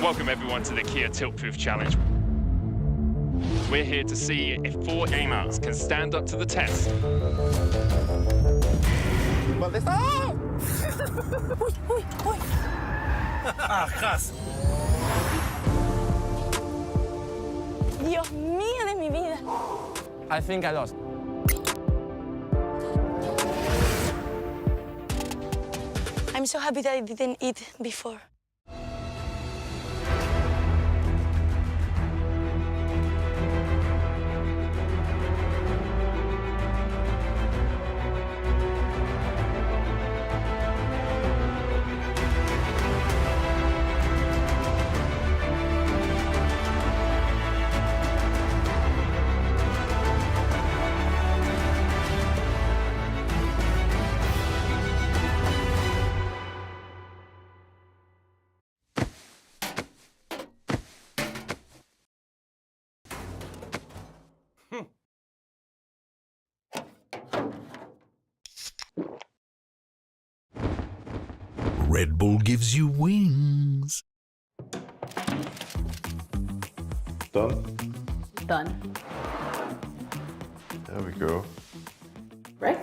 Welcome everyone to the Kia Tilt-Proof Challenge. We're here to see if 4 gamers can stand up to the test. Wat is dat? Oei, oei, oei. Gas. Dios mío de mi vida. I think I lost. I'm so happy that I didn't eat before. Red Bull gives you wings. Done? Done. There we go. Break?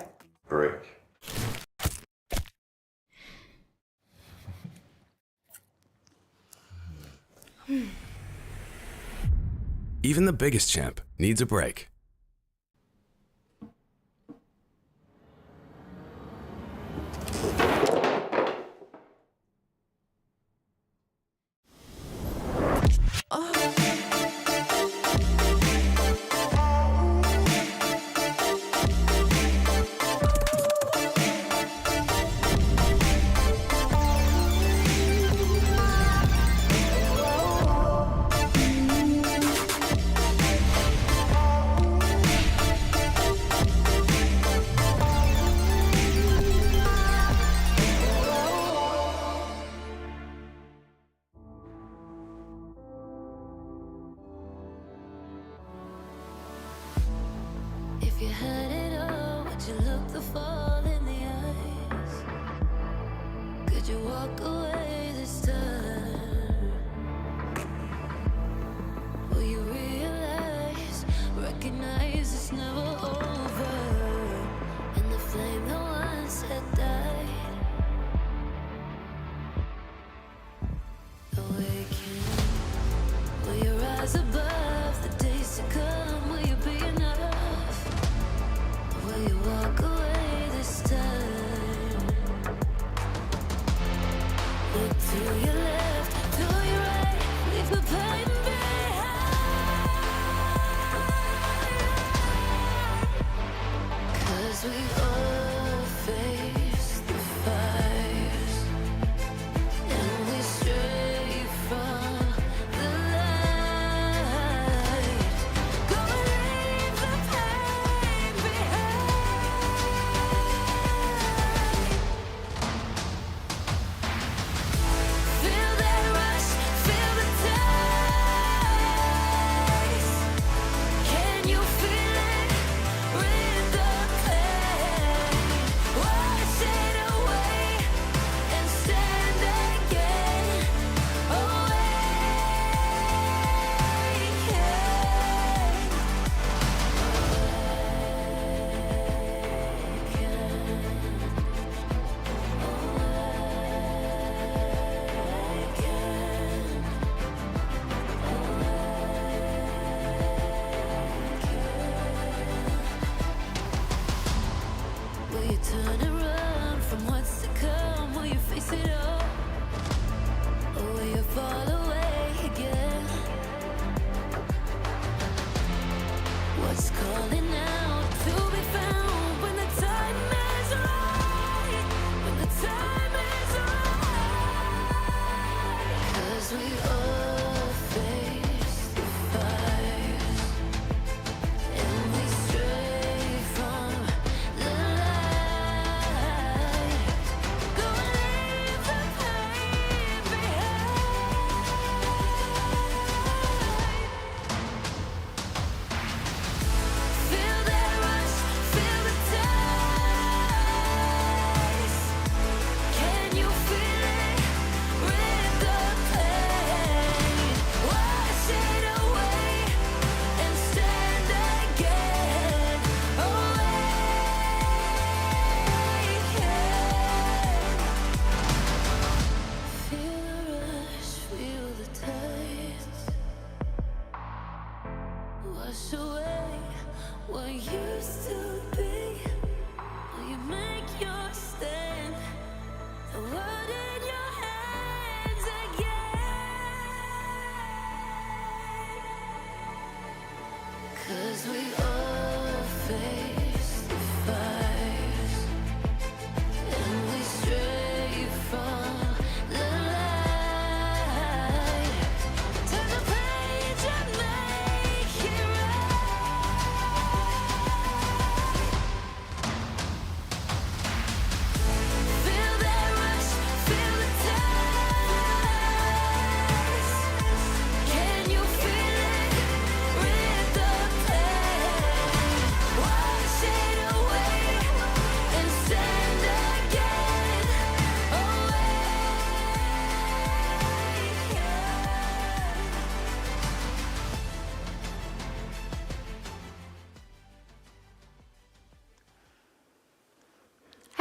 Break. Even the biggest champ needs a break. If you had it all, would you look the fall in the eyes? Could you walk away this time? Will you realize, recognize it's never over? And the flame that once had died, awaken. Will you rise above the days to come? Will you be enough? Will you walk away this time? Look to your left, to your right, leave the pain behind. 'Cause we all face the fires, and we stray from the light. Go and leave the pain behind. Feel that rush, feel the taste. Can you feel it? Rid the pain. Wash it away and stand again. Will you turn and run from what's to come? Will you face it all? Or will you fall away again? What's calling out to be found when the time is right? When the time is right. 'Cause we all face the fires, and we stray from the light. Go and leave the pain behind. Feel that rush, feel the taste. Can you feel it? Rid the pain.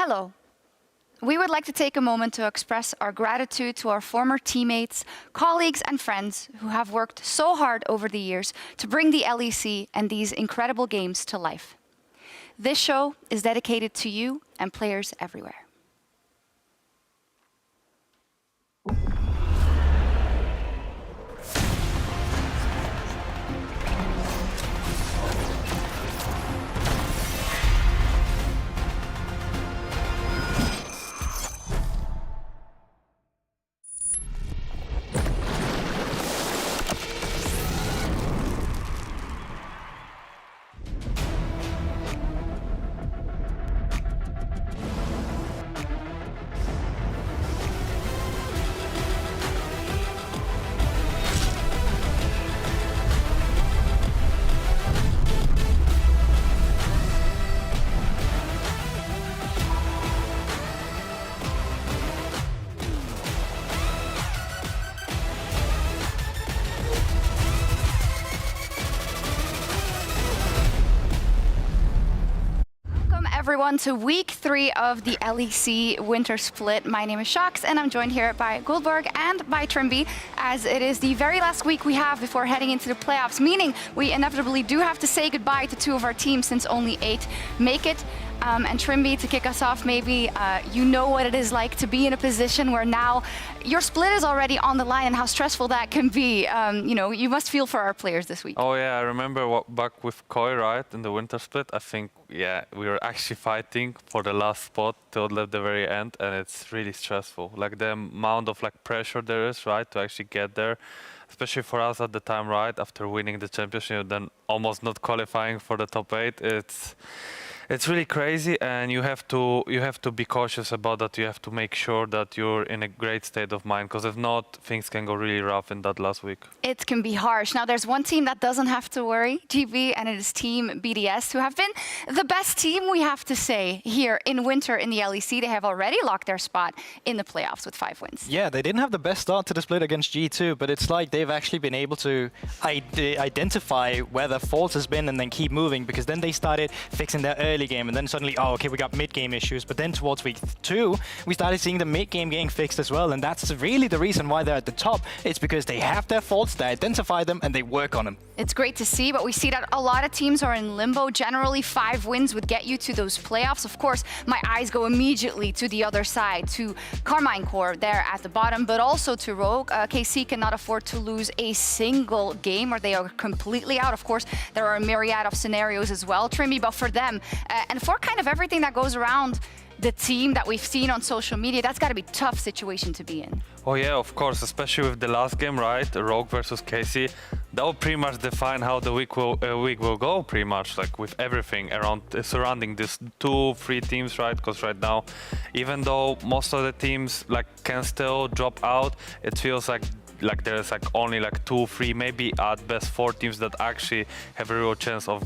Hello. We would like to take a moment to express our gratitude to our former teammates, colleagues and friends who have worked so hard over the years to bring the LEC and these incredible games to life. This show is dedicated to you and players everywhere. Everyone to week 3 of the LEC Winter Split. My name is Shax and I'm joined here by Goldberg and by Trimby, as it is the very last week we have before heading into the playoffs, meaning we inevitably do have to say goodbye to 2 of our teams since only 8 make it. And Trimby, to kick us off, maybe you know what it is like to be in a position where now your split is already on the line and how stressful that can be. You know, you must feel for our players this week. Oh yeah, I remember back with Koi, right, in the Winter Split. I think, yeah, we were actually fighting for the last spot till the very end, and it's really stressful. Like the amount of like pressure there is, right, to actually get there. Especially for us at the time, right, after winning the championship, then almost not qualifying for the top 8. It's really crazy, and you have to be cautious about that. You have to make sure that you're in a great state of mind, because if not, things can go really rough in that last week. It can be harsh. Now, there's one team that doesn't have to worry, GB, and it is Team BDS, who have been the best team, we have to say, here in Winter in the LEC. They have already locked their spot in the playoffs with 5 wins. Yeah, they didn't have the best start to the split against G2, but it's like they've actually been able to identify where their fault has been and then keep moving, because then they started fixing their early game, and then suddenly, oh, okay, we got mid-game issues. But then towards week 2, we started seeing the mid-game getting fixed as well, and that's really the reason why they're at the top. It's because they have their faults, they identify them, and they work on them. It's great to see, but we see that a lot of teams are in limbo. Generally, 5 wins would get you to those playoffs. Of course, my eyes go immediately to the other side, to Carmine Core there at the bottom, but also to Rogue. KC cannot afford to lose a single game, or they are completely out. Of course, there are a myriad of scenarios as well, Trimby, but for them, and for kind of everything that goes around the team that we've seen on social media, that's got to be a tough situation to be in. Oh yeah, of course, especially with the last game, right? Rogue versus KC. That will pretty much define how the week will go, pretty much, like with everything around surrounding these 2-3 teams, right? Because right now, even though most of the teams like can still drop out, it feels like there's like only like 2-3, maybe at best 4 teams that actually have a real chance of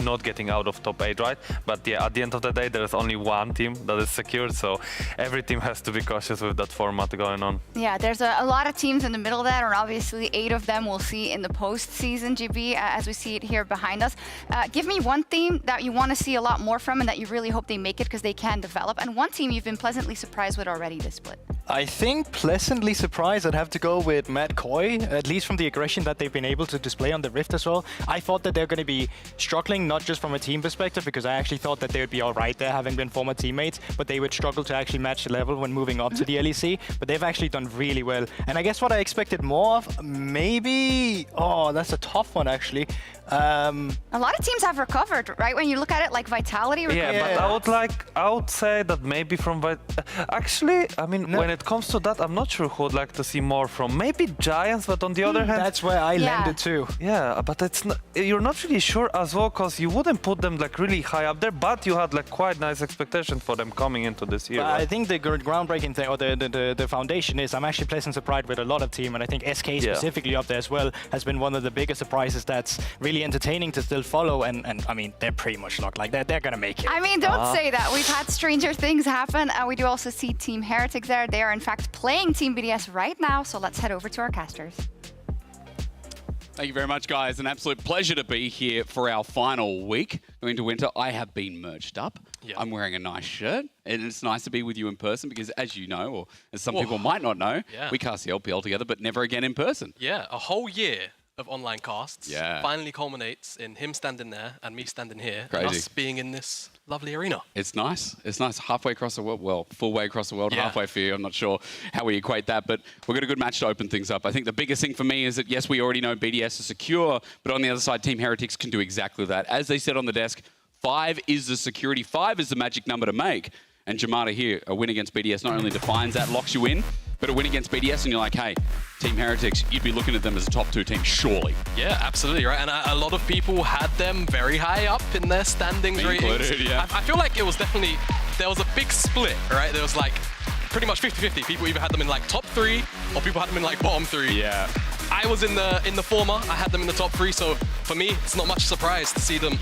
not getting out of top 8, right? But yeah, at the end of the day, there's only one team that is secured, so every team has to be cautious with that format going on. Yeah, there's a lot of teams in the middle there, and obviously 8 of them we'll see in the postseason, GB, as we see it here behind us. Give me one team that you want to see a lot more from and that you really hope they make it because they can develop, and one team you've been pleasantly surprised with already this split. I think pleasantly surprised, I'd have to go with Mad Koi, at least from the aggression that they've been able to display on the Rift as well. I thought that they're going to be struggling, not just from a team perspective, because I actually thought that they would be all right there, having been former teammates, but they would struggle to actually match the level when moving up to the LEC. But they've actually done really well. And I guess what I expected more of, maybe... Oh, that's a tough one, actually. A lot of teams have recovered, right? When you look at it, like Vitality. Yeah, but I would say that maybe from actually, I mean, when it comes to that, I'm not sure who would like to see more from. Maybe Giants, but on the other hand, that's where I landed too. Yeah, but it's not, you're not really sure as well, because you wouldn't put them like really high up there, but you had like quite nice expectations for them coming into this year. Right? I think the groundbreaking thing, or the foundation is, I'm actually pleasantly surprised with a lot of team, and I think SK specifically up there as well has been one of the biggest surprises that's really entertaining to still follow, and I mean, they're pretty much locked. Like, they're gonna make it. I mean, don't say that. We've had stranger things happen. We do also see Team Heretics there. They are, in fact, playing Team BDS right now, so let's head over to our casters. Thank you very much, guys. An absolute pleasure to be here for our final week going to Winter. I have been merched up. Yeah. I'm wearing a nice shirt, and it's nice to be with you in person because, as you know, or as some people might not know, we cast the LPL together, but never again in person. Yeah, a whole year of online casts finally culminates in him standing there and me standing here, and us being in this lovely arena. It's nice. It's nice. Halfway across the world. Well, full way across the world, halfway for you. I'm not sure how we equate that, but we've got a good match to open things up. I think the biggest thing for me is that, yes, we already know BDS is secure, but on the other side, Team Heretics can do exactly that. As they said on the desk, 5 is the security. 5 is the magic number to make. And Jamada here, a win against BDS not only defines that, locks you in, but a win against BDS and you're like, hey, Team Heretics, you'd be looking at them as a top 2 team, surely. Yeah, absolutely, right? And a lot of people had them very high up in their standings ratings. I feel like it was definitely, there was a big split, right? There was like pretty much 50-50. People either had them in like top 3 or people had them in like bottom 3. Yeah. I was in the former. I had them in the top 3, so for me, it's not much surprise to see them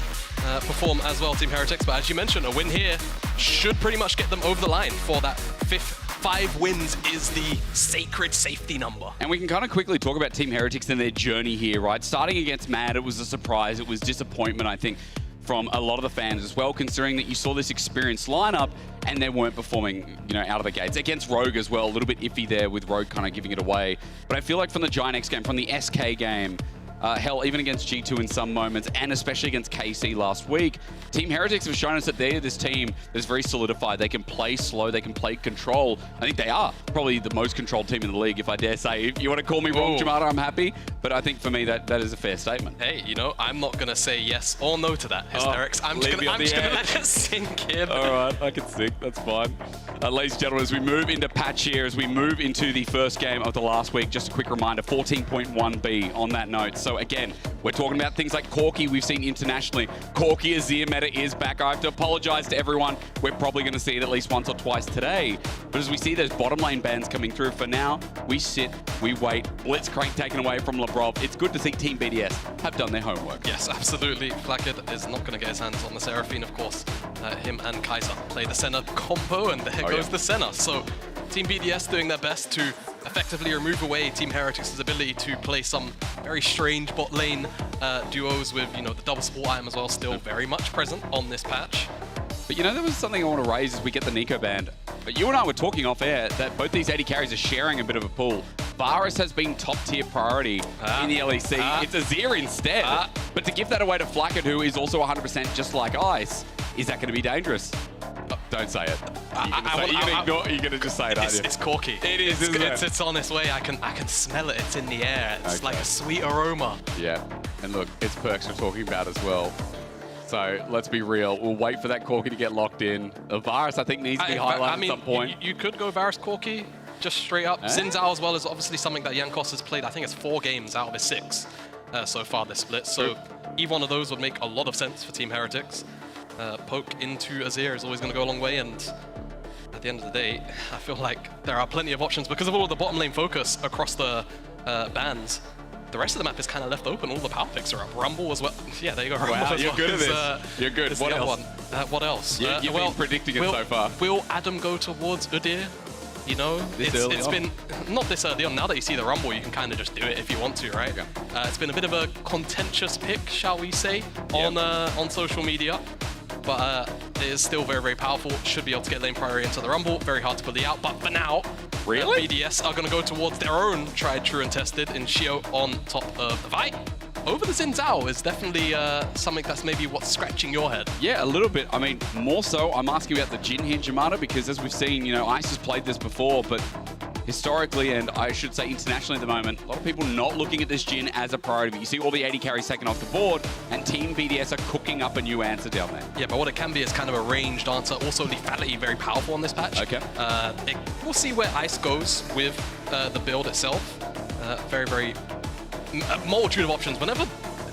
perform as well, Team Heretics. But as you mentioned, a win here should pretty much get them over the line for that 5th. 5 wins is the sacred safety number. And we can kind of quickly talk about Team Heretics and their journey here, right? Starting against Mad, it was a surprise. It was disappointment, I think, from a lot of the fans as well, considering that you saw this experienced lineup and they weren't performing, you know, out of the gates. Against Rogue as well, a little bit iffy there with Rogue kind of giving it away. But I feel like from the Giant X game, from the SK game, hell, even against G2 in some moments, and especially against KC last week, Team Heretics have shown us that they're this team that's very solidified. They can play slow, they can play control. I think they are probably the most controlled team in the league, if I dare say. If you want to call me wrong, Jamada, I'm happy. But I think for me, that is a fair statement. Hey, you know, I'm not going to say yes or no to that, Hysterics. I'm just going to let it sink in. All right, I can sink. That's fine. Ladies and gentlemen, as we move into patch here, as we move into the first game of the last week, just a quick reminder, 14.1B on that note. So again, we're talking about things like Corki we've seen internationally. Corki Azir meta is back. I have to apologize to everyone. We're probably going to see it at least once or twice today. But as we see those bottom lane bans coming through, for now, we sit, we wait. Blitzcrank taken away from Labrov. It's good to see Team BDS have done their homework. Yes, absolutely. Flackett is not going to get his hands on the Seraphine, of course. Him and Kaiser play the Senna combo, and there goes the Senna. So Team BDS doing their best to effectively remove away Team Heretics' ability to play some very strange bot lane duos with, you know, the double support item as well, still very much present on this patch. But you know, there was something I want to raise as we get the Nico banned. But you and I were talking off air that both these AD carries are sharing a bit of a pool. Varus has been top tier priority in the LEC. It's Azir instead. But to give that away to Flackett, who is also 100% just like Ice, is that going to be dangerous? Don't say it. You're going to just say it, aren't you? It's Corki. It is, isn't it? It's on its way. I can smell it. It's in the air. It's like a sweet aroma. Yeah. And look, it's perks we're talking about as well. So let's be real. We'll wait for that Corki to get locked in. Varus, I think, needs to be highlighted at some point. You could go Varus Corki just straight up. Xin Zhao as well is obviously something that Jankos has played. I think it's 4 games out of his 6 so far this split. So either one of those would make a lot of sense for Team Heretics. Poke into Azir is always going to go a long way, and at the end of the day, I feel like there are plenty of options because of all of the bottom lane focus across the bans. The rest of the map is kind of left open. All the power picks are up. Rumble as well. Yeah, there you go. Wow, you're good at this. You're good. What else? What else? You've been predicting it so far. Will Adam go towards Udyr? You know, it's been not this early on. Now that you see the Rumble, you can kind of just do it if you want to, right? Okay. It's been a bit of a contentious pick, shall we say, on social media. But it is still very, very powerful. Should be able to get lane priority into the Rumble. Very hard to pull the out. But for now, BDS are going to go towards their own tried, true, and tested in Shio on top of the Vi. Over the Xin Zhao is definitely something that's maybe what's scratching your head. Yeah, a little bit. I mean, more so, I'm asking about the Jhin here, Jamada, because as we've seen, you know, Ice has played this before, but historically, and I should say internationally at the moment, a lot of people not looking at this Jhin as a priority. But you see all the AD carries taken off the board, and Team BDS are cooking up a new answer down there. Yeah, but what it can be is kind of a ranged answer. Also, lethality very powerful on this patch. Okay. We'll see where Ice goes with the build itself. Very, very multitude of options. Whenever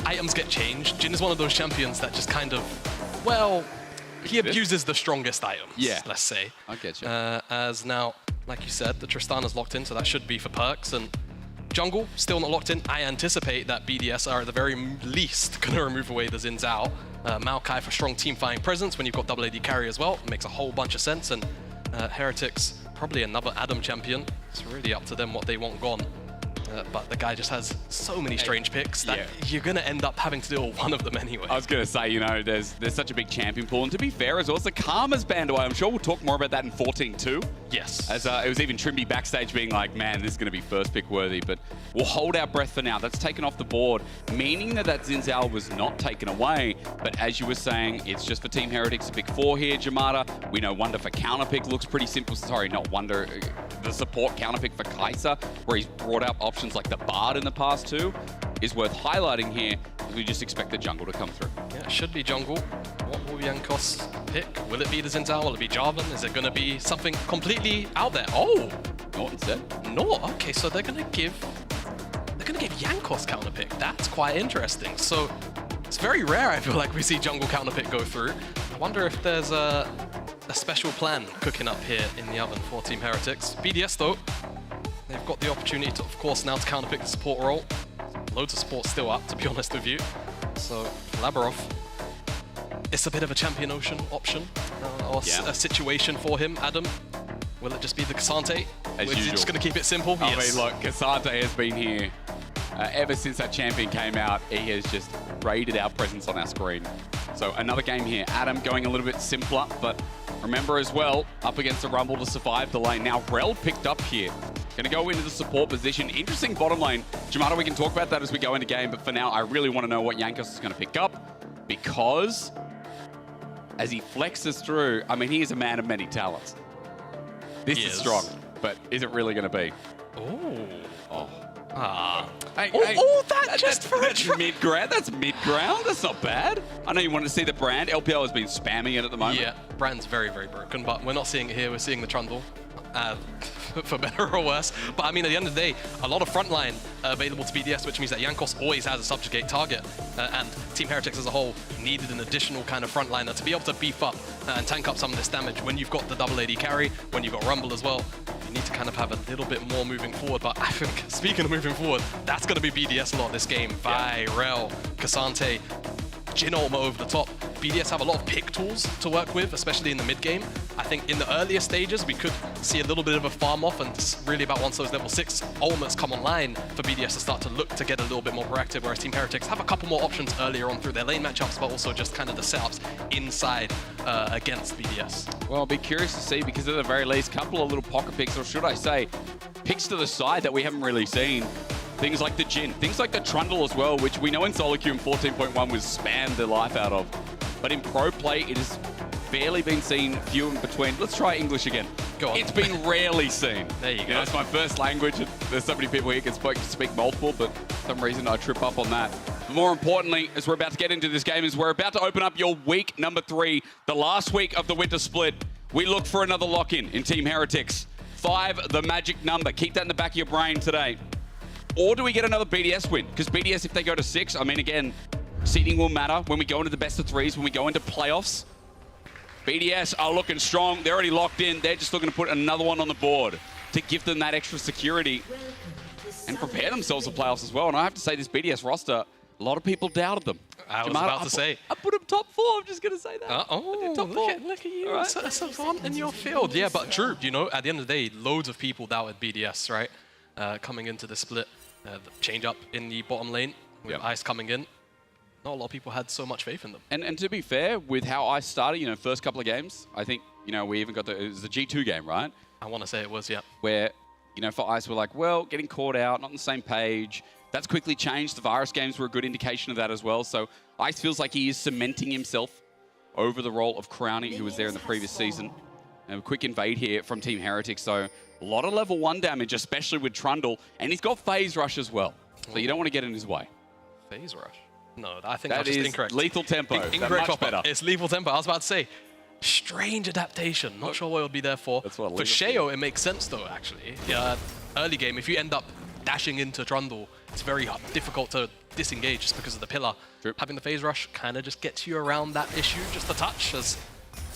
items get changed, Jhin is one of those champions that just kind of, well, he abuses the strongest items, let's say. I get you. As now, like you said, the Tristana's locked in, so that should be for perks. And jungle, still not locked in. I anticipate that BDS are at the very least going to remove away the Xin Zhao. Maokai for strong team fighting presence when you've got double AD carry as well. It makes a whole bunch of sense. And Heretics, probably another Adam champion. It's really up to them what they want gone. But the guy just has so many strange picks that you're going to end up having to deal with one of them anyway. I was going to say, you know, there's such a big champion pool. And to be fair as well, it's the Karma's banned away. I'm sure we'll talk more about that in 14 too. Yes. As it was even Trimby backstage being like, man, this is going to be first pick worthy. But we'll hold our breath for now. That's taken off the board, meaning that Xin Zhao was not taken away. But as you were saying, it's just for Team Heretics, a pick 4 here, Jamada. We know Wonder for counter pick looks pretty simple. Sorry, not Wonder. The support counter pick for Kai'Sa, where he's brought out options like the Bard in the past too, is worth highlighting here. We just expect the jungle to come through. Yeah, it should be jungle. What will Jankos pick? Will it be the Xin Zhao? Will it be Jarvan? Is it going to be something completely out there? Oh! Norton said. No, okay, so they're going to give Jankos counter pick. That's quite interesting. So it's very rare, I feel like, we see jungle counter pick go through. I wonder if there's a special plan cooking up here in the oven for Team Heretics. BDS though, they've got the opportunity to, of course, now to counter pick the support role. Loads of support still up, to be honest with you. So Labarov, it's a bit of a champion ocean option or a situation for him. Adam, will it just be the Cassante? As usual. Just going to keep it simple? I mean, look, Cassante has been here ever since that champion came out. He has just raided our presence on our screen. So another game here. Adam going a little bit simpler, but remember as well, up against the Rumble to survive the lane. Now Rel picked up here. Going to go into the support position. Interesting bottom lane. Jamada, we can talk about that as we go into game, but for now, I really want to know what Jankos is going to pick up, because as he flexes through, I mean, he is a man of many talents. This is strong, but is it really going to be? Oh. Hey, That's mid-ground. That's mid-ground. That's not bad. I know you wanted to see the brand. LPL has been spamming it at the moment. Yeah, brand's very, very broken, but we're not seeing it here. We're seeing the Trundle. For better or worse. But I mean, at the end of the day, a lot of frontline available to BDS, which means that Jankos always has a subjugate target. And Team Heretics as a whole needed an additional kind of frontliner to be able to beef up and tank up some of this damage. When you've got the double AD carry, when you've got Rumble as well, you need to kind of have a little bit more moving forward. But I think, speaking of moving forward, that's going to be BDS a lot this game. Vi, Rel, Cassante, Jhin Ultimate over the top. BDS have a lot of pick tools to work with, especially in the mid game. I think in the earlier stages, we could see a little bit of a farm off, and it's really about once those level 6 ultimates come online for BDS to start to look to get a little bit more proactive, whereas Team Heretics have a couple more options earlier on through their lane matchups, but also just kind of the setups inside against BDS. Well, I'll be curious to see, because at the very least, a couple of little pocket picks, or should I say, picks to the side that we haven't really seen. Things like the Jhin, things like the Trundle as well, which we know in solo queue in 14.1 was spammed the life out of. But in pro play, it has barely been seen, few in between. Let's try English again. Go on. It's been rarely seen. There you go. That's my first language. There's so many people here who can speak multiple, but for some reason I trip up on that. But more importantly, as we're about to get into this game, is we're about to open up your week number 3, the last week of the winter split. We look for another lock-in Team Heretics. 5, the magic number. Keep that in the back of your brain today. Or do we get another BDS win? Because BDS, if they go to 6, I mean, again, seeding will matter when we go into the best of 3s, when we go into playoffs. BDS are looking strong. They're already locked in. They're just looking to put another one on the board to give them that extra security and prepare themselves for playoffs as well. And I have to say, this BDS roster, a lot of people doubted them. I was about to say. I put them top 4. I'm just going to say that. Top 4. Look at you. Right. That's a fun in your field. Yeah, but true. You know, at the end of the day, loads of people doubted BDS, right? Coming into the split. The change up in the bottom lane with Ice coming in. Not a lot of people had so much faith in them. And to be fair, with how Ice started, you know, first couple of games, I think, you know, we even got it was the G2 game, right? I want to say it was, yeah. Where, you know, for Ice, we're like, well, getting caught out, not on the same page. That's quickly changed. The Virus games were a good indication of that as well. So Ice feels like he is cementing himself over the role of Crownie, who was there in the previous season. And a quick invade here from Team Heretics. So a lot of level 1 damage, especially with Trundle. And he's got Phase Rush as well. So you don't want to get in his way. Phase Rush? No, I think that that's just is incorrect. Lethal Tempo. Incorrect. Much better. It's Lethal Tempo. I was about to say, strange adaptation. Not sure what it would be there for. That's what for Sheo, it makes sense though, actually. Yeah, early game, if you end up dashing into Trundle, it's very difficult to disengage just because of the pillar. True. Having the Phase Rush kind of just gets you around that issue just a touch, as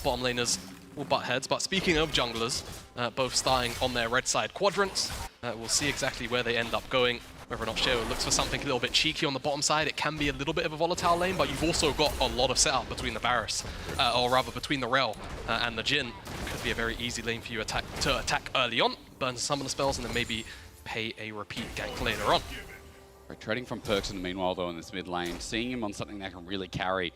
bottom laners will butt heads. But speaking of junglers, both starting on their red side quadrants, we'll see exactly where they end up going. Whether or not Sheo looks for something a little bit cheeky on the bottom side, it can be a little bit of a volatile lane, but you've also got a lot of setup between the Varus, or rather between the Rel and the Jhin. Could be a very easy lane for you to attack early on, burn some of the spells, and then maybe pay a repeat gank later on. Right, trading from Perks in the meanwhile, though, in this mid lane, seeing him on something that can really carry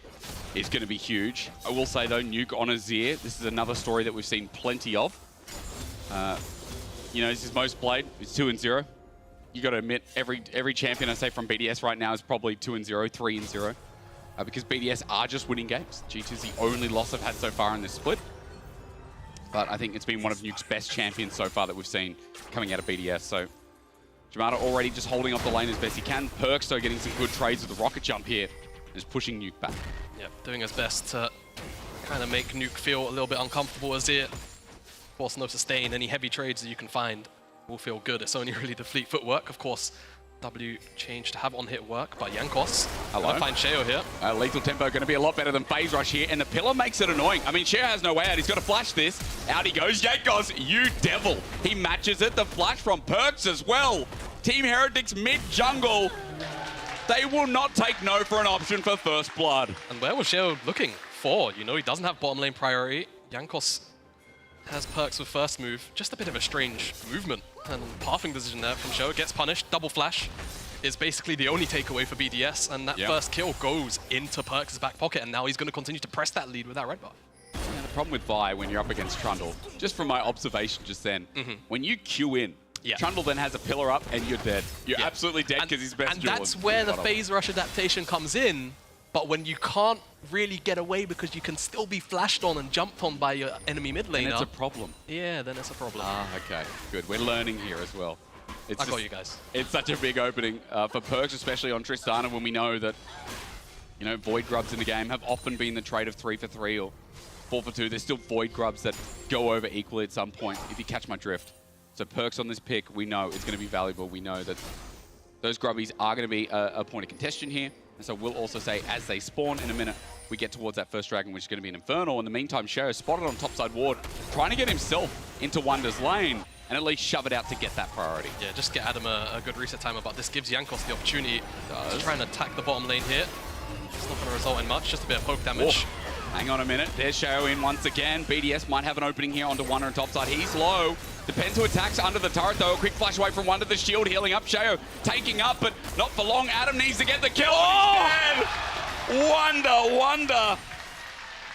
is going to be huge. I will say, though, Nuke on Azir, this is another story that we've seen plenty of. You know, this is most played. It's 2-0. You got to admit, every champion I say from BDS right now is probably 2-0, 3-0. Because BDS are just winning games. G2's the only loss I've had so far in this split. But I think it's been one of Nuke's best champions so far that we've seen coming out of BDS. So Jamada already just holding off the lane as best he can. Perks, though, getting some good trades with the rocket jump here. Is pushing Nuke back. Yep, doing his best to kind of make Nuke feel a little bit uncomfortable. Azir, of course, no sustain. Any heavy trades that you can find will feel good. It's only really the fleet footwork. Of course, W change to have on-hit work, but Jankos gonna find Sheo here. Lethal Tempo going to be a lot better than Phase Rush here, and the pillar makes it annoying. I mean, Sheo has no way out. He's got to flash this. Out he goes. Jankos, you devil. He matches it. The flash from Perks as well. Team Heretics mid-jungle. They will not take no for an option for first blood. And where was Sheo looking for? You know, he doesn't have bottom lane priority. Jankos has Perks with first move. Just a bit of a strange movement. And pathing decision there from Sheo. Gets punished. Double flash is basically the only takeaway for BDS. And that first kill goes into Perks' back pocket. And now he's going to continue to press that lead with that red buff. Yeah, the problem with Vi when you're up against Trundle, just from my observation just then, when you queue in, Trundle then has a pillar up and you're dead. You're absolutely dead because he's best duel. And that's where the phase rush adaptation comes in. But when you can't really get away because you can still be flashed on and jumped on by your enemy mid laner. And it's a problem. Yeah, then it's a problem. Ah, okay. Good. We're learning here as well. I got you guys. It's such a big opening for Perks, especially on Tristana, when we know that, you know, Void Grubs in the game have often been the trade of 3 for 3 or 4 for 2. There's still Void Grubs that go over equally at some point, if you catch my drift. So Perks on this pick, we know it's going to be valuable. We know that those Grubbies are going to be a point of contention here. And so we'll also say, as they spawn in a minute, we get towards that first dragon, which is going to be an Infernal. In the meantime, Sheo spotted on topside ward, trying to get himself into Wonder's lane and at least shove it out to get that priority. Yeah, just get Adam a good reset timer, but this gives Jankos the opportunity to try and attack the bottom lane here. It's not going to result in much, just a bit of poke damage. Hang on a minute, there's Sheo in once again. BDS might have an opening here onto Wonder and topside. He's low. Depends who attacks under the turret though. A quick flash away from Wonder, the shield healing up. Sheo taking up, but not for long. Adam needs to get the kill. Wonder.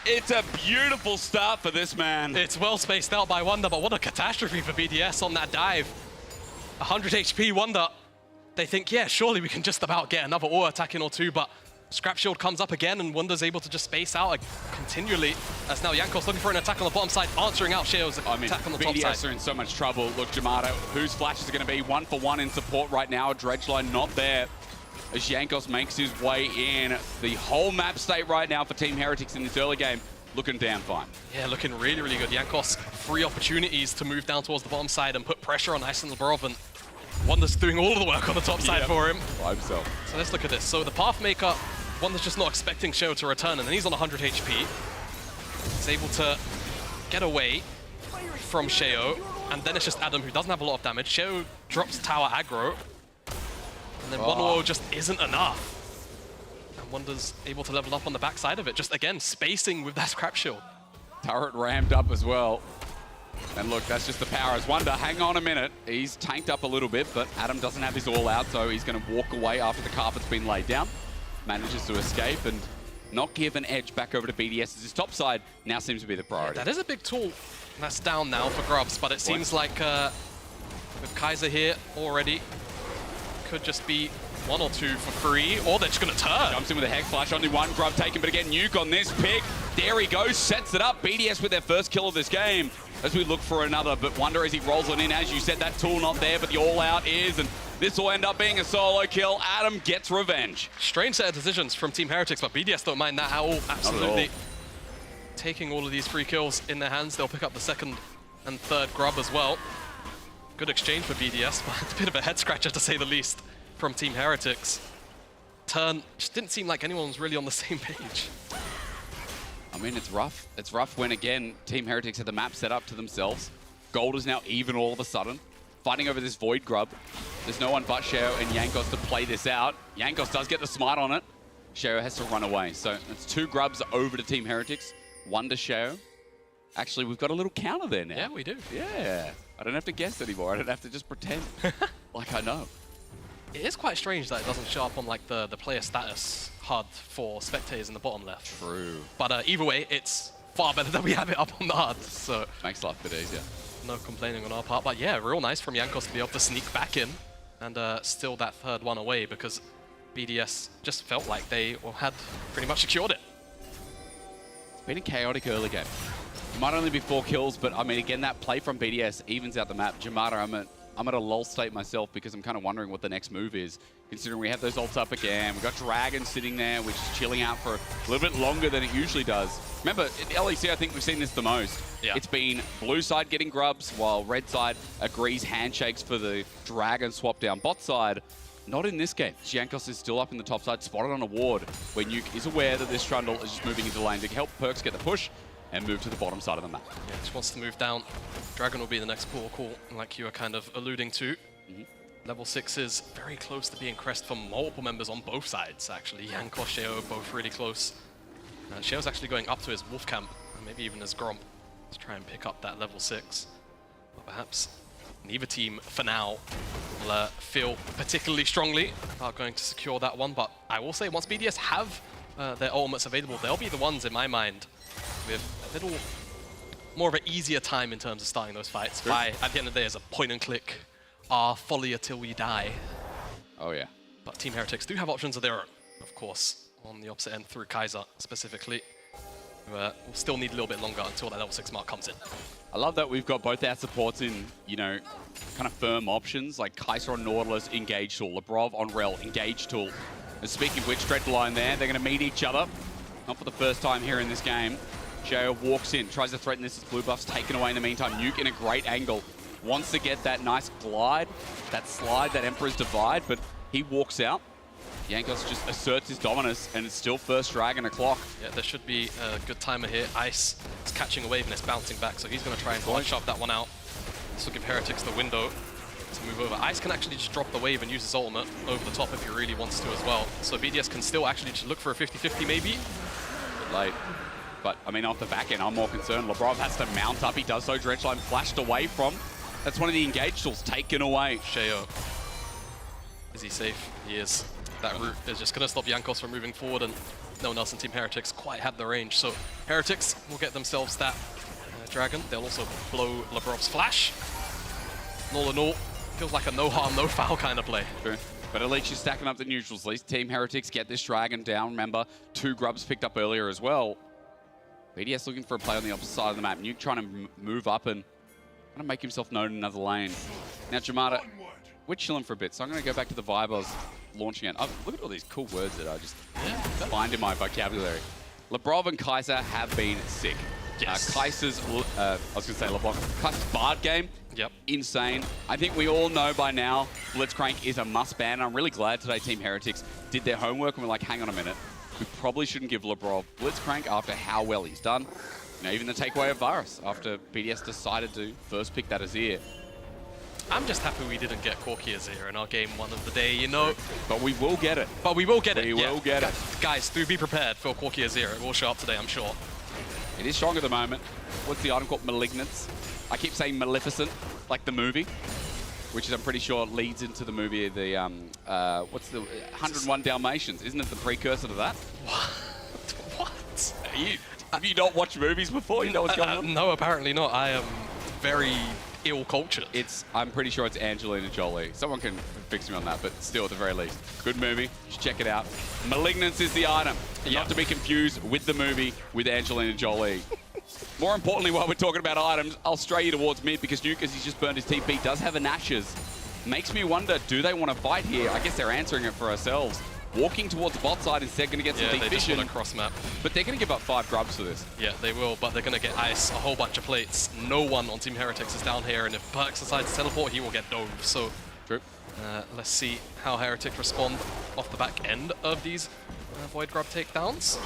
It's a beautiful start for this man. It's well spaced out by Wonder, but what a catastrophe for BDS on that dive. 100 HP Wonder. They think, yeah, surely we can just about get another aura attack in or two, but Scrap Shield comes up again, and Wonder's able to just space out continually. As now Jankos looking for an attack on the bottom side, answering out Sheo's attack on the top side. BDS are in so much trouble. Look, Jamada, whose flash is going to be 1-for-1 in support right now? Dredge line not there. As Jankos makes his way in. The whole map state right now for Team Heretics in this early game looking damn fine. Yeah, looking really, really good. Jankos, 3 opportunities to move down towards the bottom side and put pressure on Iceland Labrov, and Wonder's doing all of the work on the top side for him. By himself. So let's look at this. So the Pathmaker, Wonder's just not expecting Sheo to return, and then he's on 100 HP. He's able to get away from Sheo, and then it's just Adam who doesn't have a lot of damage. Sheo drops tower aggro, and then 1-0 just isn't enough. And Wonder's able to level up on the backside of it, just again, spacing with that Scrap Shield. Turret ramped up as well. And look, that's just the power as Wonder. Hang on a minute. He's tanked up a little bit, but Adam doesn't have his all out, so he's going to walk away after the carpet's been laid down. Manages to escape and not give an edge back over to BDS as his top side now seems to be the priority. Yeah, that is a big tool that's down now for Grubs, but it seems like with Kaiser here already, could just be 1 or 2 for free, or they're just going to turn. Jumps in with a Hex Flash, only 1 Grub taken, but again, Nuke on this pick. There he goes, sets it up. BDS with their first kill of this game as we look for another, but Wonder as he rolls it in. As you said, that tool not there, but the all-out is, and this will end up being a solo kill. Adam gets revenge. Strange set of decisions from Team Heretics, but BDS don't mind that at all. Absolutely. At all. Taking all of these free kills in their hands, they'll pick up the second and third Grub as well. Good exchange for BDS, but it's a bit of a head scratcher to say the least from Team Heretics. Turn just didn't seem like anyone was really on the same page. I mean, it's rough. It's rough when, again, Team Heretics had the map set up to themselves. Gold is now even all of a sudden. Fighting over this Void Grub. There's no one but Sheo and Jankos to play this out. Jankos does get the smite on it. Sheo has to run away. So it's 2 Grubs over to Team Heretics. 1 to Sheo. Actually, we've got a little counter there now. Yeah, we do. Yeah. I don't have to guess anymore. I don't have to just pretend. Like, I know. It is quite strange that it doesn't show up on like the player status HUD for spectators in the bottom left. True. But either way, it's far better that we have it up on the HUD. So makes life a bit easier. No complaining on our part. But yeah, real nice from Jankos to be able to sneak back in and steal that third one away, because BDS just felt like they had pretty much secured it. It's been a chaotic early game. It might only be 4 kills, but I mean, again, that play from BDS evens out the map. Jamada, I'm at a lull state myself because I'm kind of wondering what the next move is, considering we have those ults up again. We've got Dragon sitting there, which is chilling out for a little bit longer than it usually does. Remember, in LEC, I think we've seen this the most. Yeah. It's been blue side getting grubs, while red side agrees handshakes for the Dragon swap down bot side. Not in this game. Jankos is still up in the top side, spotted on a ward, where Nuke is aware that this Trundle is just moving into lane to help Perkz get the push and move to the bottom side of the map. Yeah, just wants to move down. Dragon will be the next call, like you were kind of alluding to. Level 6 is very close to being crest for multiple members on both sides, actually. Jankos, Sheo, both really close. Sheo's actually going up to his wolf camp, and maybe even his Gromp, to try and pick up that level 6. But perhaps neither team, for now, will feel particularly strongly about going to secure that one. But I will say, once BDS have their ultimates available, they'll be the ones, in my mind, with a little more of an easier time in terms of starting those fights. At the end of the day, as a point and click, folly till we die. Oh yeah. But Team Heretics do have options of their own, of course, on the opposite end through Kaiser specifically. We'll still need a little bit longer until that level 6 mark comes in. I love that we've got both our supports in, you know, kind of firm options, like Kaiser on Nautilus, engage tool, Labrov on Rel, engage tool. And speaking of which, Dread line there, they're going to meet each other. Not for the first time here in this game. Sheo walks in, tries to threaten this as blue buff's taken away in the meantime. Nuke in a great angle. Wants to get that nice glide, that slide, that Emperor's Divide, but he walks out. Jankos just asserts his dominance, and it's still first Dragon o'clock. Yeah, there should be a good timer here. Ice is catching a wave and it's bouncing back, so he's going to try and one-shot that one out. This will give Heretics the window to move over. Ice can actually just drop the wave and use his ultimate over the top if he really wants to as well. So BDS can still actually just look for a 50-50 maybe. Bit late. But, I mean, off the back end, I'm more concerned. Labrov has to mount up. He does so. Dredgeline flashed away from. That's one of the engage tools taken away. Sheo. Is he safe? He is. That route is just going to stop Jankos from moving forward, and no one else in Team Heretics quite had the range. So Heretics will get themselves that Dragon. They'll also blow Labrov's flash. All in all, feels like a no harm, no foul kind of play. True. But at least you're stacking up the neutrals. At least Team Heretics get this Dragon down. Remember, 2 grubs picked up earlier as well. BDS looking for a play on the opposite side of the map. Nuke trying to move up and kind of make himself known in another lane. Now, Jamada, we're chilling for a bit, so I'm going to go back to the vibe I was launching at. Look at all these cool words that I just find in my vocabulary. Labrov and Kaiser have been sick. Yes. Kaiser's, I was going to say Labrov, Kaiser's Bard game, insane. I think we all know by now Blitzcrank is a must ban, and I'm really glad today Team Heretics did their homework and we're like, hang on a minute. We probably shouldn't give Labrov Blitzcrank after how well he's done. You know, even the takeaway of Varus after BDS decided to first pick that Azir. I'm just happy we didn't get Corki Azir in our game 1 of the day, you know. But we will get it. But we will get it. We will get it. Guys, do be prepared for Corki Azir. It will show up today, I'm sure. It is strong at the moment. What's the item called? Malignance. I keep saying Maleficent, like the movie, which is, I'm pretty sure, leads into the movie, the, what's the, 101 Dalmatians. Isn't it the precursor to that? What? Have you not watched movies before? You know what's going on? No, apparently not. I am very ill-cultured. I'm pretty sure it's Angelina Jolie. Someone can fix me on that, but still, at the very least. Good movie. Just check it out. Malignance is the item. Not to be confused with the movie with Angelina Jolie. More importantly, while we're talking about items, I'll stray you towards mid because Nuke, as he's just burned his TP, does have an Ashes. Makes me wonder, do they want to fight here? I guess they're answering it for ourselves. Walking towards the bot side instead, going to get some deep they just vision. want to cross map. But they're going to give up 5 grubs for this. Yeah, they will, but they're going to get ice, a whole bunch of plates. No one on Team Heretics is down here, and if Perkz decides to teleport, he will get dove. So, true. Let's see how Heretics respond off the back end of these Void Grub takedowns.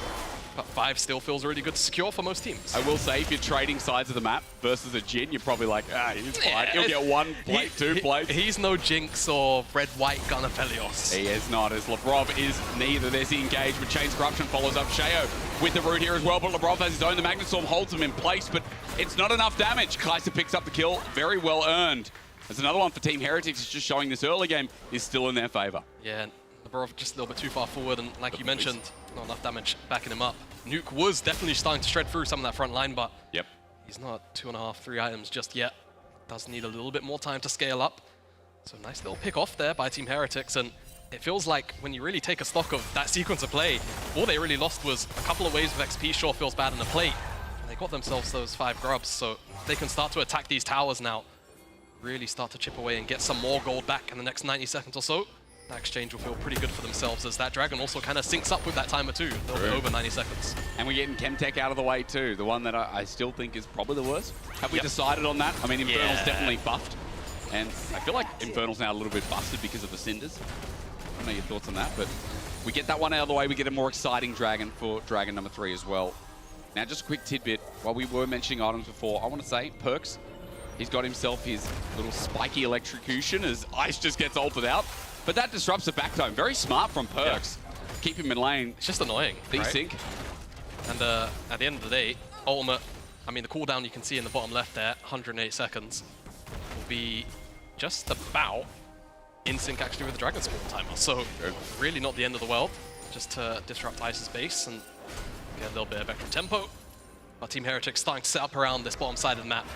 But 5 still feels really good to secure for most teams. I will say, if you're trading sides of the map versus a Jin, you're probably like, he's fine. He'll get 1 plate, 2 plates. He's no Jinx or red-white Gunnaphelios. He is not, as Labrov is neither. There's the engagement. Chain's Corruption follows up Sheo with the root here as well, but Labrov has his own. The Magnetstorm holds him in place, but it's not enough damage. Kaiser picks up the kill. Very well earned. There's another one for Team Heretics. It's just showing this early game is still in their favor. Yeah, Labrov just a little bit too far forward, and like you mentioned, not enough damage backing him up. Nuke was definitely starting to shred through some of that front line, but he's not 2.5, 3 items just yet. Does need a little bit more time to scale up. So nice little pick off there by Team Heretics, and it feels like when you really take a stock of that sequence of play, all they really lost was a couple of waves of XP. Sure feels bad in the plate, and they got themselves those 5 grubs, so they can start to attack these towers now. Really start to chip away and get some more gold back in the next 90 seconds or so. That exchange will feel pretty good for themselves, as that Dragon also kind of syncs up with that timer too, a little bit over 90 seconds. And we're getting Chemtech out of the way too, the one that I still think is probably the worst. Have we decided on that? I mean, Infernal's definitely buffed, and I feel like Infernal's now a little bit busted because of the Cinders. I don't know your thoughts on that, but we get that one out of the way, we get a more exciting Dragon for Dragon number 3 as well. Now, just a quick tidbit, while we were mentioning items before, I want to say, Perks, he's got himself his little spiky electrocution as Ice just gets ulted out. But that disrupts the backbone. Very smart from Perks. Keep him in lane. It's just annoying, Desync. And at the end of the day, ultimate, I mean, the cooldown you can see in the bottom left there, 108 seconds, will be just about in sync actually with the Dragon Spawn timer. So really not the end of the world, just to disrupt Ice's base and get a little bit of extra tempo. Our Team Heretics starting to set up around this bottom side of the map.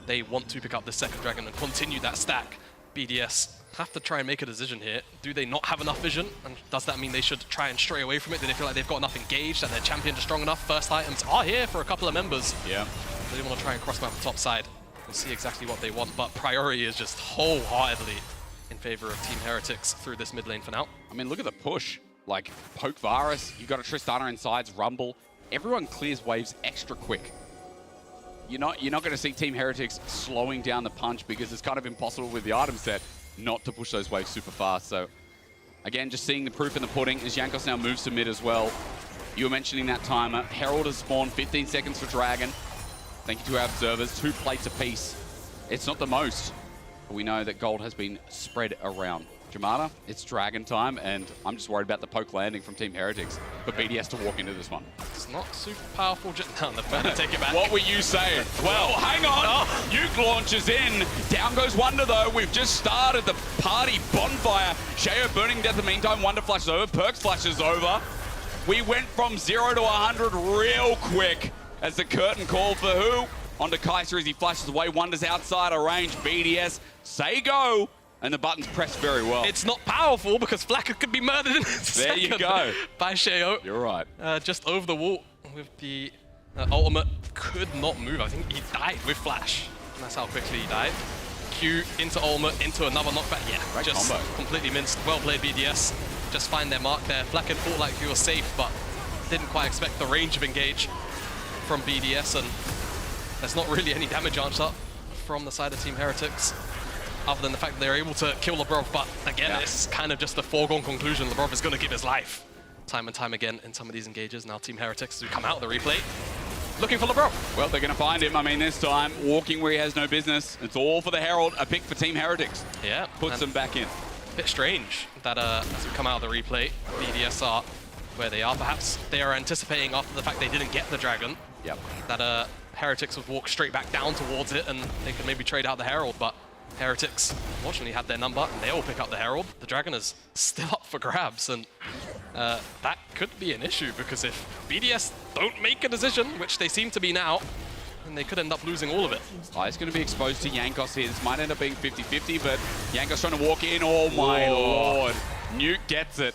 They want to pick up this second Dragon and continue that stack. BDS have to try and make a decision here. Do they not have enough vision? And does that mean they should try and stray away from it? Do they feel like they've got enough engaged, that their champions are strong enough? First items are here for a couple of members. Yeah. They want to try and cross map the top side. We'll see exactly what they want, but priority is just wholeheartedly in favor of Team Heretics through this mid lane for now. I mean, look at the push. Like, poke Varus, you've got a Tristana inside, Rumble. Everyone clears waves extra quick. You're not going to see Team Heretics slowing down the punch because it's kind of impossible with the item set not to push those waves super fast. So, again, just seeing the proof in the pudding as Jankos now moves to mid as well. You were mentioning that timer. Herald has spawned 15 seconds for Dragon. Thank you to our observers. 2 plates apiece. It's not the most, but we know that gold has been spread around. Jamada, it's Dragon time, and I'm just worried about the poke landing from Team Heretics for BDS to walk into this one. It's not super powerful. No, they're better take it back. What were you saying? Well, hang on. Nuke launches in. Down goes Wonder, though. We've just started the party bonfire. Sheo burning death in the meantime. Wonder flashes over. Perks flashes over. We went from 0 to 100 real quick as the curtain call for who? Onto Kaiser as he flashes away. Wonder's outside of range. BDS say go. And the button's pressed very well. It's not powerful because Flacker could be murdered in a There you go. by Sheo. You're right. Just over the wall with the ultimate. Could not move. I think he died with Flash. And that's how quickly he died. Q into ultimate, into another knockback. Yeah, Great just combo. completely minced. Well played, BDS. Just find their mark there. Flacker thought like he was safe, but didn't quite expect the range of engage from BDS. And there's not really any damage answer from the side of Team Heretics, other than the fact that they're able to kill Labrov. But again, it's kind of just a foregone conclusion. Labrov is going to give his life time and time again in some of these engages. Now Team Heretics, who come out of the replay, looking for Labrov. Well, they're going to find him. I mean, this time, walking where he has no business. It's all for the Herald. A pick for Team Heretics. Yeah. Puts them back in. A bit strange that as we come out of the replay, BDS are where they are. Perhaps they are anticipating after the fact they didn't get the Dragon, that Heretics would walk straight back down towards it and they could maybe trade out the Herald, but Heretics, unfortunately, had their number, and they all pick up the Herald. The Dragon is still up for grabs, and that could be an issue, because if BDS don't make a decision, which they seem to be now, then they could end up losing all of it. It's going to be exposed to Jankos here. This might end up being 50-50, but Jankos trying to walk in. Oh, my lord. Nuke gets it.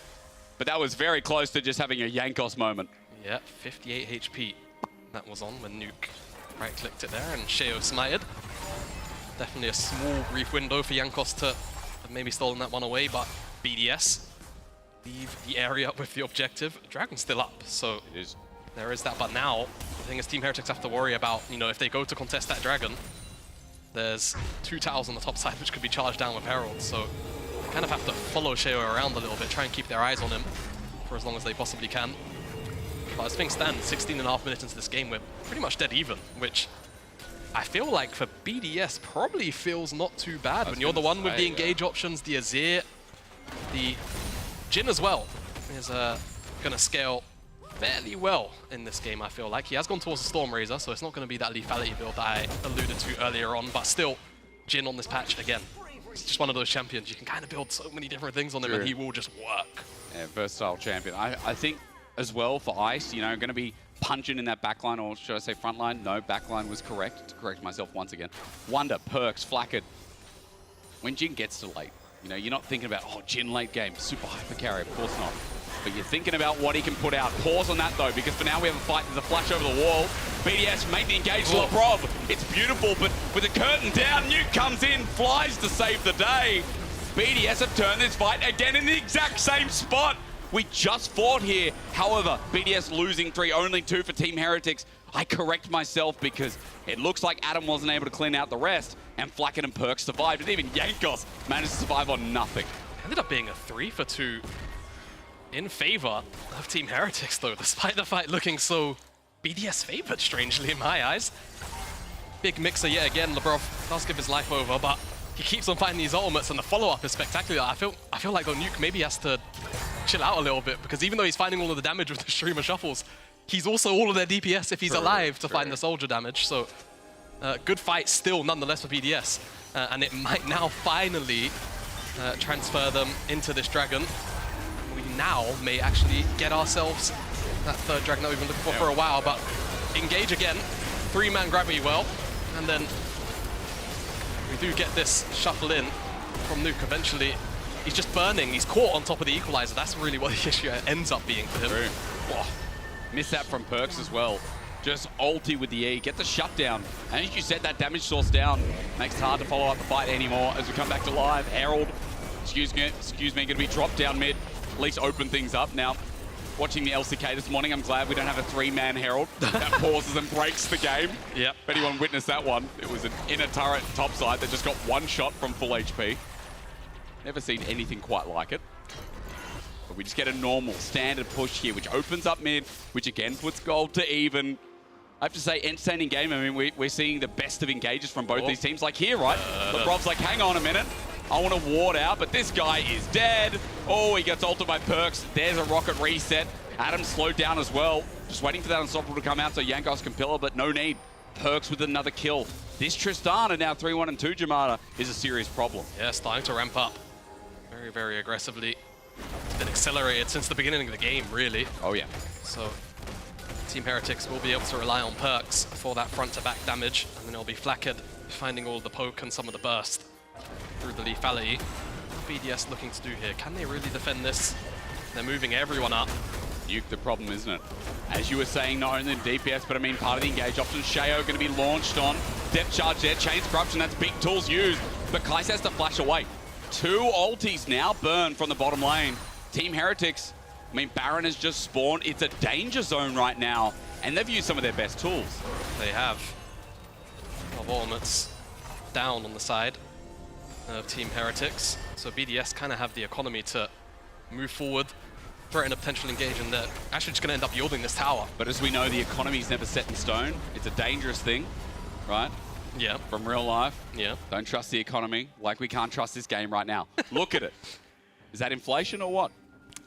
But that was very close to just having a Jankos moment. Yeah, 58 HP. That was on when Nuke right-clicked it there, and Sheo smited. Definitely a small brief window for Jankos to have maybe stolen that one away, but BDS leave the area with the objective. Dragon's still up, so there is that. But now, the thing is, Team Heretics have to worry about, you know, if they go to contest that Dragon, there's 2 towers on the top side which could be charged down with Heralds, so they kind of have to follow Sheo around a little bit, try and keep their eyes on him for as long as they possibly can. But as things stand, 16.5 minutes into this game, we're pretty much dead even, which I feel like for BDS probably feels not too bad when you're the one with the engage options. The Azir, the Jhin as well is going to scale fairly well in this game, I feel like. He has gone towards the Storm Razor, so it's not going to be that lethality build that I alluded to earlier on, but still, Jhin on this patch, again, it's just one of those champions. You can kind of build so many different things on him, and he will just work. Yeah, versatile champion. I think as well for Ice, you know, going to be punching in that backline, or should I say frontline? No, backline was correct. To correct myself once again. Wonder, Perks, Flaccid. When Jhin gets to late, you know, you're not thinking about, oh, Jhin late game, super hyper carry, of course not. But you're thinking about what he can put out. Pause on that though, because for now we have a fight. There's a flash over the wall. BDS make the engage to Lebrov. It's beautiful, but with the curtain down, Nuke comes in, flies to save the day. BDS have turned this fight again in the exact same spot. We just fought here. However, BDS losing 3, only 2 for Team Heretics. I correct myself because it looks like Adam wasn't able to clean out the rest, and Flaccid and Perks survived, and even Yankos managed to survive on nothing. Ended up being a 3 for 2 in favor of Team Heretics, though, despite the fight looking so BDS favored, strangely, in my eyes. Big mixer yet again. Lebrov does give his life over, but he keeps on fighting these ultimates, and the follow-up is spectacular. I feel like though Nuke maybe has to chill out a little bit, because even though he's finding all of the damage with the streamer shuffles, he's also all of their DPS if he's alive to find the soldier damage. So good fight still, nonetheless, for BDS, and it might now finally transfer them into this dragon. We now may actually get ourselves that third dragon that we've been looking for a while, but engage again, 3-man gravity well, and then we do get this shuffle in from Nuke eventually. He's just burning, he's caught on top of the equalizer. That's really what the issue ends up being for him. Oh, missed that from Perks as well. Just ulti with the E, get the shutdown. And as you said, that damage source down makes it hard to follow up the fight anymore as we come back to live. Herald, excuse me, gonna be dropped down mid, at least open things up now. Watching the LCK this morning, I'm glad we don't have a 3-man Herald. That pauses and breaks the game. Yep. If anyone witnessed that one, it was an inner turret topside that just got 1 shot from full HP. Never seen anything quite like it. But we just get a normal, standard push here, which opens up mid, which again puts gold to even. I have to say, entertaining game. I mean, we're seeing the best of engages from both these teams. Like here, right? Lebrov's like, hang on a minute. I want to ward out, but this guy is dead. Oh, he gets ulted by Perks. There's a rocket reset. Adam's slowed down as well. Just waiting for that Unstoppable to come out so Yankos can pillar, but no need. Perks with another kill. This Tristana, now 3-1 and 2 Jamada, is a serious problem. Yeah, starting to ramp up very, very aggressively. It's been accelerated since the beginning of the game, really. Oh, yeah. So Team Heretics will be able to rely on Perks for that front-to-back damage, and then it'll be Flaccid finding all the poke and some of the burst through the lethality. What BDS looking to do here? Can they really defend this? They're moving everyone up. Nuke the problem, isn't it? As you were saying, not only DPS, but I mean part of the engage option. Shayo going to be launched on. Depth charge there, Chains Corruption, that's big tools used. But Kais has to flash away. 2 ultis now burn from the bottom lane. Team Heretics, I mean, Baron has just spawned. It's a danger zone right now, and they've used some of their best tools. They have. A lot of ultimates down on the side of Team Heretics. So BDS kind of have the economy to move forward, threaten a potential engage, and they're actually just going to end up yielding this tower. But as we know, the economy is never set in stone. It's a dangerous thing, right? Yeah. From real life. Yeah. Don't trust the economy like we can't trust this game right now. Look at it. Is that inflation or what?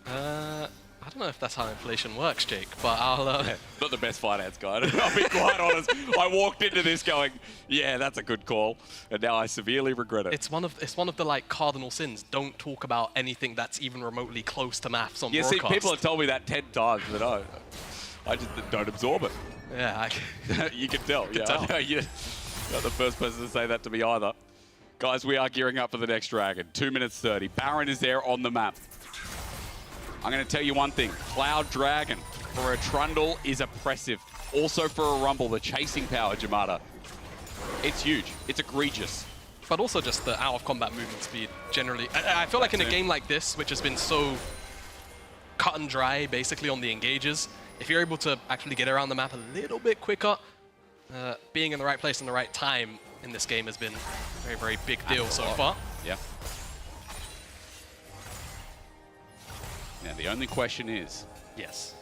I don't know if that's how inflation works, Jake, but I'll... Not the best finance guy, I'll be quite honest. I walked into this going, yeah, that's a good call, and now I severely regret it. It's one of the like cardinal sins. Don't talk about anything that's even remotely close to maths on broadcast. See, people have told me that 10 times, but I just don't absorb it. Yeah, you can tell. You're not the first person to say that to me either. Guys, we are gearing up for the next dragon. 2 minutes 30. Baron is there on the map. I'm going to tell you one thing. Cloud Dragon for a Trundle is oppressive. Also for a Rumble, the chasing power, Jamada. It's huge. It's egregious. But also just the out-of-combat movement speed, generally. I feel like in a game like this, which has been so cut and dry, basically, on the engages, if you're able to actually get around the map a little bit quicker, being in the right place in the right time in this game has been a very, very big deal so far. Yeah. Now, the only question is... Yes.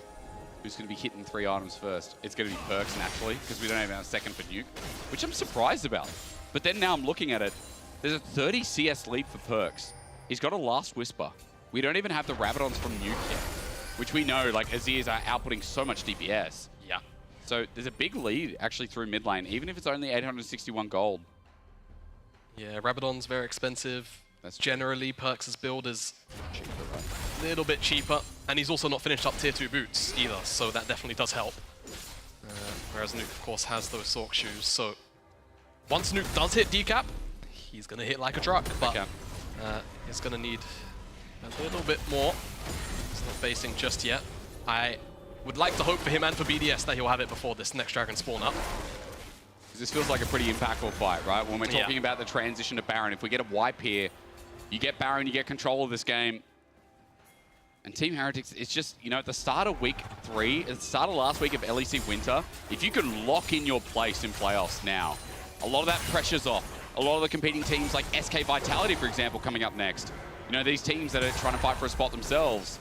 Who's going to be hitting 3 items first? It's going to be Perks, naturally, because we don't even have a second for Nuke, which I'm surprised about. But then now I'm looking at it, there's a 30 CS lead for Perks. He's got a Last Whisper. We don't even have the Rabadons from Nuke yet, which we know, like, Aziz are outputting so much DPS. Yeah. So there's a big lead, actually, through mid lane, even if it's only 861 gold. Yeah, Rabadon's very expensive. That's generally Perks' build is a little bit cheaper, and he's also not finished up tier 2 boots either, so that definitely does help. Whereas Nuke, of course, has those Sork shoes. So once Nuke does hit decap, he's going to hit like a truck, but he's going to need a little bit more. He's not basing just yet. I would like to hope for him and for BDS that he'll have it before this next Dragon spawn up. This feels like a pretty impactful fight, right? When we're talking about the transition to Baron, if we get a wipe here, you get Baron, you get control of this game. And Team Heretics, it's just, you know, at the start of week 3, at the start of last week of LEC Winter, if you can lock in your place in playoffs now, a lot of that pressure's off. A lot of the competing teams like SK Vitality, for example, coming up next. You know, these teams that are trying to fight for a spot themselves,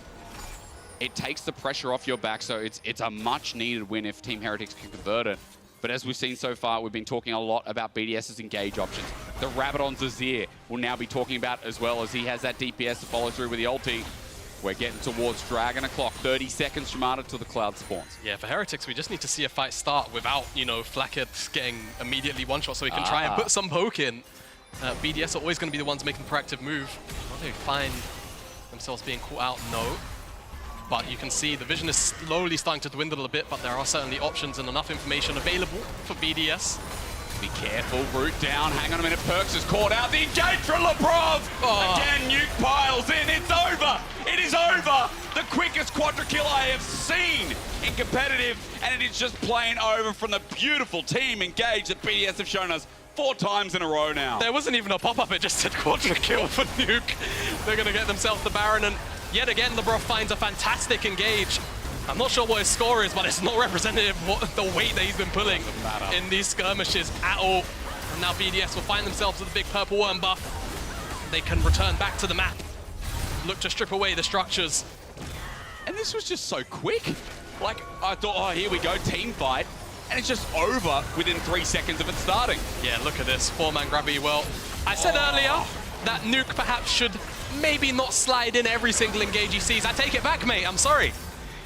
it takes the pressure off your back, so it's a much-needed win if Team Heretics can convert it. But as we've seen so far, we've been talking a lot about BDS's engage options. The Rabadon's Azir will now be talking about as well, as he has that DPS to follow through with the ulti. We're getting towards Dragon O'Clock. 30 seconds from Arda till the cloud spawns. Yeah, for Heretics, we just need to see a fight start without, you know, Flackett getting immediately one-shot so he can try and put some poke in. BDS are always going to be the ones making the proactive move. Will they find themselves being caught out? No. But you can see the vision is slowly starting to dwindle a bit, but there are certainly options and enough information available for BDS. Be careful, root down, hang on a minute, Perks is caught out, the engage from Lebrov! Again, Nuke piles in, it's over! It is over! The quickest quadra kill I have seen in competitive, and it is just playing over from the beautiful team engage that BDS have shown us 4 times in a row now. There wasn't even a pop-up, it just said quadra kill for Nuke. They're gonna get themselves the Baron, and yet again, Lebrov finds a fantastic engage. I'm not sure what his score is, but it's not representative of the weight that he's been pulling in these skirmishes at all. And now BDS will find themselves with a big purple worm buff. They can return back to the map, look to strip away the structures. And this was just so quick. Like, I thought, oh, here we go, team fight. And it's just over within 3 seconds of it starting. Yeah, look at this, 4-man grabby. Well, I said earlier that Nuke perhaps should maybe not slide in every single engage he sees. I take it back, mate, I'm sorry.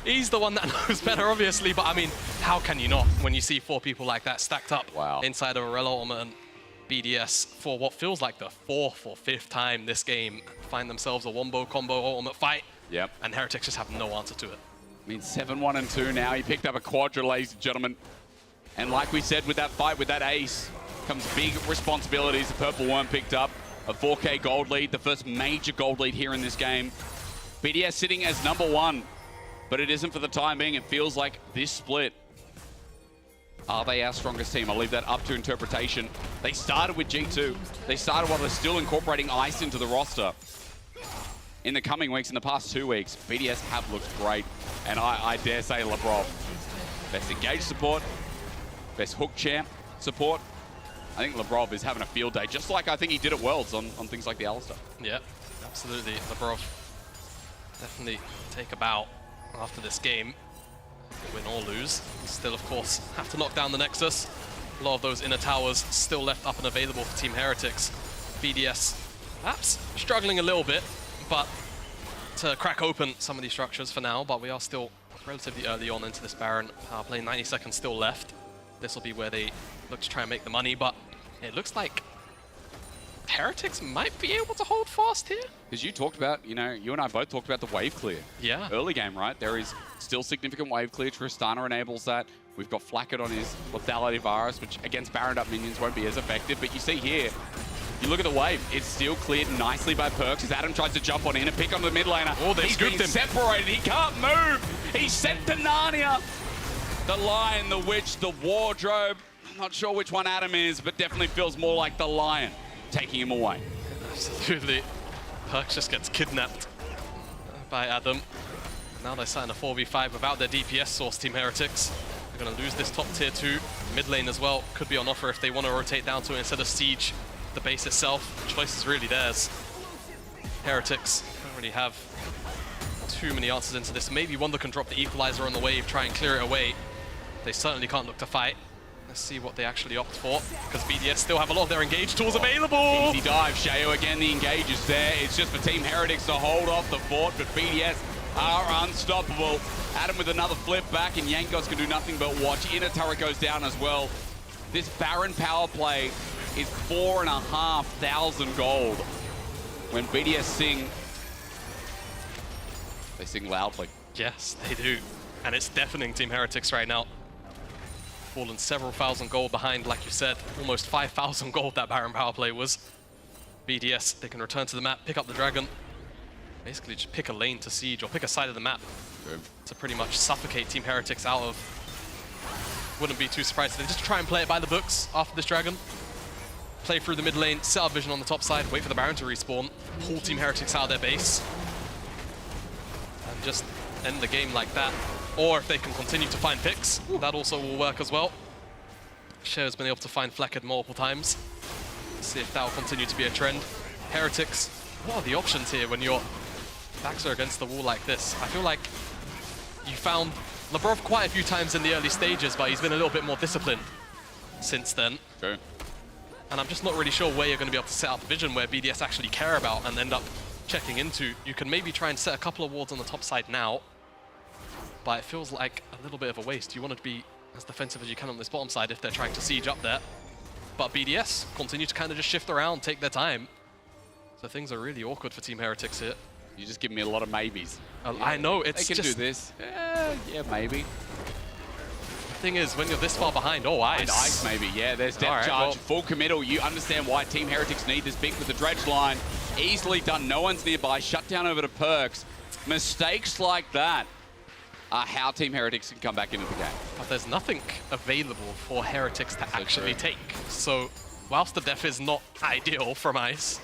He's the one that knows better, obviously, but I mean, how can you not when you see 4 people like that stacked up inside of a Rel ultimate, and BDS, for what feels like the 4th or 5th time this game, find themselves a wombo combo ultimate fight. Yep. And Heretics just have no answer to it. I mean, 7-1-2 now. He picked up a quadra, ladies and gentlemen. And like we said, with that fight, with that ace, comes big responsibilities. The Purple Worm picked up a 4K gold lead, the first major gold lead here in this game. BDS sitting as #1. But it isn't for the time being. It feels like this split. Are they our strongest team? I'll leave that up to interpretation. They started with G2. They started while they're still incorporating Ice into the roster. In the coming weeks, in the past 2 weeks, BDS have looked great. And I dare say Lebrov. Best engage support, best hook champ support. I think Lebrov is having a field day, just like I think he did at Worlds on things like the Alistar. Yeah, absolutely. Lebrov definitely take a bow after this game, win or lose. Still, of course, have to knock down the Nexus. A lot of those inner towers still left up and available for Team Heretics. BDS perhaps struggling a little bit, but to crack open some of these structures for now, but we are still relatively early on into this Baron power play. 90 seconds still left. This will be where they look to try and make the money, but it looks like Heretics might be able to hold fast here. Because you talked about, you know, you and I both talked about the wave clear. Yeah. Early game, right? There is still significant wave clear. Tristana enables that. We've got Flackett on his lethality virus, which against Baroned up minions won't be as effective. But you see here, you look at the wave, it's still cleared nicely by Perks as Adam tries to jump on in and pick on the mid laner. Oh, they've He's been separated. He can't move. He's sent to Narnia. The Lion, the Witch, the Wardrobe. I'm not sure which one Adam is, but definitely feels more like the Lion taking him away. Absolutely. Perks just gets kidnapped by Adam. Now they're sat in a 4v5 without their DPS source, Team Heretics. They're going to lose this top tier 2. Mid lane as well could be on offer if they want to rotate down to it instead of siege the base itself. The choice is really theirs. Heretics don't really have too many answers into this. Maybe Wonder can drop the equalizer on the wave, try and clear it away. They certainly can't look to fight. Let's see what they actually opt for, because BDS still have a lot of their engage tools available. Easy dive, Shayo again, the engage is there. It's just for Team Heretics to hold off the fort, but BDS are unstoppable. Adam with another flip back, and Yankos can do nothing but watch. Inner turret goes down as well. This Baron power play is 4,500 gold. When BDS sing, they sing loudly. Yes, they do. And it's deafening Team Heretics right now. Fallen several thousand gold behind, like you said. Almost 5,000 gold that Baron power play was. BDS, they can return to the map, pick up the dragon. Basically just pick a lane to siege or pick a side of the map to pretty much suffocate Team Heretics out of. Wouldn't be too surprised if they just try and play it by the books after this dragon. Play through the mid lane, set up vision on the top side, wait for the Baron to respawn, pull Team Heretics out of their base, and just end the game like that. Or if they can continue to find picks, that also will work as well. Cher's been able to find Flecked multiple times. See if that will continue to be a trend. Heretics, what are the options here when your backs are against the wall like this? I feel like you found Labrov quite a few times in the early stages, but he's been a little bit more disciplined since then. True. And I'm just not really sure where you're going to be able to set up vision where BDS actually care about and end up checking into. You can maybe try and set a couple of wards on the top side now, but it feels like a little bit of a waste. You want to be as defensive as you can on this bottom side if they're trying to siege up there. But BDS continue to kind of just shift around, take their time. So things are really awkward for Team Heretics here. You just give me a lot of maybes. I know, it's they can just... do this. Yeah, maybe. The thing is, when you're this far behind, ice. And ice maybe, yeah, there's depth charge, full committal. You understand why Team Heretics need this pick with the dredge line. Easily done, no one's nearby, shut down over to Perks. Mistakes like that are how Team Heretics can come back into the game. But there's nothing available for Heretics to actually take. So, whilst the def is not ideal from ice,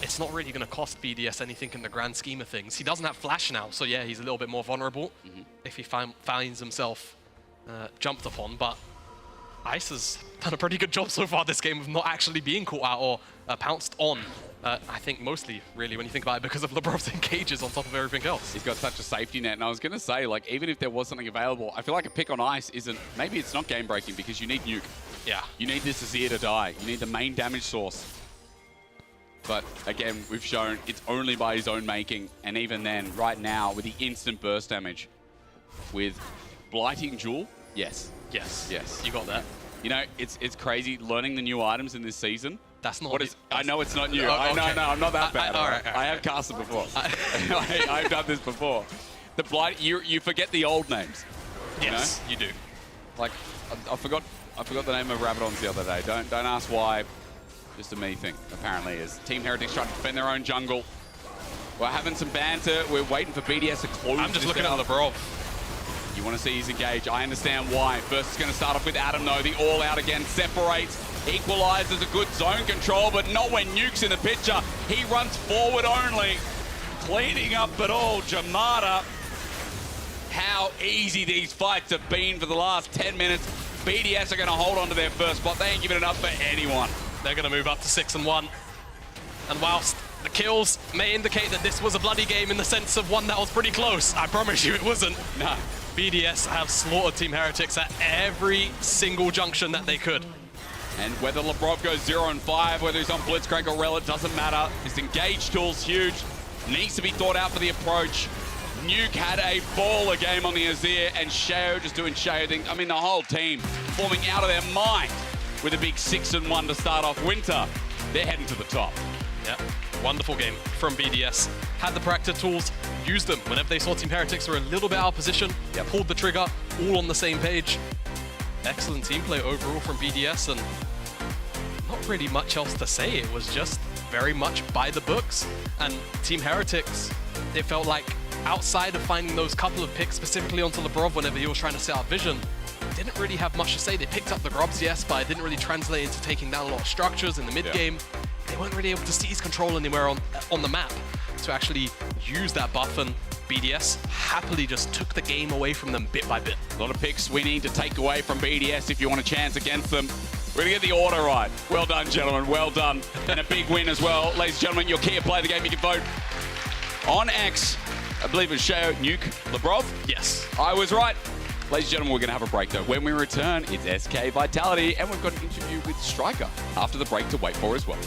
it's not really going to cost BDS anything in the grand scheme of things. He doesn't have flash now, so yeah, he's a little bit more vulnerable if he finds himself jumped upon, but Ice has done a pretty good job so far this game of not actually being caught out or pounced on. I think mostly, really, when you think about it, because of Labrov's engages on top of everything else. He's got such a safety net, and I was going to say, like, even if there was something available, I feel like a pick on Ice isn't, maybe it's not game-breaking because you need Nuke. Yeah. You need this Azir to die. You need the main damage source. But again, we've shown it's only by his own making, and even then, right now, with the instant burst damage, with Blighting Jewel, yes. Yes. Yes. You got that. You know, it's crazy learning the new items in this season. That's not what is. I know it's not new. Oh, I know, okay. no, I'm not that bad. All right. I have casted before. I've done this before. The Blight, you forget the old names. Yes, you do. Like, I forgot the name of Rabadons the other day. Don't ask why. Just a me thing, apparently, is Team Heretics trying to defend their own jungle. We're having some banter. We're waiting for BDS to close. I'm just looking at Labrov. You want to see he's engaged. I understand why. First is going to start off with Adam, though. The all-out again separates. Equalizes a good zone control, but not when Nuke's in the picture. He runs forward only. Cleaning up it all, Jamada. How easy these fights have been for the last 10 minutes. BDS are going to hold on to their first spot. They ain't giving it up for anyone. They're going to move up to 6-1. And whilst the kills may indicate that this was a bloody game in the sense of one that was pretty close, I promise you it wasn't. No. BDS have slaughtered Team Heretics at every single junction that they could. And whether Labrov goes 0-5, whether he's on Blitzcrank or Rel, it doesn't matter. His engage tool's huge. Needs to be thought out for the approach. Nuke had a baller game on the Azir, and Shao just doing Shao things. I mean, the whole team forming out of their mind with a big 6-1 to start off Winter. They're heading to the top. Yeah, wonderful game from BDS. Had the practice tools, used them whenever they saw Team Heretics were a little bit out of position, pulled the trigger, all on the same page. Excellent team play overall from BDS, and not really much else to say. It was just very much by the books. And Team Heretics, it felt like outside of finding those couple of picks specifically onto Labrov whenever he was trying to set up vision, didn't really have much to say. They picked up the grubs, yes, but it didn't really translate into taking down a lot of structures in the mid-game. They weren't really able to seize control anywhere on the map to actually use that buff, and BDS happily just took the game away from them bit by bit. A lot of picks we need to take away from BDS if you want a chance against them. We're going to get the order right. Well done, gentlemen. Well done. And a big win as well. Ladies and gentlemen, your key play of the game. You can vote on X. I believe it's Shao, Nuke, Labrov. Yes. I was right. Ladies and gentlemen, we're going to have a break, though. When we return, it's SK Vitality, and we've got an interview with Striker after the break to wait for as well.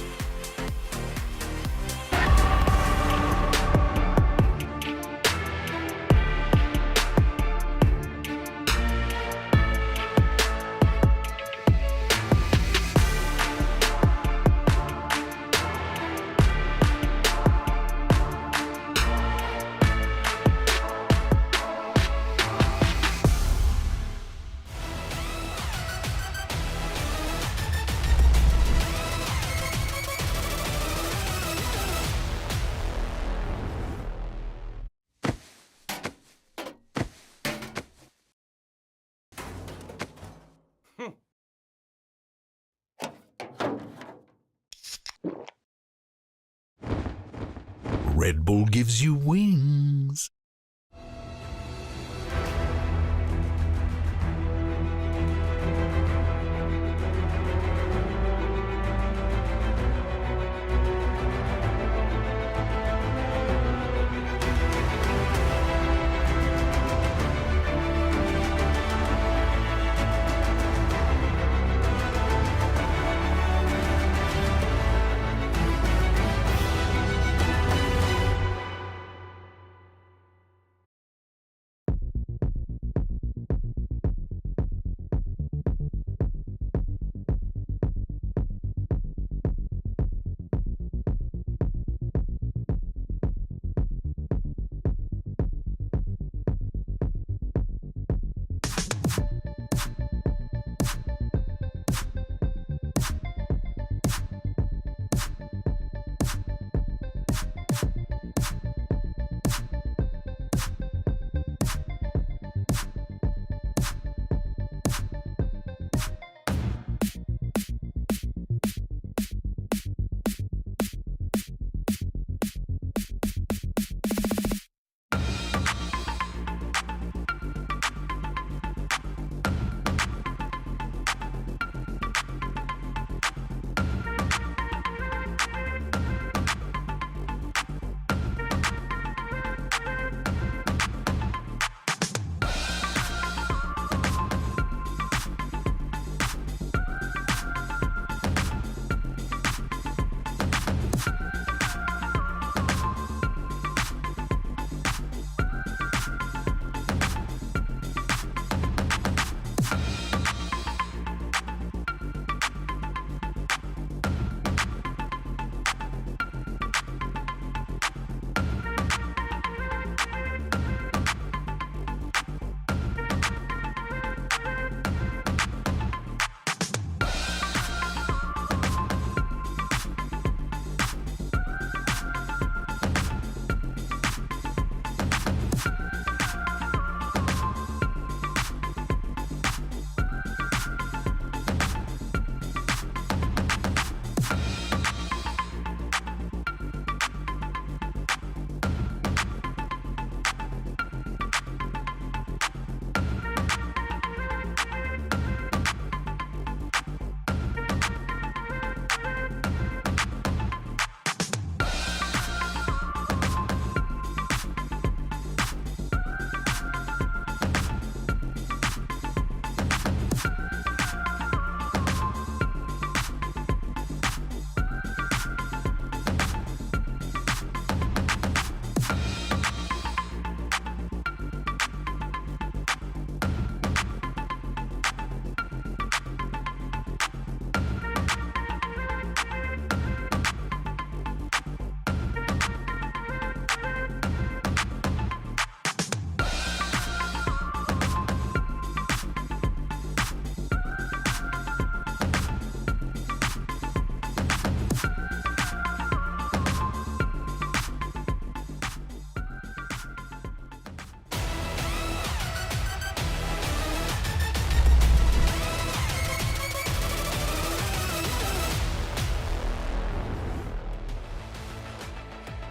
Red Bull gives you wings.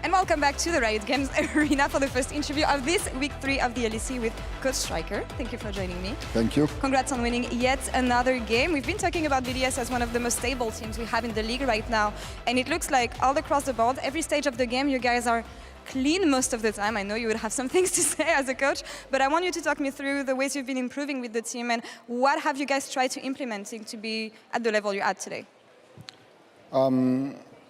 And welcome back to the Riot Games Arena for the first interview of this week 3 of the LEC with Coach Striker. Thank you for joining me. Thank you. Congrats on winning yet another game. We've been talking about BDS as one of the most stable teams we have in the league right now. And it looks like all across the board, every stage of the game, you guys are clean most of the time. I know you would have some things to say as a coach, but I want you to talk me through the ways you've been improving with the team and what have you guys tried to implementing to be at the level you're at today?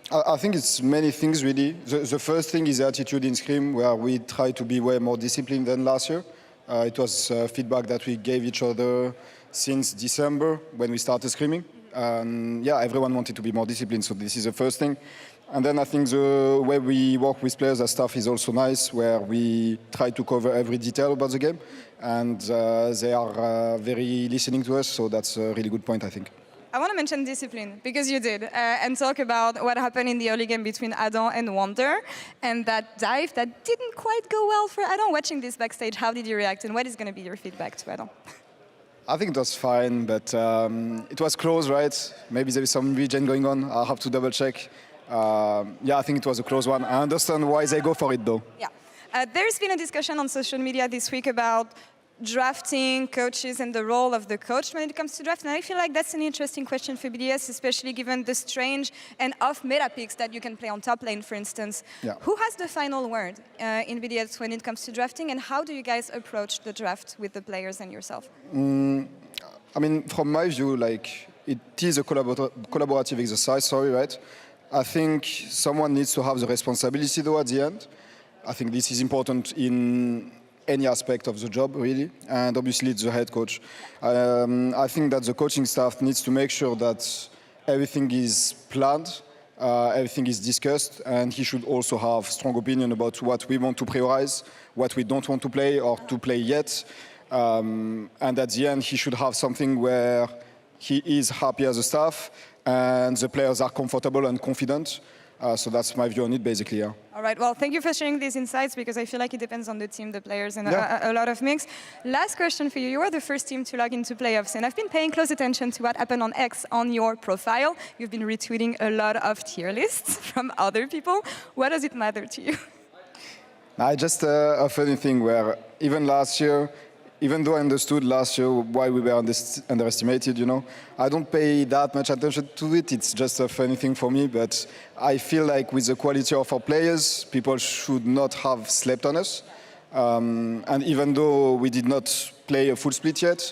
I think it's many things really. The first thing is the attitude in Scrim, where we try to be way more disciplined than last year. It was feedback that we gave each other since December when we started scrimming. Yeah, everyone wanted to be more disciplined, so this is the first thing. And then I think the way we work with players and staff is also nice, where we try to cover every detail about the game, and they are very listening to us, so that's a really good point, I think. I want to mention discipline, because you did, and talk about what happened in the early game between Adam and Wonder, and that dive that didn't quite go well for Adam. Watching this backstage, how did you react, and what is going to be your feedback to Adam? I think it was fine, but it was close, right? Maybe there is some regen going on. I'll have to double check. Yeah, I think it was a close one. I understand why they go for it, though. Yeah. There's been a discussion on social media this week about drafting coaches and the role of the coach when it comes to draft. And I feel like that's an interesting question for BDS, especially given the strange and off-meta picks that you can play on top lane, for instance. Yeah. Who has the final word in BDS when it comes to drafting, and how do you guys approach the draft with the players and yourself? I mean, from my view, like, it is a collaborative exercise, right? I think someone needs to have the responsibility, though, at the end. I think this is important in any aspect of the job, really, and obviously it's the head coach. I think that the coaching staff needs to make sure that everything is planned, everything is discussed, and he should also have strong opinion about what we want to prioritize, what we don't want to play or to play yet. And at the end, he should have something where he is happy as a staff and the players are comfortable and confident. So that's my view on it, basically. Yeah. All right, well, thank you for sharing these insights, because I feel like it depends on the team, the players, and a lot of mix. Last question for you. You were the first team to log into playoffs, and I've been paying close attention to what happened on X on your profile. You've been retweeting a lot of tier lists from other people. What does it matter to you? Just a funny thing where even last year, even though I understood last year why we were underestimated, I don't pay that much attention to it. It's just a funny thing for me. But I feel like with the quality of our players, people should not have slept on us. And even though we did not play a full split yet,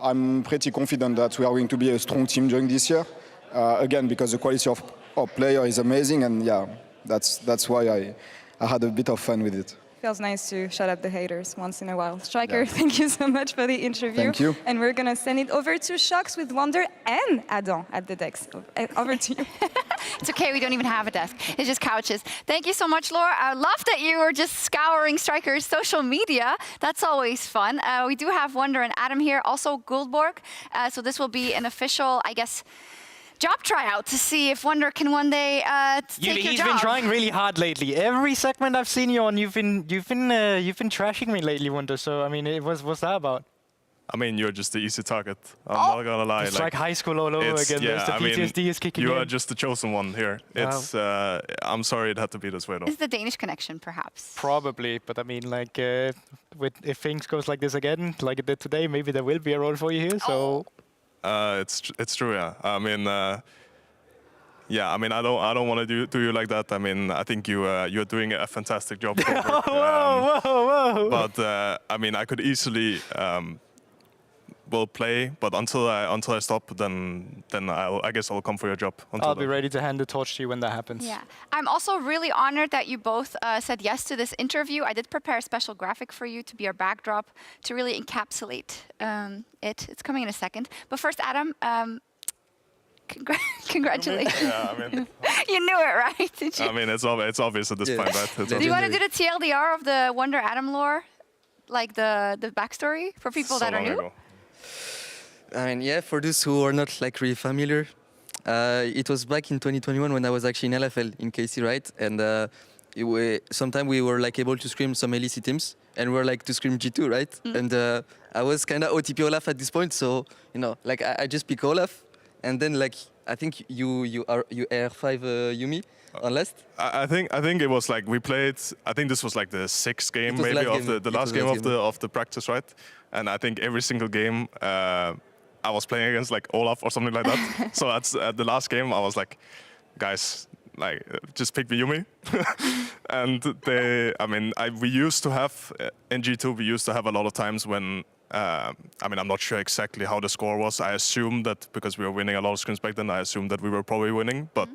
I'm pretty confident that we are going to be a strong team during this year. Again, because the quality of our player is amazing. And yeah, that's why I had a bit of fun with it. Feels nice to shut up the haters once in a while. Striker, thank you so much for the interview. Thank you. And we're going to send it over to Shocks with Wonder and Adam at the decks. Over to you. It's okay, we don't even have a desk. It's just couches. Thank you so much, Laura. I love that you were just scouring Striker's social media. That's always fun. We do have Wonder and Adam here, also Guldborg. So this will be an official, I guess, job tryout to see if Wonder can one day take your job. He's been trying really hard lately. Every segment I've seen you on, you've been trashing me lately, Wonder. So I mean, what's that about? I mean, you're just the easy target. I'm not gonna lie. It's like high school all over again. Yeah, the PTSD is kicking in. You are just the chosen one here. It's. I'm sorry it had to be this way, though. Is the Danish connection, perhaps? Probably, but I mean, like, if things goes like this again, like it did today, maybe there will be a role for you here. So. It's true, yeah. I mean, yeah. I mean, I don't want to do you like that. I mean, I think you're doing a fantastic job. Whoa! But I mean, I could easily will play, but until I stop, then I guess I'll come for your job. I'll be ready to hand the torch to you when that happens. Yeah, I'm also really honored that you both said yes to this interview. I did prepare a special graphic for you to be our backdrop to really encapsulate it. It's coming in a second. But first, Adam, congratulations. Yeah, I mean, you knew it, right? Did you? I mean, it's obvious at this point, right? Do you want to do the TLDR of the Wonder Adam lore, like the backstory for people that are new? Ago. I mean, yeah, for those who are not like really familiar, it was back in 2021 when I was actually in LFL in KC, right? And sometime we were like able to scrim some LEC teams, and we were like to scrim G2, right? And I was kind of OTP Olaf at this point, so like I just pick Olaf, and then like I think you R5 Yumi on last. I think it was like we played. I think this was like the sixth game maybe of the last game of the practice, right? And I think every single game. I was playing against like Olaf or something like that. So at the last game, I was like, guys, like just pick the Yumi. And we used to have in G2. We used to have a lot of times when I mean, I'm not sure exactly how the score was. I assume that because we were winning a lot of scrims back then, I assumed that we were probably winning. But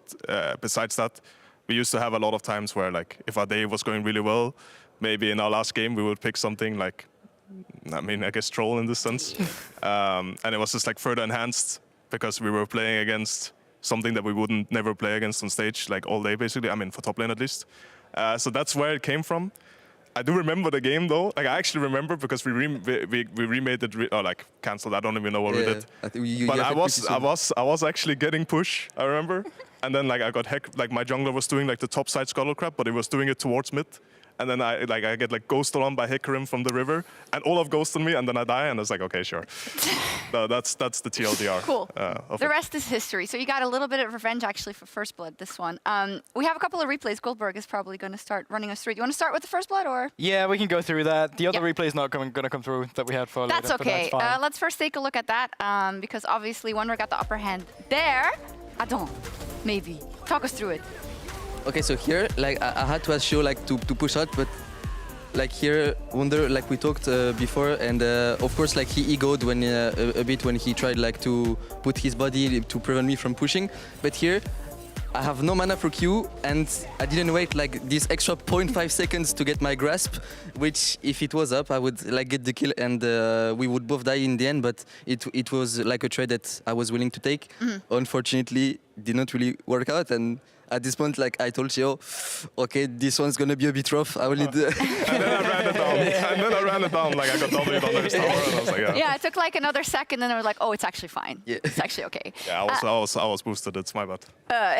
besides that, we used to have a lot of times where like if our day was going really well, maybe in our last game we would pick something like. I mean, I guess troll in this sense. And it was just like further enhanced because we were playing against something that we wouldn't never play against on stage, like all day basically. I mean, for top lane at least. So that's where it came from. I do remember the game though. Like I actually remember because we remade it or like cancelled. I don't even know what we did. But I was actually getting push. I remember. And then like I got hacked. Like my jungler was doing like the top side scuttle crab, but he was doing it towards mid. and then I get like ghosted on by Hikarim from the river, and Olaf ghosted me, and then I die, and I was like, okay, sure. No, that's the TLDR. Cool. The rest is history. So you got a little bit of revenge actually for First Blood, this one. We have a couple of replays. Goldberg is probably going to start running us through. Do you want to start with the First Blood, or? Yeah, we can go through that. The other replay is not going to come through that we had for That's later, okay. But that's fine. Let's first take a look at that, because obviously Wonder got the upper hand there. Adon, maybe. Talk us through it. Okay, so here, like I had to show like to push out, but like here, Wonder, like we talked before, and of course, like he egoed when a bit when he tried like to put his body to prevent me from pushing. But here, I have no mana for Q, and I didn't wait like this extra 0.5 seconds to get my grasp, which if it was up, I would like get the kill, and we would both die in the end. But it was like a trade that I was willing to take. Unfortunately, did not really work out, and at this point, like I told Gio, okay, this one's gonna be a bit rough. I will need. And then I ran it down. And then I ran it down. Like I got W'd on his tower, and I was like, Yeah, it took like another second, and I was like, oh, it's actually fine. Yeah. It's actually okay. Yeah, I was boosted. It's my bad.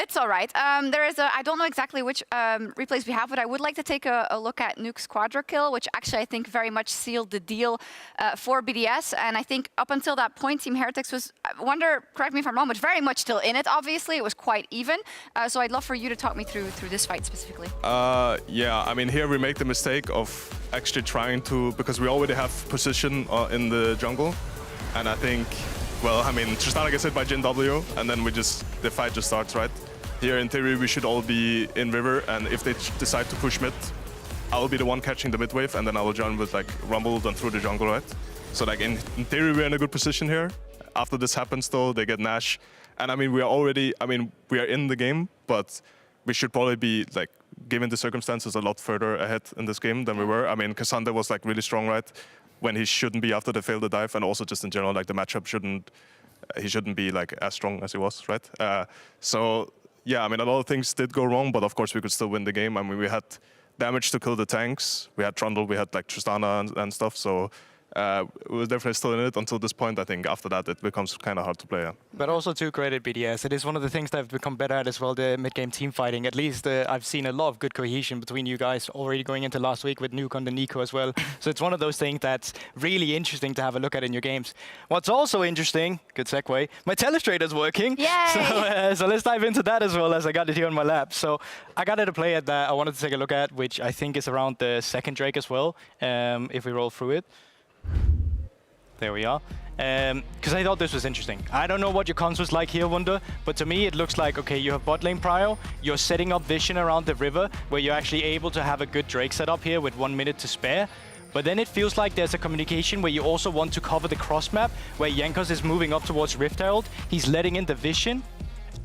It's all right. There is I don't know exactly which replays we have, but I would like to take a look at Nuke's Quadra kill, which actually I think very much sealed the deal for BDS. And I think up until that point, Team Heretics was, Wonder, correct me if I'm wrong, but very much still in it, obviously. It was quite even. So I'd love for you to talk me through this fight specifically. Yeah, I mean, here we make the mistake of actually trying to, because we already have position in the jungle. And I think, well, I mean, Tristana gets hit by Jin W, and then the fight just starts, right? Here, in theory, we should all be in river, and if they decide to push mid, I will be the one catching the mid wave, and then I will join with like Rumble and through the jungle, right? So like in theory, we're in a good position here. After this happens, though, they get Nash. And I mean, we are in the game, but we should probably be, like, given the circumstances, a lot further ahead in this game than we were. I mean, Cassandra was, like, really strong, right? When he shouldn't be after they failed the dive, and also just in general, like, the matchup he shouldn't be, like, as strong as he was, right? So, yeah, I mean, a lot of things did go wrong, but of course we could still win the game. I mean, we had damage to kill the tanks. We had Trundle, we had, like, Tristana and stuff, so... we were definitely still in it until this point. I think after that it becomes kind of hard to play. Yeah. But also to credit BDS, it is one of the things they've become better at as well, the mid-game team fighting. At least I've seen a lot of good cohesion between you guys already going into last week with Nuke on the Nico as well. So it's one of those things that's really interesting to have a look at in your games. What's also interesting, good segue, my Telestrator's working. Yay! So let's dive into that as well, as I got it here on my lap. So I got it a play that I wanted to take a look at, which I think is around the second Drake as well, if we roll through it. There we are. Because I thought this was interesting. I don't know what your cons was like here, Wonder, but to me it looks like, okay, you have bot lane prio, you're setting up vision around the river, where you're actually able to have a good Drake setup here with 1 minute to spare. But then it feels like there's a communication where you also want to cover the cross map, where Jankos is moving up towards Rift Herald, he's letting in the vision,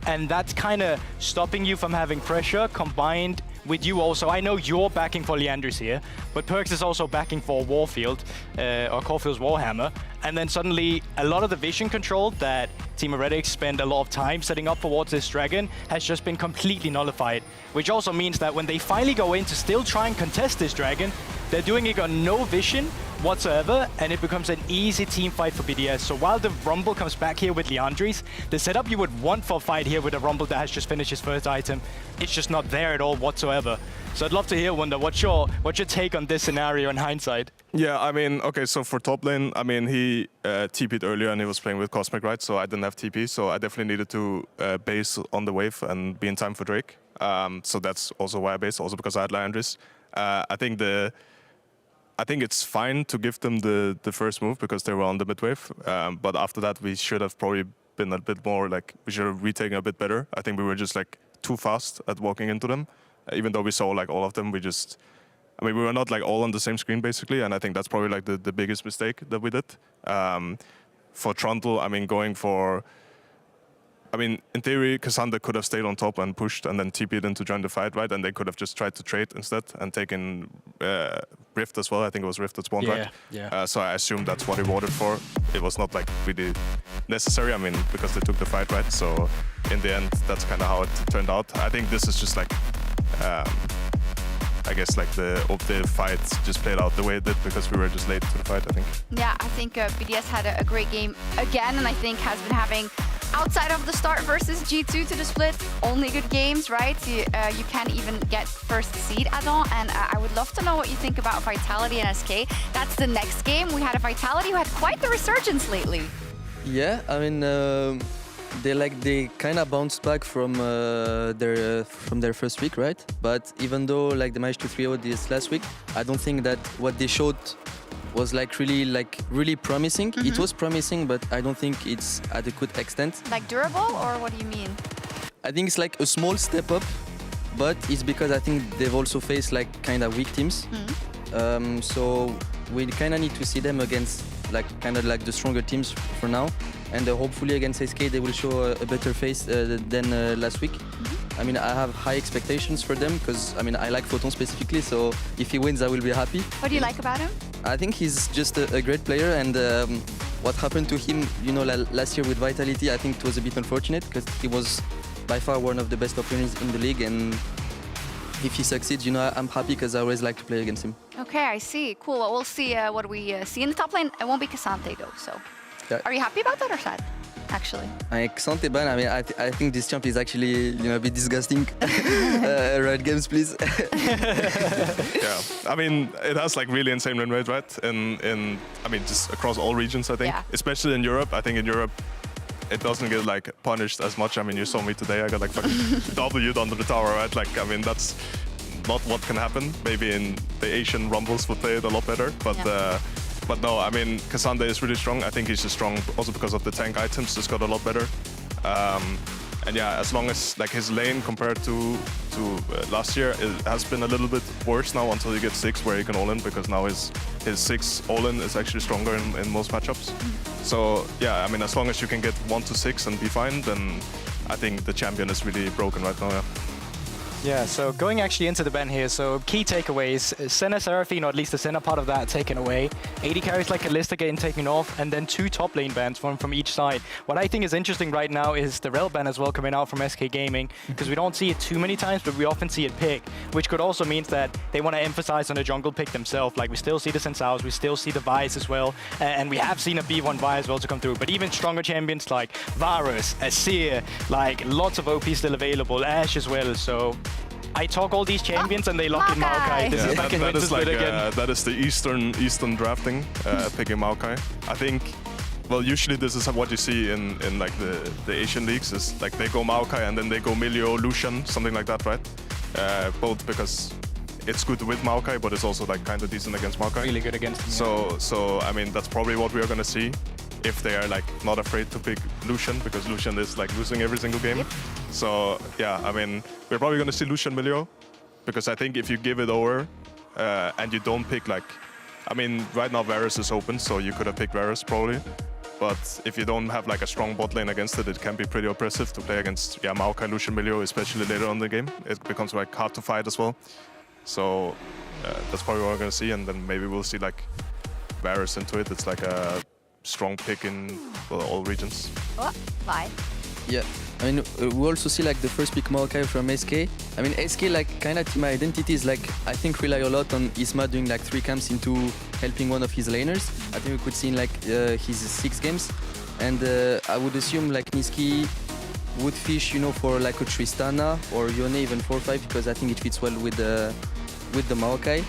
and that's kind of stopping you from having pressure combined with you also. I know you're backing for Leandris here, but Perks is also backing for Warfield, or Caulfield's Warhammer. And then suddenly, a lot of the vision control that Team Heretics spend a lot of time setting up towards this dragon has just been completely nullified. Which also means that when they finally go in to still try and contest this dragon, they're doing it on no vision whatsoever, and it becomes an easy team fight for BDS. So while the Rumble comes back here with Leandris, the setup you would want for a fight here with a Rumble that has just finished his first item, it's just not there at all whatsoever. So I'd love to hear, Wonder, what's your take on this scenario in hindsight? Yeah, I mean, okay, so for top lane, I mean, he TP'd earlier and he was playing with Cosmic, right? So I didn't have TP, so I definitely needed to base on the wave and be in time for Drake. So that's also why I based, also because I had Leandris. I think it's fine to give them the first move because they were on the mid wave. But after that, we should have probably been a bit more, like, we should have retaken a bit better. I think we were just, like, too fast at walking into them. Even though we saw, like, all of them, we were not, like, all on the same screen, basically. And I think that's probably, like, the biggest mistake that we did. For Trundle, I mean, in theory, Cassandra could have stayed on top and pushed and then TP'd in to join the fight, right? And they could have just tried to trade instead and taken Rift as well. I think it was Rift that spawned, right? Yeah. So I assume that's what he voted for. It was not, like, really necessary, I mean, because they took the fight, right? So in the end, that's kind of how it turned out. I think this is just, like, I guess, like, the fight just played out the way it did because we were just late to the fight, I think. Yeah, I think BDS had a great game again, and I think has been having outside of the start versus G2 to the split, only good games, right? You can't even get first seed at all. And I would love to know what you think about Vitality and SK. That's the next game. We had a Vitality who had quite the resurgence lately. Yeah, I mean, they kind of bounced back from their first week, right? But even though like they managed to 3-0 this last week, I don't think that what they showed was really promising. It was promising, but I don't think it's at a good extent. Like durable, or what do you mean? I think it's like a small step up, but it's because I think they've also faced like kind of weak teams. So we kind of need to see them against like kind of like the stronger teams for now, and hopefully against SK they will show a better face than last week. I mean, I have high expectations for them because I mean I like Photon specifically, so if he wins I will be happy. What do you like about him? I think he's just a great player, and what happened to him, you know, last year with Vitality, I think it was a bit unfortunate because he was by far one of the best opponents in the league, and if he succeeds, you know, I'm happy because I always like to play against him. Okay, I see. Cool. Well, we'll see what we see in the top lane. It won't be Cassante though, so. Yeah. Are you happy about that or sad, actually? Xante ban, I mean, I think this champ is actually, you know, a bit disgusting. Right games, please. Yeah, I mean, it has like really insane win rate, right? In I mean, just across all regions, I think. Yeah. Especially in Europe. I think in Europe, it doesn't get like punished as much. I mean, you saw me today. I got like fucking W'd under the tower, right? Like, I mean, that's not what can happen. Maybe in the Asian Rumbles would play it a lot better, but. Yeah. But no, I mean, Cassante is really strong. I think he's just strong also because of the tank items. Just got a lot better. And yeah, as long as like his lane compared to last year, it has been a little bit worse now until you get 6 where he can all-in, because now his 6 all-in is actually stronger in most matchups. So yeah, I mean, as long as you can get 1 to 6 and be fine, then I think the champion is really broken right now, yeah. Yeah, so going actually into the ban here, so key takeaways, Senna Seraphine, or at least the Senna part of that, taken away. 80 carries like Kalista getting taken off, and then 2 top lane bans, one from each side. What I think is interesting right now is the Rel ban as well coming out from SK Gaming, because we don't see it too many times, but we often see it pick, which could also mean that they want to emphasize on the jungle pick themselves. Like, we still see the Sensaos, we still see the Vi's as well, and we have seen a B1 Vi as well to come through, but even stronger champions like Varus, Asir, like lots of OP still available, Ashe as well, so I talk all these champions and they lock in Maokai. This is back in Winter Split again. That is the Eastern drafting, picking Maokai. I think, well, usually this is what you see in like the Asian leagues, is like they go Maokai and then they go Milio, Lucian, something like that, right? Both because it's good with Maokai, but it's also like kind of decent against Maokai. Really good against him. So I mean, that's probably what we are gonna see, if they are like not afraid to pick Lucian, because Lucian is like losing every single game. So yeah, I mean, we're probably gonna see Lucian Milio, because I think if you give it over and you don't pick like, I mean, right now Varus is open, so you could have picked Varus probably. But if you don't have like a strong bot lane against it, it can be pretty oppressive to play against Maokai, Lucian Milio, especially later on in the game. It becomes like hard to fight as well. So that's probably what we're gonna see, and then maybe we'll see like Varus into it. It's like a strong pick in all regions. Oh, bye. Yeah, I mean, we also see like the first pick Maokai from SK. I mean, SK like kind of team identity is like, I think rely a lot on Isma doing like 3 camps into helping one of his laners. I think we could see in like his 6 games. And I would assume like Niski would fish, you know, for like a Tristana or Yone even 4-5, because I think it fits well with the Maokai.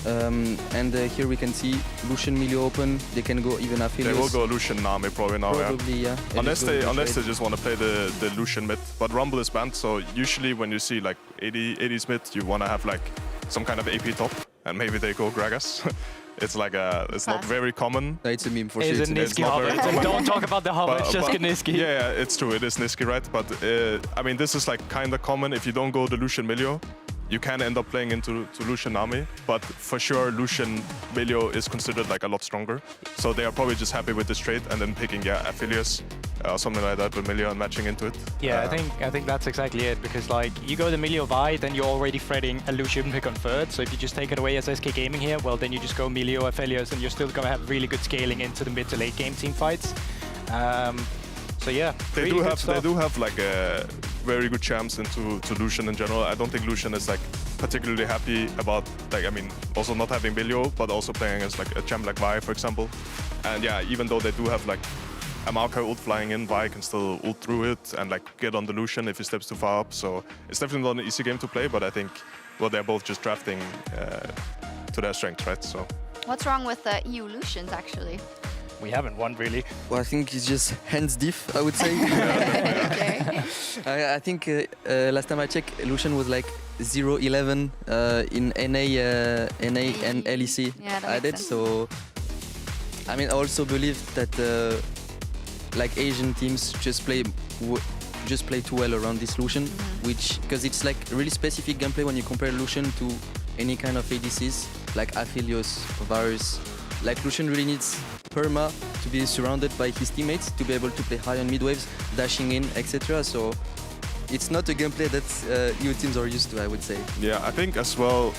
And here we can see Lucian Milio open. They can go even Aphelios. They will go Lucian Nami probably now, probably, yeah. Unless they just want to play the Lucian mid. But Rumble is banned, so usually when you see like 80s mid, you want to have like some kind of AP top, and maybe they go Gragas. It's like it's not very common. No, it's a meme for sure. It's a Niski hover. Don't talk about the hover, it's just get Niski. Yeah, it's true, it is Niski, right? But I mean, this is like kind of common. If you don't go the Lucian Milio, you can end up playing into Lucian Nami, but for sure Lucian Milio is considered like a lot stronger. So they are probably just happy with this trade and then picking Aphelios or something like that with Milio and matching into it. Yeah, I think that's exactly it, because like you go the Milio Vi, then you're already threading a Lucian pick on third. So if you just take it away as SK Gaming here, well then you just go Milio, Aphelios, and you're still gonna have really good scaling into the mid to late game team fights. So yeah, they do have like a very good champs into Lucian in general. I don't think Lucian is like particularly happy about, like, I mean, also not having Milio, but also playing as like a champ like Vi, for example. And yeah, even though they do have like a Maokai ult flying in, Vi can still ult through it and like get on the Lucian if he steps too far up. So it's definitely not an easy game to play, but I think, well, they're both just drafting to their strengths, right? So. What's wrong with the EU Lucians, actually? We haven't won, really. Well, I think it's just hands diff, I would say. I think last time I checked, Lucian was like 0-11 in NA and LEC added. So, I mean, I also believe that like Asian teams just play too well around this Lucian, which because it's like really specific gameplay when you compare Lucian to any kind of ADCs like Aphelios, Varus. Like Lucian really needs perma to be surrounded by his teammates to be able to play high on mid waves, dashing in, etc. So it's not a gameplay that EU teams are used to, I would say. Yeah, I think as well,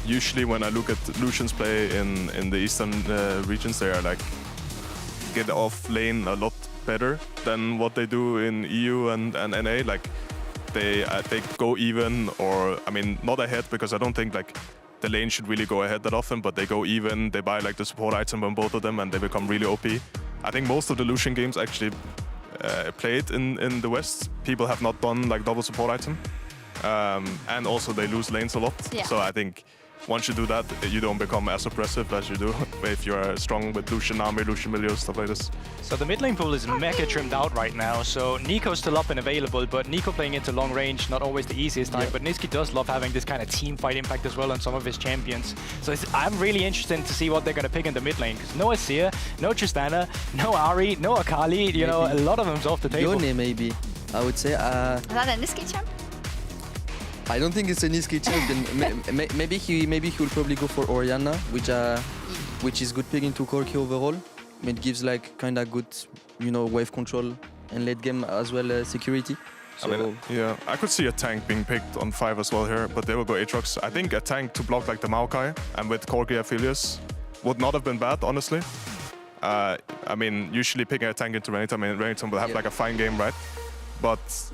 usually when I look at Lucians play in the eastern regions, they are like get off lane a lot better than what they do in EU and NA. Like they go even, or I mean not ahead, because I don't think like the lane should really go ahead that often, but they go even, they buy like the support item on both of them and they become really OP. I think most of the Lucian games actually played in the West, people have not done like double support item. And also they lose lanes a lot. Yeah. So I think once you do that, you don't become as oppressive as you do if you're strong with Lucian Army, Lucian Milio, stuff like this. So the mid lane pool is mega trimmed out right now. So Nico's still up and available, but Nico playing into long range, not always the easiest time. Yeah. But Niski does love having this kind of team fight impact as well on some of his champions. So I'm really interested to see what they're going to pick in the mid lane. Because no Asir, no Tristana, no Ahri, no Akali, you know, a lot of them's off the table. Yone maybe, I would say. Is that a Niski champ? I don't think it's a Niski champion. Maybe he will probably go for Orianna, which is good pick into Corki overall. It gives like kind of good, you know, wave control and late game as well security. So I mean, yeah, I could see a tank being picked on 5 as well here, but they will go Aatrox. I think a tank to block like the Maokai and with Corki Aphelios would not have been bad, honestly. I mean, usually picking a tank into Renekton, I mean, Renekton will have like a fine game, right? But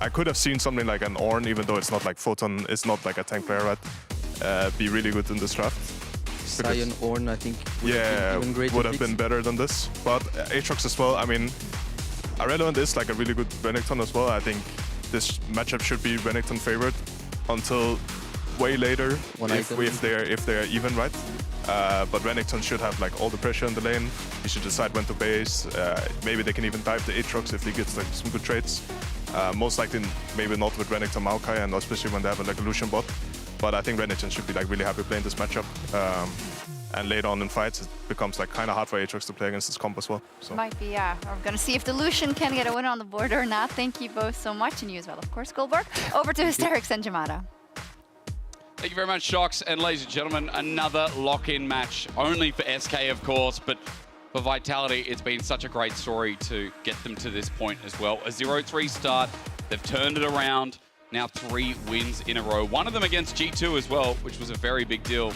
I could have seen something like an Ornn, even though it's not like Photon, it's not like a tank player, right? Be really good in this draft. Sion Ornn, I think, would have been better than this. But Aatrox as well, I mean, Irrelevant is like a really good Renekton as well. I think this matchup should be Renekton favored until way later if they're even, right? But Renekton should have like all the pressure in the lane. He should decide when to base. Maybe they can even dive the Aatrox if he gets like some good trades. Most likely maybe not with Renekton Maokai, and especially when they have like a Lucian bot. But I think Renekton should be like really happy playing this matchup. And later on in fights, it becomes like kind of hard for Aatrox to play against this comp as well. So. Might be, yeah. We're going to see if the Lucian can get a win on the board or not. Thank you both so much, and you as well, of course, Goldberg. Over to Hysterics and Jamada. Thank you very much, Shox. And ladies and gentlemen, another lock-in match, only for SK, of course, but for Vitality, it's been such a great story to get them to this point as well. A 0-3 start, they've turned it around, now 3 wins in a row. One of them against G2 as well, which was a very big deal.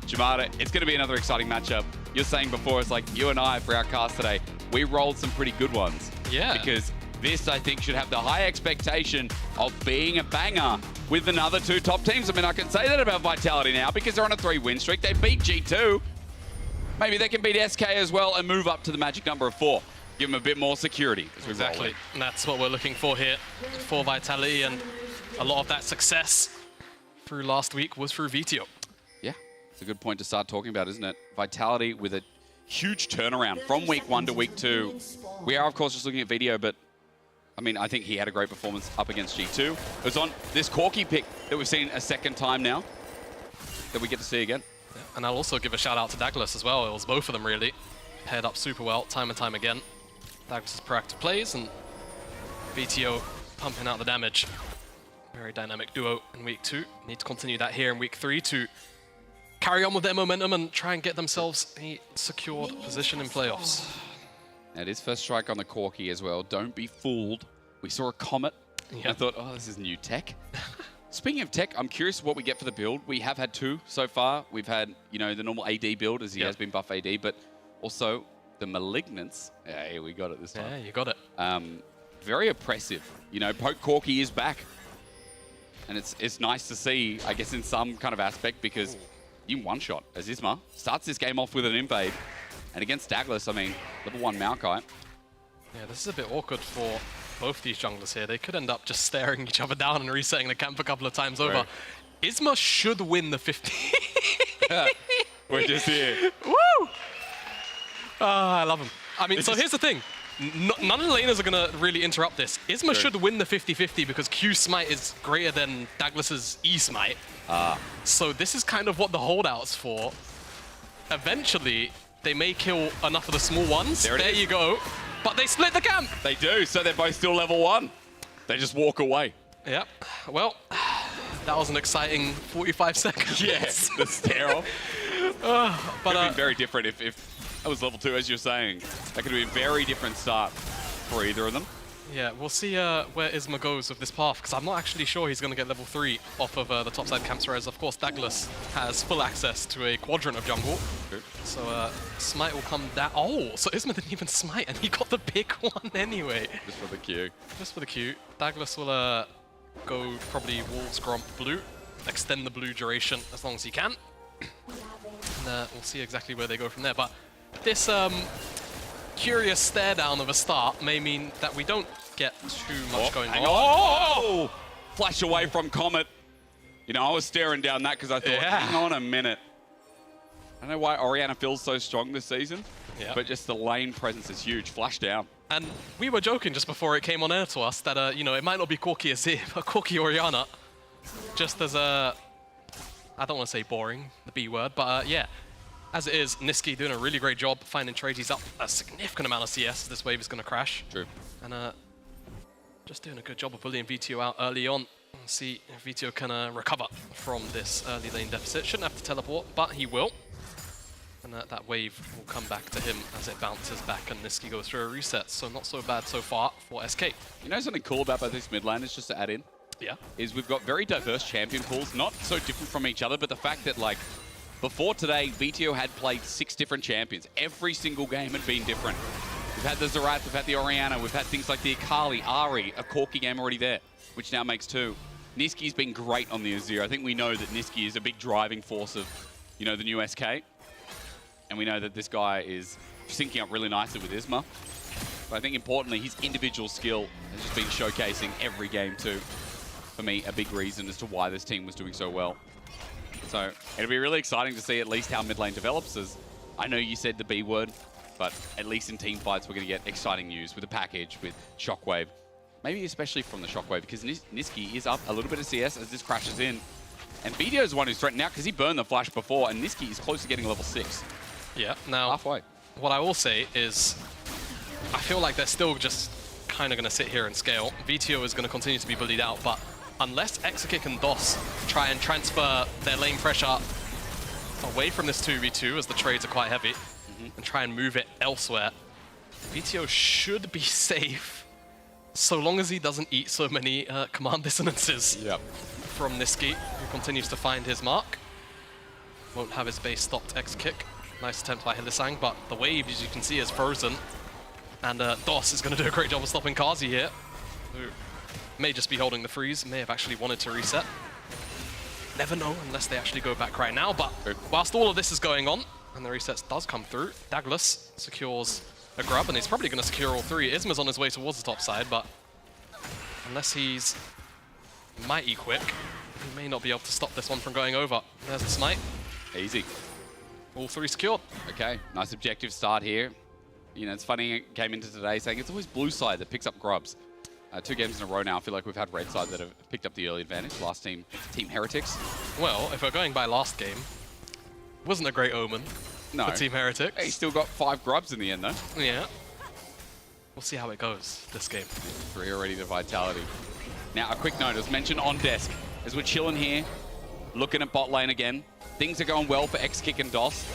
Jamada, it's going to be another exciting matchup. You're saying before, it's like you and I, for our cast today, we rolled some pretty good ones. Yeah. Because this, I think, should have the high expectation of being a banger with another 2 top teams. I mean, I can say that about Vitality now because they're on a 3-win streak. They beat G2. Maybe they can beat SK as well and move up to the magic number of 4. Give them a bit more security as we roll in. And that's what we're looking for here for Vitality, and a lot of that success through last week was through VTO. Yeah, it's a good point to start talking about, isn't it? Vitality with a huge turnaround from week 1 to week 2. We are, of course, just looking at video, but I mean, I think he had a great performance up against G2. It was on this Corki pick that we've seen a second time now that we get to see again. Yeah. And I'll also give a shout out to Douglas as well. It was both of them really paired up super well time and time again. Douglas's proactive plays and VTO pumping out the damage. Very dynamic duo in week 2. Need to continue that here in week 3 to carry on with their momentum and try and get themselves a secured position in playoffs. That is first strike on the Corki as well. Don't be fooled. We saw a comet. Yeah. I thought, oh, this is new tech. Speaking of tech, I'm curious what we get for the build. We have had 2 so far. We've had, you know, the normal AD build, as he has been buff AD, but also the Malignance. Hey, we got it this time. Yeah, you got it. Very oppressive. You know, Poke Corki is back. And it's nice to see, I guess, in some kind of aspect, because you one-shot as Isma starts this game off with an invade. And against Douglas, I mean, level 1 Maokai. Yeah, this is a bit awkward for both these junglers here. They could end up just staring each other down and resetting the camp a couple of times over. Isma should win the 50. We're just here. Woo! I love him. I mean, so here's the thing. None of the laners are going to really interrupt this. Isma should win the 50-50 because Q smite is greater than Douglas's E smite. So this is kind of what the holdout's for. Eventually, they may kill enough of the small ones. There you go. But they split the camp. They do, so they're both still level 1. They just walk away. Yep. Well, that was an exciting 45 seconds. Yes, the stare-off. But could have been very different if that was level 2, as you're saying. That could have been a very different start for either of them. Yeah, we'll see where Isma goes with this path, because I'm not actually sure he's going to get level 3 off of the topside camps, whereas, of course, Douglas has full access to a quadrant of jungle. So smite will come down. Oh, so Isma didn't even smite, and he got the big one anyway. Just for the Q. Just for the Q. Douglas will go probably Wolves Gromp blue, extend the blue duration as long as he can. And we'll see exactly where they go from there. But this curious stare down of a start may mean that we don't get too much going on. Oh! Flash away from Comet. You know, I was staring down that because I thought, hang on a minute. I don't know why Orianna feels so strong this season, but just the lane presence is huge. Flash down. And we were joking just before it came on air to us that, you know, it might not be Corki Azir, but Corki Orianna. Just as I don't want to say boring, the B word, but yeah. As it is, Niski doing a really great job finding trades. He's up a significant amount of CS. This wave is going to crash. True. And just doing a good job of bullying VTO out early on. See if VTO can recover from this early lane deficit. Shouldn't have to teleport, but he will. And that wave will come back to him as it bounces back and Niski goes through a reset. So not so bad so far for SK. You know something cool about both these mid laners, just to add in? Yeah. Is we've got very diverse champion pools, not so different from each other, but the fact that, like, before today, VTO had played 6 different champions. Every single game had been different. We've had the Zerath, we've had the Orianna, we've had things like the Akali, Ahri, a Corki game already there, which now makes 2. Niski's been great on the Azir. I think we know that Niski is a big driving force of, you know, the new SK. And we know that this guy is syncing up really nicely with Isma. But I think importantly, his individual skill has just been showcasing every game too. For me, a big reason as to why this team was doing so well. So it'll be really exciting to see at least how mid lane develops. As I know you said the B word, but at least in team fights, we're going to get exciting news with the package, with Shockwave. Maybe especially from the Shockwave, because Niski is up a little bit of CS as this crashes in. And VTO is the one who's threatened now because he burned the flash before, and Niski is close to getting level 6. Yeah, now, halfway. What I will say is, I feel like they're still just kind of going to sit here and scale. VTO is going to continue to be bullied out, but unless Exakick and DOS try and transfer their lane pressure away from this 2v2, as the trades are quite heavy, and try and move it elsewhere, VTO should be safe, so long as he doesn't eat so many command dissonances from Niski, who continues to find his mark. Won't have his base stopped Exakick. Nice attempt by Hylissang, but the wave, as you can see, is frozen. And DOS is going to do a great job of stopping Kazi here, who may just be holding the freeze, may have actually wanted to reset. Never know unless they actually go back right now, but whilst all of this is going on, and the resets does come through, Douglas secures a grub, and he's probably going to secure all 3. Isma's on his way towards the top side, but unless he's mighty quick, he may not be able to stop this one from going over. There's the smite. Easy. All 3 secured. Okay, nice objective start here. You know, it's funny, it came into today saying it's always blue side that picks up grubs. 2 games in a row now, I feel like we've had red side that have picked up the early advantage. Last team, Team Heretics. Well, if we're going by last game, wasn't a great omen for Team Heretics. He still got 5 grubs in the end though. Yeah. We'll see how it goes this game. 3 already to Vitality. Now, a quick note, as mentioned on desk, as we're chilling here, looking at bot lane again, things are going well for Exakick and DOS.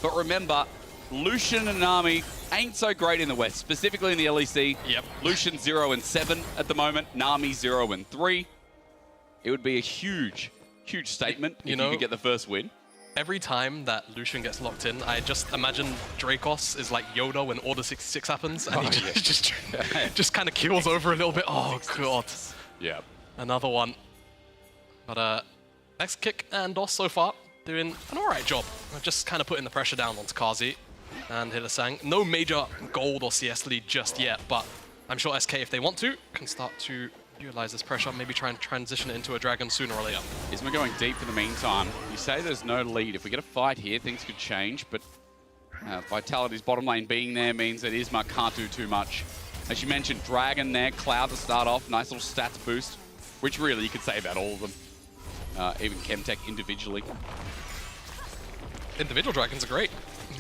But remember, Lucian and Nami ain't so great in the West, specifically in the LEC. Yep. Lucian 0-7 at the moment, Nami 0-3. It would be a huge, huge statement if you could get the first win. Every time that Lucian gets locked in, I just imagine Dracos is like Yoda when Order 66 happens, and he just kind of keels over a little bit. Oh, God. Yeah. Another one. But Exakick and DOS so far doing an alright job of just kind of putting the pressure down onto Kazi. and Hylissang. No major gold or CS lead just yet, but I'm sure SK, if they want to, can start to utilize this pressure, maybe try and transition it into a Dragon sooner or later. Isma going deep for the meantime. You say there's no lead. If we get a fight here, things could change, but Vitality's bottom lane being there means that Isma can't do too much. As you mentioned, Dragon there, Cloud to start off, nice little stats boost, which really you could say about all of them. Even Chemtech individually. Individual Dragons are great.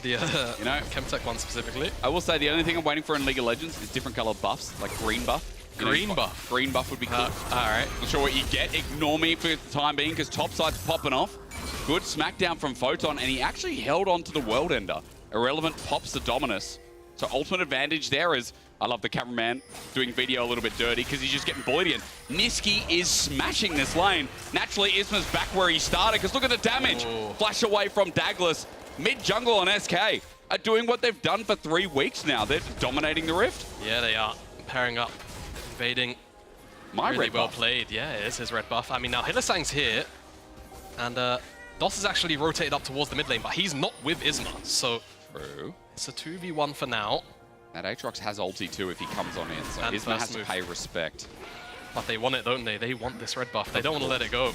The you know, Chemtech one specifically. I will say the only thing I'm waiting for in League of Legends is different colored buffs, like green buff. Green buff? Green buff would be cool. Alright. Not sure what you get. Ignore me for the time being, because topside's popping off. Good smackdown from Photon, and he actually held on to the World Ender. Irrelevant pops the Dominus. So ultimate advantage there is, I love the cameraman doing video a little bit dirty because he's just getting bullied again. Niski is smashing this lane. Naturally, Isma's back where he started because look at the damage. Flash away from Douglas. Mid-jungle and SK are doing what they've done for 3 weeks now. They're dominating the Rift. Yeah, they are. Pairing up, invading. Really red well buff. played. Yeah, it is his red buff. I mean, now Hylissang's here, and DOS is actually rotated up towards the mid lane, but he's not with Isma, so True. It's a 2v1 for now. That Aatrox has ulti too if he comes on in, so And Isma has first to move. pay respect. But they want it, don't they? They want this red buff. They don't want to let it go.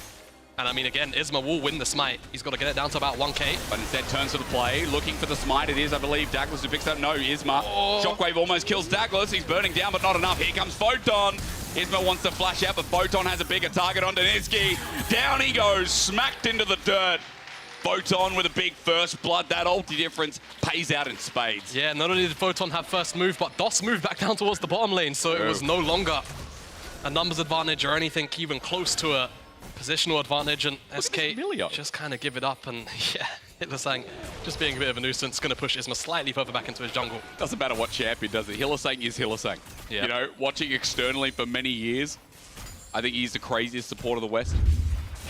And I mean, again, Isma will win the smite. He's got to get it down to about 1k. But instead turns to the play, looking for the smite. It is, I believe, Douglas who picks up. No, Isma. Shockwave almost kills Douglas. He's burning down, but not enough. Here comes Photon. Isma wants to flash out, but Photon has a bigger target on Deniski. Down he goes, smacked into the dirt. Photon with a big first blood. That ulti difference pays out in spades. Yeah, not only did Photon have first move, but DOS moved back down towards the bottom lane, so it was no longer a numbers advantage or anything even close to a positional advantage, and SK just kind of give it up, and yeah, Hylissang just being a bit of a nuisance, going to push Isma slightly further back into his jungle. Doesn't matter what champion does it. Hylissang is Hylissang. Yeah. You know, watching externally for many years, I think he's the craziest supporter of the West.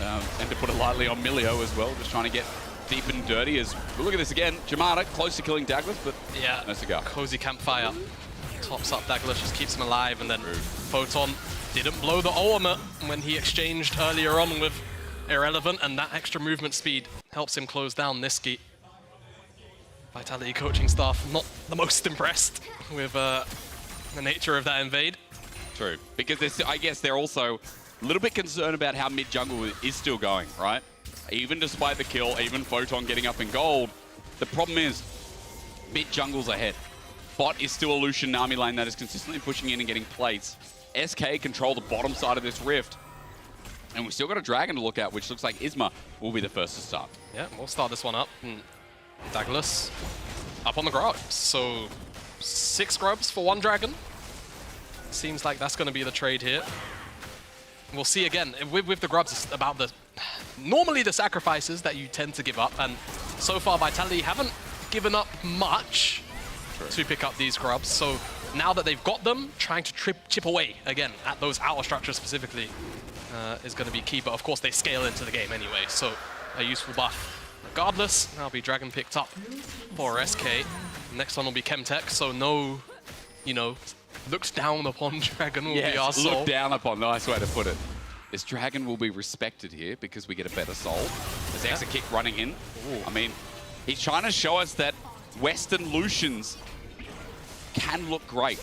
And to put it lightly on Milio as well, just trying to get deep and dirty. As well, look at this again, Jamada close to killing Douglas, but yeah, no cigar. Cozy campfire tops up Douglas, just keeps him alive, and then Photon didn't blow the ultimate when he exchanged earlier on with Irrelevant, and that extra movement speed helps him close down Niski. Vitality coaching staff not the most impressed with the nature of that invade. True, because I guess they're also a little bit concerned about how mid-jungle is still going, right? Even despite the kill, even Photon getting up in gold, the problem is mid-jungle's ahead. Bot is still a Lucian Nami lane that is consistently pushing in and getting plates. SK control the bottom side of this rift. And we've still got a Dragon to look at, which looks like Isma will be the first to start. Yeah, we'll start this one up. Douglas up on the grubs. So 6 grubs for 1 Dragon. Seems like that's going to be the trade here. We'll see again, with the grubs, it's about normally the sacrifices that you tend to give up, and so far Vitality haven't given up much to pick up these grubs, so now that they've got them, trying to chip away again at those outer structures specifically is going to be key, but of course they scale into the game anyway, so a useful buff. Regardless, that'll be Dragon picked up for SK. Next one will be Chemtech, so no, looked down upon Dragon will be our soul. Looked down upon, nice way to put it. This Dragon will be respected here because we get a better soul. There's exit kick running in. I mean, he's trying to show us that Western Lucians can look great.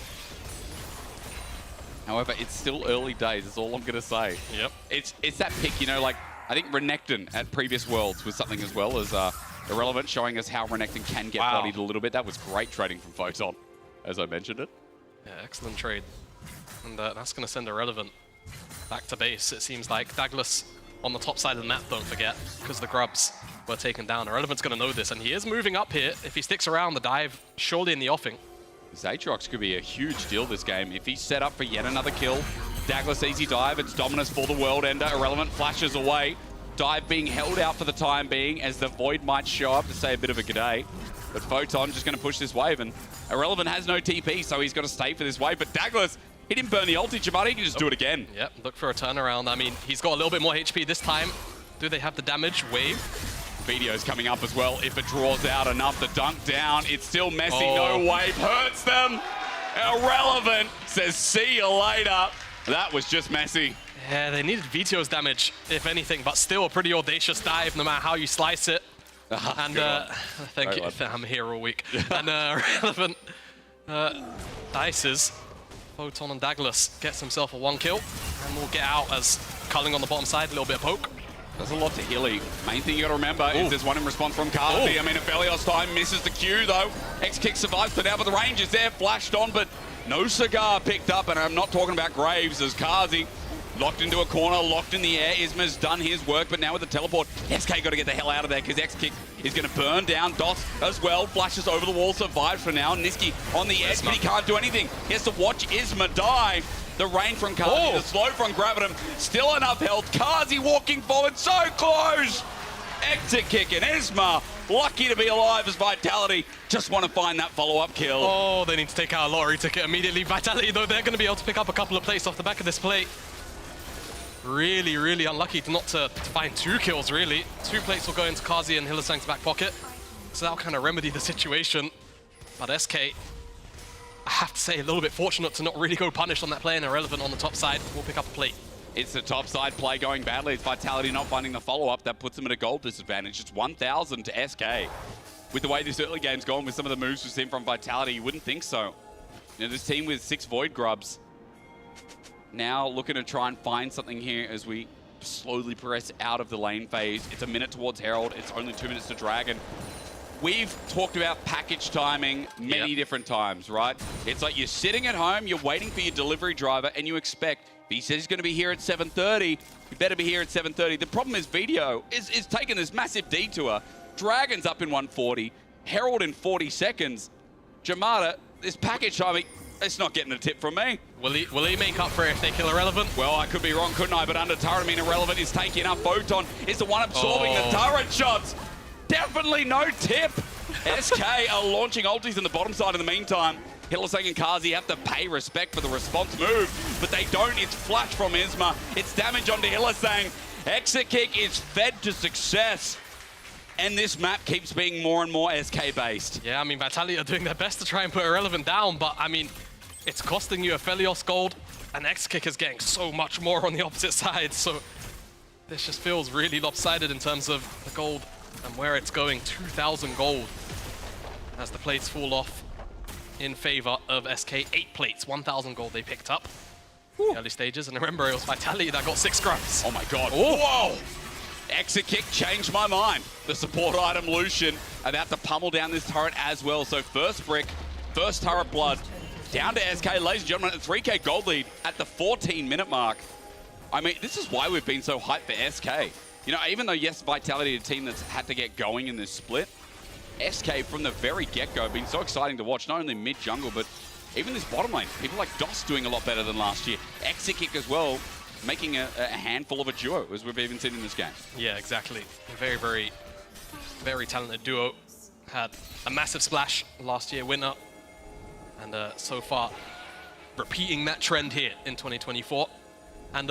However, it's still early days, that's all I'm going to say. Yep. It's that pick, I think Renekton at previous Worlds was something as well as Irrelevant, showing us how Renekton can get bodied a little bit. That was great trading from Photon, as I mentioned it. Yeah, excellent trade. And that's going to send Irrelevant back to base, it seems like. Douglas on the top side of the map, don't forget, because the grubs were taken down. Irrelevant's going to know this, and he is moving up here. If he sticks around, the dive surely in the offing. This Aatrox could be a huge deal this game. If he's set up for yet another kill, Douglas easy dive, it's Dominus for the World Ender. Irrelevant flashes away. Dive being held out for the time being as the Void might show up to say a bit of a g'day. But Photon just going to push this wave, and Irrelevant has no TP, so he's got to stay for this wave. But Douglas, he didn't burn the ulti, Jamada, he can just do it again. Yep, look for a turnaround. I mean, he's got a little bit more HP this time. Do they have the damage? Wave. Video's coming up as well. If it draws out enough to dunk down, it's still messy. No wave hurts them. Irrelevant says, see you later. That was just messy. Yeah, they needed Vito's damage, if anything, but still a pretty audacious dive, no matter how you slice it. And thank you. I'm here all week. And relevant Dices, Photon and Douglas gets himself a 1 kill, and we'll get out as Culling on the bottom side, a little bit of poke. There's a lot to Hilly. Main thing you got to remember is there's one in response from Kazi. I mean, Aphelios time misses the Q though. X-Kick survives for now, but the range is there, flashed on, but no cigar picked up, and I'm not talking about Graves as Kazi locked into a corner, locked in the air. Isma's done his work, but now with the teleport, SK got to get the hell out of there because X-Kick is going to burn down. Dos as well, flashes over the wall, survives for now. Niski on the edge, but he can't do anything. He has to watch Isma die. The rain from Kazi, the slow from grabbing him, still enough health. Kazi walking forward, so close! X-Kick and Isma, lucky to be alive as Vitality just want to find that follow-up kill. Oh, they need to take out a lottery ticket immediately. Vitality, though, they're going to be able to pick up a couple of plates off the back of this plate. Really, really unlucky not to find 2 kills, really. 2 plates will go into Kazi and Hylissang's back pocket. So that'll kind of remedy the situation. But SK, I have to say, a little bit fortunate to not really go punished on that play, and Irrelevant on the top side will pick up a plate. It's the top side play going badly. It's Vitality not finding the follow-up. That puts them at a gold disadvantage. It's 1,000 to SK. With the way this early game's gone, with some of the moves we've seen from Vitality, you wouldn't think so. You know, this team with 6 Void Grubs now looking to try and find something here as we slowly progress out of the lane phase. It's a minute towards Herald. It's only 2 minutes to Dragon. We've talked about package timing many different times, right? It's like you're sitting at home, you're waiting for your delivery driver, and you expect, he says he's going to be here at 7:30. You better be here at 7:30. The problem is Video is taking this massive detour. Dragon's up in 140. Herald in 40 seconds. Jamada, this package timing, it's not getting a tip from me. Will he make up for it if they kill Irrelevant? Well, I could be wrong, couldn't I? But under turret, I mean, Irrelevant is taking up. Photon is the one absorbing the turret shots. Definitely no tip. SK are launching ultis in the bottom side in the meantime. Hylissang and Kazi have to pay respect for the response move, but they don't. It's flash from Isma. It's damage onto Hylissang. X-Kick is fed to success. And this map keeps being more and more SK-based. Yeah, I mean, Vitality are doing their best to try and put Irrelevant down, but, I mean, it's costing you Aphelios gold, and X-Kick is getting so much more on the opposite side, so this just feels really lopsided in terms of the gold and where it's going. 2,000 gold as the plates fall off in favor of SK. 8 plates, 1,000 gold they picked up in the early stages, and remember, it was Vitality that got 6 scrubs. Oh my god. Whoa! X-Kick changed my mind. The support item Lucian about to pummel down this turret as well. So first brick, first turret blood, down to SK. Ladies and gentlemen, a 3K gold lead at the 14-minute mark. I mean, this is why we've been so hyped for SK. You know, even though, yes, Vitality, a team that's had to get going in this split, SK from the very get-go been so exciting to watch, not only mid-jungle, but even this bottom lane. People like Dos doing a lot better than last year. X-Kick as well, making a handful of a duo, as we've even seen in this game. Yeah, exactly. A very, very, very talented duo. Had a massive splash last year, winter, and so far repeating that trend here in 2024. And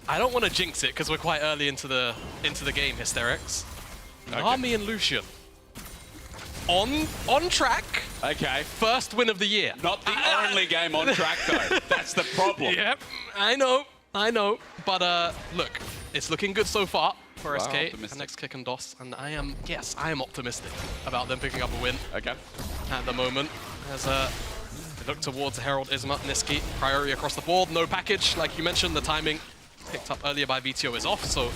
I don't want to jinx it because we're quite early into the game, Hysterics. Okay. Nami and Lucian on track. Okay. First win of the year. Not the only game on track though. That's the problem. Yep, I know. But look, it's looking good so far for SK and X-Kick and DOS, and I am optimistic about them picking up a win. Okay. At the moment, as they look towards Herald, Isma, Niski, priority across the board, no package, like you mentioned, the timing picked up earlier by VTO is off, so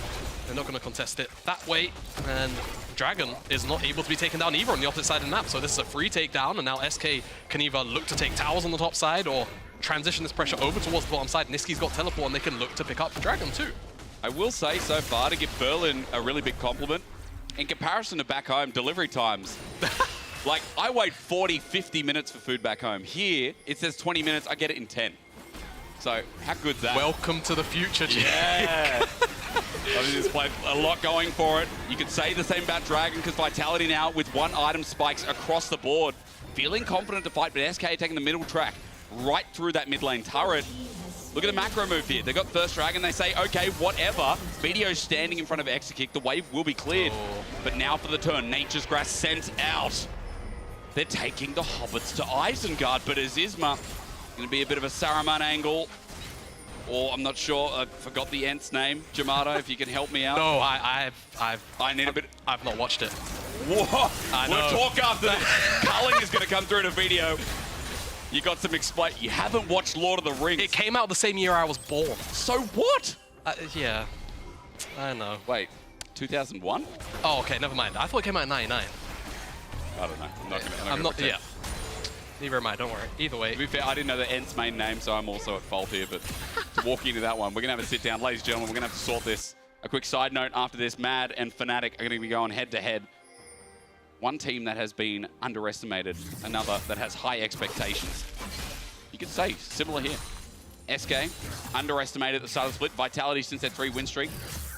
they're not going to contest it that way, and Dragon is not able to be taken down either on the opposite side of the map, so this is a free takedown, and now SK can either look to take towers on the top side or transition this pressure over towards the bottom side. Niski's got teleport, and they can look to pick up Dragon too. I will say so far, to give Berlin a really big compliment, in comparison to back home, delivery times. Like, I wait 40, 50 minutes for food back home. Here, it says 20 minutes, I get it in 10. So, how good's that? Welcome to the future, Jake. Yeah. I mean, there's a lot going for it. You could say the same about Dragon, because Vitality now, with 1 item spikes across the board, feeling confident to fight, but SK taking the middle track right through that mid lane turret. Look at the macro move here. They got first Dragon. They say, okay, whatever. Video's standing in front of X-Kick. The wave will be cleared. But now for the turn. Nature's Grass sent out. They're taking the Hobbits to Isengard, but is Isma going to be a bit of a Saruman angle? Or I'm not sure. I forgot the Ent's name. Jamato, if you can help me out. No, I need a bit. I've not watched it. Whoa! I know. We'll talk after this. Culling is going to come through in a video. You got some explain. You haven't watched Lord of the Rings. It came out the same year I was born. So what? Yeah. I know. Wait, 2001? Oh, okay, never mind. I thought it came out in 99. I don't know. I'm not, yeah. Neither am I, don't worry. Either way. To be fair, I didn't know the Ent's main name, so I'm also at fault here, but to walk into that one, we're going to have a sit down. Ladies and gentlemen, we're going to have to sort this. A quick side note after this, Mad and Fnatic are going to be going head-to-head. One team that has been underestimated, another that has high expectations. You could say, similar here. SK, underestimated at the start of the split. Vitality since their 3-win streak.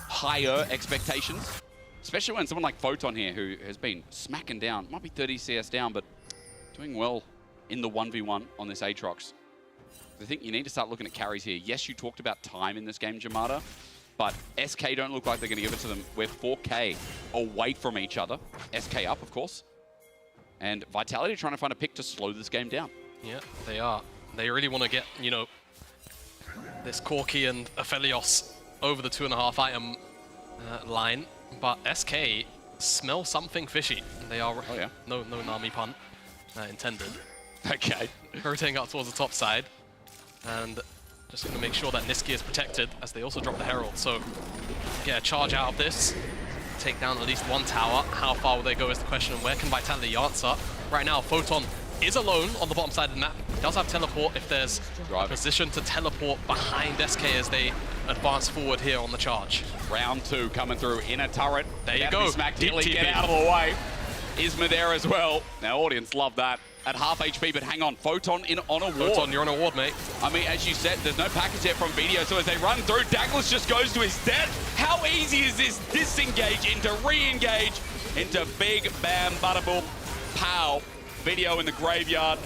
Higher expectations. Especially when someone like Photon here, who has been smacking down, might be 30 CS down, but doing well in the 1v1 on this Aatrox. I think you need to start looking at carries here. Yes, you talked about time in this game, Jamada, but SK don't look like they're going to give it to them. We're 4K away from each other. SK up, of course. And Vitality trying to find a pick to slow this game down. Yeah, they are. They really want to get, you know, this Corki and Aphelios over the 2.5 item line. But SK smell something fishy. They are... Oh, yeah. No Nami pun intended. Okay. Rotating up towards the top side. And just going to make sure that Niski is protected as they also drop the Herald. So get a charge out of this. Take down at least one tower. How far will they go is the question. And where can Vitality answer? Right now, Photon is alone on the bottom side of the map. He does have teleport if there's a position to teleport behind SK as they advance forward here on the charge. Round 2 coming through in a turret. There you go. Get out of the way. Isma there as well. Now, audience love that. At half HP, but hang on. Photon on a ward. Photon, you're on a ward, mate. I mean, as you said, there's no package yet from video, so as they run through, Douglas just goes to his death. How easy is this? Disengage into re-engage into big bam, bada boom, pow. Video in the graveyard.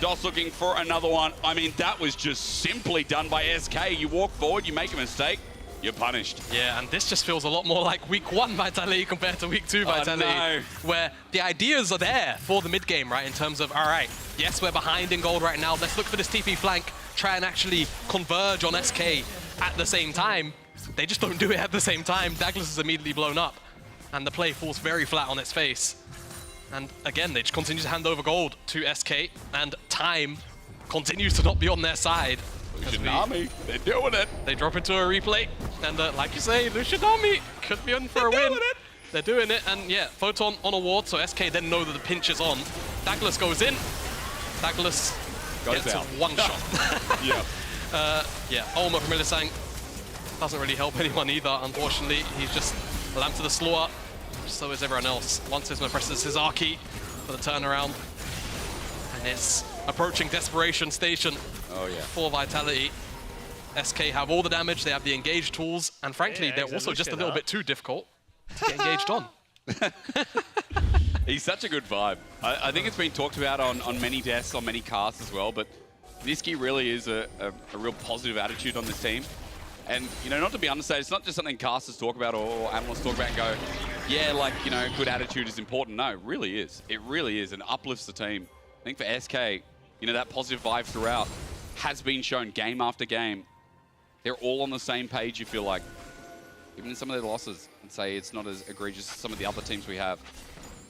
DOS looking for another one. I mean, that was just simply done by SK. You walk forward, you make a mistake, you're punished. Yeah, and this just feels a lot more like week 1 Vitality compared to week 2 Vitality, where the ideas are there for the mid game, right? In terms of, all right, yes, we're behind in gold right now. Let's look for this TP flank, try and actually converge on SK at the same time. They just don't do it at the same time. Douglas is immediately blown up, and the play falls very flat on its face. And again, they just continue to hand over gold to SK, and time continues to not be on their side. Lucianami, they're doing it. They drop into a replay, and like you say, Lucianami could be in for a win. They're doing it, and yeah, Photon on a ward, so SK then know that the pinch is on. Douglas goes in. Douglas gets a one-shot. Yeah, Ulma from Millisang doesn't really help anyone either, unfortunately. He's just a lamb to the slaughter. So is everyone else. Once Isma presses his R key for the turnaround. And it's approaching desperation station for Vitality. SK have all the damage, they have the engaged tools, and frankly, they're also just a little bit too difficult to get engaged on. He's such a good vibe. I think it's been talked about on many desks, on many casts as well, but Niski really is a real positive attitude on this team. And, you know, not to be understated, it's not just something casters talk about or analysts talk about and go, yeah, like, you know, good attitude is important. No, it really is. It really is, and uplifts the team. I think for SK, you know, that positive vibe throughout has been shown game after game. They're all on the same page, you feel like. Even in some of their losses, and say it's not as egregious as some of the other teams we have.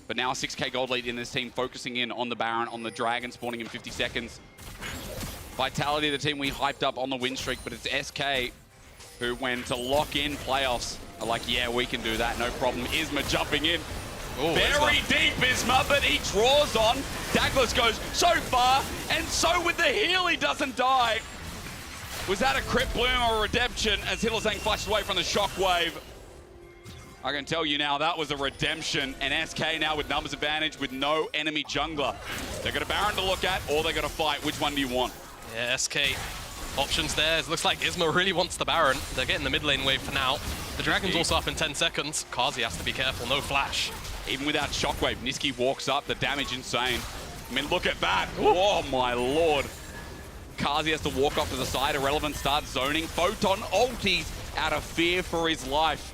But now a 6K gold lead in this team, focusing in on the Baron, on the Dragon, spawning in 50 seconds. Vitality, the team we hyped up on the win streak, but it's SK who, when to lock in playoffs, are like, yeah, we can do that, no problem. Isma jumping in. Ooh, very deep, Isma, but he draws on. Douglas goes so far, and so with the heal, he doesn't die. Was that a Crypt Bloom or a Redemption as Hillesang flashes away from the Shockwave? I can tell you now, that was a redemption, and SK now with numbers advantage with no enemy jungler. They've got a Baron to look at, or they've got to fight. Which one do you want? Yeah, SK. Options there. It looks like Isma really wants the Baron. They're getting the mid lane wave for now. The Dragon's also up in 10 seconds. Kazi has to be careful, no flash. Even without Shockwave, Niski walks up, the damage insane. I mean, look at that. Oh, my lord. Kazi has to walk off to the side. Irrelevant starts zoning. Photon ulties out of fear for his life.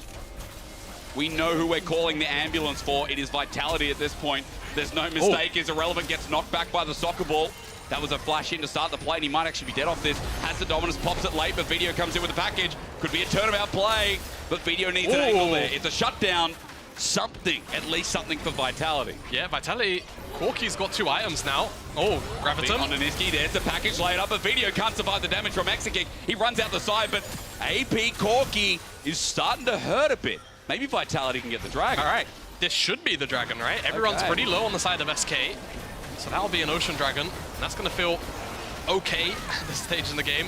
We know who we're calling the ambulance for. It is Vitality at this point. There's no mistake. Is Irrelevant gets knocked back by the soccer ball. That was a flash in to start the play, and he might actually be dead off this. Has the Dominus, pops it late, but Video comes in with the package. Could be a turnabout play, but Video needs an angle there. It's a shutdown. something, at least something for Vitality. Yeah, Vitality, Corki's got 2 items now. Oh, Graviton. On Niski, there's the package laid up, but Video can't survive the damage from Exekick. He runs out the side, but AP Corki is starting to hurt a bit. Maybe Vitality can get the Dragon. All right, this should be the Dragon, right? Everyone's pretty low on the side of SK, so that'll be an Ocean Dragon. And that's going to feel okay at this stage in the game,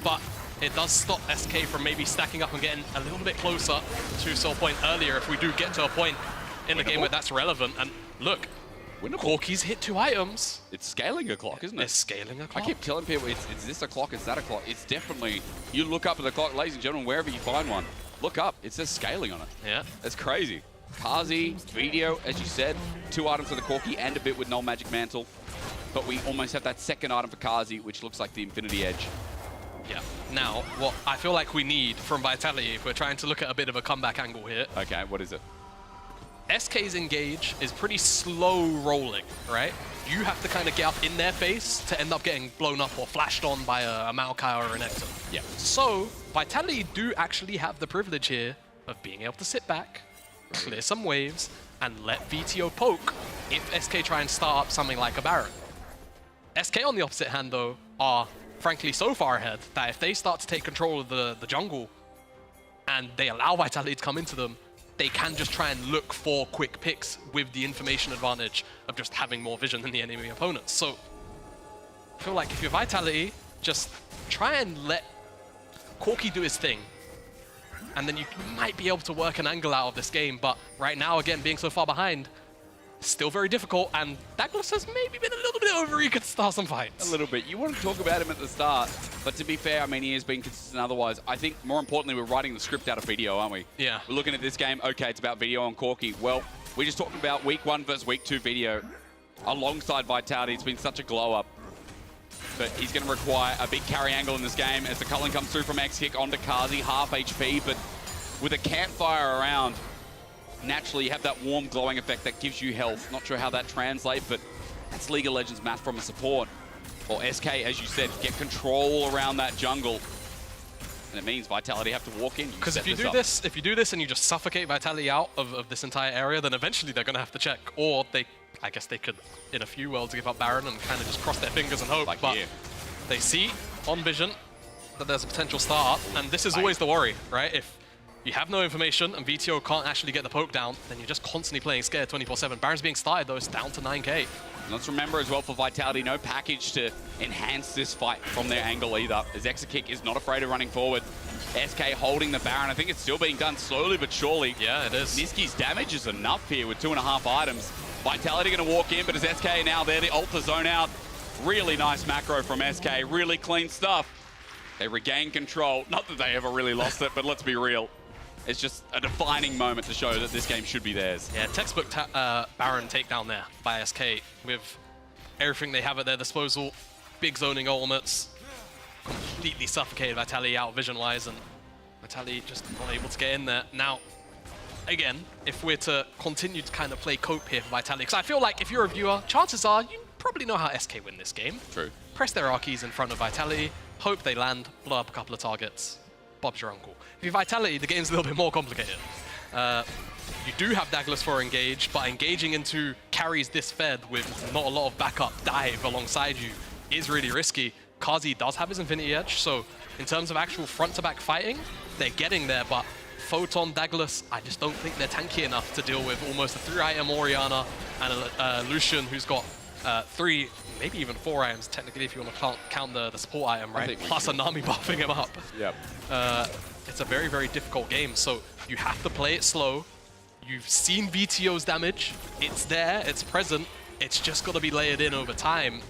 but it does stop SK from maybe stacking up and getting a little bit closer to Soul Point earlier if we do get to a point in the game where that's relevant. And look, Corki's hit 2 items. It's scaling a clock, isn't it? It's scaling a clock. I keep telling people, is this a clock, is that a clock? It's definitely, you look up at the clock, ladies and gentlemen, wherever you find one, look up, it says scaling on it. Yeah. That's crazy. Kazi, Video, as you said, 2 items for the Corki and a bit with Null Magic Mantle. But we almost have that second item for Kazi, which looks like the Infinity Edge. Yeah. Now, what I feel like we need from Vitality, if we're trying to look at a bit of a comeback angle here. Okay, what is it? SK's engage is pretty slow rolling, right? You have to kind of get up in their face to end up getting blown up or flashed on by a Maokai or an Ecto. Yeah. So, Vitality do actually have the privilege here of being able to sit back, clear some waves, and let VTO poke if SK try and start up something like a Baron. SK, on the opposite hand, though, are frankly so far ahead that if they start to take control of the jungle and they allow Vitality to come into them, they can just try and look for quick picks with the information advantage of just having more vision than the enemy opponents. So I feel like if you're Vitality, just try and let Corki do his thing, and then you might be able to work an angle out of this game. But right now, again, being so far behind, still very difficult, and Douglas has maybe been a little bit over eager to start some fights. A little bit. You want to talk about him at the start, but to be fair, I mean, he has been consistent otherwise. I think, more importantly, we're writing the script out of Video, aren't we? Yeah. We're looking at this game, okay, it's about Video on Corki. Well, we're just talking about week 1 versus week 2 Video. Alongside Vitality, it's been such a glow-up. But he's going to require a big carry angle in this game as the culling comes through from X-Kick onto Kazi, half HP, but with a campfire around, naturally you have that warm glowing effect that gives you health. Not sure how that translates, but that's League of Legends math from a support. Or SK, as you said, get control around that jungle. And it means Vitality have to walk in. Because if you do this and you just suffocate Vitality out of this entire area, then eventually they're going to have to check. Or I guess they could, in a few worlds, give up Baron and kind of just cross their fingers and hope. Like but here. They see on vision that there's a potential start, and this is always the worry, right? If you have no information and VTO can't actually get the poke down, then you're just constantly playing scared 24/7. Baron's being started though, it's down to 9k. And let's remember as well for Vitality, no package to enhance this fight from their angle either, as Exekick is not afraid of running forward. SK holding the Baron. I think it's still being done slowly but surely. Yeah, it is. Niski's damage is enough here with 2.5 items. Vitality going to walk in, but as SK now there, the ult to zone out. Really nice macro from SK, really clean stuff. They regain control. Not that they ever really lost it, but let's be real. It's just a defining moment to show that this game should be theirs. Yeah, textbook Baron takedown there by SK with everything they have at their disposal. Big zoning ultimates, completely suffocated Vitality out vision-wise, and Vitality just not able to get in there. Now, again, if we're to continue to kind of play cope here for Vitality, because I feel like if you're a viewer, chances are you probably know how SK win this game. True. Press their R keys in front of Vitality, hope they land, blow up a couple of targets. Bob's your uncle. If you're Vitality, the game's a little bit more complicated. You do have Douglas for engage, but engaging into carries this fed with not a lot of backup dive alongside you is really risky. Kazi does have his Infinity Edge, so in terms of actual front-to-back fighting, they're getting there, but Photon, Douglas, I just don't think they're tanky enough to deal with almost a 3-item Orianna and a Lucian who's got 3, maybe even 4 items, technically, if you want to count the support item, right? Plus a Nami buffing him up. Yep. It's a very, very difficult game, so you have to play it slow. You've seen VTO's damage. It's there, it's present. It's just got to be layered in over time.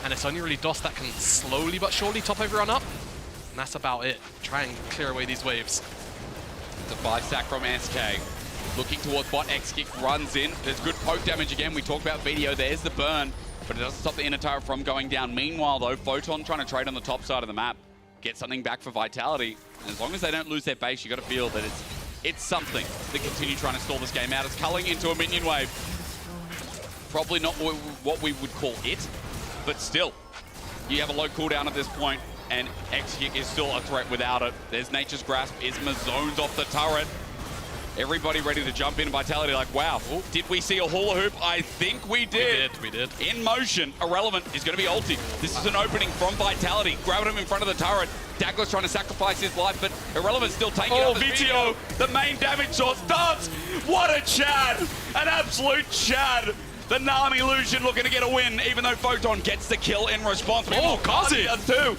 And it's only really DOS that can slowly but surely top everyone up. And that's about it. Try and clear away these waves. It's a 5-stack from SK. Looking towards bot, X-Kick runs in. There's good poke damage again. We talked about Video. There's the burn, but it doesn't stop the inner turret from going down. Meanwhile, though, Photon trying to trade on the top side of the map. Get something back for Vitality. And as long as they don't lose their base, you got to feel that it's something to continue trying to stall this game out. It's culling into a minion wave. Probably not what we would call it, but still, you have a low cooldown at this point, and X-Kick is still a threat without it. There's Nature's Grasp. Isma zones off the turret. Everybody ready to jump in. Vitality like, wow, did we see a hula hoop? I think we did. We did. In motion, Irrelevant is going to be ulti. This is an opening from Vitality. Grabbing him in front of the turret. Dagler's trying to sacrifice his life, but Irrelevant's still taking it up. VTO, the main damage source starts. What a Chad! An absolute Chad! The Nami Lucian looking to get a win, even though Photon gets the kill in response. Oh, Kazi does too.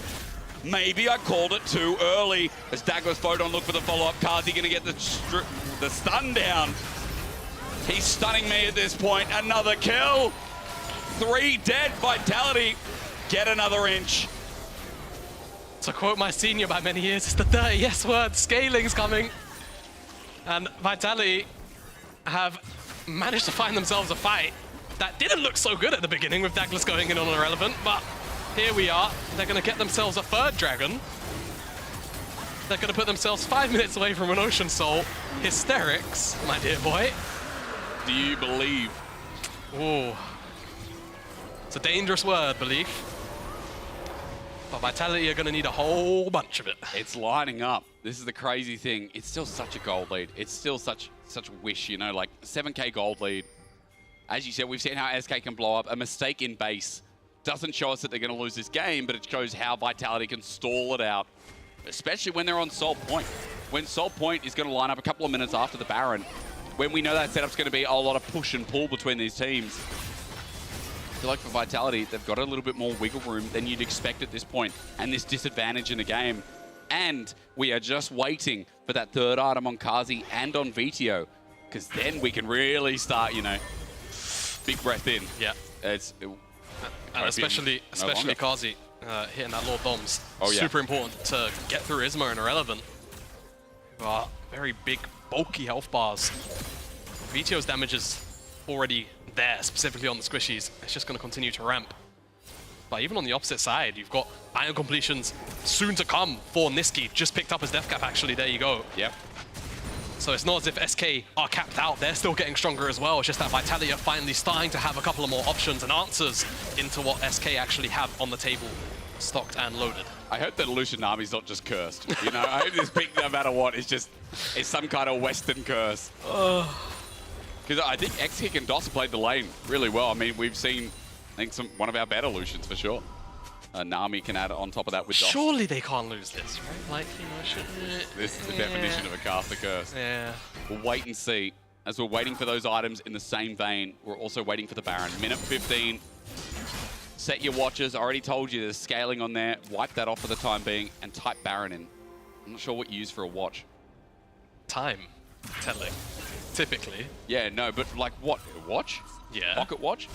Maybe I called it too early. As Dagler's Photon look for the follow-up. Kazi going to get the stun down. He's stunning me at this point. Another kill. 3 dead. Vitality get another inch. To quote my senior by many years, it's the dirty yes word. Scaling's coming. And Vitality have managed to find themselves a fight that didn't look so good at the beginning with Douglas going in on Irrelevant, but here we are. They're going to get themselves a 3rd dragon. They're going to put themselves 5 minutes away from an Ocean Soul. Hysterics, my dear boy. Do you believe? Ooh. It's a dangerous word, belief. But Vitality are going to need a whole bunch of it. It's lining up. This is the crazy thing. It's still such a gold lead. It's still such a wish, you know, like 7K gold lead. As you said, we've seen how SK can blow up. A mistake in base doesn't show us that they're going to lose this game, but it shows how Vitality can stall it out, especially when they're on Sol Point. When Sol Point is going to line up a couple of minutes after the Baron, when we know that setup's going to be a lot of push and pull between these teams. I feel like for Vitality, they've got a little bit more wiggle room than you'd expect at this point, and this disadvantage in the game. And we are just waiting for that 3rd item on Kazi and on VTO, because then we can really start, you know, big breath in. Yeah. And especially Kazi hitting that Lord Doms. Oh, yeah. Super important to get through Isma and Irrelevant. Very big, bulky health bars. VTO's damage is already there, specifically on the squishies. It's just going to continue to ramp. But even on the opposite side, you've got Iron Completions soon to come for Niski. Just picked up his death cap, actually. There you go. Yep. So it's not as if SK are capped out. They're still getting stronger as well. It's just that Vitality are finally starting to have a couple of more options and answers into what SK actually have on the table, stocked and loaded. I hope that Lucian Nami's not just cursed. You know, I hope this pick, no matter what, is some kind of Western curse. Because I think X-Kick and DOS played the lane really well. I mean, we've seen, I think, one of our better Lucians for sure. Nami can add on top of that with DOS. Surely they can't lose this, right? Like, you know, This is the definition of a caster curse. Yeah. We'll wait and see. As we're waiting for those items in the same vein, we're also waiting for the Baron. Minute 15. Set your watches. I already told you there's scaling on there. Wipe that off for the time being and type Baron in. I'm not sure what you use for a watch. Time telling, typically. Yeah, no, but like what? A watch? Yeah. Pocket watch?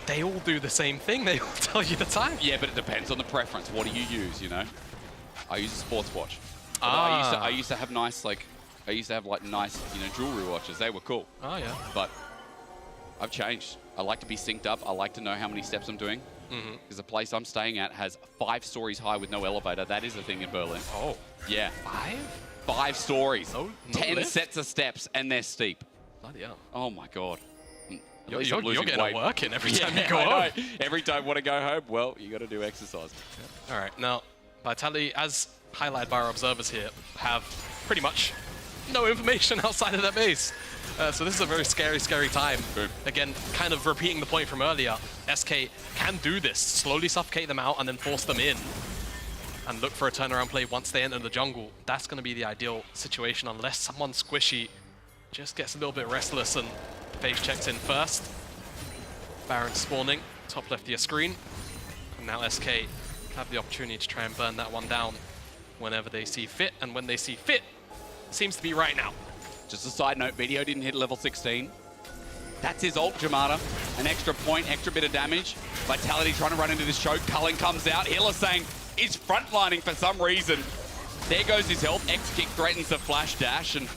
They all do the same thing. They all tell you the time. Yeah, but it depends on the preference. What do you use, you know? I use a sports watch. I used to have nice, like, nice, you know, jewelry watches. They were cool. Oh, yeah. But I've changed. I like to be synced up. I like to know how many steps I'm doing. Because the place I'm staying at has 5 stories high with no elevator. That is a thing in Berlin. Oh. Yeah. 5? 5 stories. No 10 lift? sets of steps, and they're steep. Bloody hell. Oh, my God. You're getting a work in every time you go home. home. Every time I want to go home, well, you got to do exercise. Yeah. All right, now, Vitality, as highlighted by our observers here, have pretty much no information outside of their base. So this is a very scary, scary time. Boom. Again, kind of repeating the point from earlier, SK can do this, slowly suffocate them out and then force them in. And look for a turnaround play once they enter the jungle. That's going to be the ideal situation, unless someone squishy just gets a little bit restless and phase checks in first. Baron spawning, top left of your screen. And now SK have the opportunity to try and burn that one down whenever they see fit. And when they see fit, seems to be right now. Just a side note, Video didn't hit level 16. That's his ult, Jamada. An extra point, extra bit of damage. Vitality trying to run into this choke. Cullen comes out. Healer saying is frontlining for some reason. There goes his health. X-Kick threatens the flash dash, and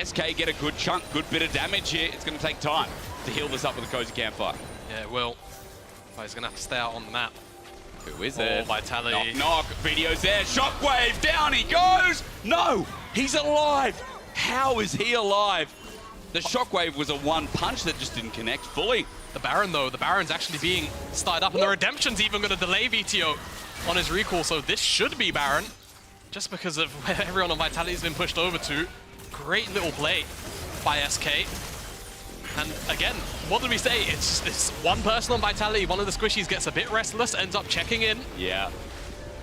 SK get a good chunk, good bit of damage here. It's going to take time to heal this up with a cozy campfire. Yeah, it will. But he's going to have to stay out on the map. Who is it? Vitality. Knock, knock. Video's there. Shockwave. Down he goes. No, he's alive. How is he alive? The Shockwave was a one punch that just didn't connect fully. The Baron, though, the Baron's actually being started up, and the Redemption's even going to delay VTO on his recall, so this should be Baron, just because of where everyone on Vitality's been pushed over to. great little play by SK. And again, what did we say? It's this one person on Vitality, one of the squishies gets a bit restless, ends up checking in. Yeah.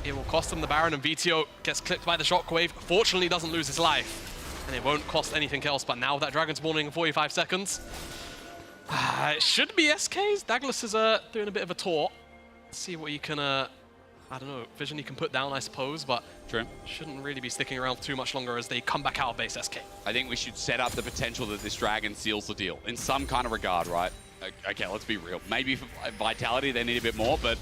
It will cost him the Baron, and VTO gets clipped by the shockwave. Fortunately, doesn't lose his life. And it won't cost anything else, but now with that Dragon spawning in 45 seconds, it should be SK's. Douglas is doing a bit of a tour. Let's see what he can, I don't know, vision he can put down, I suppose, but shouldn't really be sticking around too much longer as they come back out of base SK. I think we should set up the potential that this Dragon seals the deal in some kind of regard, right? Okay, let's be real. Maybe for Vitality, they need a bit more, but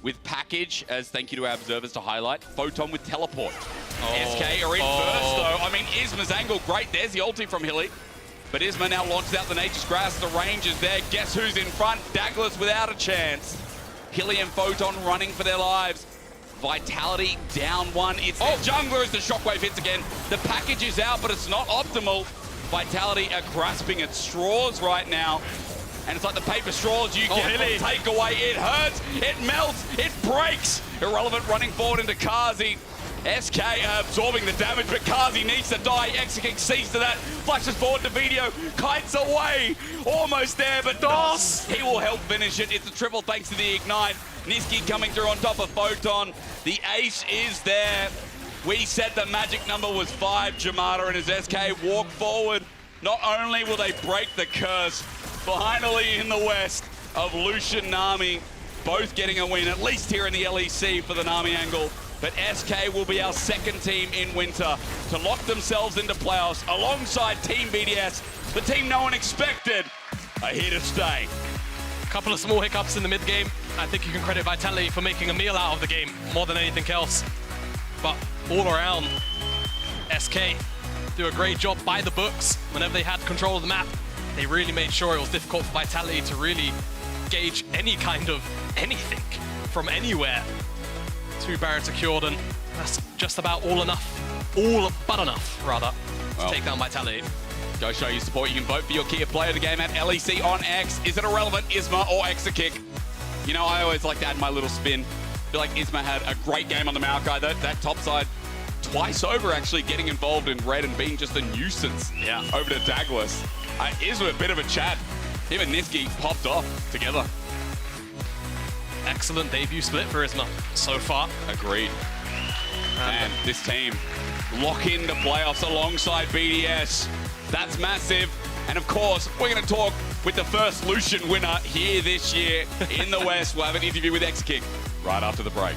with Package, as thank you to our observers to highlight, Photon with Teleport. SK are in first, though. I mean, Isma's angle, great. There's the ulti from Hilly. But Isma now launches out the Nature's Grass. The range is there. Guess who's in front? Douglas without a chance. Hilly and Photon running for their lives. Vitality down one. It's the jungler as the shockwave hits again. The package is out, but it's not optimal. Vitality are grasping at straws right now. And it's like the paper straws you get from takeaway. It hurts, it melts, it breaks. Irrelevant running forward into Kazi. SK absorbing the damage, but Kazi needs to die. Exeking sees to that, flashes forward to Video, kites away. Almost there, but DOS, he will help finish it. It's a triple thanks to the Ignite. Niski coming through on top of Photon. The ace is there. We said the magic number was 5, Jamada, and as SK walk forward, not only will they break the curse, finally in the West, of Lucian Nami, both getting a win, at least here in the LEC for the Nami angle. But SK will be our second team in Winter to lock themselves into playoffs alongside Team BDS, the team no one expected, are here to stay. A couple of small hiccups in the mid game. I think you can credit Vitality for making a meal out of the game more than anything else. But all around, SK do a great job by the books. Whenever they had control of the map, they really made sure it was difficult for Vitality to really gauge any kind of anything from anywhere. 2 Baron secured, and that's just about all but enough, rather, to take down Vitality. Go show your support. You can vote for your key player of the game at LEC on X. Is it irrelevant, Isma or Exakick? You know, I always like to add my little spin. I feel like Isma had a great game on the Maokai. That top side twice over, actually getting involved in red and being just a nuisance over to Douglas. Isma a bit of a chat. Him and Niski popped off together. Excellent debut split for Isma so far. Agreed. And this team lock into playoffs alongside BDS. That's massive. And of course, we're going to talk with the first Lucian winner here this year in the West. We'll have an interview with Exakick right after the break.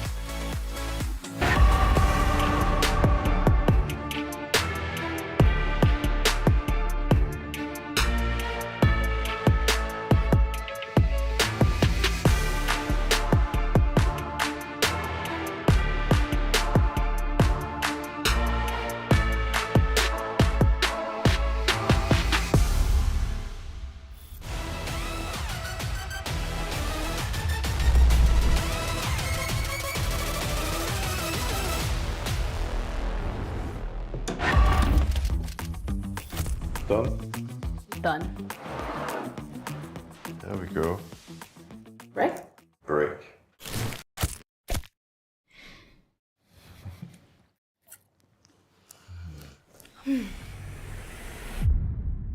Done? Done. There we go. Break? Break.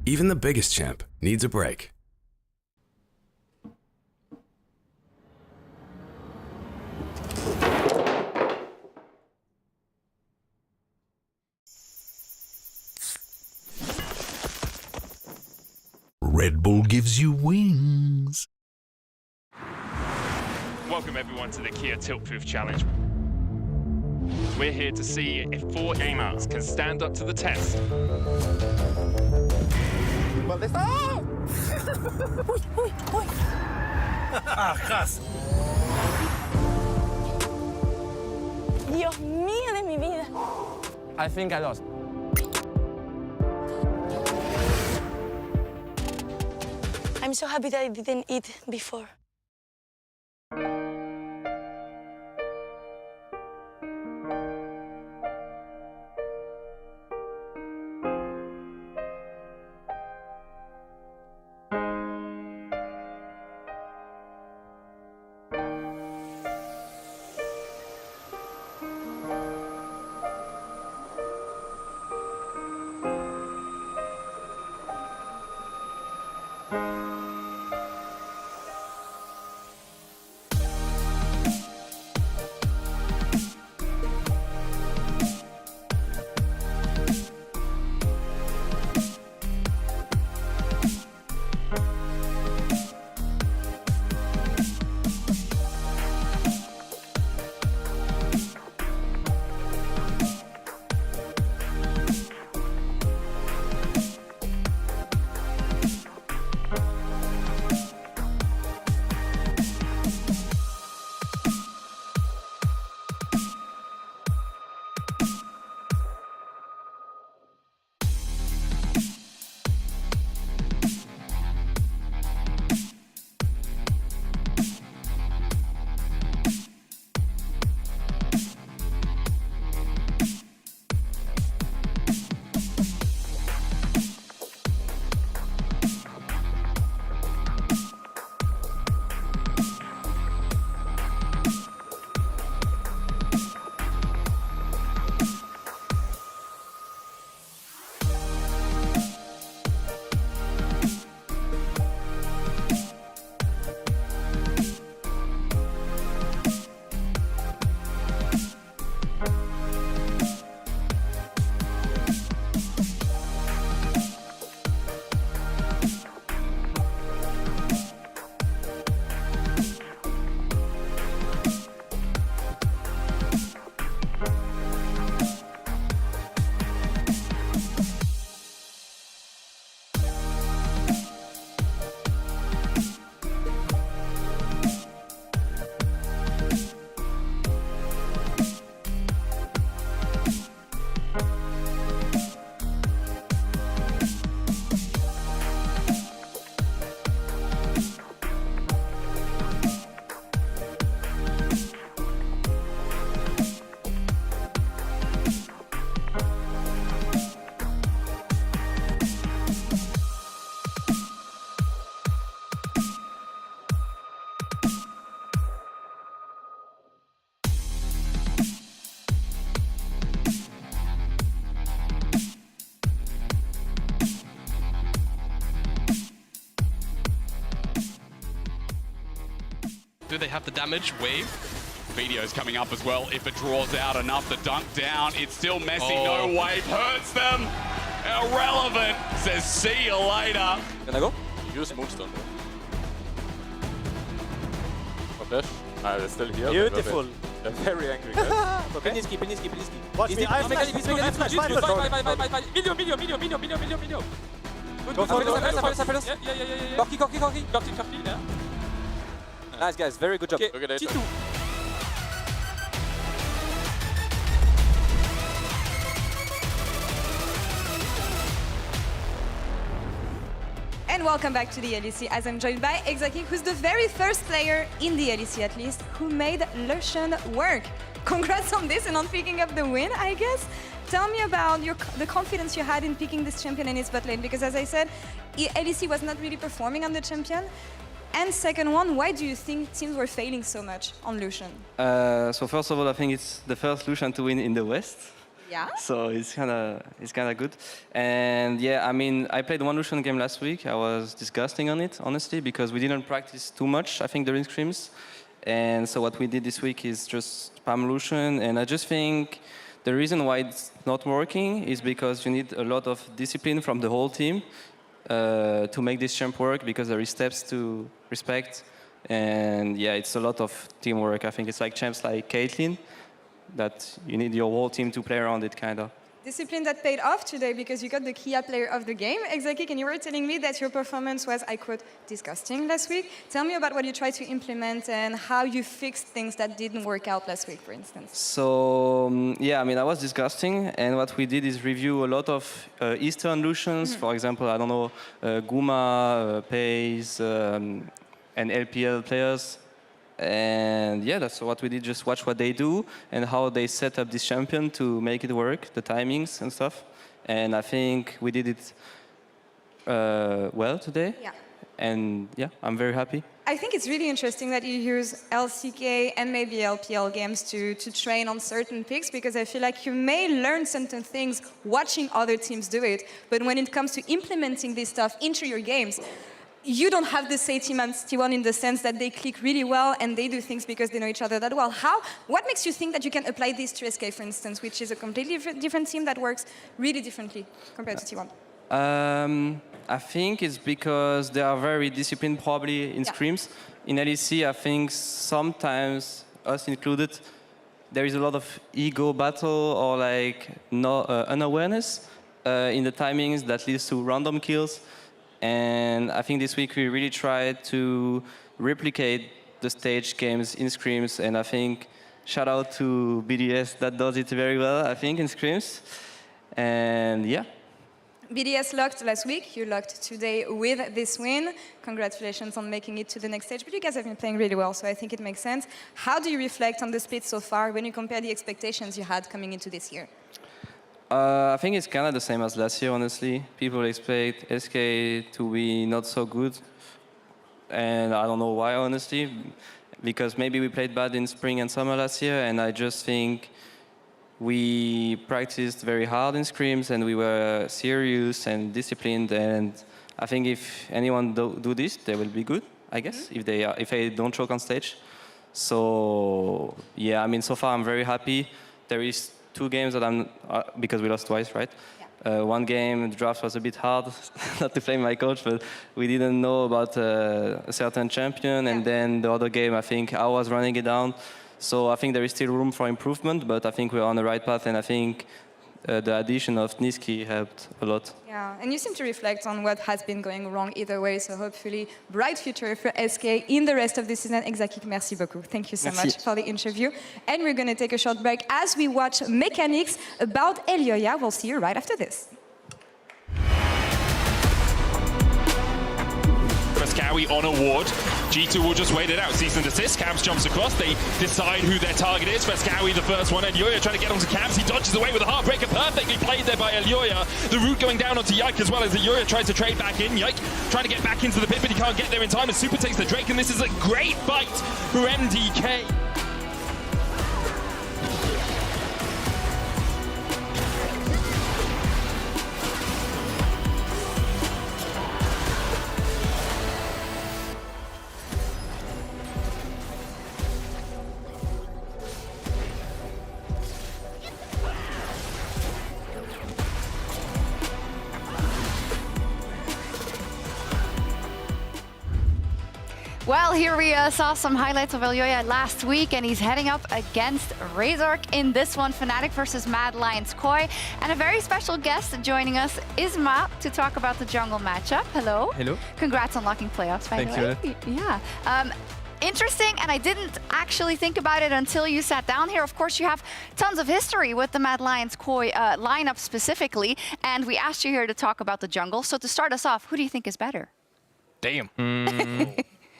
Even the biggest champ needs a break. Red Bull gives you wings. Welcome everyone to the Kia Tilt-Proof Challenge. We're here to see if 4 gamers can stand up to the test. Dios mío de mi vida. I think I lost. I'm so happy that I didn't eat before. Do they have the damage? Wave. Video's coming up as well. If it draws out enough to dunk down, it's still messy. No wave hurts them. Irrelevant says, see you later. Can I go? Use Moonstone. Flash. Ah, they're still here. Beautiful. They're very angry, guys. Okay. Piniski. Watch me. I flash. Video. Go for it. Yeah. Cocky. Yeah. Nice, guys. Very good job. Okay. Look at it. And welcome back to the LEC, as I'm joined by Exaki, who's the very first player in the LEC at least, who made Lucian work. Congrats on this and on picking up the win, I guess. Tell me about the confidence you had in picking this champion in his bot lane, because as I said, LEC was not really performing on the champion. And second one, why do you think teams were failing so much on Lucian? So first of all, I think it's the first Lucian to win in the West. Yeah. So it's kind of good. And yeah, I mean, I played one Lucian game last week. I was disgusting on it, honestly, because we didn't practice too much, I think, during scrims. And so what we did this week is just spam Lucian. And I just think the reason why it's not working is because you need a lot of discipline from the whole team to make this champ work, because there is steps to respect. And yeah, it's a lot of teamwork. I think it's like champs like Caitlyn, that you need your whole team to play around it, kind of. Discipline that paid off today because you got the Kia player of the game. Exaki, and you were telling me that your performance was, I quote, disgusting last week. Tell me about what you tried to implement and how you fixed things that didn't work out last week, for instance. So, yeah, I mean, I was disgusting, and what we did is review a lot of Eastern Lucians. For example, I don't know, Guma, Pace, and LPL players. And yeah, that's what we did, just watch what they do and how they set up this champion to make it work, the timings and stuff. And I think we did it well today. Yeah. And yeah, I'm very happy. I think it's really interesting that you use LCK and maybe LPL games to train on certain picks, because I feel like you may learn certain things watching other teams do it, but when it comes to implementing this stuff into your games, you don't have the same team as T1 in the sense that they click really well and they do things because they know each other that well. What makes you think that you can apply this to SK, for instance, which is a completely different team that works really differently compared to T1? I think it's because they are very disciplined, probably in scrims. In LEC, I think sometimes, us included, there is a lot of ego battle or like unawareness in the timings that leads to random kills. And I think this week we really tried to replicate the stage games in scrims, and I think shout out to BDS that does it very well, I think, in scrims. And yeah. BDS locked last week, you locked today with this win. Congratulations on making it to the next stage, but you guys have been playing really well, so I think it makes sense. How do you reflect on the split so far when you compare the expectations you had coming into this year? I think it's kind of the same as last year, honestly. People expect SK to be not so good, and I don't know why, honestly, because maybe we played bad in spring and summer last year, and I just think we practiced very hard in scrims, and we were serious and disciplined, and I think if anyone do this, they will be good, I guess, if they don't choke on stage. So yeah, I mean, so far I'm very happy. There is 2 games that I'm, because we lost twice, right? Yeah. One game, the draft was a bit hard, not to blame my coach, but we didn't know about a certain champion. And then the other game, I think I was running it down. So I think there is still room for improvement, but I think we're on the right path. And I think the addition of Niski helped a lot. Yeah, and you seem to reflect on what has been going wrong either way, so hopefully bright future for SK in the rest of the season. Exaki, merci beaucoup. Thank you so much for the interview. And we're going to take a short break as we watch mechanics about Elioya. We'll see you right after this. Cowie on a ward. G2 will just wait it out. Cease and desist. Cabs jumps across. They decide who their target is. Cowie the first one. Elioya trying to get onto Cabs. He dodges away with a Heartbreaker. Perfectly played there by Elioya. The root going down onto Yike as well as Elioya tries to trade back in. Yike trying to get back into the pit, but he can't get there in time as Super takes the Drake, and this is a great fight for MDK. Well, here we saw some highlights of Elyoya last week, and he's heading up against Razork in this one, Fnatic versus Mad Lions Koi. And a very special guest joining us, Isma, to talk about the jungle matchup. Hello. Hello. Congrats on locking playoffs, by the way. Thank you. Yeah. Interesting, and I didn't actually think about it until you sat down here. Of course, you have tons of history with the Mad Lions Koi lineup specifically, and we asked you here to talk about the jungle. So to start us off, who do you think is better? Damn.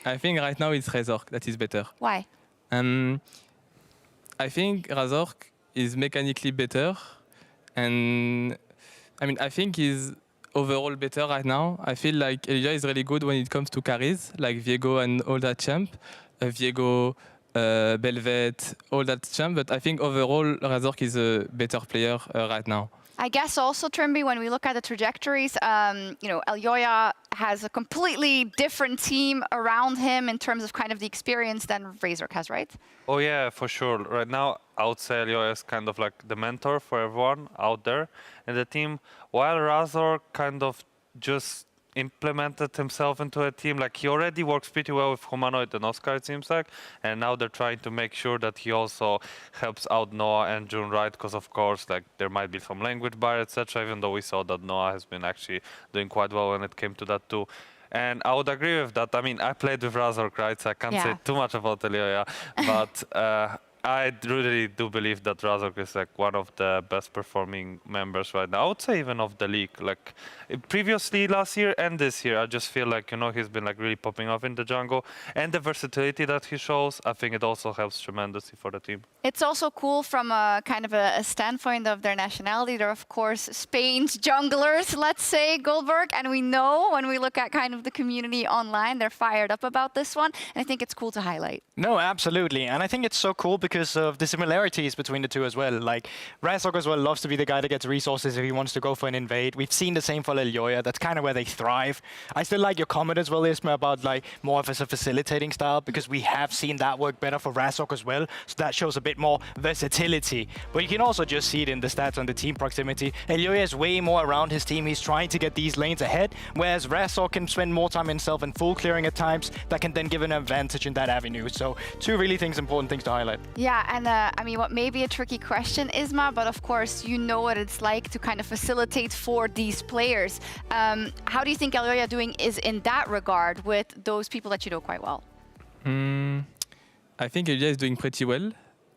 I think right now it's Razork that is better. Why? I think Razork is mechanically better, and I think he's overall better right now. I feel like Elyoya is really good when it comes to carries, like Viego and all that champ, Viego, Belvet, all that champ. But I think overall Razork is a better player right now. I guess also, Trimby, when we look at the trajectories, Elyoya has a completely different team around him in terms of kind of the experience than Razork has, right? Oh yeah, for sure. Right now, I would say Elyoya is kind of like the mentor for everyone out there in the team, while Razork kind of just implemented himself into a team. Like, he already works pretty well with Humanoid and Oscar, it seems like, and now they're trying to make sure that he also helps out Noah and June, right? Because of course, like, there might be some language barrier, etc. Even though we saw that Noah has been actually doing quite well when it came to that too. And I would agree with that. I mean, I played with Razork, right? So I can't say too much about Elyoya, but I really do believe that Razork is like one of the best performing members right now. I would say even of the league. Like previously last year and this year, I just feel like, you know, he's been like really popping off in the jungle, and the versatility that he shows, I think it also helps tremendously for the team. It's also cool from a kind of a standpoint of their nationality. They're of course Spain's junglers, let's say, Goldberg, and we know when we look at kind of the community online, they're fired up about this one, and I think it's cool to highlight. No, absolutely, and I think it's so cool because of the similarities between the two as well. Like, Razork as well loves to be the guy that gets resources if he wants to go for an invade. We've seen the same for Elyoya. That's kind of where they thrive. I still like your comment as well, Isma, about like more of a facilitating style, because we have seen that work better for Razork as well. So that shows a bit more versatility. But you can also just see it in the stats on the team proximity. Elyoya is way more around his team. He's trying to get these lanes ahead, whereas Razork can spend more time himself in full clearing at times. That can then give an advantage in that avenue. So two really important things to highlight. Yeah, and I mean, what may be a tricky question, Isma, but of course, you know what it's like to kind of facilitate for these players. How do you think Elyoya doing is in that regard with those people that you know quite well? I think Elyoya is doing pretty well.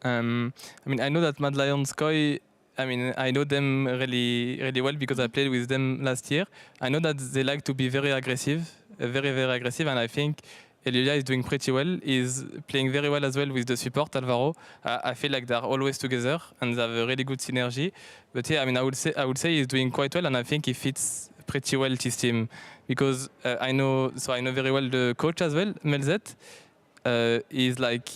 I mean, I know that Mad Lions Koi, I know them really well because I played with them last year. I know that they like to be very aggressive, very aggressive, and I think Elyoya is doing pretty well. He's playing very well as well with the support, Alvaro. I feel like they're always together and they have a really good synergy. But yeah, I would say he's doing quite well, and I think he fits pretty well his team because I know very well the coach as well, Melzet. He's like,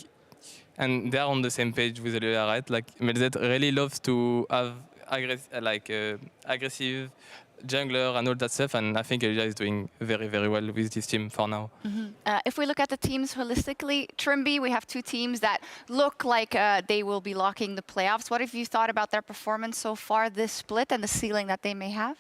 and they're on the same page with Elyoya, right? Like Melzet really loves to have aggressive jungler and all that stuff, and I think Elyoya is doing very well with this team for now. If we look at the teams holistically, Trimby, we have two teams that look like they will be locking the playoffs. What have you thought about their performance so far this split and the ceiling that they may have?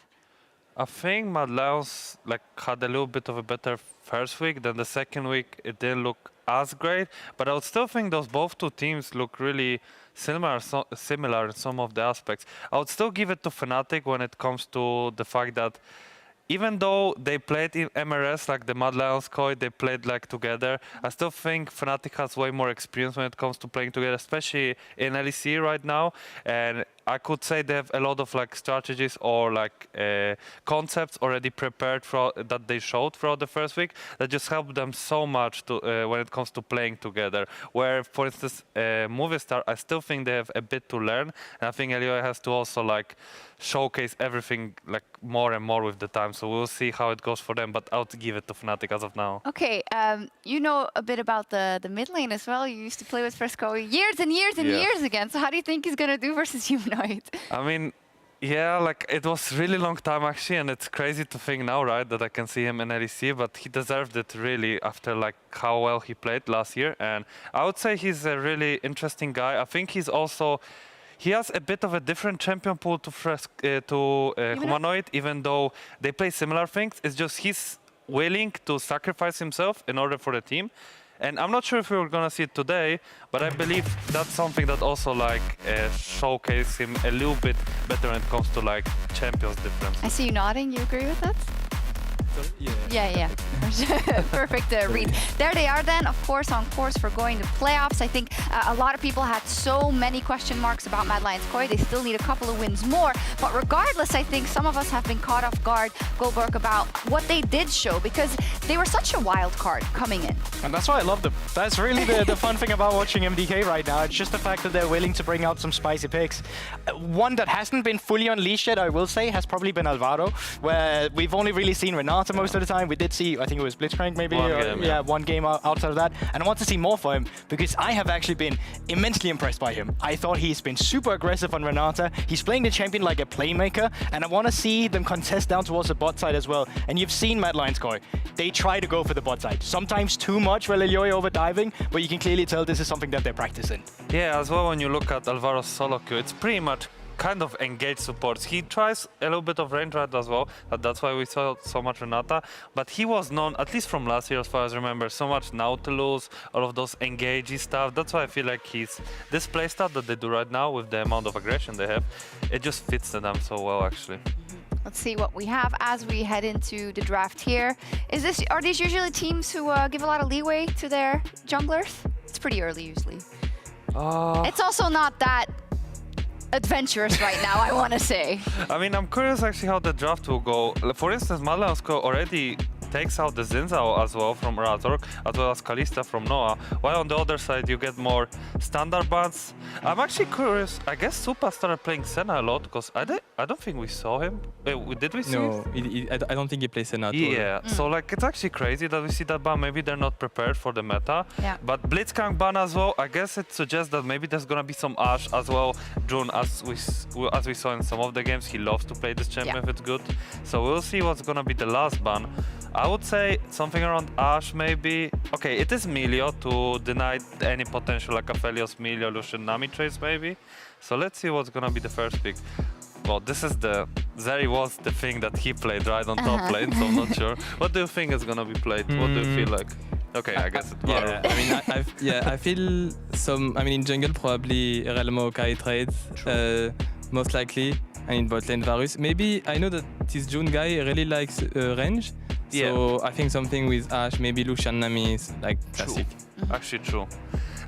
I think Mad Lions had a little bit of a better first week. Then the second week it didn't look as great, but I would still think both two teams look really similar in some of the aspects. I would still give it to Fnatic when it comes to the fact that even though they played in MRS, like the Mad Lions Koi, they played like together, I still think Fnatic has way more experience when it comes to playing together, especially in LEC right now. And I could say they have a lot of like strategies or like concepts already prepared that they showed throughout the first week that just helped them so much to when it comes to playing together. Where, for instance, Movistar, I still think they have a bit to learn, and I think Elyoya has to also like showcase everything like more and more with the time. So we'll see how it goes for them, but I'll give it to Fnatic as of now. Okay, you know a bit about the mid lane as well. You used to play with Fresco years and years again. So how do you think he's gonna do versus Humanoid? I mean, yeah, like it was really long time actually, and it's crazy to think now, right, that I can see him in LEC, but he deserved it really after like how well he played last year. And I would say he's a really interesting guy. I think he has a bit of a different champion pool to Humanoid, even though they play similar things. It's just he's willing to sacrifice himself in order for the team. And I'm not sure if we're gonna see it today, but I believe that's something that also like showcase him a little bit better when it comes to like champions difference. I see you nodding. You agree with that? Yeah. Perfect read. There they are then, of course, on course for going to playoffs. I think a lot of people had so many question marks about Mad Lions Koi. They still need a couple of wins more. But regardless, I think some of us have been caught off guard, Goldberg, about what they did show, because they were such a wild card coming in. And that's why I love them. That's really the fun thing about watching MDK right now. It's just the fact that they're willing to bring out some spicy picks. One that hasn't been fully unleashed yet, I will say, has probably been Alvaro, where we've only really seen Renata most of the time. We did see, I think it was Blitzcrank maybe, one game outside of that. And I want to see more for him because I have actually been immensely impressed by him. I thought he's been super aggressive on Renata. He's playing the champion like a playmaker, and I want to see them contest down towards the bot side as well. And you've seen Mad Lions Koi. They try to go for the bot side. Sometimes too much while Elioy over diving, but you can clearly tell this is something that they're practicing. Yeah, as well when you look at Alvaro's solo queue, it's pretty much kind of engaged supports. He tries a little bit of range right as well, that's why we saw so much Renata, but he was known, at least from last year as far as I remember, so much Nautilus, all of those engagey stuff. That's why I feel like this playstyle that they do right now with the amount of aggression they have, it just fits to them so well actually. Let's see what we have as we head into the draft here. Are these usually teams who give a lot of leeway to their junglers? It's pretty early usually. It's also not that adventurous right now, I want to say. I mean, I'm curious actually how the draft will go. For instance, Mad Lions Koi already takes out the Zinzao as well from Razork, as well as Kalista from Noah, while on the other side you get more standard bans. I'm actually curious, I guess Supa started playing Senna a lot, because I don't think we saw him. Did we see No, I don't think he plays Senna at all. Yeah, so like it's actually crazy that we see that ban. Maybe they're not prepared for the meta. Yeah. But Blitzcrank ban as well, I guess it suggests that maybe there's gonna be some Ashe as well. June, as we saw in some of the games, he loves to play this champion if it's good. So we'll see what's gonna be the last ban. I would say something around Ashe maybe. Okay, it is Milio to deny any potential like Aphelios, Milio, Lucian, Nami trades maybe. So let's see what's gonna be the first pick. Well, this is Zeri was the thing that he played right on top lane, so I'm not sure. What do you think is gonna be played? What do you feel like? Okay, I guess it's Varo. Yeah, I feel in jungle probably Relmo Kai trades, most likely, and in bot lane Varus. Maybe, I know that this June guy really likes range, so I think something with Ashe, maybe Lucian Nami is like classic. Actually true.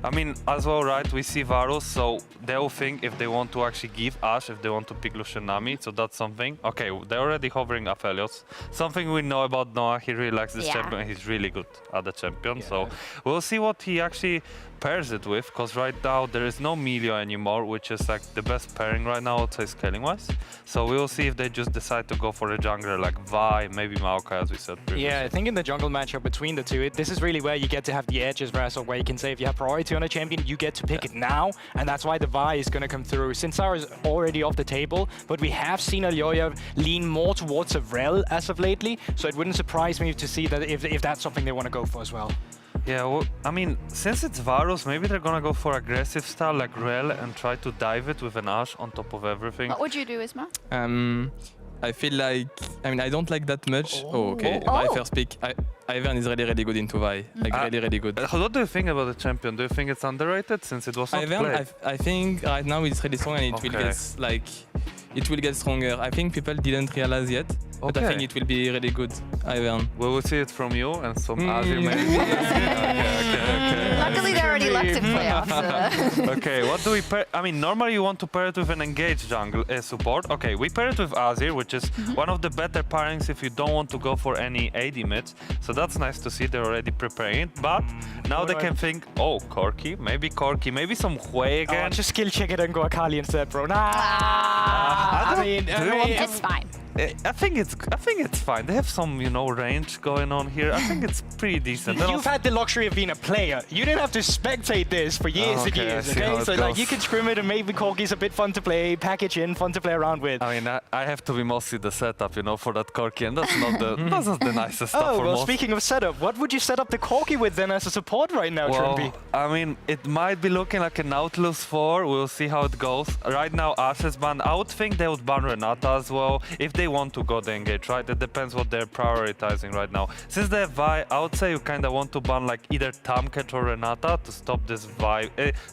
I mean, as well, right, we see Varus, so they'll think if they want to actually give Ashe, if they want to pick Lucian Nami, so that's something. Okay, they're already hovering Aphelios. Something we know about Noah, he really likes this champion, he's really good at the champion, so we'll see what he actually pairs it with, because right now there is no Milio anymore, which is like the best pairing right now, I would say, scaling-wise. So we'll see if they just decide to go for a jungler like Vi, maybe Maokai, as we said previously. Yeah, I think in the jungle matchup between the two, this is really where you get to have the edges, Razor, where you can say if you have priority on a champion, you get to pick it now, and that's why the Vi is going to come through. Sinsar is already off the table, but we have seen Elioya lean more towards a Rel as of lately, so it wouldn't surprise me to see that if that's something they want to go for as well. Yeah, well, I mean, since it's Varus, maybe they're gonna go for aggressive style like Rel and try to dive it with an Ashe on top of everything. What would you do, Isma? I feel like, I don't like that much. My first pick. Ivern is really good into Vi, like really good. What do you think about the champion? Do you think it's underrated since it was not played? I think right now it's really strong and it will get stronger. I think people didn't realize yet, but I think it will be really good, Ivern. We will see it from you and some Azir maybe. Luckily, they already left in playoffs. Okay, what do we pair? I mean, normally you want to pair it with an engaged jungle support. Okay, we pair it with Azir, which is one of the better pairings if you don't want to go for any AD mids. So that's nice to see they're already preparing it. But now they can think, oh, Corki, maybe some Hui again. Just skill check it and go Akali instead, bro. I mean, it's fine. I think it's fine. They have some, range going on here. I think it's pretty decent. You've had the luxury of being a player. You didn't have to spectate this for years and years, okay? So like you can scrim it and maybe Corki's a bit fun to play, package in, fun to play around with. I mean, I have to be mostly the setup, for that Corki, and that's not the nicest stuff for well, most. Speaking of setup, what would you set up the Corki with then as a support right now, Trimby? I mean, it might be looking like a Nautilus 4. We'll see how it goes. Right now, Ashe is banned. I would think they would ban Renata as well. If they they want to go the engage, right? It depends what they're prioritizing right now. Since they have Vi, I would say you kind of want to ban like either Tamket or Renata to stop this Vi,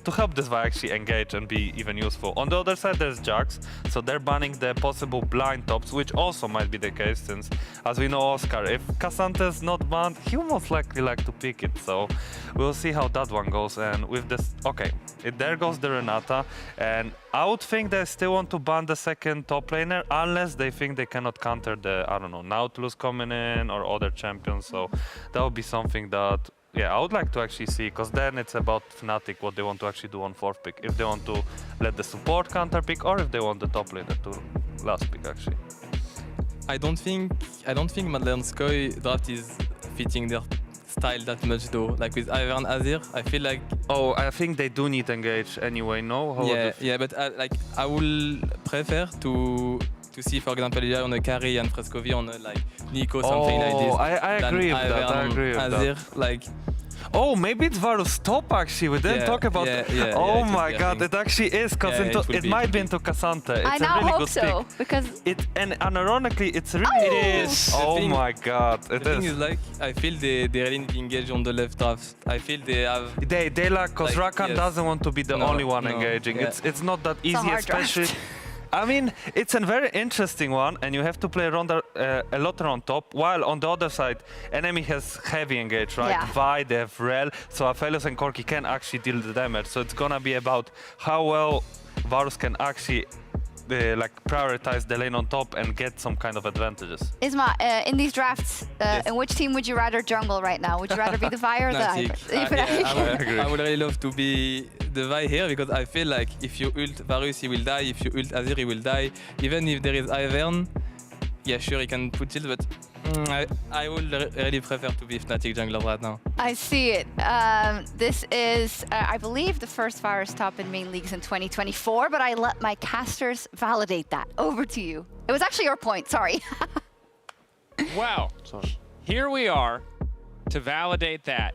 to help this Vi actually engage and be even useful. On the other side, there's Jax, so they're banning the possible blind tops, which also might be the case since, as we know, Oscar, if Cassante's not banned, he will most likely like to pick it. So we'll see how that one goes. And with this, okay, there goes the Renata, and I would think they still want to ban the second top laner unless they think they cannot counter the, I don't know, Nautilus coming in or other champions. So that would be something that, yeah, I would like to actually see, because then it's about Fnatic what they want to actually do on fourth pick. If they want to let the support counter pick or if they want the top laner to last pick actually. I don't think Mad Lions Koi draft is fitting their style that much though. Like with Ivern and Azir, I feel like... Oh, I think they do need engage anyway, no? Yeah, but I will prefer to see, for example, Ilya on a carry and Frescovi on a, like Nico, something like this. I agree with that. I agree with Azir, that. like... Oh, maybe it's Varus top actually. We didn't talk about oh my god, it actually is, because it might be into Cassandra. It's I now a really hope good so, pick. because... And ironically, it's really... It is. Oh my god, it is. The thing is, like, I feel they really need to engage on the left draft. I feel they have... They like, because like, Rakan doesn't want to be the only one engaging. Yeah. It's not that easy, especially... draft. I mean, it's a very interesting one, and you have to play around a lot around top, while on the other side, enemy has heavy engage, right? Yeah. Vi, they have Rel, so Aphelios and Corki can actually deal the damage. So it's gonna be about how well Varus can actually like prioritize the lane on top and get some kind of advantages. Isma, in these drafts, in which team would you rather jungle right now? Would you rather be the Vi or the Ivern? I would really love to be the Vi here, because I feel like if you ult Varus, he will die. If you ult Azir, he will die. Even if there is Ivern, yeah, sure, he can put it, but I would really prefer to be Fnatic jungler right now. I see it. This is, I believe, the first Varus top in main leagues in 2024, but I let my casters validate that. Over to you. It was actually your point, sorry. Wow. Here we are to validate that.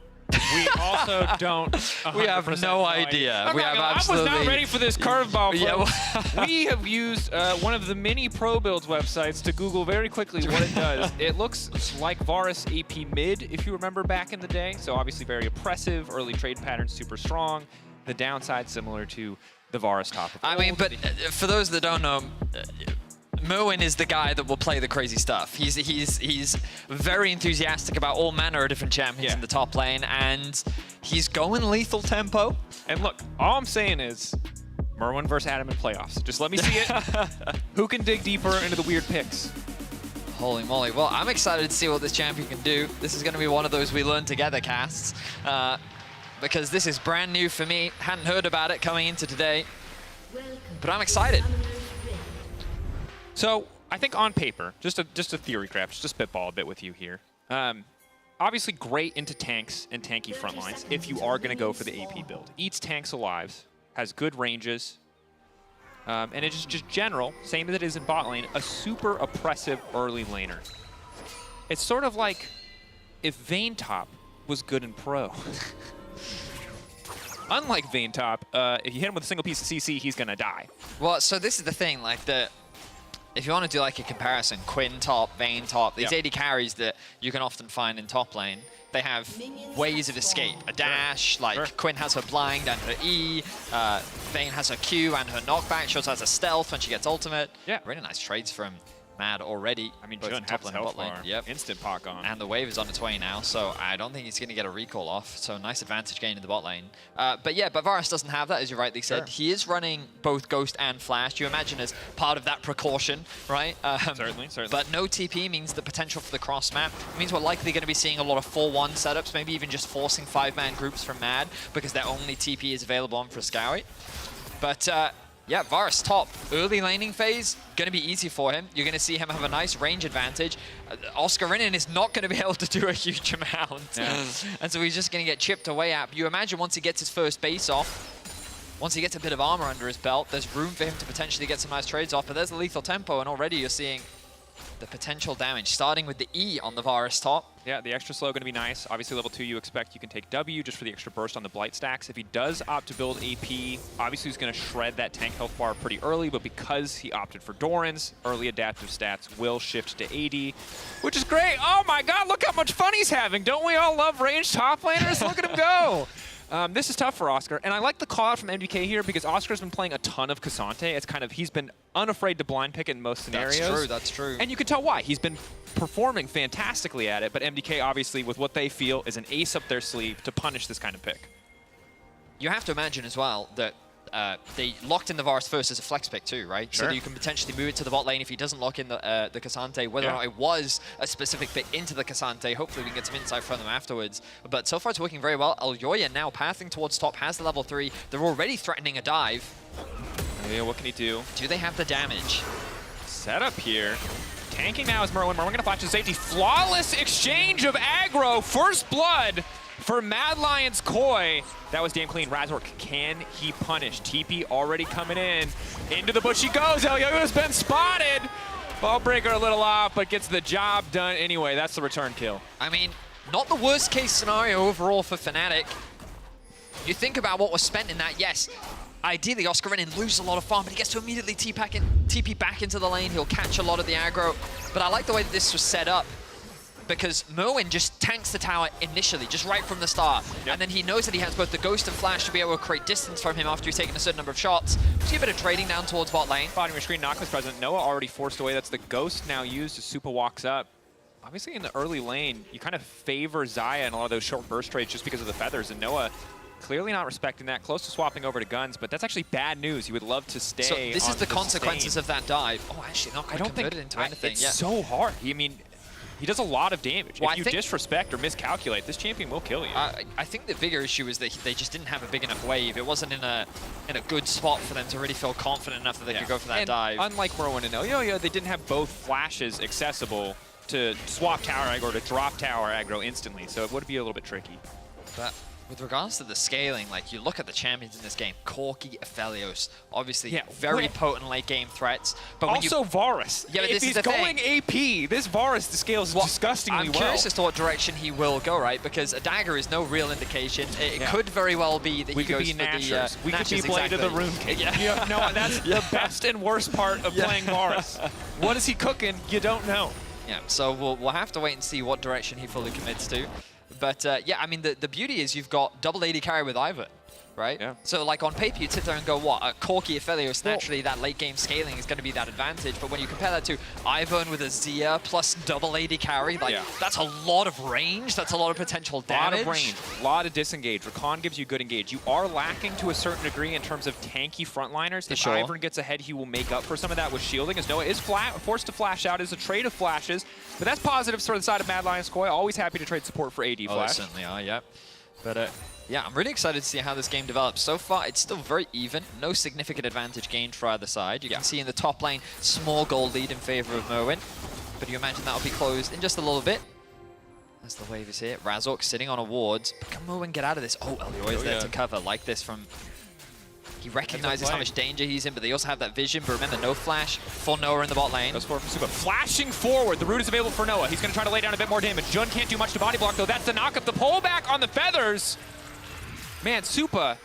We also don't. We have no idea. I was not ready for this curveball. Yeah. We have used one of the many pro builds websites to Google very quickly what it does. It looks like Varus AP mid, if you remember back in the day. So obviously very oppressive. Early trade patterns super strong. The downside similar to the Varus top. I mean, but for those that don't know, Merwin is the guy that will play the crazy stuff. He's very enthusiastic about all manner of different champions in the top lane, and he's going lethal tempo. And look, all I'm saying is Merwin versus Adam in playoffs. Just let me see it. Who can dig deeper into the weird picks? Holy moly. Well, I'm excited to see what this champion can do. This is going to be one of those we learn together casts, because this is brand new for me. Hadn't heard about it coming into today, but I'm excited. So I think on paper, just a theory craft, just to spitball a bit with you here. Obviously great into tanks and tanky front lines if you are going to go for the AP build. Eats tanks alive, has good ranges, and it's just general, same as it is in bot lane, a super oppressive early laner. It's sort of like if Vayne Top was good in pro. Unlike Vayne Top, if you hit him with a single piece of CC, he's going to die. Well, so this is the thing, like if you want to do like a comparison, Quinn top, Vayne top, these AD carries that you can often find in top lane, they have ways of escape. A dash, like Quinn has her blind and her E, Vayne has her Q and her knockback, she also has a stealth when she gets ultimate. Yeah. Really nice trades from Mad already. I mean, both Jun top has lane and health bot lane. bar. Yep. Instant pock on. And the wave is on its way now, so I don't think he's going to get a recall off. So nice advantage gain in the bot lane. But yeah, but Varus doesn't have that, as you rightly said. He is running both Ghost and Flash. You imagine as part of that precaution, right? Certainly. But no TP means the potential for the cross map. It means we're likely going to be seeing a lot of 4-1 setups, maybe even just forcing 5-man groups from Mad because their only TP is available on Frescowi. But yeah, Varus top. Early laning phase, going to be easy for him. You're going to see him have a nice range advantage. Oscarinin is not going to be able to do a huge amount. Yeah. And so he's just going to get chipped away at. You imagine once he gets his first base off, once he gets a bit of armor under his belt, there's room for him to potentially get some nice trades off. But there's the lethal tempo, and already you're seeing the potential damage, starting with the E on the Varus top. Yeah, the extra slow going to be nice. Obviously, level 2, you expect you can take W just for the extra burst on the Blight stacks. If he does opt to build AP, obviously he's going to shred that tank health bar pretty early, but because he opted for Doran's, early adaptive stats will shift to AD, which is great. Oh my god, look how much fun he's having. Don't we all love ranged top laners? Look at him go. This is tough for Oscar, and I like the call out from MDK here because Oscar's been playing a ton of Cassante. It's kind of, he's been unafraid to blind pick in most scenarios. That's true, that's true. And you can tell why. He's been performing fantastically at it, but MDK obviously with what they feel is an ace up their sleeve to punish this kind of pick. You have to imagine as well that they locked in the Varus first as a flex pick too, right? Sure. So that you can potentially move it to the bot lane if he doesn't lock in the Cassante, whether or not it was a specific pick into the Cassante. Hopefully we can get some insight from them afterwards. But so far it's working very well. Elyoya now pathing towards top, has the level 3. They're already threatening a dive. Yeah, what can he do? Do they have the damage? Setup here. Tanking now is Merwin. Merwin gonna flash to safety. Flawless exchange of aggro. First blood for Mad Lions Koi. That was damn clean. Razork, can he punish? TP already coming in. Into the bush he goes. Elyoya's been spotted. Ball breaker a little off, but gets the job done anyway. That's the return kill. I mean, not the worst case scenario overall for Fnatic. You think about what was spent in that, yes. Ideally, Oscar Renin loses a lot of farm, but he gets to immediately TP back into the lane. He'll catch a lot of the aggro. But I like the way that this was set up, because Merwin just tanks the tower initially, just right from the start. Yep. And then he knows that he has both the Ghost and Flash to be able to create distance from him after he's taken a certain number of shots. See a bit of trading down towards bot lane. Bottom of your screen, Naka's present. Noah already forced away. That's the Ghost now used as Supa walks up. Obviously, in the early lane, you kind of favor Xayah in a lot of those short burst trades just because of the feathers, and Noah clearly not respecting that, close to swapping over to guns, but that's actually bad news. You would love to stay. So this is the consequences stain. of that dive. Oh, actually, not quite converted into anything. It's so hard. I mean, he does a lot of damage. Well, if you disrespect or miscalculate, this champion will kill you. I think the bigger issue is that they just didn't have a big enough wave. It wasn't in a good spot for them to really feel confident enough that they could go for that dive. Unlike Merwin and Elyoya, they didn't have both flashes accessible to swap tower aggro or to drop tower aggro instantly, so it would be a little bit tricky. But with regards to the scaling, like you look at the champions in this game, Corki, Aphelios, obviously very potent late game threats. But also Varus. Yeah, but if he's going AP, this Varus scales disgustingly well. I'm curious as to what direction he will go, right? Because a dagger is no real indication. It could very well be that he goes for the we could be Blade of the Rune King. Yeah. No, that's the best and worst part of playing Varus. What is he cooking? You don't know. Yeah, so we'll have to wait and see what direction he fully commits to. But yeah, I mean, the beauty is you've got double AD carry with Ivern, right? Yeah. So like on paper, you'd sit there and go, what? Corki, Aphelios, naturally that late game scaling is going to be that advantage. But when you compare that to Ivern with a Xayah plus double AD carry, like that's a lot of range. That's a lot of potential damage. A lot of range, a lot of disengage. Rakan gives you good engage. You are lacking to a certain degree in terms of tanky frontliners. If Ivern gets ahead, he will make up for some of that with shielding, as Noah is forced to flash out as a trade of flashes. But that's positives for the side of Mad Lions Koi. Always happy to trade support for AD Flash. They certainly are, yeah. But yeah, I'm really excited to see how this game develops. So far, it's still very even. No significant advantage gained for either side. You can see in the top lane, small gold lead in favor of Merwin. But you imagine that'll be closed in just a little bit. As the wave is here. Razork sitting on a ward. But can Merwin get out of this? Oh, Elyoya's there to cover. Like this from... He recognizes how much danger he's in, but they also have that vision. But remember, no flash for Noah in the bot lane. Goes forward from Supa. Flashing forward. The root is available for Noah. He's going to try to lay down a bit more damage. Jun can't do much to body block, though. That's the knock up. The pullback on the feathers. Man, Supa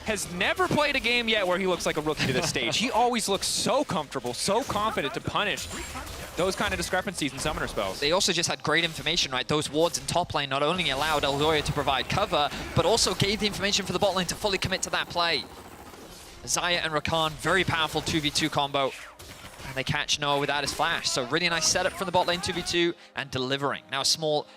has never played a game yet where he looks like a rookie to this stage. He always looks so comfortable, so confident to punish those kind of discrepancies in summoner spells. They also just had great information, right? Those wards in top lane not only allowed Elyoya to provide cover, but also gave the information for the bot lane to fully commit to that play. Xayah and Rakan, very powerful 2v2 combo. And they catch Noah without his flash. So really nice setup from the bot lane 2v2 and delivering. Now a small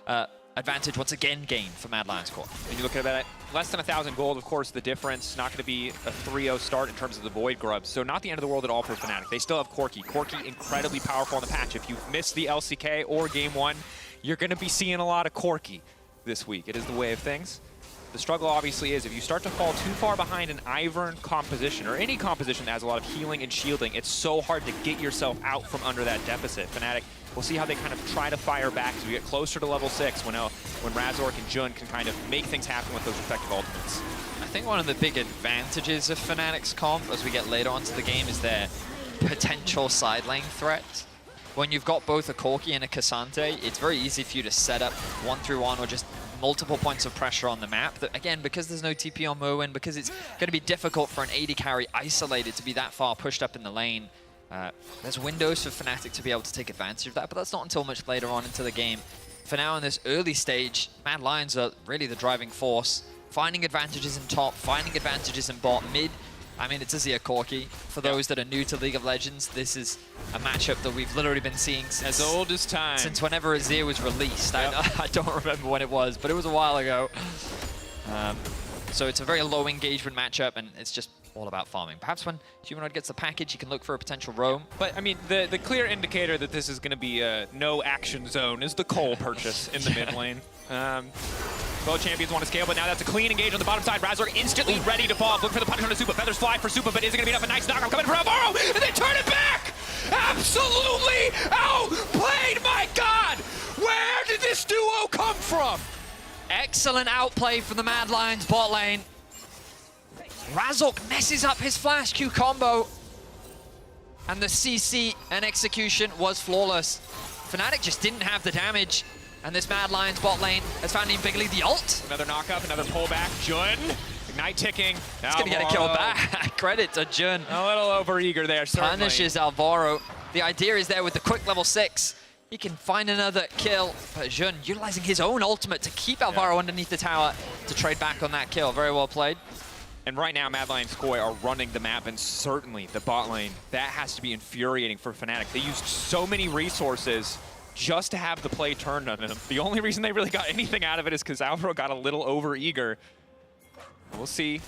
advantage once again gained for Mad Lions Core. And you look at it, less than 1,000 gold, of course, the difference, not going to be a 3-0 start in terms of the Void Grubs. So not the end of the world at all for Fnatic. They still have Corki. Corki incredibly powerful on the patch. If you've missed the LCK or Game 1, you're going to be seeing a lot of Corki this week. It is the way of things. The struggle obviously is if you start to fall too far behind an Ivern composition or any composition that has a lot of healing and shielding, it's so hard to get yourself out from under that deficit. Fnatic, we'll see how they kind of try to fire back as we get closer to level 6 when Razork and Jun can kind of make things happen with those effective ultimates. I think one of the big advantages of Fnatic's comp as we get later onto the game is their potential side lane threat. when you've got both a Corki and a Cassante, it's very easy for you to set up 1-3-1 or just multiple points of pressure on the map. That, again, because there's no TP on Merwin, because it's going to be difficult for an AD carry isolated to be that far pushed up in the lane, there's windows for Fnatic to be able to take advantage of that, but that's not until much later on into the game. For now, in this early stage, Mad Lions are really the driving force, finding advantages in top, finding advantages in bot, mid. I mean, it's Azir Corki. For those that are new to League of Legends, this is a matchup that we've literally been seeing since, as old as time. Since whenever Azir was released. I don't remember when it was, but it was a while ago. So it's a very low engagement matchup, and it's just all about farming. Perhaps when Humanoid gets the package, he can look for a potential roam. But, I mean, the clear indicator that this is going to be a no action zone is the Cole purchase in the mid lane. Both champions want to scale, but now that's a clean engage on the bottom side. Razork instantly ready to fall. Look for the punish on the Supa. Feathers fly for Supa, but is it going to be enough? A nice knockout coming from Alvaro, and they turn it back! Absolutely outplayed, my God! Where did this duo come from? Excellent outplay from the Mad Lions bot lane. Razork messes up his flash Q combo, and the CC and execution was flawless. Fnatic just didn't have the damage, and this Mad Lions bot lane has found him bigly the ult. Another knock-up, another pullback. Jun, Ignite ticking. He's gonna get a kill back. Credit to Jun. A little over-eager there, certainly. Punishes Alvaro. The idea is there with the quick level 6. He can find another kill, but Jun utilizing his own ultimate to keep Alvaro underneath the tower to trade back on that kill. Very well played. And right now, Mad Lions Koi are running the map, and certainly the bot lane. That has to be infuriating for Fnatic. They used so many resources just to have the play turned on them. The only reason they really got anything out of it is because Alvaro got a little over-eager. We'll see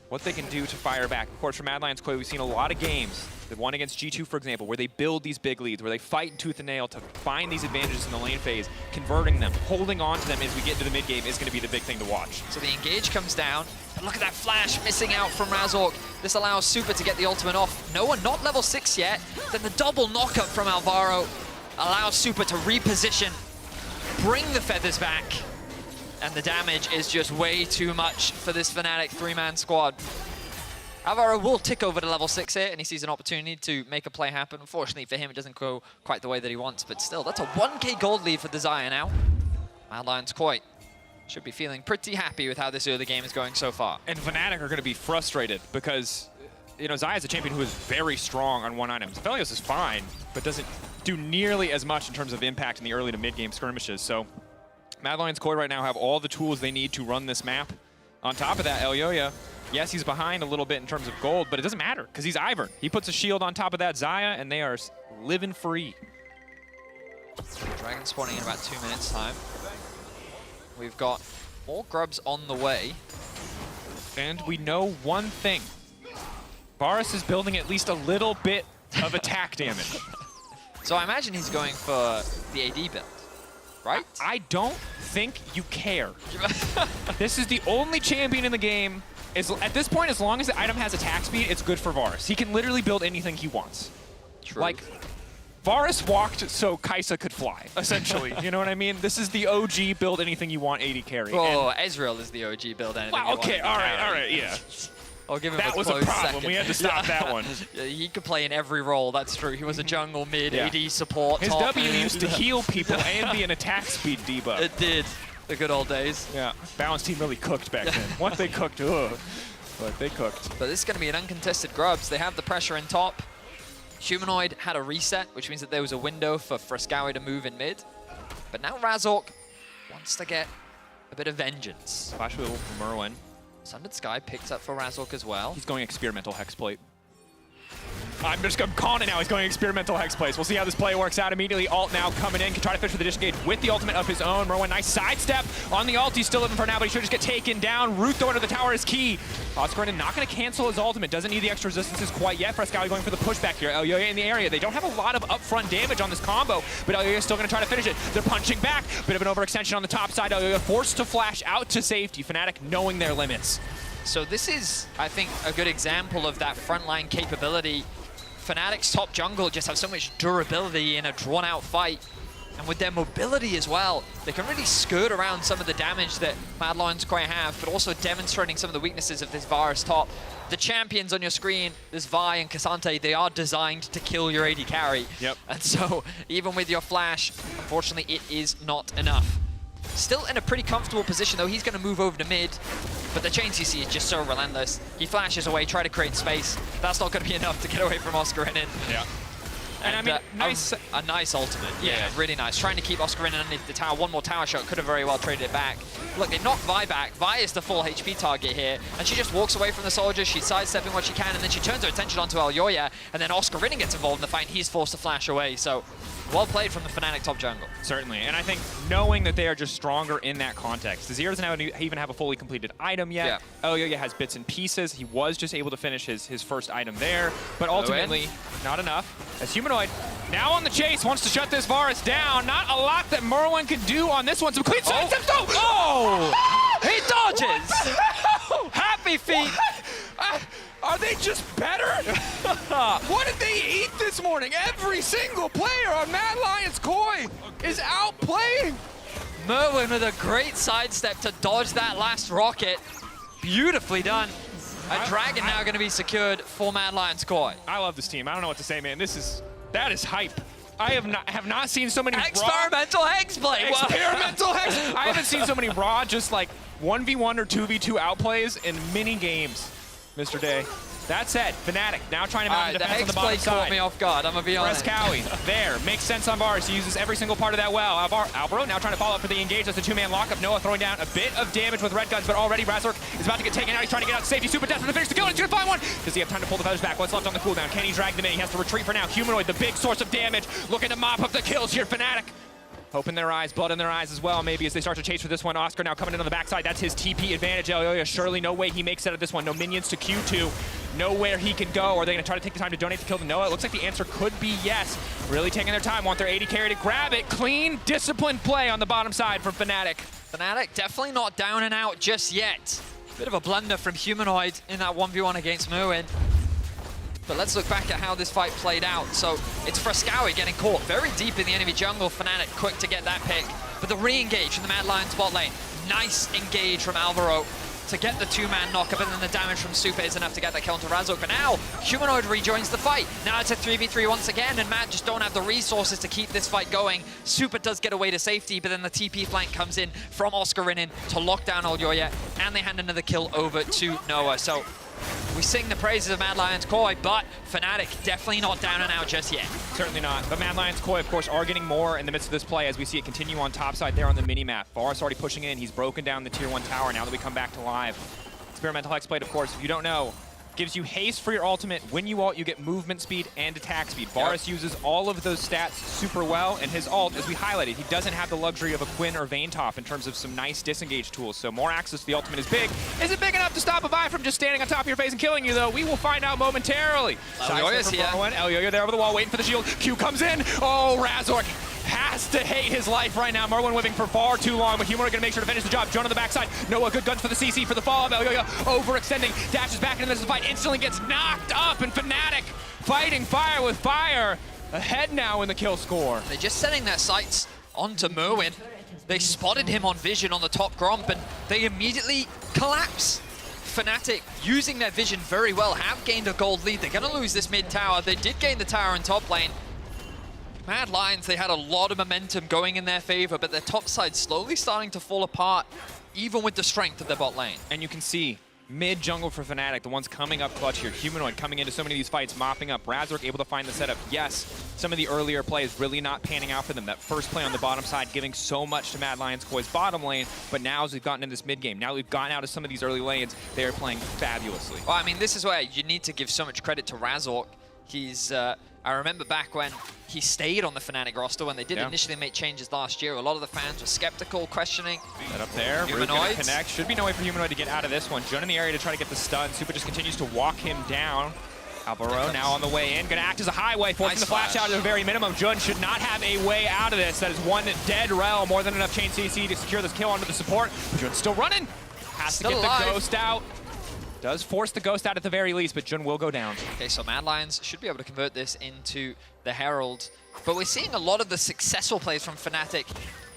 what they can do to fire back. Of course, for Mad Lions Koi, we've seen a lot of games. The one against G2, for example, where they build these big leads, where they fight tooth and nail to find these advantages in the lane phase, converting them, holding on to them as we get into the mid game is going to be the big thing to watch. So the engage comes down, but look at that flash missing out from Razork. This allows Supa to get the ultimate off. No one, not level 6 yet. Then the double knockup from Alvaro allows Supa to reposition, bring the feathers back, and the damage is just way too much for this Fnatic 3-man squad. Alvaro will tick over to level 6 here, and he sees an opportunity to make a play happen. Unfortunately for him, it doesn't go quite the way that he wants, but still, that's a 1k gold lead for Desire now. Mad Lions Koi should be feeling pretty happy with how this early game is going so far. And Fnatic are going to be frustrated because, you know, Xayah is a champion who is very strong on one item. Aphelios is fine, but doesn't do nearly as much in terms of impact in the early to mid-game skirmishes. So Mad Lions Koi right now have all the tools they need to run this map. On top of that, Elyoya, yes, he's behind a little bit in terms of gold, but it doesn't matter because he's Ivern. He puts a shield on top of that Xayah, and they are living free. Dragon spawning in about 2 minutes' time. We've got more grubs on the way. And we know one thing. Varus is building at least a little bit of attack damage. So I imagine he's going for the AD build, right? I don't think you care. This is the only champion in the game. At this point, as long as the item has attack speed, it's good for Varus. He can literally build anything he wants. True. Like, Varus walked so Kai'Sa could fly, essentially. You know what I mean? This is the OG build anything you want AD carry. Oh, Ezreal is the OG build anything well, okay, all right, yeah. I'll give him that a was a close problem. second. We had to stop that one. Yeah, he could play in every role. That's true. He was a jungle, mid, AD support. His top. W used to heal people and be an attack speed debuff. It did. The good old days. Yeah. Balance team really cooked back then. What they cooked, but they cooked. But this is going to be an uncontested grubs. They have the pressure in top. Humanoid had a reset, which means that there was a window for Frescowie to move in mid. But now Razork wants to get a bit of vengeance. Flash wheel from Merwin. Sundered Sky picks up for Razork as well. He's going experimental hexplate. I'm calling it now. He's going experimental hexplays. We'll see how this play works out immediately. Alt now coming in. Can try to fish for the disengage with the ultimate of his own. Merwin, nice sidestep on the ult. He's still living for now, but he should just get taken down. Root though under the tower is key. Oscarina not going to cancel his ultimate. Doesn't need the extra resistances quite yet. Frescowie going for the pushback here. Elyoya in the area. They don't have a lot of upfront damage on this combo, but Elyoya is still going to try to finish it. They're punching back. Bit of an overextension on the top side. Elyoya forced to flash out to safety. Fnatic knowing their limits. So this is, I think, a good example of that frontline capability. Fnatic's top jungle just have so much durability in a drawn-out fight. And with their mobility as well, they can really skirt around some of the damage that Mad Lions quite have, but also demonstrating some of the weaknesses of this Varus top. The champions on your screen, this Vi and Cassante, they are designed to kill your AD carry. Yep. And so, even with your flash, unfortunately, it is not enough. Still in a pretty comfortable position, though. He's going to move over to mid, but the chain CC is just so relentless. He flashes away, try to create space. That's not going to be enough to get away from Oscarinin. Yeah. And I mean, a nice ultimate. Yeah, really nice. Trying to keep Oscarinin underneath the tower. One more tower shot, could have very well traded it back. Look, they knocked Vi back. Vi is the full HP target here, and she just walks away from the soldiers. She's sidestepping what she can, and then she turns her attention onto Elyoya, and then Oscarinin gets involved in the fight, and he's forced to flash away. So, well played from the Fnatic top jungle. Certainly, and I think knowing that they are just stronger in that context. Azir doesn't even have a fully completed item yet. Yeah. Elyoya has bits and pieces. He was just able to finish his first item there, but ultimately, not enough. As Humanoid, now on the chase, wants to shut this Varus down. Not a lot that Merwin can do on this one. Some clean sidesteps, though! Oh! He dodges! Happy feet! Are they just better? What did they eat this morning? Every single player on Mad Lions Koi is outplaying. Merwin with a great sidestep to dodge that last rocket. Beautifully done. A dragon now going to be secured for Mad Lions Koi. I love this team. I don't know what to say, man. That is hype. I have not seen so many experimental hex play. Experimental hex. I haven't seen so many raw, just like 1v1 or 2v2 outplays in mini games, Mr. Day. That said, Fnatic now trying to mount defense on the bottom side. Caught me off guard, I'm gonna be honest. Fresskowy, there, makes sense on Varus. He uses every single part of that well. Albaro now trying to follow up for the engage. That's a two-man lockup. Noah throwing down a bit of damage with red guns, but already Razork is about to get taken out. He's trying to get out to safety. Super Death to finish the kill, and he's gonna find one. Does he have time to pull the feathers back? What's left on the cooldown? Can he drag them in? He has to retreat for now. Humanoid, the big source of damage, looking to mop up the kills here, Fnatic. Hope in their eyes, blood in their eyes as well, maybe, as they start to chase for this one. Oscar now coming in on the backside. That's his TP advantage. Elyoya, surely no way he makes it out of this one. No minions to Q2. Nowhere he can go. Are they going to try to take the time to donate to kill the Noah? It looks like the answer could be yes. Really taking their time. Want their AD carry to grab it. Clean, disciplined play on the bottom side from Fnatic. Fnatic definitely not down and out just yet. Bit of a blunder from Humanoid in that 1v1 against Merwin. But let's look back at how this fight played out. So it's Fresskowy getting caught very deep in the enemy jungle. Fnatic quick to get that pick. But the re-engage from the Mad Lions bot lane. Nice engage from Alvaro to get the two-man knockup, and then the damage from Super is enough to get that kill onto Razork. But now, Humanoid rejoins the fight. Now it's a 3v3 once again, and Mad just don't have the resources to keep this fight going. Super does get away to safety, but then the TP flank comes in from Oscarinin to lock down Elyoya, and they hand another kill over to Noah. So we sing the praises of Mad Lions Koi, but Fnatic definitely not down and out just yet. Certainly not. But Mad Lions Koi, of course, are getting more in the midst of this play as we see it continue on top side there on the mini-map. Varus already pushing in. He's broken down the tier 1 tower now that we come back to live. Experimental Hexblade, of course, if you don't know, gives you haste for your ultimate. When you ult, you get movement speed and attack speed. Varus uses all of those stats super well, and his ult, as we highlighted, he doesn't have the luxury of a Quinn or Vayntop in terms of some nice disengage tools, so more access to the ultimate is big. Is it big enough to stop a Vi from just standing on top of your face and killing you, though? We will find out momentarily. Elyoya's here. Elyoya there over the wall, waiting for the shield. Q comes in. Oh, Razork has to hate his life right now. Merwin whipping for far too long, but Humanoid gonna make sure to finish the job. Joan on the backside. Noah, good guns for the CC for the follow-up. Elyoya overextending, dashes back into this fight, instantly gets knocked up, and Fnatic fighting fire with fire. Ahead now in the kill score. They're just setting their sights onto Merwin. They spotted him on vision on the top gromp, and they immediately collapse. Fnatic, using their vision very well, have gained a gold lead. They're gonna lose this mid tower. They did gain the tower in top lane. Mad Lions, they had a lot of momentum going in their favor, but their top side slowly starting to fall apart, even with the strength of their bot lane. And you can see mid-jungle for Fnatic, the ones coming up clutch here. Humanoid coming into so many of these fights, mopping up. Razork able to find the setup. Yes, some of the earlier plays really not panning out for them. That first play on the bottom side giving so much to Mad Lions Koi's bottom lane, but now as we've gotten in this mid-game, now we've gotten out of some of these early lanes, they are playing fabulously. Well, I mean, this is where you need to give so much credit to Razork. He's, I remember back when he stayed on the Fnatic roster when they did initially make changes last year. A lot of the fans were skeptical, questioning. Set up there, Humanoid connect. Should be no way for Humanoid to get out of this one. Jun in the area to try to get the stun. Super just continues to walk him down. Alvaro now on the way in, gonna act as a highway, forcing the flash out at the very minimum. Jun should not have a way out of this. That is one dead rel, more than enough chain CC to secure this kill onto the support. Jun's still running, has to get the ghost out. Does force the Ghost out at the very least, but Jun will go down. Okay, so Mad Lions should be able to convert this into the Herald. But we're seeing a lot of the successful plays from Fnatic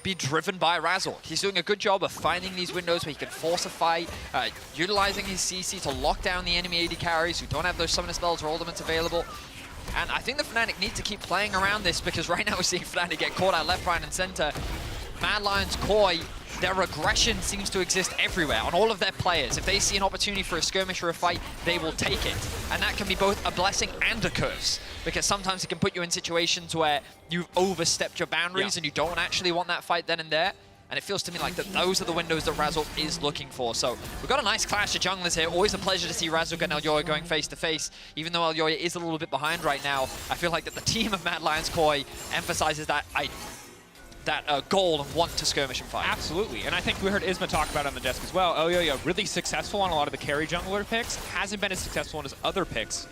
be driven by Razork. He's doing a good job of finding these windows where he can force a fight, utilizing his CC to lock down the enemy AD carries who don't have those summoner spells or ultimates available. And I think the Fnatic need to keep playing around this, because right now we're seeing Fnatic get caught out left, right, and center. Mad Lions, Koi, their aggression seems to exist everywhere on all of their players. If they see an opportunity for a skirmish or a fight, they will take it. And that can be both a blessing and a curse, because sometimes it can put you in situations where you've overstepped your boundaries and you don't actually want that fight then and there. And it feels to me like that those are the windows that Razork is looking for. So we've got a nice clash of junglers here. Always a pleasure to see Razork and Elyoya going face to face. Even though Elyoya is a little bit behind right now, I feel like that the team of Mad Lions Koi emphasizes that goal and want to skirmish and fight. Absolutely, and I think we heard Isma talk about it on the desk as well. Elyoya really successful on a lot of the carry jungler picks, hasn't been as successful in his other picks.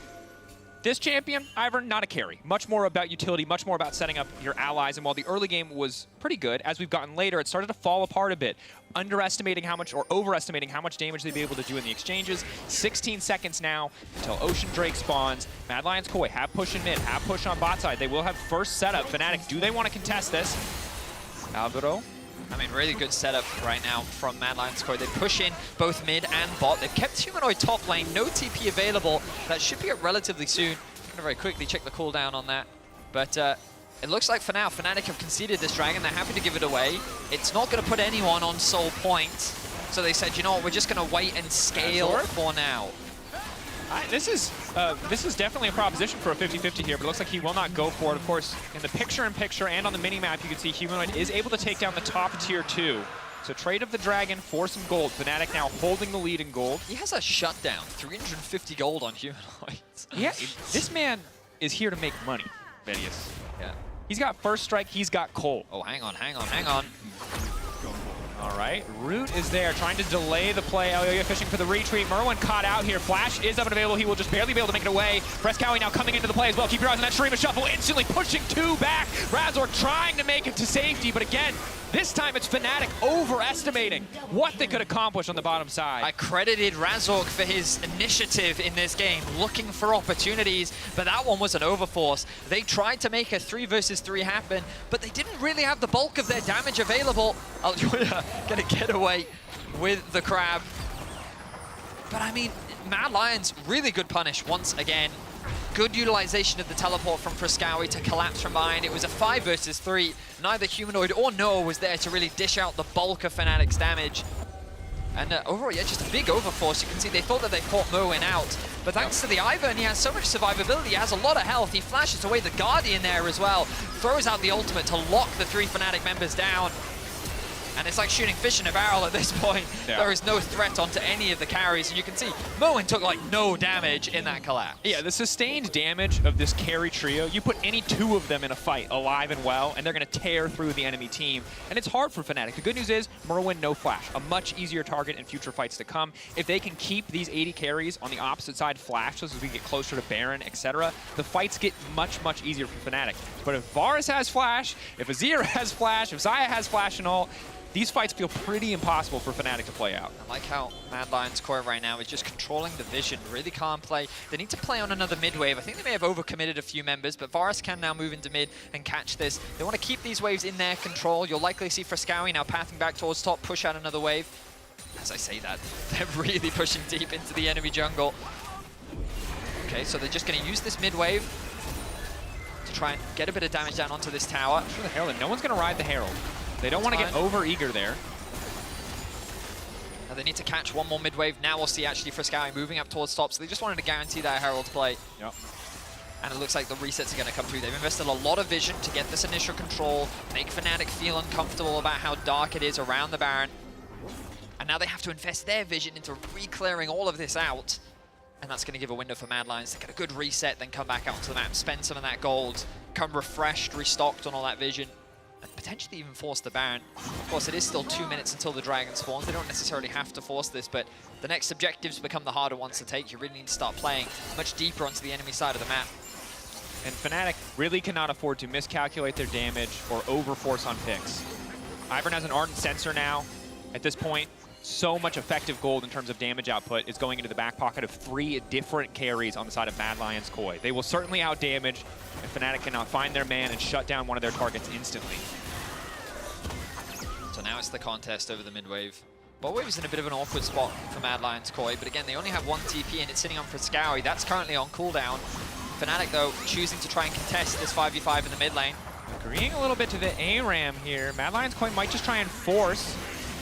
This champion, Ivern, not a carry. Much more about utility, much more about setting up your allies, and while the early game was pretty good, as we've gotten later, it started to fall apart a bit, underestimating how much, or overestimating how much damage they'd be able to do in the exchanges. 16 seconds now until Ocean Drake spawns. Mad Lions Koi have push in mid, have push on bot side. They will have first setup. Fnatic, do they want to contest this? Alvaro. I mean, really good setup right now from Mad Lions Koi. They push in both mid and bot. They've kept Humanoid top lane, no TP available. That should be up relatively soon. I'm going to very quickly check the cooldown on that. But it looks like for now, Fnatic have conceded this dragon. They're happy to give it away. It's not going to put anyone on soul point. So they said, you know what, we're just going to wait and scale for now. This is definitely a proposition for a 50-50 here, but it looks like he will not go for it. Of course, in the picture-in-picture and on the mini-map, you can see Humanoid is able to take down the top tier 2. So trade of the dragon for some gold. Fnatic now holding the lead in gold. He has a shutdown, 350 gold on Humanoid. Yeah, this man is here to make money, Vedius. Yeah. He's got first strike, he's got Cole. Oh, hang on. All right, Root is there, trying to delay the play. Elyoya fishing for the retreat. Merwin caught out here. Flash is up and available. He will just barely be able to make it away. Frescowie now coming into the play as well. Keep your eyes on that stream of shuffle. Instantly pushing 2 back. Razork trying to make it to safety, but again, this time it's Fnatic overestimating what they could accomplish on the bottom side. I credited Razork for his initiative in this game, looking for opportunities, but that one was an overforce. They tried to make a 3 versus 3 happen, but they didn't really have the bulk of their damage available. Elyoya gonna get away with the crab. But I mean, Mad Lions, really good punish once again. Good utilization of the teleport from Frescowie to collapse from behind. It was a 5 versus 3. Neither Humanoid or Noah was there to really dish out the bulk of Fnatic's damage. And overall, yeah, just a big overforce. You can see they thought that they caught Merwin out. But thanks to the Ivern, he has so much survivability. He has a lot of health. He flashes away the Guardian there as well. Throws out the ultimate to lock the 3 Fnatic members down. And it's like shooting fish in a barrel at this point. Yeah. There is no threat onto any of the carries. And you can see Merwin took like no damage in that collapse. Yeah, the sustained damage of this carry trio, you put any 2 of them in a fight alive and well, and they're going to tear through the enemy team. And it's hard for Fnatic. The good news is Merwin, no flash. A much easier target in future fights to come. If they can keep these 80 carries on the opposite side flashless as we get closer to Baron, etc., the fights get much, much easier for Fnatic. But if Varus has flash, if Azir has flash, if Xayah has flash and all, these fights feel pretty impossible for Fnatic to play out. I like how Mad Lions Koi right now is just controlling the vision, really calm play. They need to play on another mid wave. I think they may have overcommitted a few members, but Varus can now move into mid and catch this. They want to keep these waves in their control. You'll likely see Frescowie now pathing back towards top, push out another wave. As I say that, they're really pushing deep into the enemy jungle. Okay, so they're just going to use this mid wave to try and get a bit of damage down onto this tower. Sure, the Herald, no one's going to ride the Herald. They don't want to get over-eager there. Now they need to catch one more mid-wave. Now we'll see actually Frescowie moving up towards top, so they just wanted to guarantee that Herald play. Yep. And it looks like the resets are going to come through. They've invested a lot of vision to get this initial control, make Fnatic feel uncomfortable about how dark it is around the Baron. And now they have to invest their vision into re-clearing all of this out. And that's going to give a window for Mad Lions to get a good reset, then come back out onto the map, spend some of that gold, come refreshed, restocked on all that vision, and potentially even force the Baron. Of course, it is still 2 minutes until the Dragon spawns. They don't necessarily have to force this, but the next objectives become the harder ones to take. You really need to start playing much deeper onto the enemy side of the map. And Fnatic really cannot afford to miscalculate their damage or overforce on picks. Ivern has an Ardent Sensor now. At this point, so much effective gold in terms of damage output is going into the back pocket of 3 different carries on the side of Mad Lions Koi. They will certainly outdamage if Fnatic cannot find their man and shut down one of their targets instantly. So now it's the contest over the mid wave. Bot wave is in a bit of an awkward spot for Mad Lions Koi, but again, they only have 1 TP and it's sitting on Friscawi. That's currently on cooldown. Fnatic, though, choosing to try and contest this 5v5 in the mid lane. Agreeing a little bit to the ARAM here. Mad Lions Koi might just try and force.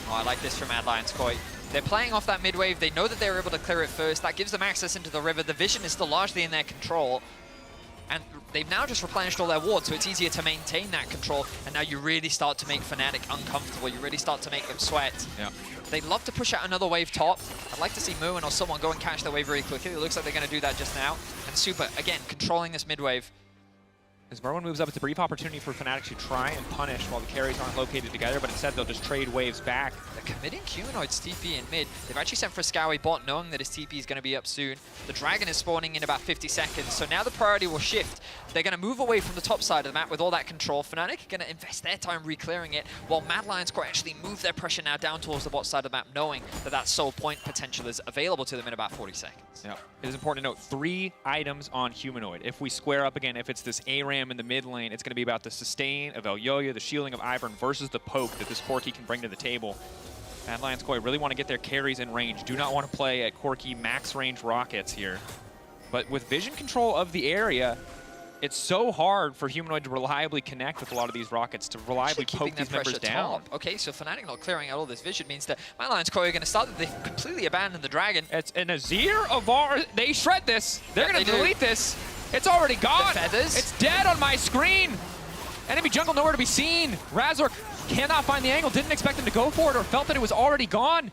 Oh, I like this from Mad Lions Koi. They're playing off that mid wave. They know that they were able to clear it first. That gives them access into the river. The vision is still largely in their control. And they've now just replenished all their wards, so it's easier to maintain that control. And now you really start to make Fnatic uncomfortable. You really start to make them sweat. Yeah. They'd love to push out another wave top. I'd like to see Muin or someone go and catch the wave very quickly. It looks like they're going to do that just now. And Super, again, controlling this mid wave. As Merwin moves up, it's a brief opportunity for Fnatic to try and punish while the carries aren't located together, but instead they'll just trade waves back. They're committing Humanoid's TP in mid. They've actually sent Friscawi bot, knowing that his TP is going to be up soon. The Dragon is spawning in about 50 seconds, so now the priority will shift. They're going to move away from the top side of the map with all that control. Fnatic are going to invest their time re-clearing it, while Mad Lions Core actually move their pressure now down towards the bot side of the map, knowing that that soul point potential is available to them in about 40 seconds. Yeah. It is important to note 3 items on Humanoid. If we square up again, if it's this ARAM in the mid lane, it's going to be about the sustain of Elyoya, the shielding of Ivern versus the poke that this Corki can bring to the table. Mad Lions Koi really want to get their carries in range. Do not want to play at Corki max range rockets here. But with vision control of the area, it's so hard for Humanoid to reliably connect with a lot of these rockets, to reliably poke these members down. Okay, so Fnatic not clearing out all this vision means that Mad Lions Koi are going to start that they've completely abandoned the Dragon. It's an Azir of ours. They shred this. They're going to delete this. It's already gone. The feathers. It's dead on my screen. Enemy jungle nowhere to be seen. Razork cannot find the angle. Didn't expect him to go for it or felt that it was already gone.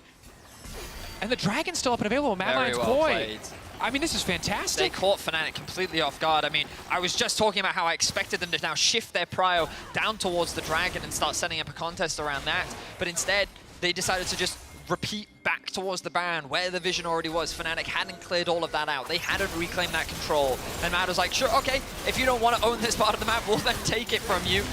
And the Dragon's still up and available. Mad Lions Koi. I mean, this is fantastic. They caught Fnatic completely off guard. I mean, I was just talking about how I expected them to now shift their prio down towards the Dragon and start setting up a contest around that. But instead, they decided to just repeat back towards the Baron where the vision already was. Fnatic hadn't cleared all of that out. They hadn't reclaimed that control. And Mad was like, sure, okay, if you don't want to own this part of the map, we'll then take it from you.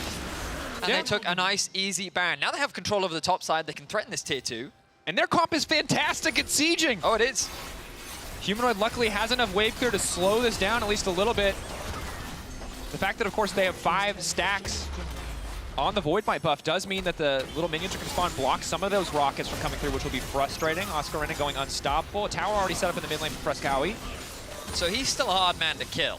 And they took a nice, easy Baron. Now they have control over the top side. They can threaten this tier 2. And their comp is fantastic at sieging. Oh, it is. Humanoid luckily has enough wave clear to slow this down at least a little bit. The fact that, of course, they have 5 stacks on the Void Bite buff does mean that the little minions are going to spawn block some of those rockets from coming through, which will be frustrating. Oscarina going unstoppable. A tower already set up in the mid lane for Frescawi. So he's still a hard man to kill.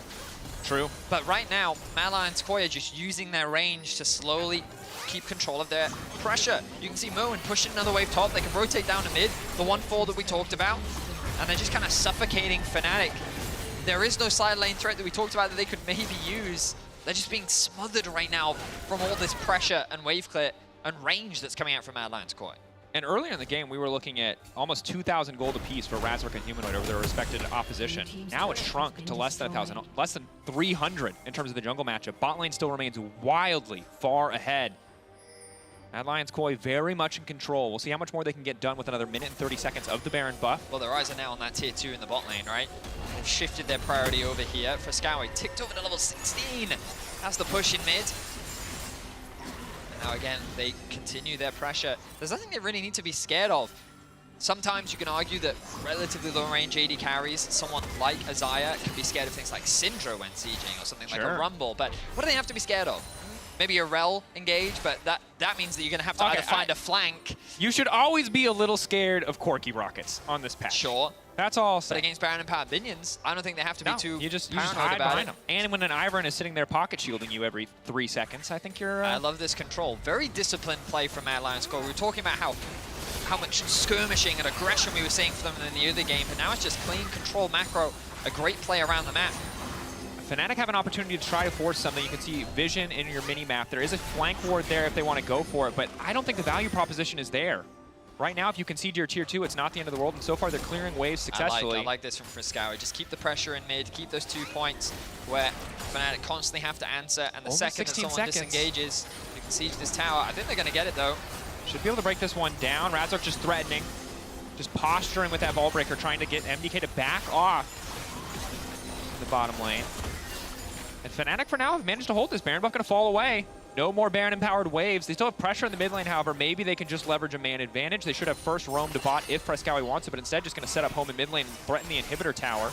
True. But right now, Mad Lions Koi are just using their range to slowly keep control of their pressure. You can see Muin pushing another wave top. They can rotate down to mid, the 1-4 that we talked about. And they're just kind of suffocating Fnatic. There is no side lane threat that we talked about that they could maybe use. They're just being smothered right now from all this pressure and wave clear and range that's coming out from Mad Lions Koi. And earlier in the game, we were looking at almost 2,000 gold apiece for Razork and Humanoid over their respective opposition. Now it's shrunk to less than 1,000, less than 300 in terms of the jungle matchup. Bot lane still remains wildly far ahead. Mad Lions Koi very much in control. We'll see how much more they can get done with another minute and 30 seconds of the Baron buff. Well, their eyes are now on that tier 2 in the bot lane, right? They've shifted their priority over here. Friscawi ticked over to level 16. That's the push in mid. And now again, they continue their pressure. There's nothing they really need to be scared of. Sometimes you can argue that relatively low range AD carries, someone like Azaya, can be scared of things like Syndra when sieging or something like a Rumble. But what do they have to be scared of? Maybe a Rel engage, but that means that you're going to have to either find a flank. You should always be a little scared of Corki rockets on this patch. Sure. That's all. But against Baron and Power minions, I don't think they have to be too you just paranoid hide about behind it. them. And when an Ivern is sitting there pocket shielding you every 3 seconds, I think you're... I love this control. Very disciplined play from Mad Lions Koi. We were talking about how much skirmishing and aggression we were seeing from them in the other game, but now it's just clean control macro. A great play around the map. Fnatic have an opportunity to try to force something. You can see vision in your mini-map. There is a flank ward there if they want to go for it, but I don't think the value proposition is there. Right now, if you concede your tier 2, it's not the end of the world, and so far they're clearing waves successfully. I like this from Friscawi. Just keep the pressure in mid, keep those 2 points where Fnatic constantly have to answer, and the second that someone disengages, you can siege this tower. I think they're going to get it, though. Should be able to break this one down. Razork just threatening, just posturing with that ball breaker, trying to get MDK to back off the bottom lane. And Fnatic, for now, have managed to hold this. Baron buff going to fall away. No more Baron-empowered waves. They still have pressure in the mid lane, however. Maybe they can just leverage a man advantage. They should have first roam to bot if Fresskowy wants it, but instead just going to set up home in mid lane and threaten the inhibitor tower.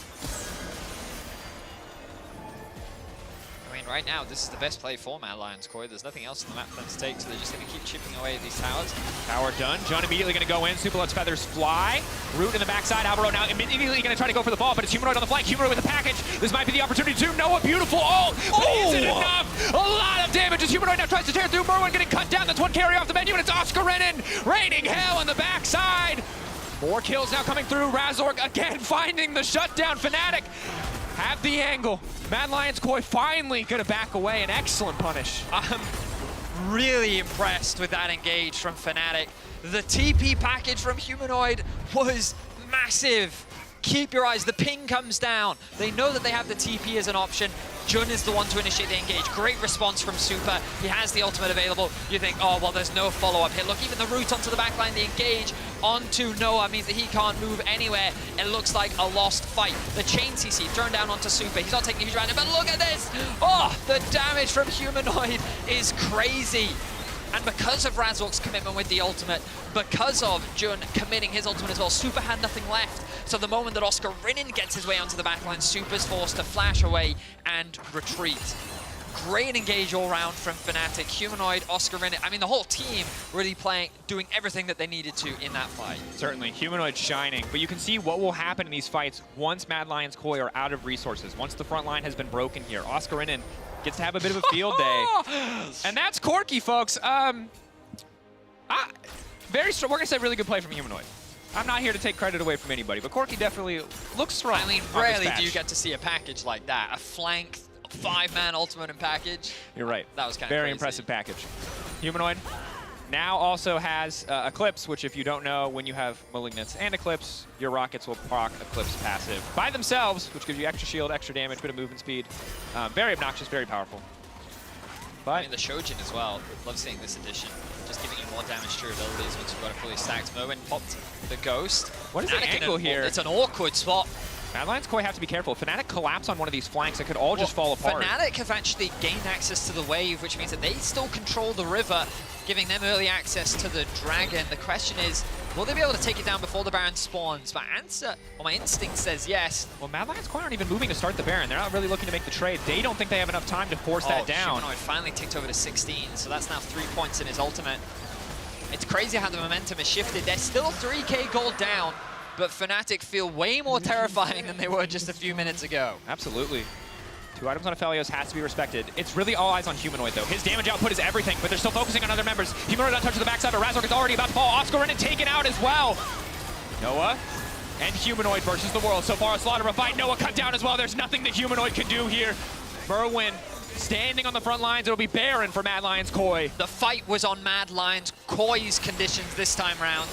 I mean, right now, this is the best play for Mad Lions, Koi. There's nothing else in the map for them to take, so they're just going to keep chipping away at these towers. Tower done. John immediately going to go in. Super lets Feathers fly. Root in the backside. Alvaro now immediately going to try to go for the ball, but it's Humanoid on the flank. Humanoid with the package. This might be the opportunity to Noah. Beautiful ult. But is it enough? A lot of damage as Humanoid now tries to tear through. Merwin getting cut down. That's one carry off the menu, and it's Oscar Renin raining hell on the backside. More kills now coming through. Razork again finding the shutdown. Fnatic have the angle. Mad Lions Koi finally gonna back away. An excellent punish. I'm really impressed with that engage from Fnatic. The TP package from Humanoid was massive. Keep your eyes, the ping comes down. They know that they have the TP as an option. Jun is the one to initiate the engage. Great response from Super. He has the ultimate available. You think, oh, well, there's no follow-up hit. Look, even the route onto the backline, the engage onto Noah means that he can't move anywhere. It looks like a lost fight. The chain CC thrown down onto Super. He's not taking a huge advantage, but look at this. Oh, the damage from Humanoid is crazy. And because of Razork's commitment with the ultimate, because of Jun committing his ultimate as well, Super had nothing left. So the moment that Oscar Renin gets his way onto the backline, Super's forced to flash away and retreat. Great engage all round from Fnatic. Humanoid, Oscar Renin, I mean the whole team really doing everything that they needed to in that fight. Certainly, Humanoid shining, but you can see what will happen in these fights once Mad Lions Koi are out of resources, once the front line has been broken here. Oscar Renin gets to have a bit of a field day. And that's Corky, folks. Very strong. We're going to say really good play from Humanoid. I'm not here to take credit away from anybody, but Corky definitely looks strong. I mean, rarely do you get to see a package like that. A flank, 5-man ultimate and package. You're right. That was kind of very crazy. impressive package. Humanoid now also has Eclipse, which if you don't know, when you have Malignance and Eclipse, your rockets will proc Eclipse passive by themselves, which gives you extra shield, extra damage, bit of movement speed. Very obnoxious, very powerful. But I mean, the Shojin as well. Love seeing this addition. Just giving you more damage to your abilities once you've got a fully stacked Merwin. Popped the Ghost. What is the angle here? It's an awkward spot. Mad Lions Koi have to be careful. Fnatic collapse on one of these flanks, it could all just fall apart. Fnatic have actually gained access to the wave, which means that they still control the river, giving them early access to the dragon. The question is, will they be able to take it down before the Baron spawns? My instinct says yes. Well, Mad Lions Koi aren't even moving to start the Baron. They're not really looking to make the trade. They don't think they have enough time to force that down. Humanoid finally ticked over to 16, so that's now 3 points in his ultimate. It's crazy how the momentum has shifted. They're still 3k gold down, but Fnatic feel way more terrifying than they were just a few minutes ago. Absolutely. 2 items on Aphelios has to be respected. It's really all eyes on Humanoid, though. His damage output is everything, but they're still focusing on other members. Humanoid on touch to the backside, but Razork is already about to fall. Oscar Renin taken out as well. Noah and Humanoid versus the world. So far, a slaughter of a fight. Noah cut down as well. There's nothing that Humanoid can do here. Merwin standing on the front lines. It'll be Baron for Mad Lions Koi. The fight was on Mad Lions Koi's conditions this time round.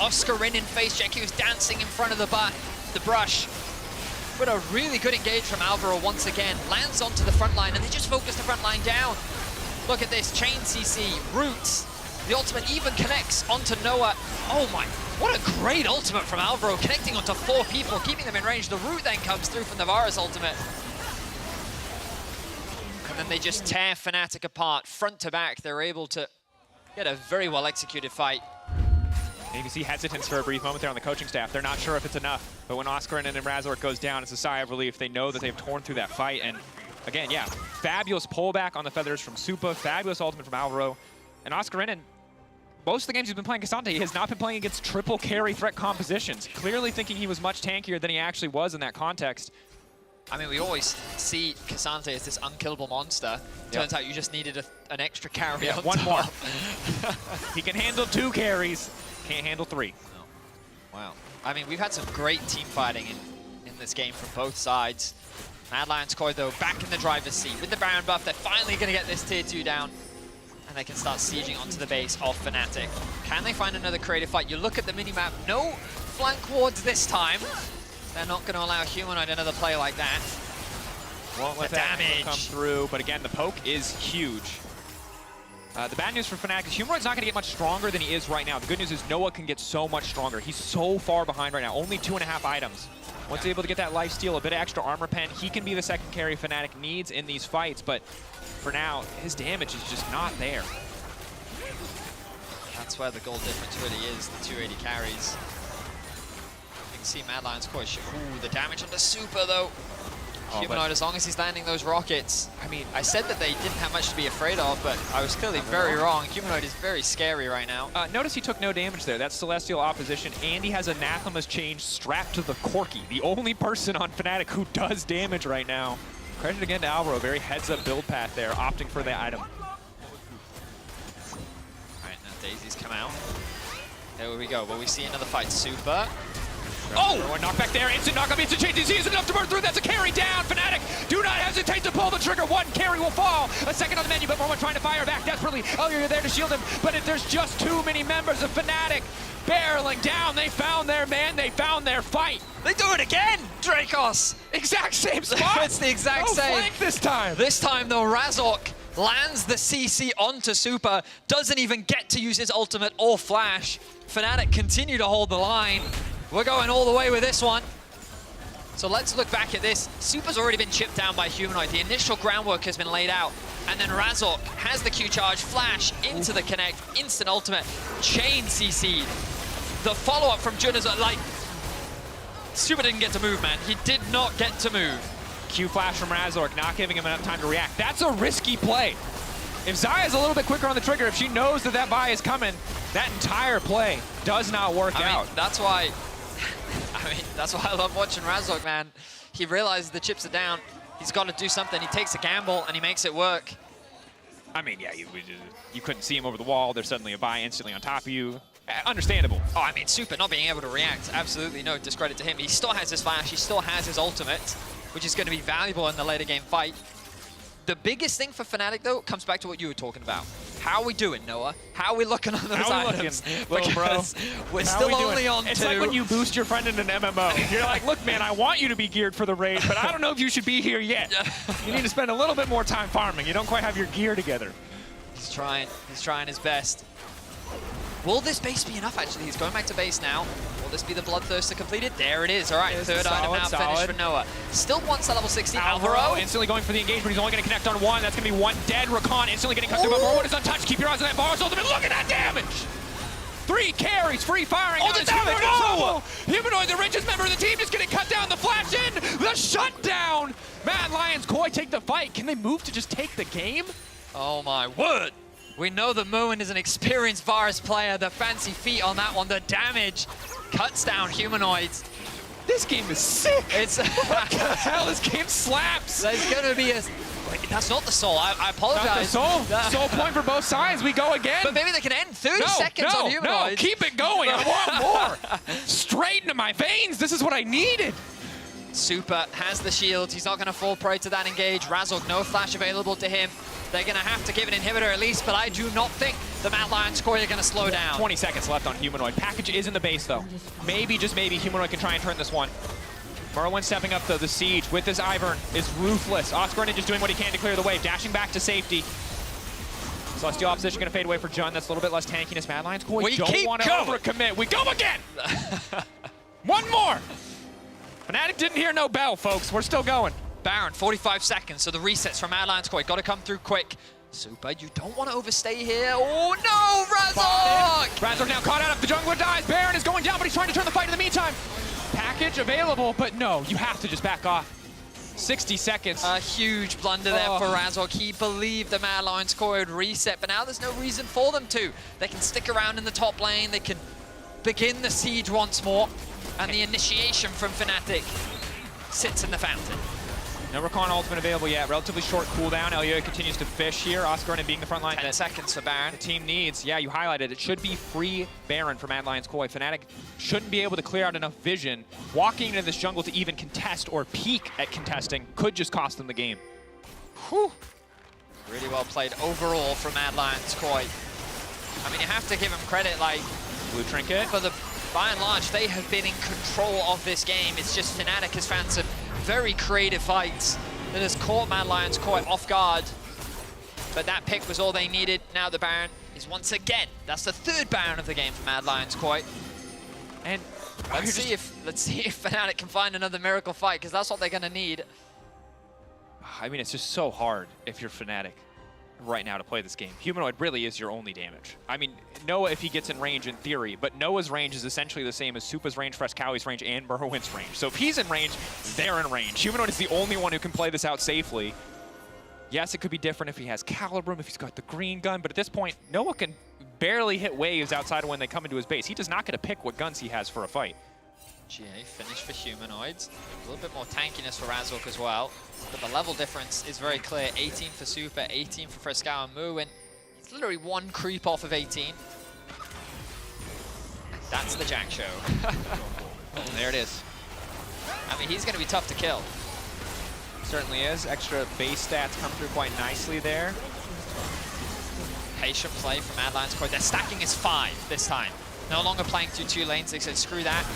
Oscar Renin face check. He was dancing in front of the brush. But a really good engage from Alvaro once again. Lands onto the front line, and they just focus the front line down. Look at this, chain CC, roots. The ultimate even connects onto Noah. Oh my, what a great ultimate from Alvaro, connecting onto 4 people, keeping them in range. The root then comes through from Navarra's ultimate. And then they just tear Fnatic apart, front to back. They're able to get a very well executed fight. You can see hesitance for a brief moment there on the coaching staff. They're not sure if it's enough, but when Oscar and Razork goes down, it's a sigh of relief. They know that they've torn through that fight, and again, yeah, fabulous pullback on the Feathers from Supa, fabulous ultimate from Alvaro, and Oscar Renin, most of the games he's been playing Cassante, he has not been playing against triple carry threat compositions, clearly thinking he was much tankier than he actually was in that context. I mean, we always see Cassante as this unkillable monster. Turns out you just needed an extra carry on one top. more. He can handle 2 carries. Can't handle 3. Oh. Wow. I mean, we've had some great team fighting in this game from both sides. Mad Lions Koi, though, back in the driver's seat. With the Baron buff, they're finally going to get this tier 2 down. And they can start sieging onto the base of Fnatic. Can they find another creative fight? You look at the minimap, no flank wards this time. They're not going to allow Humanoid another play like that. Won't let that come through, but again, the poke is huge. The bad news for Fnatic is Humanoid's not going to get much stronger than he is right now. The good news is Noah can get so much stronger. He's so far behind right now, only 2.5 items. Once able to get that lifesteal, a bit of extra armor pen, he can be the second carry Fnatic needs in these fights, but for now, his damage is just not there. That's where the goal difference really is, the 280 carries. You can see Mad Lions quite ooh, the damage on the super though. Oh, Humanoid, as long as he's landing those rockets. I mean, I said that they didn't have much to be afraid of, but I was clearly very wrong. Humanoid is very scary right now. Notice he took no damage there. That's Celestial opposition, and he has Anathema's Change strapped to the Corki, the only person on Fnatic who does damage right now. Credit again to Alvaro, very heads-up build path there, opting for the item. All right, now Daisy's come out. There we go. Will we see another fight? Super. Oh! Knockback there, instant knock-up, instant change. He is enough to burn through. That's a carry down. Fnatic, do not hesitate to pull the trigger. One carry will fall. A second on the menu, but Mormon trying to fire back desperately. Oh, you're there to shield him, but if there's just too many members of Fnatic barreling down. They found their man. They found their fight. They do it again, Dracos. Exact same spot. It's the exact same. Flank this time. This time, though, Razork lands the CC onto Super. Doesn't even get to use his ultimate or flash. Fnatic continue to hold the line. We're going all the way with this one. So let's look back at this. Super's already been chipped down by Humanoid. The initial groundwork has been laid out. And then Razork has the Q charge, flash into the connect, instant ultimate, chain CC'd. The follow-up from Jun is like, Super didn't get to move, man. He did not get to move. Q flash from Razork, not giving him enough time to react. That's a risky play. If Zaya's a little bit quicker on the trigger, if she knows that that buy is coming, that entire play does not work out. That's why I love watching Razork, man. He realizes the chips are down. He's got to do something. He takes a gamble and he makes it work. I mean, yeah, you couldn't see him over the wall. There's suddenly a buy instantly on top of you. Understandable. Oh, I mean, Super not being able to react, absolutely no discredit to him. He still has his flash. He still has his ultimate, which is going to be valuable in the later game fight. The biggest thing for Fnatic, though, comes back to what you were talking about. How are we doing, Noah? How are we looking on those items? Little bro. We're still only on 2. It's like when you boost your friend in an MMO. You're like, look, man, I want you to be geared for the raid, but I don't know if you should be here yet. You need to spend a little bit more time farming. You don't quite have your gear together. He's trying his best. Will this base be enough, actually? He's going back to base now. Will this be the Bloodthirster completed? There it is. All right, third item now finished for Noah. Still wants that level 60. Alvaro instantly going for the engagement. He's only going to connect on one. That's going to be one dead. Rakan instantly getting cut through, but Morwood is untouched. Keep your eyes on that Varus ultimate. Look at that damage! 3 carries, free firing. Oh, the damage! Oh! Humanoid, the richest member of the team, just getting cut down. The flash in, the shutdown. Mad Lions Koi take the fight. Can they move to just take the game? Oh my word! We know that Moen is an experienced Varus player. The fancy feet on that one, the damage cuts down Humanoids. This game is sick. It's what the hell? This game slaps. There's gonna be a. Wait, that's not the soul. I apologize. Not the soul. Soul point for both sides. We go again. But maybe they can end 30 seconds on Humanoids. No, keep it going. I want more. Straight into my veins. This is what I needed. Super has the shield. He's not going to fall prey to that engage. Razork, no flash available to him. They're going to have to give an inhibitor at least, but I do not think the Mad Lions Koi are going to slow down. 20 seconds left on Humanoid. Package is in the base, though. Maybe, just maybe, Humanoid can try and turn this one. Merwin stepping up, though. The siege with this Ivern is ruthless. Oscar just doing what he can to clear the way, dashing back to safety. Celestial opposition going to fade away for Jun. That's a little bit less tankiness. Mad Lions Koi don't want to overcommit. We go again! One more! Fnatic didn't hear no bell, folks. We're still going. Baron, 45 seconds, so the resets from Mad Lions Koi got to come through quick. Super, you don't want to overstay here. Oh no, Razork! Razork now caught out if the jungler dies. Baron is going down, but he's trying to turn the fight in the meantime. Package available, but no, you have to just back off. 60 seconds. A huge blunder there for Razork. He believed the Mad Lions Koi would reset, but now there's no reason for them to. They can stick around in the top lane. They can begin the siege once more. And the initiation from Fnatic sits in the fountain. No Rakan ultimate available yet. Relatively short cooldown. Elio continues to fish here. Oscar being the front line. 10 seconds for Baron. The team needs. Yeah, you highlighted. It should be free Baron for Mad Lions Koi. Fnatic shouldn't be able to clear out enough vision. Walking into this jungle to even contest or peek at contesting could just cost them the game. Whew. Really well played overall from Mad Lions Koi. I mean, you have to give him credit, like... Blue Trinket. By and large, they have been in control of this game. It's just Fnatic has found some very creative fights that has caught Mad Lions Koi off guard. But that pick was all they needed. Now the Baron is once again, that's the 3rd Baron of the game for Mad Lions Koi. And Let's see if Fnatic can find another miracle fight, because that's what they're gonna need. I mean, it's just so hard if you're Fnatic right now to play this game. Humanoid really is your only damage. I mean, Noah, if he gets in range in theory, but Noah's range is essentially the same as Supa's range, Frescowi's range, and Merwin's range. So if he's in range, they're in range. Humanoid is the only one who can play this out safely. Yes, it could be different if he has Calibrum, if he's got the green gun, but at this point, Noah can barely hit waves outside of when they come into his base. He does not get to pick what guns he has for a fight. GA finish for Humanoids. A little bit more tankiness for Razork as well. But the level difference is very clear. 18 for Super, 18 for Frescow and Moo, and it's literally one creep off of 18. That's the Jack show. Oh, there it is. I mean, he's going to be tough to kill. Certainly is. Extra base stats come through quite nicely there. Patient play from Mad Lions Core. They're stacking as 5 this time. No longer playing through 2 lanes. They said, screw that.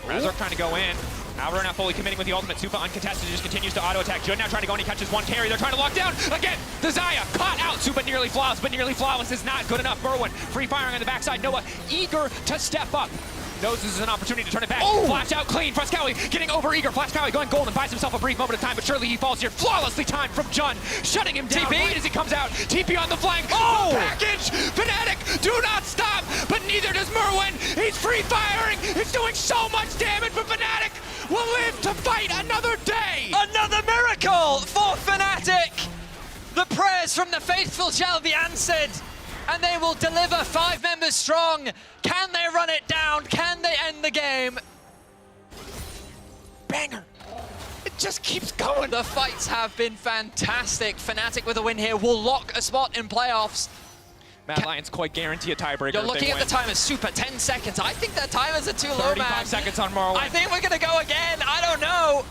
Razork trying to go in. Alvaro not fully committing with the ultimate. Supa uncontested, just continues to auto-attack. Jud now trying to go in, he catches one carry. They're trying to lock down. Again, the Xayah caught out. Supa nearly flawless, but nearly flawless is not good enough. Merwin free firing on the backside. Noah eager to step up. Knows this is an opportunity to turn it back. Oh! Flash out clean. Frescowi getting over eager. Frescowi going golden. Buys himself a brief moment of time, but surely he falls here. Flawlessly timed from Jun. Shutting him down right as he comes out. TP on the flank. Oh! The package! Fnatic do not stop, but neither does Merwin. He's free firing. He's doing so much damage, but Fnatic will live to fight another day. Another miracle for Fnatic. The prayers from the faithful shall be answered, and they will deliver 5 members strong. Can they run it down? Can they end the game? Banger. It just keeps going. The fights have been fantastic. Fnatic with a win here will lock a spot in playoffs. Mad Lions quite guarantee a tiebreaker. You're looking at the timers, Super, 10 seconds. I think their timers are too low, man. 35 seconds on Merwin. I think we're gonna go again. I don't know.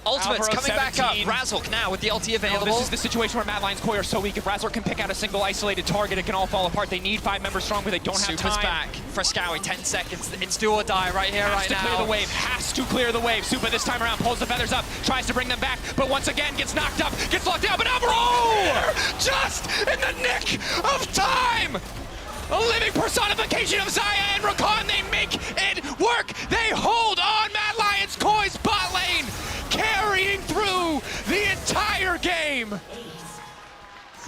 Ultimate's Alvaro coming 17. back up. Razork now with the ulti available. No, this is the situation where Mad Lions Koi are so weak. If Razork can pick out a single isolated target, it can all fall apart. They need 5 members strong, but they don't have Super's time. back. Frescowi, 10 seconds. It's do or die right here, right now. Has to clear the wave. Has to clear the wave. Supa this time around pulls the feathers up, tries to bring them back, but once again gets knocked up, gets locked down. But Alvaro, just in the nick of time. A living personification of Xayah and Rakan. They make it work. They hold on. Mad Lions Koi's bot lane, carrying through the entire game.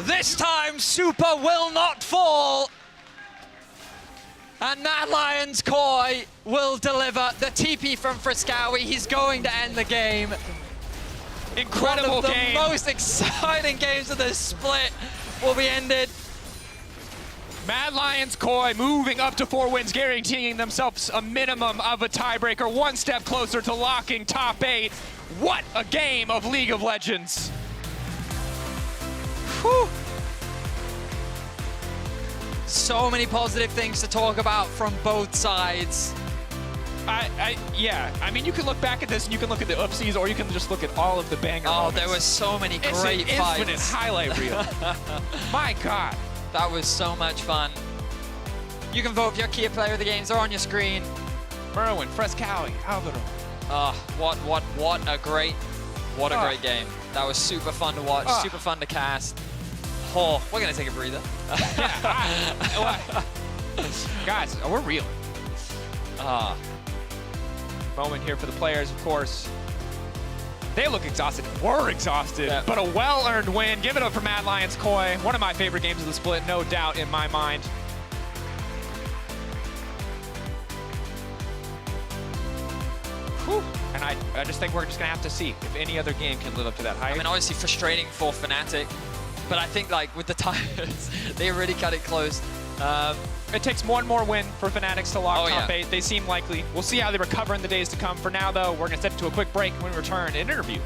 This time, Super will not fall. And Mad Lions Koi will deliver the TP from Frescowi. He's going to end the game. Incredible game. One of the most exciting games of this split will be ended. Mad Lions Koi moving up to 4 wins, guaranteeing themselves a minimum of a tiebreaker, one step closer to locking top 8. What a game of League of Legends. Whew. So many positive things to talk about from both sides. Yeah, I mean, you can look back at this and you can look at the oopsies, or you can just look at all of the banger moments. There were so many great it's fights. An infinite highlight reel. My God. That was so much fun. You can vote for your key player of the games. They're on your screen. Merwin, Frescowi, Alvaro. What a great game. That was super fun to watch, super fun to cast. Oh, we're gonna take a breather. Guys, we're real. Moment here for the players, of course. They look exhausted. We're exhausted, but a well-earned win. Give it up for Mad Lions Koi. One of my favorite games of the split, no doubt in my mind. Whew. And I just think we're just gonna have to see if any other game can live up to that hype. I mean, obviously frustrating for Fnatic, but I think like with the timers, they really cut it close. It takes one more win for Fnatic to lock top 8. They seem likely. We'll see how they recover in the days to come. For now, though, we're going to set it to a quick break. When we return, an interview.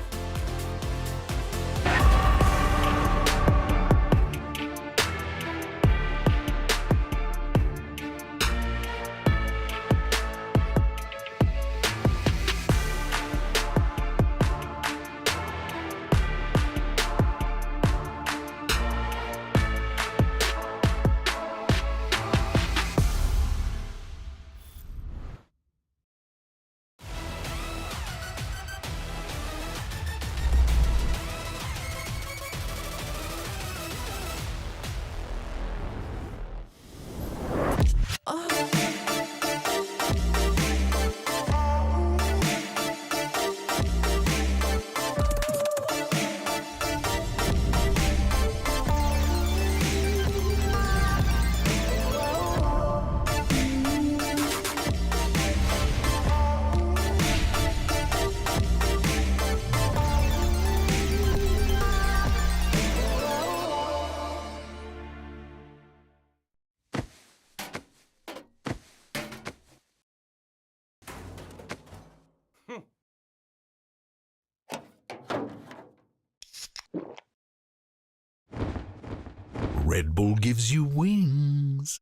Red Bull gives you wings.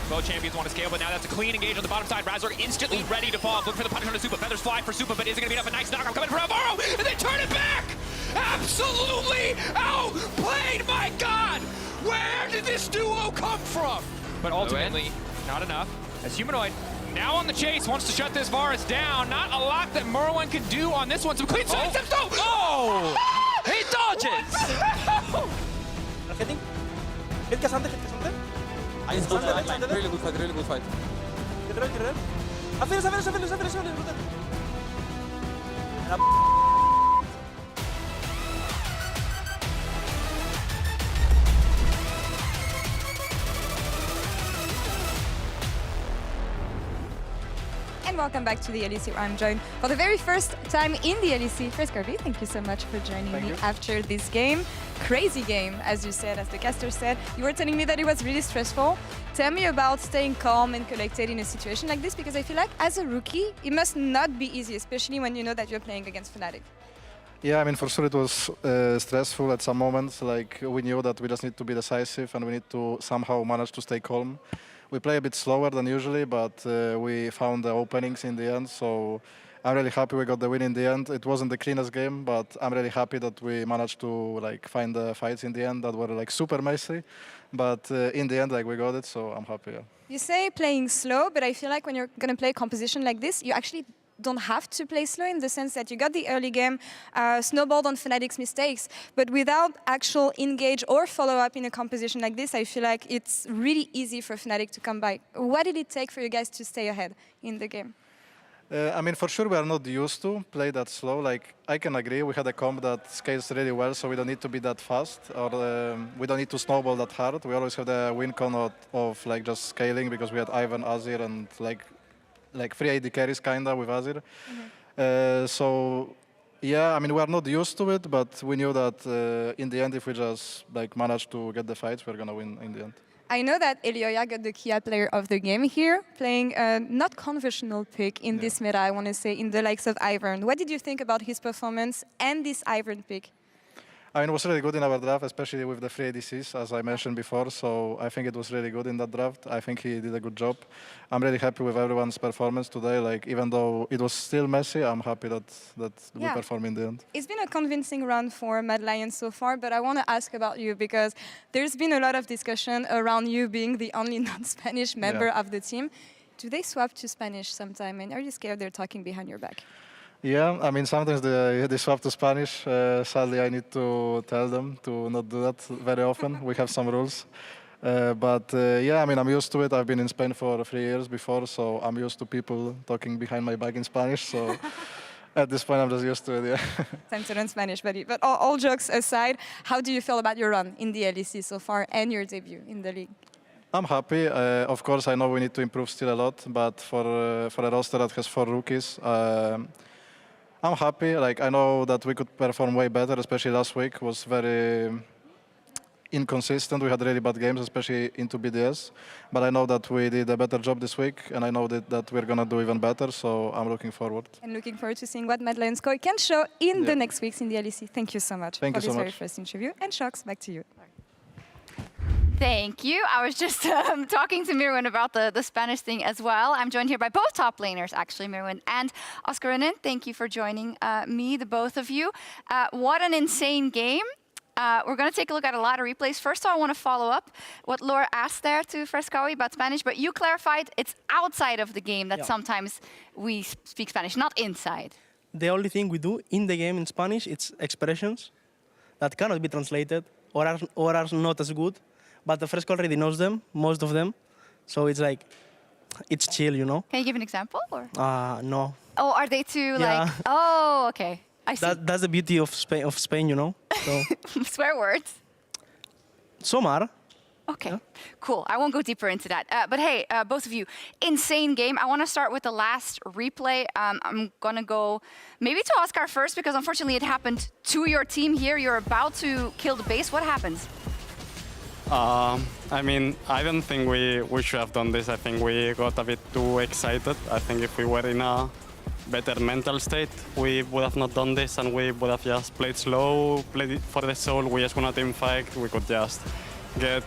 Both champions want to scale, but now that's a clean engage on the bottom side. Razork instantly ready to fall. Looking for the punish on the Supa. Feathers fly for Supa, but is it going to be enough? A nice knockout coming from Alvaro, and they turn it back! Absolutely outplayed, my God! Where did this duo come from? But ultimately, not enough. As Humanoid now on the chase, wants to shut this Varus down. Not a lot that Merwan can do on this one. Some clean sidesteps, though! Oh! He dodges! Hitting. Hit Cassandra, hit Cassandra. Nice, good fight, really good fight, really good fight. Get ready, get ready. Avance. And welcome back to the LEC, where I'm joined for the very first time in the LEC. First, Garvey, thank you so much for joining me after this game. Crazy game, as you said, as the caster said. You were telling me that it was really stressful. Tell me about staying calm and collected in a situation like this, because I feel like as a rookie, it must not be easy, especially when you know that you're playing against Fnatic. Yeah, I mean, for sure it was stressful at some moments. Like, we knew that we just need to be decisive and we need to somehow manage to stay calm. We play a bit slower than usually, but we found the openings in the end. So I'm really happy we got the win in the end. It wasn't the cleanest game, but I'm really happy that we managed to find the fights in the end that were super messy. But in the end, we got it, so I'm happy. Yeah. You say playing slow, but I feel like when you're going to play a composition like this, you actually don't have to play slow, in the sense that you got the early game, snowballed on Fnatic's mistakes, but without actual engage or follow-up in a composition like this, I feel like it's really easy for Fnatic to come by. What did it take for you guys to stay ahead in the game? I mean, for sure, we are not used to play that slow. Like, I can agree. We had a comp that scales really well, so we don't need to be that fast, or we don't need to snowball that hard. We always have the win con of like just scaling because we had Ivan, Azir, and like 3 AD carries kinda with Azir. So yeah, I mean, we are not used to it, but we knew that in the end, if we just like manage to get the fights, we're gonna win in the end. I know that Elioya got the Kia player of the game here, playing a not conventional pick in this meta, I want to say, in the likes of Ivern. What did you think about his performance and this Ivern pick? I mean, it was really good in our draft, especially with the 3 ADCs, as I mentioned before. So I think it was really good in that draft. I think he did a good job. I'm really happy with everyone's performance today. Like, even though it was still messy, I'm happy that we performed in the end. It's been a convincing run for Mad Lions so far, but I want to ask about you because there's been a lot of discussion around you being the only non-Spanish member of the team. Do they swap to Spanish sometime? And are you scared they're talking behind your back? Yeah, I mean, sometimes they swap to Spanish. Sadly, I need to tell them to not do that very often. We have some rules. But yeah, I mean, I'm used to it. I've been in Spain for 3 years before, so I'm used to people talking behind my back in Spanish. So at this point, I'm just used to it, yeah. Time to learn Spanish, buddy. But all jokes aside, how do you feel about your run in the LEC so far and your debut in the league? I'm happy. Of course, I know we need to improve still a lot, but for a roster that has 4 rookies, I'm happy. Like, I know that we could perform way better, especially last week was very inconsistent. We had really bad games, especially into BDS. But I know that we did a better job this week, and I know that we're going to do even better, so I'm looking forward. And looking forward to seeing what Mad Lions Koi can show in the next weeks in the LEC. Thank you so much for this very first interview. And Shox, back to you. Thank you. I was just talking to Mirwin about the Spanish thing as well. I'm joined here by both top laners, actually, Mirwin and Oscar Renin. Thank you for joining me, the both of you. What an insane game. We're going to take a look at a lot of replays. First, I want to follow up what Laura asked there to Frescawi about Spanish, but you clarified it's outside of the game that sometimes we speak Spanish, not inside. The only thing we do in the game in Spanish, it's expressions that cannot be translated or are not as good. But the Fresco already knows them, most of them. So it's like, it's chill, you know? Can you give an example? Or? No. Oh, are they too like, oh, okay. I see. That's the beauty of Spain, you know? So. Swear words? Some are. Okay, cool. I won't go deeper into that. But hey, both of you, insane game. I want to start with the last replay. I'm going to go maybe to Oscar first because unfortunately it happened to your team here. You're about to kill the base. What happens? I mean, I don't think we should have done this. I think we got a bit too excited. I think if we were in a better mental state, we would have not done this and we would have just played slow, played for the soul. We just want a team fight. We could just get,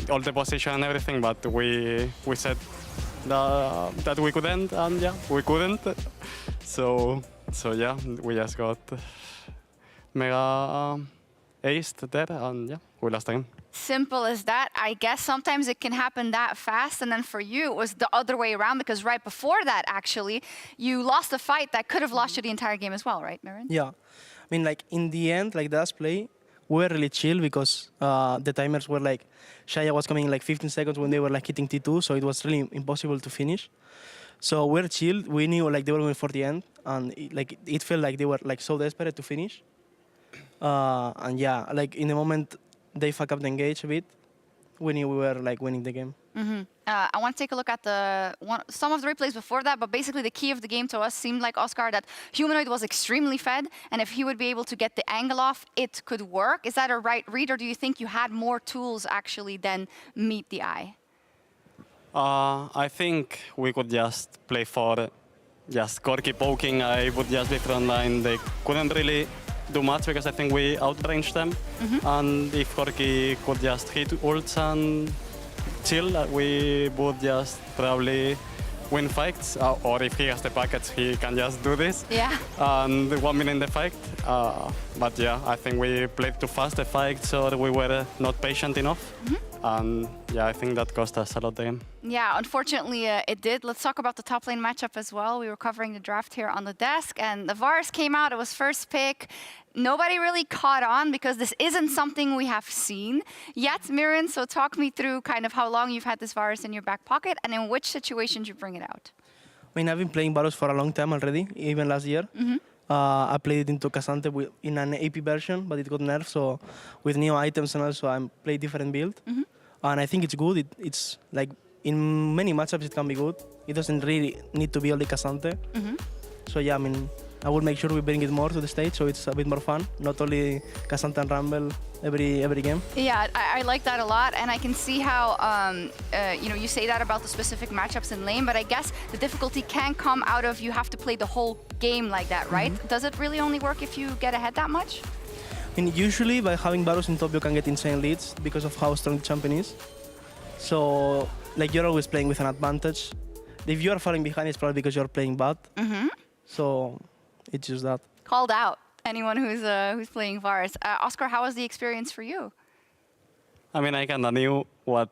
all the position and everything, but we said that we couldn't, and we couldn't. So yeah, we just got mega aced there, and we lost again. Simple as that. I guess sometimes it can happen that fast, and then for you it was the other way around because right before that, actually, you lost a fight that could have lost you the entire game as well, right, Mirren? Yeah. I mean, like, in the end, like, the last play, we were really chill because the timers were like, Shaya was coming in like 15 seconds when they were like hitting T2, so it was really impossible to finish. So we're chill. We knew like they were going for the end, and it felt like they were like so desperate to finish. And yeah, like in the moment they fuck up the engage a bit, we knew we were like winning the game. Mm-hmm. I want to take a look at some of the replays before that, but basically the key of the game to us seemed like, Oscar, that Humanoid was extremely fed, and if he would be able to get the angle off, it could work. Is that a right read, or do you think you had more tools actually than meet the eye? I think we could just play for just Corki poking. I would just be frontline. They couldn't really do much because I think we outranged them. Mm-hmm. And if Corki could just hit ults and chill, we would just probably win fights. Or if he has the package, he can just do this. Yeah. And 1 minute in the fight. But yeah, I think we played too fast the fights, or we were not patient enough. Mm-hmm. And yeah, I think that cost us a lot the game. Yeah, unfortunately it did. Let's talk about the top lane matchup as well. We were covering the draft here on the desk, and the Varus came out. It was first pick. Nobody really caught on because this isn't something we have seen yet, Mirren. So talk me through kind of how long you've had this Varus in your back pocket and in which situations you bring it out. I mean, I've been playing Varus for a long time already, even last year. I played it into Casante in an AP version, but it got nerfed, so with new items and also I play different build. And I think it's good. It's like in many matchups it can be good. It doesn't really need to be only Casante. So yeah, I mean, I will make sure we bring it more to the stage so it's a bit more fun, not only Casante and Rumble every game. Yeah, I like that a lot, and I can see how you say that about the specific matchups in lane, but I guess the difficulty can come out of you have to play the whole game like that, right? Does it really only work if you get ahead that much? I mean, usually by having Varus in top you can get insane leads because of how strong the champion is. So like you're always playing with an advantage. If you're falling behind, it's probably because you're playing bad. So it's just that. Called out. Anyone who's playing Varus. Oscar, how was the experience for you? I mean, I kind of knew what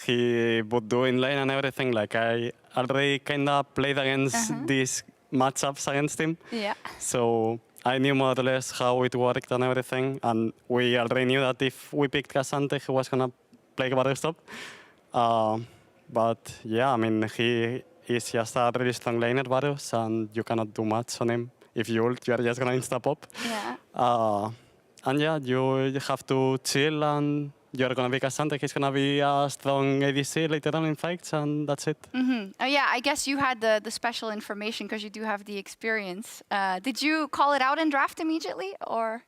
he would do in lane and everything. Like, I already kind of played against these matchups against him. Yeah. So I knew more or less how it worked and everything. And we already knew that if we picked Casante, he was going to play Varus top. But yeah, I mean, he is just a really strong laner, Varus, and you cannot do much on him. If you ult, you are just going to insta-pop. Yeah. And yeah, you have to chill and you're going to be Casante. He's going to be a strong ADC later on in fights, and that's it. Oh yeah, I guess you had the special information because you do have the experience. Did you call it out in draft immediately, or?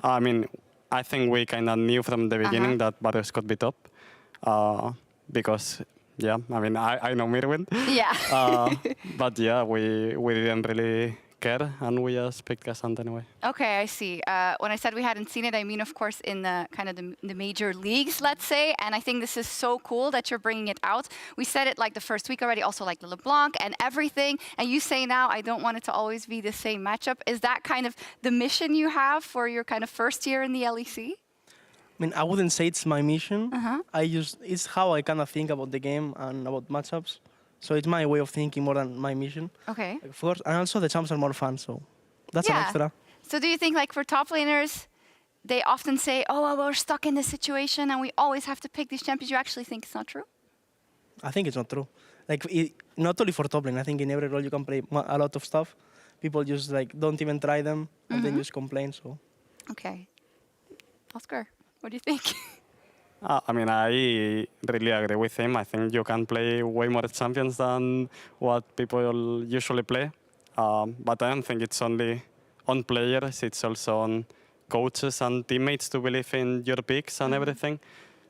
I mean, I think we kind of knew from the beginning that Varus could be top. Because, yeah, I mean, I know Mirwin. Yeah. But yeah, we didn't really care, and we just picked Casante anyway. Okay, I see. When I said we hadn't seen it, I mean, of course, in the kind of the major leagues, let's say. And I think this is so cool that you're bringing it out. We said it like the first week already, also like the LeBlanc and everything. And you say now, I don't want it to always be the same matchup. Is that kind of the mission you have for your kind of first year in the LEC? I mean, I wouldn't say it's my mission. It's how I kind of think about the game and about matchups. So it's my way of thinking more than my mission. Okay. Of course, and also the champs are more fun, so that's an extra. So do you think, like, for top laners, they often say, oh, well, we're stuck in this situation and we always have to pick these champions? You actually think it's not true? I think it's not true. Like, not only for top lane. I think in every role you can play a lot of stuff. People just, like, don't even try them and then just complain, so. Okay. Oscar, what do you think? I mean, I really agree with him. I think you can play way more champions than what people usually play. But I don't think it's only on players, it's also on coaches and teammates to believe in your picks and everything.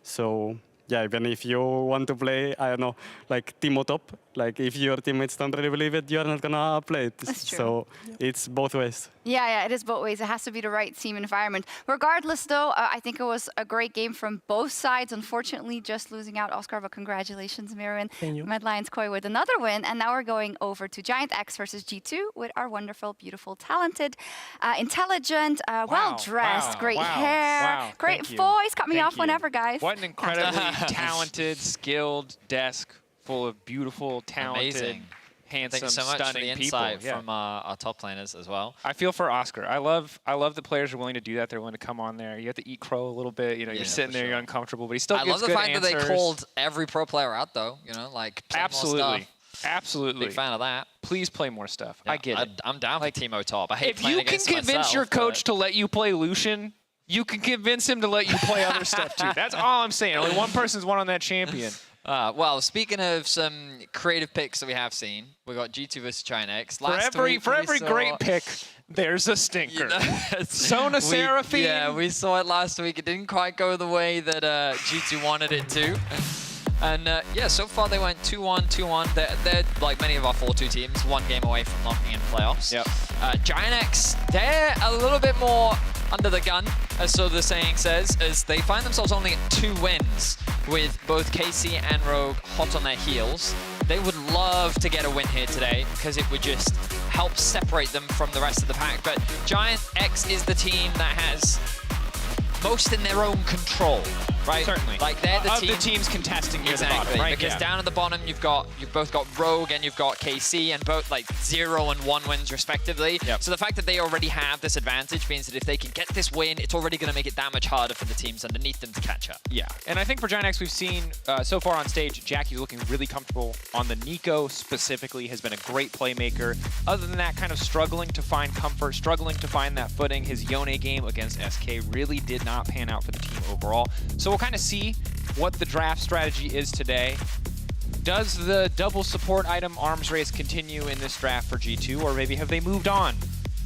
So, yeah, even if you want to play, I don't know, like Teemo top, like if your teammates don't really believe it, you're not gonna play it. That's true. So it's both ways. Yeah, it is both ways. It has to be the right team environment. Regardless, though, I think it was a great game from both sides. Unfortunately, just losing out, Oscar, but congratulations, Mirwin. Thank you. Mad Lions Koi with another win. And now we're going over to Giant X versus G2 with our wonderful, beautiful, talented, intelligent, well-dressed, great hair, great voice. Cut me off whenever, guys. What an incredibly talented, skilled desk full of beautiful, talented, handsome, Thank you so much for the stunning insight people. from our top laners as well. I feel for Oscar. I love the players who are willing to do that. They're willing to come on there. You have to eat crow a little bit. You know, you're sitting there, you're uncomfortable, but he still I gives love the good fact answers. that they called every pro player out, though. You know, like play more stuff. Absolutely. Big fan of that. Please play more stuff. I get it. I'm down for Teemo top. I hate If playing you can against convince myself, your but- coach to let you play Lucian, you can convince him to let you play other stuff too. That's all I'm saying. Only one person's won on that champion. Well, speaking of some creative picks that we have seen, we got G2 versus Giant X. For every great pick, there's a stinker. Sona Seraphine. Yeah, we saw it last week. It didn't quite go the way that G2 wanted it to. And yeah, so far they went 2-1, 2-1. They're like many of our 4-2 teams, one game away from locking in playoffs. Giant X, they're a little bit more under the gun, as so the saying says, as they find themselves only at 2 wins with both KC and Rogue hot on their heels. They would love to get a win here today because it would just help separate them from the rest of the pack. But Giant X is the team that has most in their own control right? Certainly. Like they're the, the teams contesting near exactly, the bottom, right? Because down at the bottom you've both got Rogue and you've got KC, and both like 0 and 1 wins respectively. Yep. So the fact that they already have this advantage means that if they can get this win, it's already going to make it that much harder for the teams underneath them to catch up. Yeah, and I think for Giant X, we've seen so far on stage, Jackie's looking really comfortable on the Nico specifically, has been a great playmaker. Other than that, kind of struggling to find comfort, struggling to find that footing. His Yone game against SK really did not pan out for the team overall. So we'll kind of see what the draft strategy is today. Does the double support item arms race continue in this draft for G2, or maybe have they moved on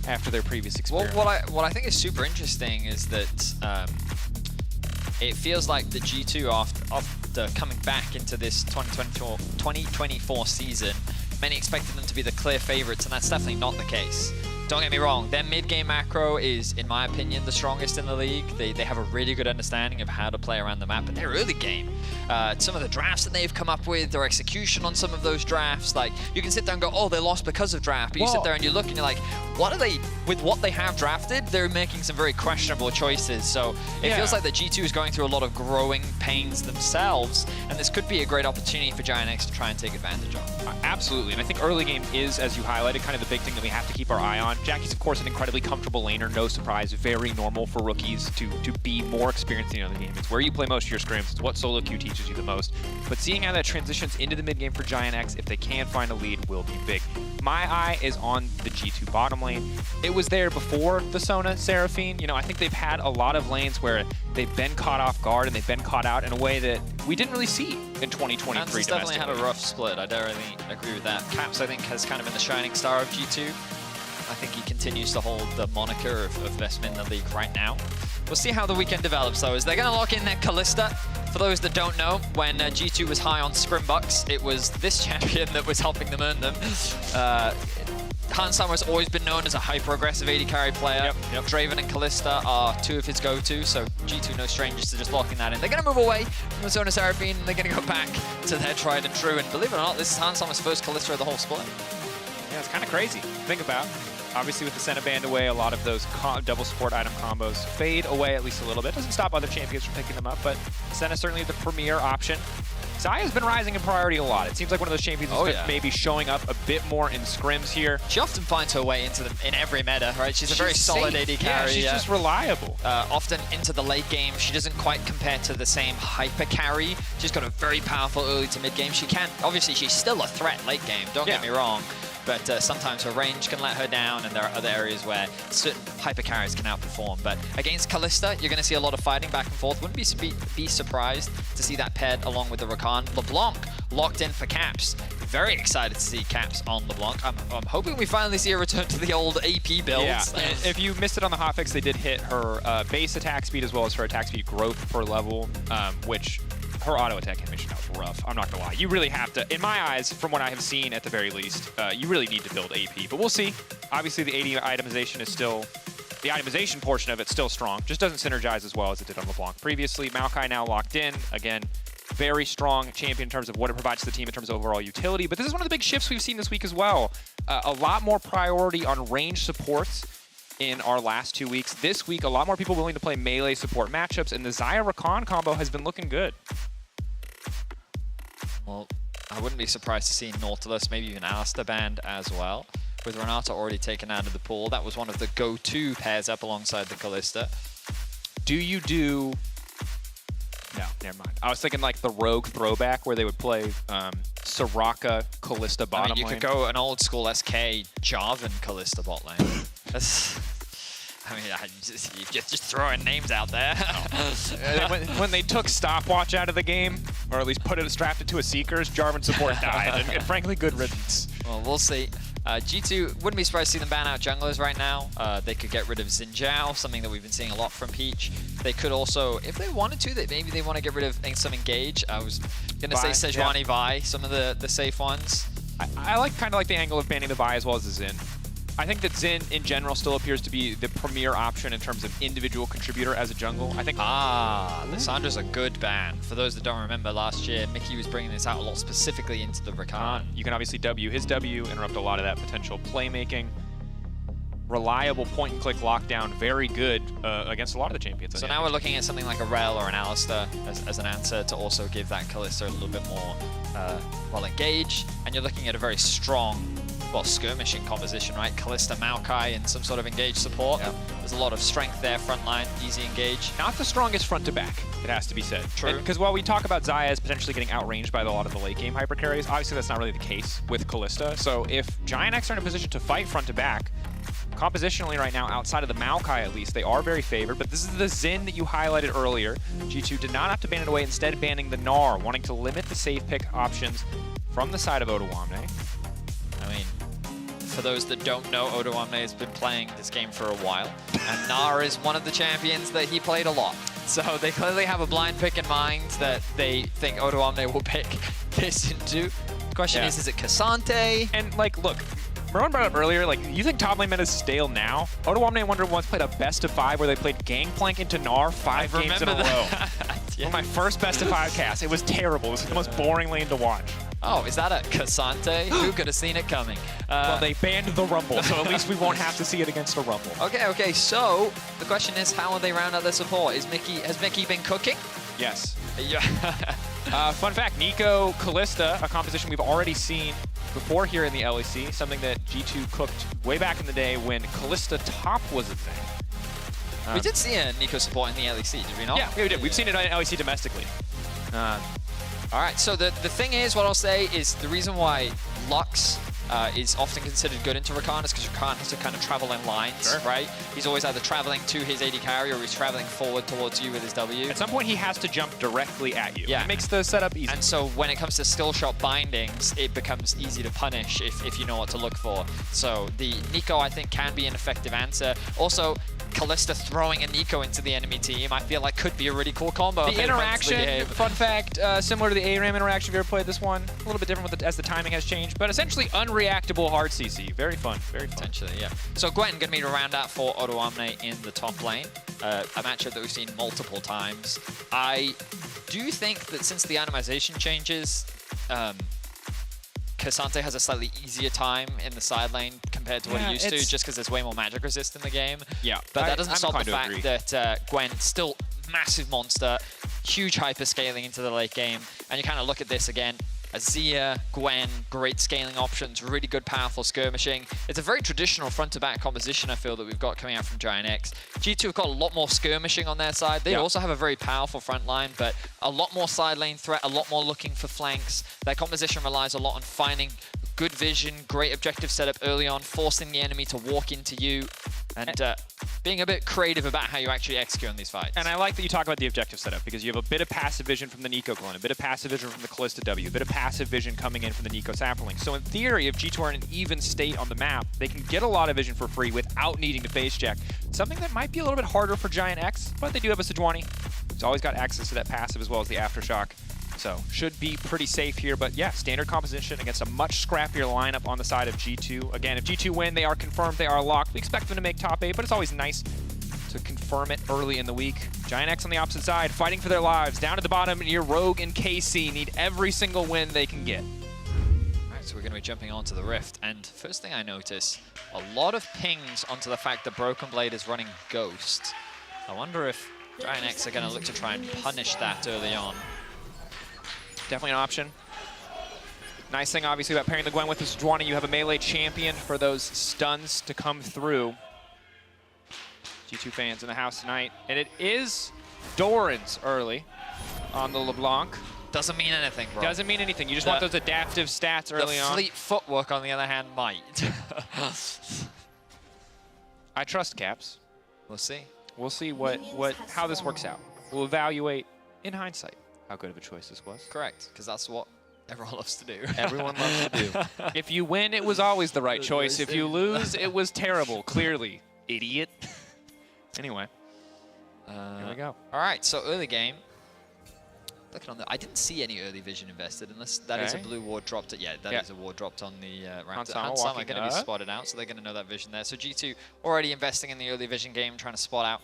after their previous experience? Well, what I think is super interesting is that it feels like the G2 after coming back into this 2024 season, many expected them to be the clear favorites, and that's definitely not the case. Don't get me wrong, their mid-game macro is, in my opinion, the strongest in the league. They have a really good understanding of how to play around the map, but their early game, some of the drafts that they've come up with, their execution on some of those drafts, like, you can sit there and go, oh, they lost because of draft, but you sit there and you look and you're like, what are they, with what they have drafted, they're making some very questionable choices. So it feels like the G2 is going through a lot of growing pains themselves, and this could be a great opportunity for Giant X to try and take advantage of. Absolutely, and I think early game is, as you highlighted, kind of the big thing that we have to keep our eye on. Jackie's, of course, an incredibly comfortable laner, no surprise, very normal for rookies to be more experienced in the game. It's where you play most of your scrims, it's what solo queue teaches you the most. But seeing how that transitions into the mid game for Giant X, if they can find a lead, will be big. My eye is on the G2 bottom lane. It was there before the Sona Seraphine. You know, I think they've had a lot of lanes where they've been caught off guard and they've been caught out in a way that we didn't really see in 2023. Hans definitely had a rough split. I don't really agree with that. Caps, I think, has kind of been the shining star of G2. I think he continues to hold the moniker of best mid in the league right now. We'll see how the weekend develops, though, as they're going to lock in their Callista. For those that don't know, when G2 was high on Scrimbucks, it was this champion that was helping them earn them. Hansan has always been known as a hyper-aggressive AD carry player. Draven and Callista are two of his go-to, so G2 no strangers to just locking that in. They're going to move away from the Sona Seraphine, and they're going to go back to their tried and true. And believe it or not, this is Hansan's first Callista of the whole split. Yeah, it's kind of crazy. Think about. Obviously, with the Senna band away, a lot of those double support item combos fade away at least a little bit. Doesn't stop other champions from picking them up, but Senna certainly the premier option. Zaya's been rising in priority a lot. It seems like one of those champions that's maybe showing up a bit more in scrims here. She often finds her way into in every meta, right? She's a very solid AD carry. Yeah, she's just reliable. Often into the late game, she doesn't quite compare to the same hyper carry. She's got a very powerful early to mid game. She can, obviously, she's still a threat late game, don't get me wrong. But sometimes her range can let her down, and there are other areas where certain hyper carries can outperform. But against Callista, you're going to see a lot of fighting back and forth. Wouldn't be surprised to see that paired along with the Rakan. LeBlanc locked in for Caps. Very excited to see Caps on LeBlanc. I'm hoping we finally see a return to the old AP builds. Yeah, and if you missed it on the hotfix, they did hit her base attack speed as well as her attack speed growth per level, which her auto attack animation was rough. I'm not gonna lie. You really have to, in my eyes, from what I have seen at the very least, you really need to build AP. But we'll see. Obviously, the AD itemization is still, the itemization portion of it's still strong. Just doesn't synergize as well as it did on LeBlanc previously. Maokai now locked in. Again, very strong champion in terms of what it provides to the team in terms of overall utility. But this is one of the big shifts we've seen this week as well. A lot more priority on range supports in our last 2 weeks. This week, a lot more people willing to play melee support matchups, and the Xayah-Rakan combo has been looking good. Well, I wouldn't be surprised to see Nautilus, maybe even Alistair banned as well. With Renata already taken out of the pool, that was one of the go-to pairs up alongside the Callista. Do you do... No, never mind. I was thinking like the Rogue throwback where they would play Soraka, Callista bottom lane. You could go an old school SK Jarvan Callista bot lane. That's... I mean, you're just throwing names out there. when they took Stopwatch out of the game, or at least put it strapped it to a Seekers, Jarvan support died, and frankly, good riddance. Well, we'll see. G2, wouldn't be surprised to see them ban out junglers right now. They could get rid of Xin Zhao, something that we've been seeing a lot from Peach. They could also, if they wanted to, maybe they want to get rid of some Engage. I was going to say Sejuani Vi, some of the safe ones. I like kind of like the angle of banning the Vi as well as the Xin. I think that Xin, in general, still appears to be the premier option in terms of individual contributor as a jungle. I think. Lissandra's a good ban. For those that don't remember, last year, Mickey was bringing this out a lot specifically into the Rakan. You can obviously W his W, interrupt a lot of that potential playmaking. reliable point-and-click lockdown, very good against a lot of the champions. So now we're looking at something like a Rel or an Alistair as an answer to also give that Kalista a little bit more well engaged. And you're looking at a very strong, well, skirmishing composition, right? Kalista, Maokai, and some sort of engaged support. Yeah. There's a lot of strength there, front line, easy engage. Not the strongest front to back, it has to be said. True. Because while we talk about Xayah as potentially getting outranged by a lot of the late game hyper carries, obviously that's not really the case with Kalista. So if Giant X are in a position to fight front to back, compositionally right now, outside of the Maokai at least, they are very favored, but this is the Xin that you highlighted earlier. G2 did not have to ban it away, instead banning the Gnar, wanting to limit the save pick options from the side of Odoamne. I mean, for those that don't know, Odoamne has been playing this game for a while, and Gnar is one of the champions that he played a lot. So they clearly have a blind pick in mind that they think Odoamne will pick this into. The question is it Cassante? And like, look, Marwan brought up earlier, like, you think top lane meta is stale now? Odoamne, I wonder, once played a best of 5 where they played Gangplank into Gnar 5 games in a row. Yeah. One of my first best of 5 casts. It was terrible. It was the most boring lane to watch. Oh, is that a Cassante? Who could have seen it coming? Well, they banned the Rumble, so at least we won't have to see it against a Rumble. Okay, so the question is, how will they round out their support? Has Mickey been cooking? Yes. Yeah. Fun fact, Nico, Kalista, a composition we've already seen before here in the LEC, something that G2 cooked way back in the day when Kalista top was a thing. We did see a Nico support in the LEC, did we not? Yeah, we did. We've seen it in LEC domestically. All right, so the thing is, what I'll say is the reason why Lux is often considered good into Rakan is because Rakan has to kind of travel in lines, right? He's always either traveling to his AD carry or he's traveling forward towards you with his W. At some point, he has to jump directly at you. Yeah. It makes the setup easy. And so when it comes to skill shot bindings, it becomes easy to punish if you know what to look for. So the Nico, I think, can be an effective answer. Also, Kalista throwing a Nico into the enemy team, I feel like could be a really cool combo. The interaction, fun fact, similar to the ARAM interaction, if you ever played this one, a little bit different with as the timing has changed, but essentially unreactable hard CC. Very fun, very fun. Potentially, yeah. So Gwen going to be around out for Odoamne in the top lane, a matchup that we've seen multiple times. I do think that since the animation changes, Cassante has a slightly easier time in the side lane compared to what he used to, just because there's way more magic resist in the game. Yeah, but that doesn't stop the fact that Gwen still massive monster, huge hyper scaling into the late game, and you kind of look at this again. Azir, Gwen, great scaling options, really good powerful skirmishing. It's a very traditional front-to-back composition, I feel, that we've got coming out from Giant X. G2 have got a lot more skirmishing on their side. They also have a very powerful front line, but a lot more side lane threat, a lot more looking for flanks. Their composition relies a lot on finding good vision, great objective setup early on, forcing the enemy to walk into you, and being a bit creative about how you actually execute on these fights. And I like that you talk about the objective setup, because you have a bit of passive vision from the Nico clone, a bit of passive vision from the Kalista W, a bit of passive vision coming in from the Nico Sapperling. So in theory, if G2 are in an even state on the map, they can get a lot of vision for free without needing to phase check. Something that might be a little bit harder for Giant X, but they do have a Sejuani. He's always got access to that passive as well as the Aftershock. So should be pretty safe here, but yeah, standard composition against a much scrappier lineup on the side of G2. Again, if G2 win, they are confirmed, they are locked. We expect them to make top 8, but it's always nice to confirm it early in the week. Giant X on the opposite side, fighting for their lives. Down at the bottom, your Rogue and KC need every single win they can get. All right, so we're going to be jumping onto the Rift, and first thing I notice, a lot of pings onto the fact that Broken Blade is running Ghost. I wonder if Giant X are going to look to try and punish that early on. Definitely an option. Nice thing, obviously, about pairing the Gwen with the Sejuani, you have a melee champion for those stuns to come through. G2 fans in the house tonight. And it is Doran's early on the LeBlanc. Doesn't mean anything, bro. Doesn't mean anything. You just want those adaptive stats early on. The fleet footwork, on the other hand, might. I trust Caps. We'll see. We'll see how this works out. We'll evaluate in hindsight how good of a choice this was. Correct, because that's what everyone loves to do. Everyone loves to do. If you win, it was always the right choice. If you lose, it was terrible, clearly. Idiot. Anyway, here we go. All right, so early game. Looking on the, I didn't see any early vision invested, unless that is a blue ward dropped. Yeah, that is a ward dropped on the ramp. Hansama are going to be spotted out, so they're going to know that vision there. So G2 already investing in the early vision game, trying to spot out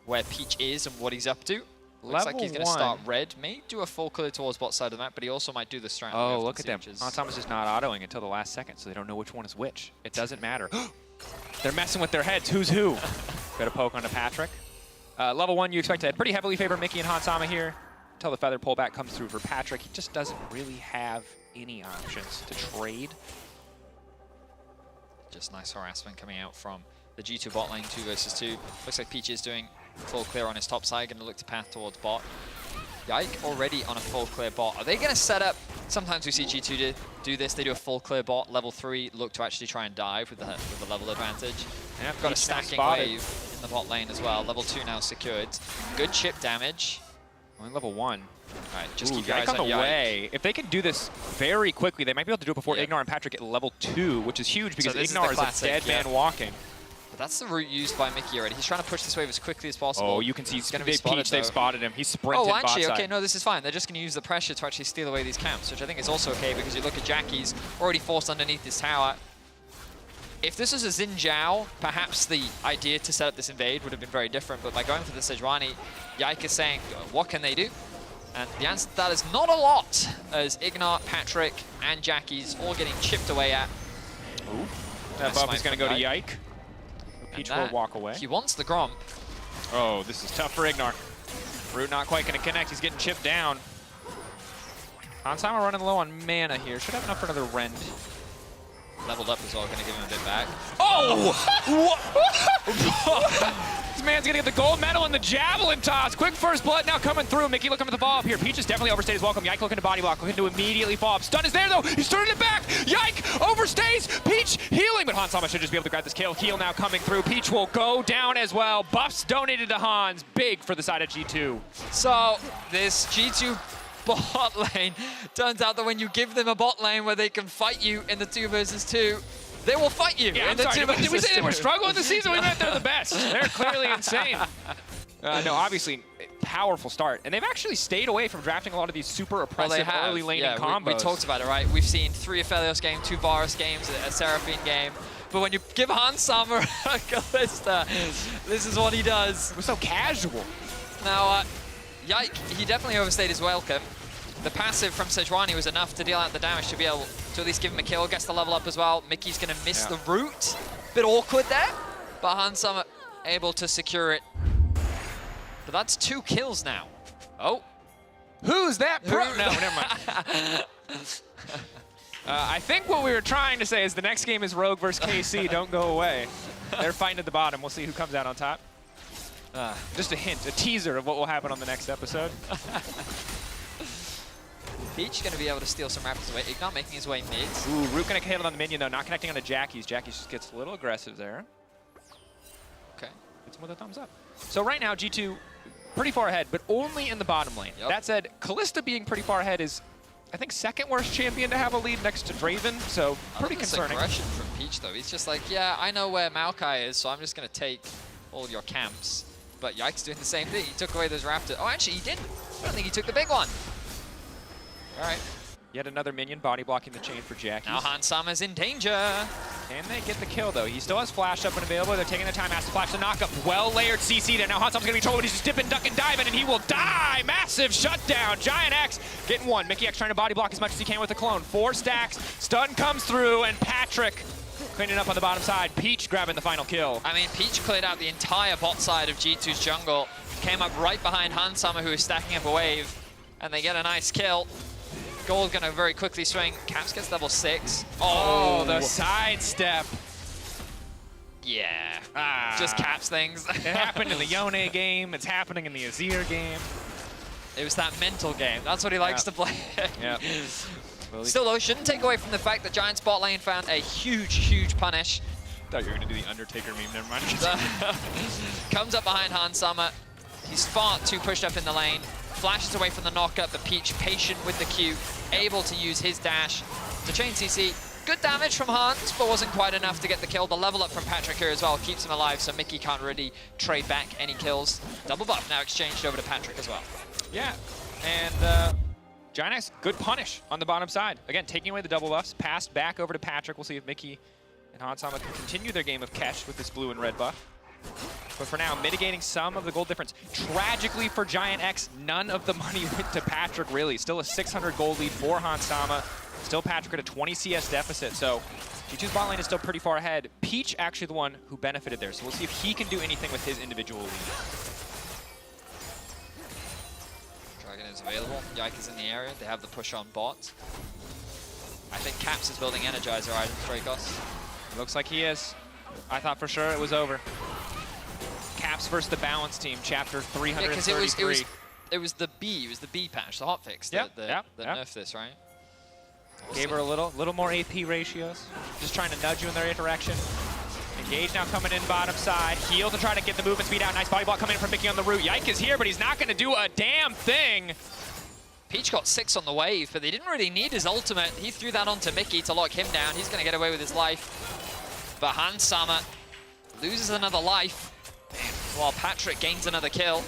where Peach is and what he's up to. Looks like he's going to start red. May do a full clear towards bot side of the map, but he also might do the strat. Oh, look at them. Hansama's just not autoing until the last second, so they don't know which one is which. It doesn't matter. They're messing with their heads. Who's who? Got a poke onto Patrick. Level 1, you expect to pretty heavily favor Mickey and Hansama here until the feather pullback comes through for Patrick. He just doesn't really have any options to trade. Just nice harassment coming out from the G2 bot lane, 2 versus 2. Looks like Peach is doing full clear on his top side, going to look to path towards bot. Yike already on a full clear bot. Are they going to set up? Sometimes we see G2 do this. They do a full clear bot, level 3, look to actually try and dive with the level advantage. Yeah, got a stacking wave in the bot lane as well. Level 2 now secured. Good chip damage. Only level 1. All right, just keep Yike your eyes on the Yike. way. If they can do this very quickly, they might be able to do it before Ignar and Patrick at level 2, which is huge because Ignar is a dead man walking. But that's the route used by Mickey already. He's trying to push this wave as quickly as possible. Oh, you can see he's going to be spotted, Peach, they've spotted him. He's sprinted bot actually, side. okay, no, this is fine. They're just going to use the pressure to actually steal away these camps, which I think is also okay because you look at Jackie's already forced underneath this tower. If this was a Xin Zhao, perhaps the idea to set up this invade would have been very different, but by going for the Sejuani, Yike is saying, what can they do? And the answer to that is not a lot, as Ignar, Patrick, and Jackie's all getting chipped away at. Ooh. That buff is going to go to Yike. Peach will walk away. He wants the Gromp. Oh, this is tough for Ignar. Root not quite going to connect. He's getting chipped down. Hansama running low on mana here. Should have enough for another Rend. Leveled up as well, going to give him a bit back. Oh! This man's going to get the gold medal in the javelin toss. Quick first blood now coming through. Mickey looking for the follow up here. Peach is definitely overstayed his welcome. Yike looking to body block, looking to immediately fall up. Stun is there though. He's turning it back. Yike overstays. Peach healing, but Hansama should just be able to grab this kill. Heal now coming through. Peach will go down as well. Buffs donated to Hans. Big for the side of G2. So this G2 bot lane, turns out that when you give them a bot lane where they can fight you in the 2 versus 2, they will fight you Yeah, in the 2 versus 2. Did we say they were struggling this season? We meant they're the best. They're clearly insane. No, obviously, powerful start. And they've actually stayed away from drafting a lot of these super oppressive early laning combos. We talked about it, right? We've seen 3 Aphelios games, 2 Varus games, a Seraphine game. But when you give Hansama a Kalista, this is what he does. It was so casual. Now, Yike, he definitely overstayed his welcome. The passive from Sejuani was enough to deal out the damage to be able to at least give him a kill. Gets the level up as well. Mickey's going to miss the root. Bit awkward there, but Hansama able to secure it. But that's 2 kills now. Oh. Who's that pro? No, never mind. I think what we were trying to say is the next game is Rogue versus KC. Don't go away. They're fighting at the bottom. We'll see who comes out on top. Just a hint, a teaser of what will happen on the next episode. Peach going to be able to steal some Raptors away. Ignar making his way mid. Ooh, Root going to hit on the minion though, not connecting onto Jackie's. Jackie's just gets a little aggressive there. Okay. Hits him with a thumbs up. So right now, G2 pretty far ahead, but only in the bottom lane. That said, Kalista being pretty far ahead is, I think, 2nd worst champion to have a lead next to Draven, so pretty concerning. Aggression from Peach though. He's just like, yeah, I know where Maokai is, so I'm just going to take all your camps. But Yike's doing the same thing. He took away those Raptors. Oh, actually, he didn't. I don't think he took the big one. All right. Yet another minion body blocking the chain for Jackie. Now Hansama's in danger. Can they get the kill though? He still has flash up and available. They're taking their time. Has to flash the knock up. Well layered CC there. Now Hansama's gonna be trouble. He's just dipping, ducking, diving, and he will die. Massive shutdown. Giant X getting 1. Mickey X trying to body block as much as he can with the clone. 4 stacks. Stun comes through, and Patrick cleaning up on the bottom side. Peach grabbing the final kill. I mean, Peach cleared out the entire bot side of G2's jungle. Came up right behind Hansama, who is stacking up a wave, and they get a nice kill. Gold gonna very quickly swing. Caps gets level 6. Oh, the sidestep. Yeah. Just Caps things. It happened in the Yone game. It's happening in the Azir game. It was that mental game. That's what he likes to play. Yeah. Still though, shouldn't take away from the fact that Giant's bot lane found a huge, huge punish. Thought you were gonna do the Undertaker meme. Never mind. Comes up behind Hansama. He's far too pushed up in the lane. Flashes away from the knockup, but Peach patient with the Q, able to use his dash to chain CC. Good damage from Hans, but wasn't quite enough to get the kill. The level up from Patrick here as well keeps him alive, so Mickey can't really trade back any kills. Double buff now exchanged over to Patrick as well. Yeah, and Giant X, good punish on the bottom side. Again, taking away the double buffs, passed back over to Patrick. We'll see if Mickey and Hansama can continue their game of catch with this blue and red buff. But for now, mitigating some of the gold difference. Tragically for Giant X, none of the money went to Patrick, really. Still a 600 gold lead for Hansama. Still Patrick at a 20 CS deficit, so G2's bot lane is still pretty far ahead. Peach actually the one who benefited there, so we'll see if he can do anything with his individual lead. Dragon is available. Yike is in the area. They have the push on bot. I think Caps is building Energizer items, Dracos. Looks like he is. I thought for sure it was over. Caps versus the Balance team, chapter 333. Yeah, because it was the B patch, the hotfix that nerfed this, right? Gave her a little more AP ratios. Just trying to nudge you in the right direction. Engage now coming in bottom side. Heal to try to get the movement speed out. Nice body block coming in from Mickey on the root. Yike is here, but he's not going to do a damn thing. Peach got 6 on the wave, but they didn't really need his ultimate. He threw that onto Mickey to lock him down. He's going to get away with his life. But Hansama loses another life, while Patrick gains another kill.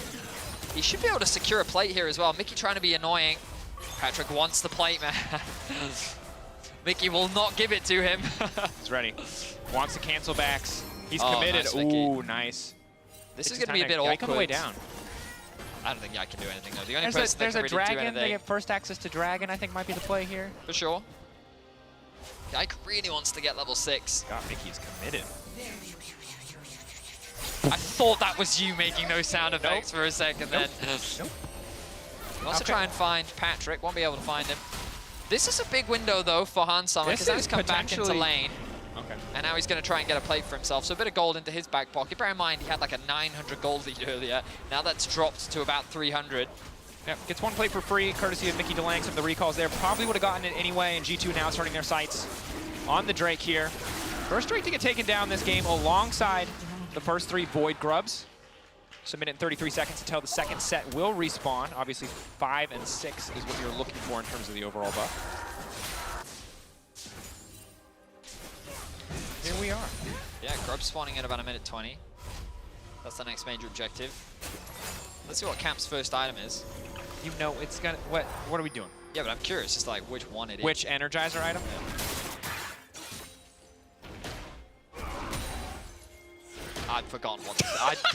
He should be able to secure a plate here as well. Mickey trying to be annoying. Patrick wants the plate, man. Mickey will not give it to him. He's ready. Wants to cancel backs. He's committed. Nice, Ooh, nice. This is going to be a bit awkward. Yike on the way down. I don't think Yike can do anything, though. The only person There's that a can really do dragon. They anything. get first access to dragon, I think might be the play here. For sure. Yike really wants to get level 6. God, Mickey's committed. I thought that was you making those sound effects for a second then. Nope. He wants to try and find Patrick. Won't be able to find him. This is a big window, though, for Hansama, because now he's come back into lane. Okay. And now he's going to try and get a plate for himself. So a bit of gold into his back pocket. Bear in mind, he had like a 900 gold lead earlier. Now that's dropped to about 300. Yeah, gets one plate for free, courtesy of Mickey Delang. Some of the recalls there probably would have gotten it anyway, and G2 now starting their sights on the Drake here. First Drake to get taken down this game alongside the first 3 Void Grubs. So a minute and 33 seconds until the second set will respawn. Obviously 5 and 6 is what you're looking for in terms of the overall buff. Here we are. Yeah, Grub spawning at about a minute 20. That's the next major objective. Let's see what Camp's first item is. You know it's gonna, what are we doing? Yeah, but I'm curious just like which one it is. Which Energizer item? Yeah. I'd forgotten what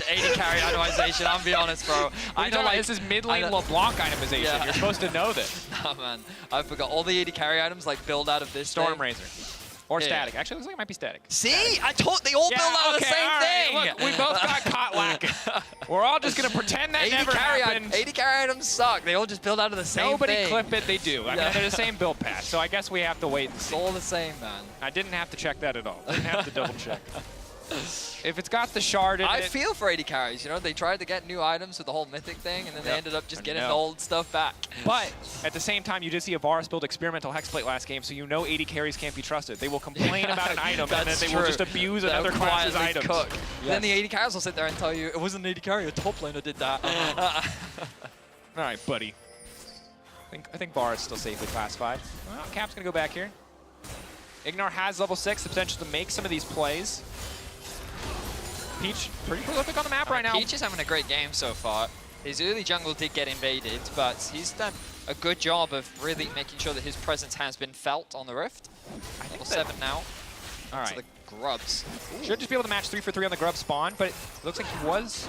80 carry itemization, I'll be honest, bro. I know, like, this is mid lane LeBlanc itemization. Yeah. You're supposed to know this. Nah, man. I forgot all the 80 carry items like build out of this Storm thing. Razor. Or Yeah. Static. Actually, it looks like it might be Static. See? Static. I told they all build out of the same thing. Look, we both got caught lacking. We're all just going to pretend that never happened. 80 carry items suck. They all just build out of the same Nobody thing. clip it, they do. I mean, they're the same build patch, so I guess we have to wait and It's see. all the same, man. I didn't have to check that at all. Didn't have to double check. If it's got the shard in I it... feel for 80 carries, you know? They tried to get new items with the whole mythic thing, and then they ended up just getting the know. old stuff back. But at the same time, you did see a Varus build experimental hexplate last game, so you know 80 carries can't be trusted. They will complain about an item, and then they will just abuse another class's items. Cook. Yes. Then the 80 carries will sit there and tell you, it wasn't an 80 carry, a top laner did that. All right, buddy. I think Varus is still safely classified. Well, Cap's going to go back here. Ignar has level 6, the potential to make some of these plays. Peach, pretty prolific on the map right now. Peach is having a great game so far. His early jungle did get invaded, but he's done a good job of really making sure that his presence has been felt on the Rift. Level 7 now. All right. To the Grubs. Should just be able to match 3 for 3 on the Grub spawn, but it looks like he was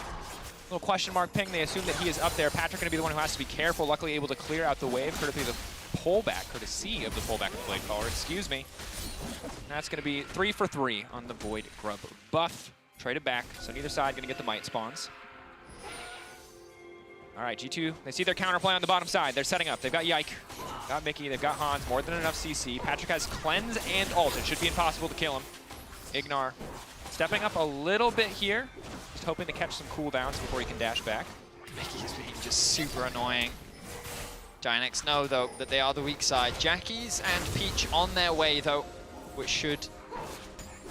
a little question mark ping. They assume that he is up there. Patrick going to be the one who has to be careful. Luckily able to clear out the wave, courtesy of the pullback, courtesy of the pullback of the Blade Caller, excuse me. And that's going to be 3 for 3 on the Void Grub buff. Traded back, so neither side going to get the might spawns. All right, G2, they see their counterplay on the bottom side. They're setting up. They've got Yike, got Mickey, they've got Hans, more than enough CC. Patrick has Cleanse and Ult. It should be impossible to kill him. Ignar stepping up a little bit here, just hoping to catch some cooldowns before he can dash back. Mickey is being just super annoying. Giants know, though, that they are the weak side. Jackies and Peach on their way, though, which should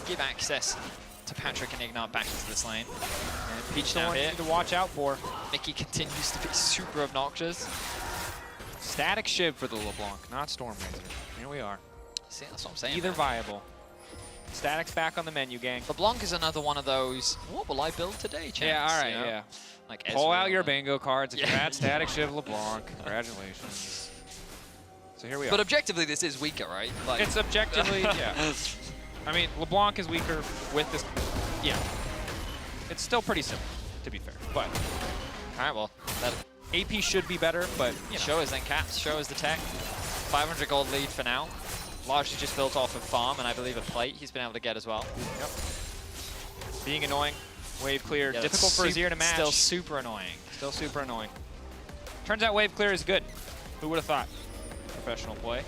give access to Patrick and Ignar back into this lane. And Peach now here. To watch out for. Mickey continues to be super obnoxious. Static Shiv for the LeBlanc, not Storm Razor. Here we are. See, that's what I'm saying. Either viable. Static's back on the menu, gang. LeBlanc is another one of those, what will I build today, chance? Yeah, all right, you know? yeah. Like Pull Ezreal out your and- bingo cards if you had Static Shiv LeBlanc. Congratulations. So here we are. But objectively, this is weaker, right? Like, It's objectively, yeah. I mean, LeBlanc is weaker with this. Yeah. It's still pretty similar, to be fair. But, all right, well, that AP should be better, but, you know. show us then Caps, show us the tech. 500 gold lead for now. Largely just built off of farm and I believe a plate he's been able to get as well. Yep. Being annoying. Wave clear. Yeah, difficult for Azir to match. Still super annoying. Still super annoying. Turns out wave clear is good. Who would have thought? Professional play.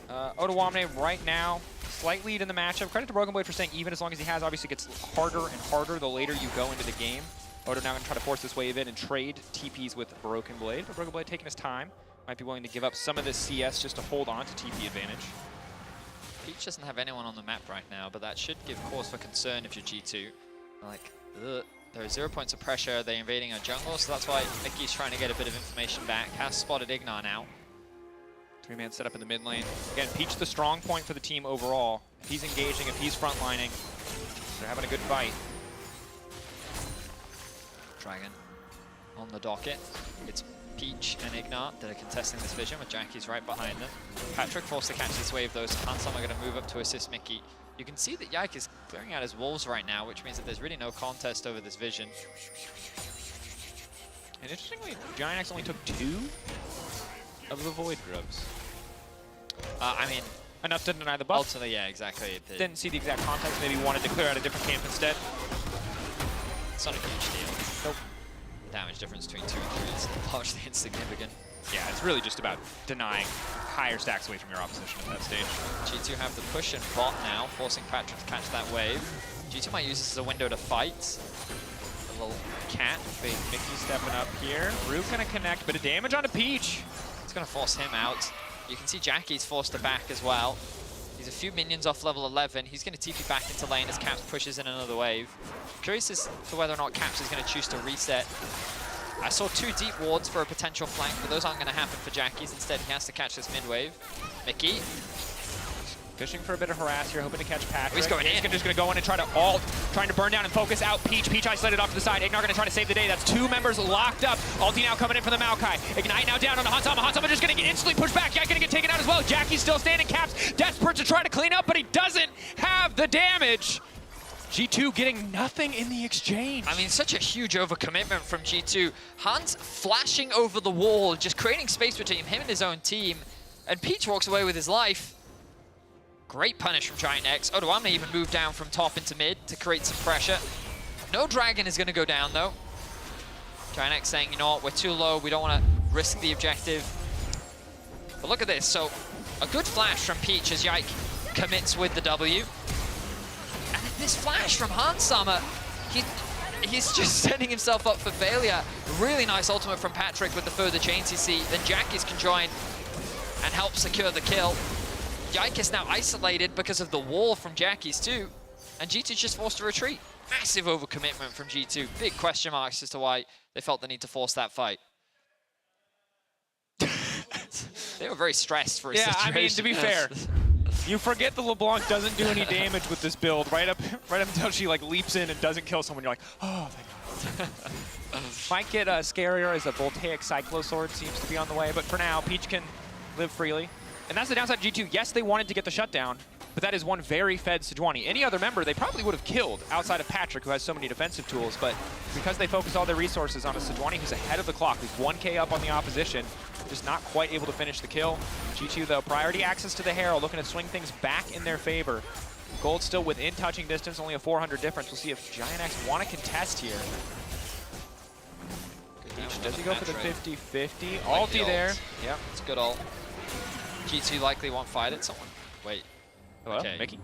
Ottawamne right now, slight lead in the matchup. Credit to Broken Blade for staying even as long as he has. Obviously gets harder and harder the later you go into the game. Odo now going to try to force this wave in and trade TPs with Broken Blade. But Broken Blade taking his time. Might be willing to give up some of this CS just to hold on to TP advantage. Peach doesn't have anyone on the map right now, but that should give cause for concern if you're G2. Like, ugh. There are 0 points of pressure. They're invading our jungle, so that's why Mickey's trying to get a bit of information back. Has spotted Ignar now. 3-man setup in the mid lane. Again, Peach the strong point for the team overall. If he's engaging, if he's frontlining, they're having a good fight. Dragon on the docket. It's Peach and Ignar that are contesting this vision with Jackie's right behind them. Patrick forced to catch this wave though, so Hansam are going to move up to assist Mickey. You can see that Yike is clearing out his wolves right now, which means that there's really no contest over this vision. And interestingly, Giant only took 2 of the Void Grubs. I mean, enough to deny the buff. Ultimately, yeah, exactly. Didn't see the exact context. Maybe wanted to clear out a different camp instead. It's not a huge deal. Nope. The damage difference between 2 and 3 is largely insignificant. Yeah, it's really just about denying higher stacks away from your opposition at that stage. G2 have the push and bot now, forcing Patrick to catch that wave. G2 might use this as a window to fight. A little cat. Big Mickey stepping up here. Root gonna connect, bit of damage onto Peach. It's gonna force him out. You can see Jackie's forced to back as well. He's a few minions off level 11. He's gonna TP back into lane as Caps pushes in another wave. Curious as to whether or not Caps is gonna choose to reset. I saw 2 deep wards for a potential flank, but those aren't going to happen for Jackie's. Instead, he has to catch this mid wave. Mickey. Fishing for a bit of harass here, hoping to catch Patrick. He's going in. He's just going to go in and try to ult, trying to burn down and focus out Peach. Peach isolated off to the side. Ignar going to try to save the day. That's 2 members locked up. Ulti now coming in for the Maokai. Ignite now down on the Hansama. Hansama just going to get instantly pushed back. Yike going to get taken out as well. Jackie's still standing. Caps desperate to try to clean up, but he doesn't have the damage. G2 getting nothing in the exchange. I mean, such a huge overcommitment from G2. Hans flashing over the wall, just creating space between him and his own team. And Peach walks away with his life. Great punish from Giant X. Ottawamne even moved down from top into mid to create some pressure. No dragon is going to go down, though. Giant X saying, you know what, we're too low. We don't want to risk the objective. But look at this. So, a good flash from Peach as Yike commits with the W. And this flash from Hansama, he's just setting himself up for failure. Really nice ultimate from Patrick with the further chains you see. Then Jackie's can join and help secure the kill. Yike is now isolated because of the wall from Jackie's too. And G2's just forced to retreat. Massive overcommitment from G2. Big question marks as to why they felt the need to force that fight. They were very stressed for a situation. I mean, to be fair, you forget the LeBlanc doesn't do any damage with this build right up until she like leaps in and doesn't kill someone. You're like, oh, thank God. Might get scarier as a Voltaic Cyclo Sword seems to be on the way, but for now, Peach can live freely. And that's the downside of G2. Yes, they wanted to get the shutdown, but that is one very fed Sejuani. Any other member, they probably would have killed outside of Patrick, who has so many defensive tools, but because they focus all their resources on a Sejuani who's ahead of the clock, who's 1K up on the opposition, just not quite able to finish the kill. G2, though, priority access to the Herald, looking to swing things back in their favor. Gold still within touching distance, only a 400 difference. We'll see if Giant X want to contest here. Does he go for the 50-50? Ulti there. Yep, it's good ult. G2 likely won't fight it. Someone. Wait. Hello, okay. Mickey.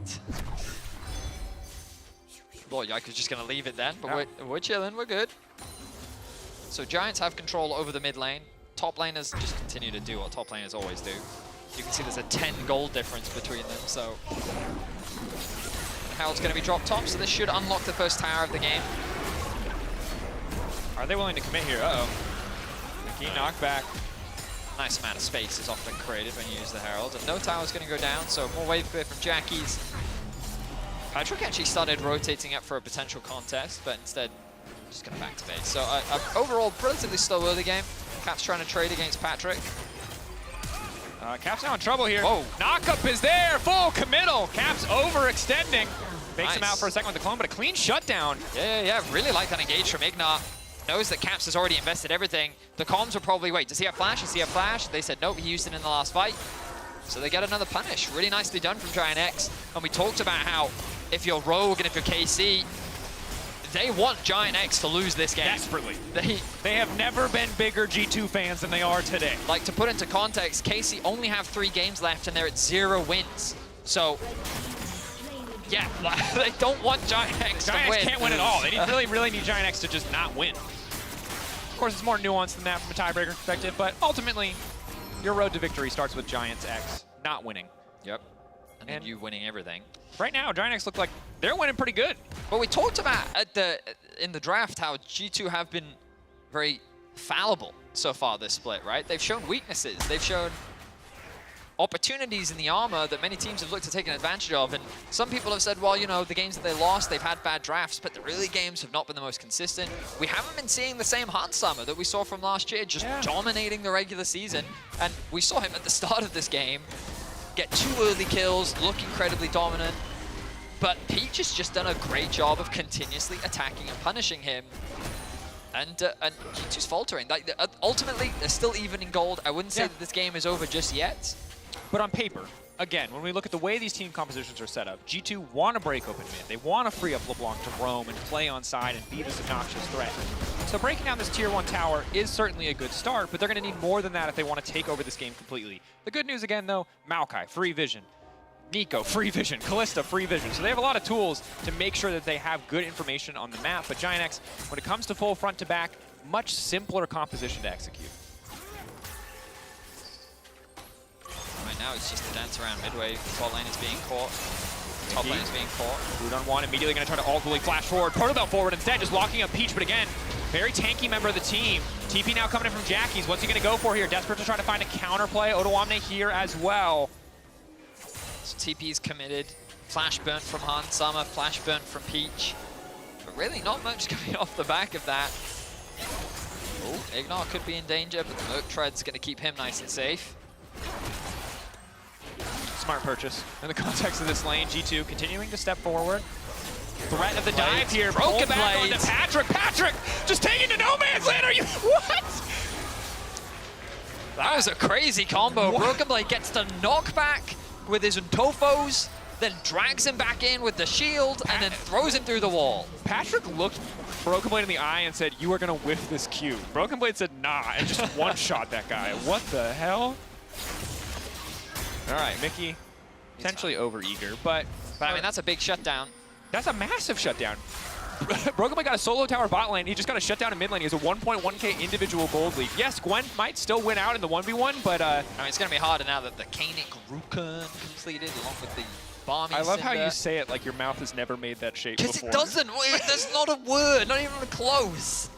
Well, Yike is just going to leave it then, but we're chilling. We're good. So Giants have control over the mid lane. Top laners just continue to do what top laners always do. You can see there's a 10 gold difference between them, so... Herald's going to be dropped top, so this should unlock the first tower of the game. Are they willing to commit here? Uh-oh. Mickey knockback. Nice amount of space is often created when you use the Herald. And no tower's going to go down, so more wave clear from Jackie's. Patrick actually started rotating up for a potential contest, but instead just going to back to base. So overall, relatively slow early game. Caps trying to trade against Patrick. Caps now in trouble here. Whoa. Knockup is there, full committal. Caps overextending. Fakes Nice. him out for a second with the clone, but a clean shutdown. Yeah. Really like that engage from Ignar. knows that Caps has already invested everything. The comms were probably, wait, does he have flash? Does he have flash? They said, nope, he used it in the last fight. So they get another punish. Really nicely done from Giant X. And we talked about how if you're Rogue and if you're KC, they want Giant X to lose this game. Desperately. They have never been bigger G2 fans than they are today. Like, to put into context, KC only have 3 games left and they're at 0 wins. So, yeah, they don't want Giant X to win. Giant X can't win at all. They really need Giant X to just not win. Of course, it's more nuanced than that from a tiebreaker perspective, but ultimately, your road to victory starts with Giant X not winning. Yep. And then you winning everything. Right now, Giant X look like they're winning pretty good. But we talked about in the draft how G2 have been very fallible so far this split, right? They've shown weaknesses. They've shown opportunities in the armor that many teams have looked to take advantage of. And some people have said, well, you know, the games that they lost, they've had bad drafts, but the really games have not been the most consistent. We haven't been seeing the same Hans Summer that we saw from last year, just dominating the regular season. And we saw him at the start of this game get 2 early kills, look incredibly dominant. But Peach has just done a great job of continuously attacking and punishing him. And G2's faltering. Like, ultimately, they're still even in gold. I wouldn't say that this game is over just yet. But on paper, again, when we look at the way these team compositions are set up, G2 want to break open mid. They want to free up LeBlanc to roam and play on side and be this obnoxious threat. So breaking down this tier 1 tower is certainly a good start, but they're going to need more than that if they want to take over this game completely. The good news again, though, Maokai, free vision. Nico, free vision. Callista, free vision. So they have a lot of tools to make sure that they have good information on the map. But Giant X, when it comes to full front to back, much simpler composition to execute. Right now, it's just a dance around midway. Bot lane is being caught. Top lane is being caught. Root on 1, immediately going to try to ultimately flash forward. Protobell forward instead, just locking up Peach. But again, very tanky member of the team. TP now coming in from Jackie's. What's he going to go for here? Desperate to try to find a counterplay. Odoamne here as well. So TP is committed. Flash burn from Han Summer, flash burn from Peach. But really not much coming off the back of that. Oh, Ignar could be in danger, but the Merc Tread's going to keep him nice and safe. Smart purchase in the context of this lane. G2 continuing to step forward. Threat of the dive here. Broken back onto Patrick. Patrick just taking to no man's land. Are you what? That was a crazy combo. What? Broken Blade gets the knockback with his Untofos, then drags him back in with the shield, and then throws him through the wall. Patrick looked Broken Blade in the eye and said, "You are gonna whiff this Q." Broken Blade said, "Nah," and just one-shot that guy. What the hell? All right, Mickey, potentially over-eager, but I mean, that's a big shutdown. That's a massive shutdown. Broken Blade got a solo tower bot lane. He just got a shutdown in mid lane. He has a 1.1k individual gold lead. Yes, Gwen might still win out in the 1v1, but I mean, it's going to be harder now that the Kanik Rukan completed along with the Barmy I love Cinder. how you say it like your mouth has never made that shape before. Because it doesn't. There's not a word, not even close.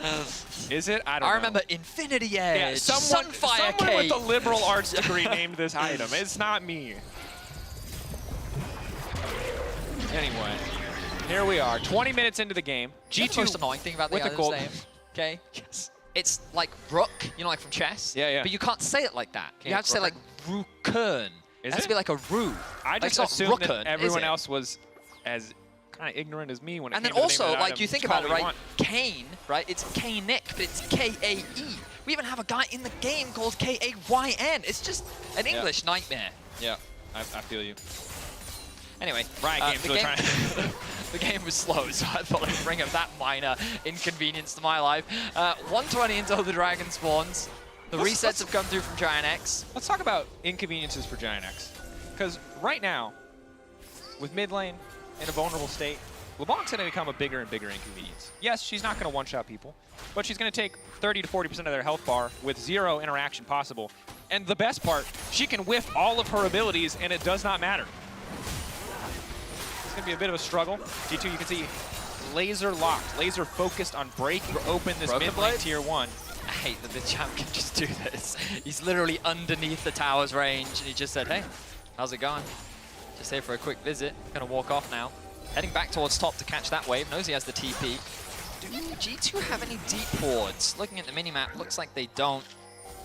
Is it? I don't know. I remember Infinity Edge, yeah, someone with a liberal arts degree named this item. It's not me. Anyway, here we are, 20 minutes into the game. G2 the most annoying thing about the Island's name, okay? Yes. It's like Rook, you know, like from chess. Yeah, yeah. But you can't say it like that. You have to say like Rukern. It has to be like a Ru. I just assumed that everyone else was as kind of ignorant as me when it came to the name of that also, like, item. you think about it, right? Kane, right? It's K-Nick, but it's K-A-E. We even have a guy in the game called K-A-Y-N. It's just an English nightmare. Yeah, I feel you. Anyway, the game was slow, so I thought I'd bring up that minor inconvenience to my life. 120 until the dragon spawns. The resets have come through from Giant X. Let's talk about inconveniences for Giant X. Because right now, with mid lane in a vulnerable state, LeBlanc's going to become a bigger and bigger inconvenience. Yes, she's not going to one-shot people, but she's going to take 30 to 40% of their health bar with 0 interaction possible. And the best part, she can whiff all of her abilities, and it does not matter. It's going to be a bit of a struggle. G2, you can see laser locked, laser focused on breaking open this mid lane tier 1. I hate that the champ can just do this. He's literally underneath the tower's range, and he just said, hey, how's it going? Just here for a quick visit. Gonna walk off now. Heading back towards top to catch that wave. Knows he has the TP. Do G2 have any deep wards? Looking at the minimap, looks like they don't.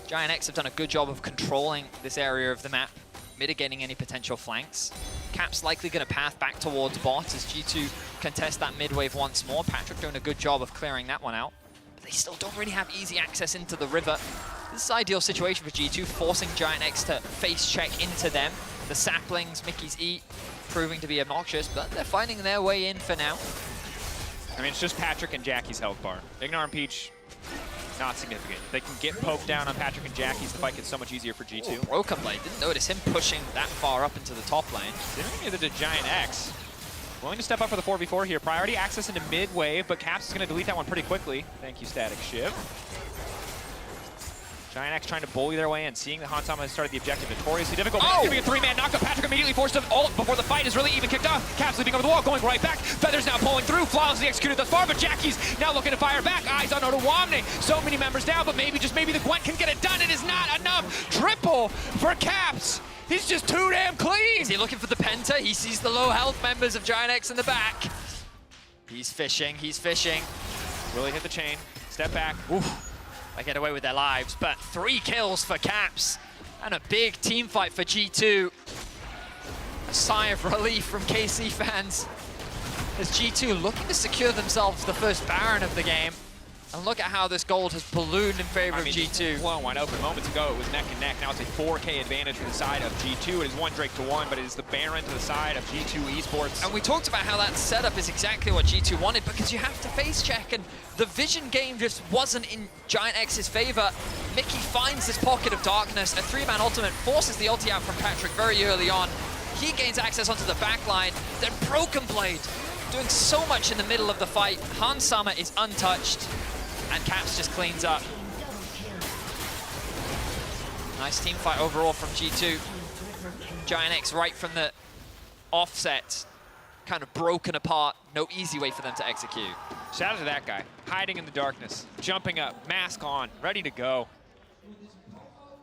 Giant X have done a good job of controlling this area of the map, mitigating any potential flanks. Cap's likely going to path back towards bot as G2 contest that mid wave once more. Patrick doing a good job of clearing that one out. but they still don't really have easy access into the river. This is an ideal situation for G2, forcing Giant X to face check into them. The saplings, Mickey's Eat, proving to be obnoxious, but they're finding their way in for now. I mean, it's just Patrick and Jackie's health bar. Ignore and Peach, not significant. They can get poked down on Patrick and Jackie's. The fight gets so much easier for G2. Ooh, Broken Blade, didn't notice him pushing that far up into the top lane. Neither did Giant X. Willing to step up for the 4v4 here. Priority access into mid-wave, but Caps is going to delete that one pretty quickly. Thank you, Static Shiv. Giant X trying to bully their way in, seeing that Hansama has started the objective notoriously difficult. But giving a 3-man knockdown. Patrick immediately forced to ult before the fight is really even kicked off. Caps leaping over the wall, going right back. Feathers now pulling through, flawlessly executed thus far, but Jackie's now looking to fire back. Eyes on Odoamne. So many members down, but maybe, just maybe, the Gwent can get it done. It is not enough. Triple for Caps. He's just too damn clean. Is he looking for the Penta? He sees the low health members of Giant X in the back. He's fishing, he's fishing. Really hit the chain. Step back. Oof. They get away with their lives, but 3 kills for Caps and a big team fight for G2. A sigh of relief from KC fans as G2 looking to secure themselves the first Baron of the game. And look at how this gold has ballooned in favor of G2. Blown wide open moments ago. It was neck and neck. Now it's a 4K advantage for the side of G2. It is 1 Drake to 1, but it is the Baron to the side of G2 Esports. And we talked about how that setup is exactly what G2 wanted, because you have to face check, and the vision game just wasn't in Giant X's favor. Mickey finds this pocket of darkness. A 3-man ultimate forces the ulti out from Patrick very early on. He gains access onto the backline. Then Broken Blade doing so much in the middle of the fight. Hansama is untouched. And Caps just cleans up. Nice team fight overall from G2. Giant X right from the offset, kind of broken apart. No easy way for them to execute. Shout out to that guy, hiding in the darkness, jumping up, mask on, ready to go.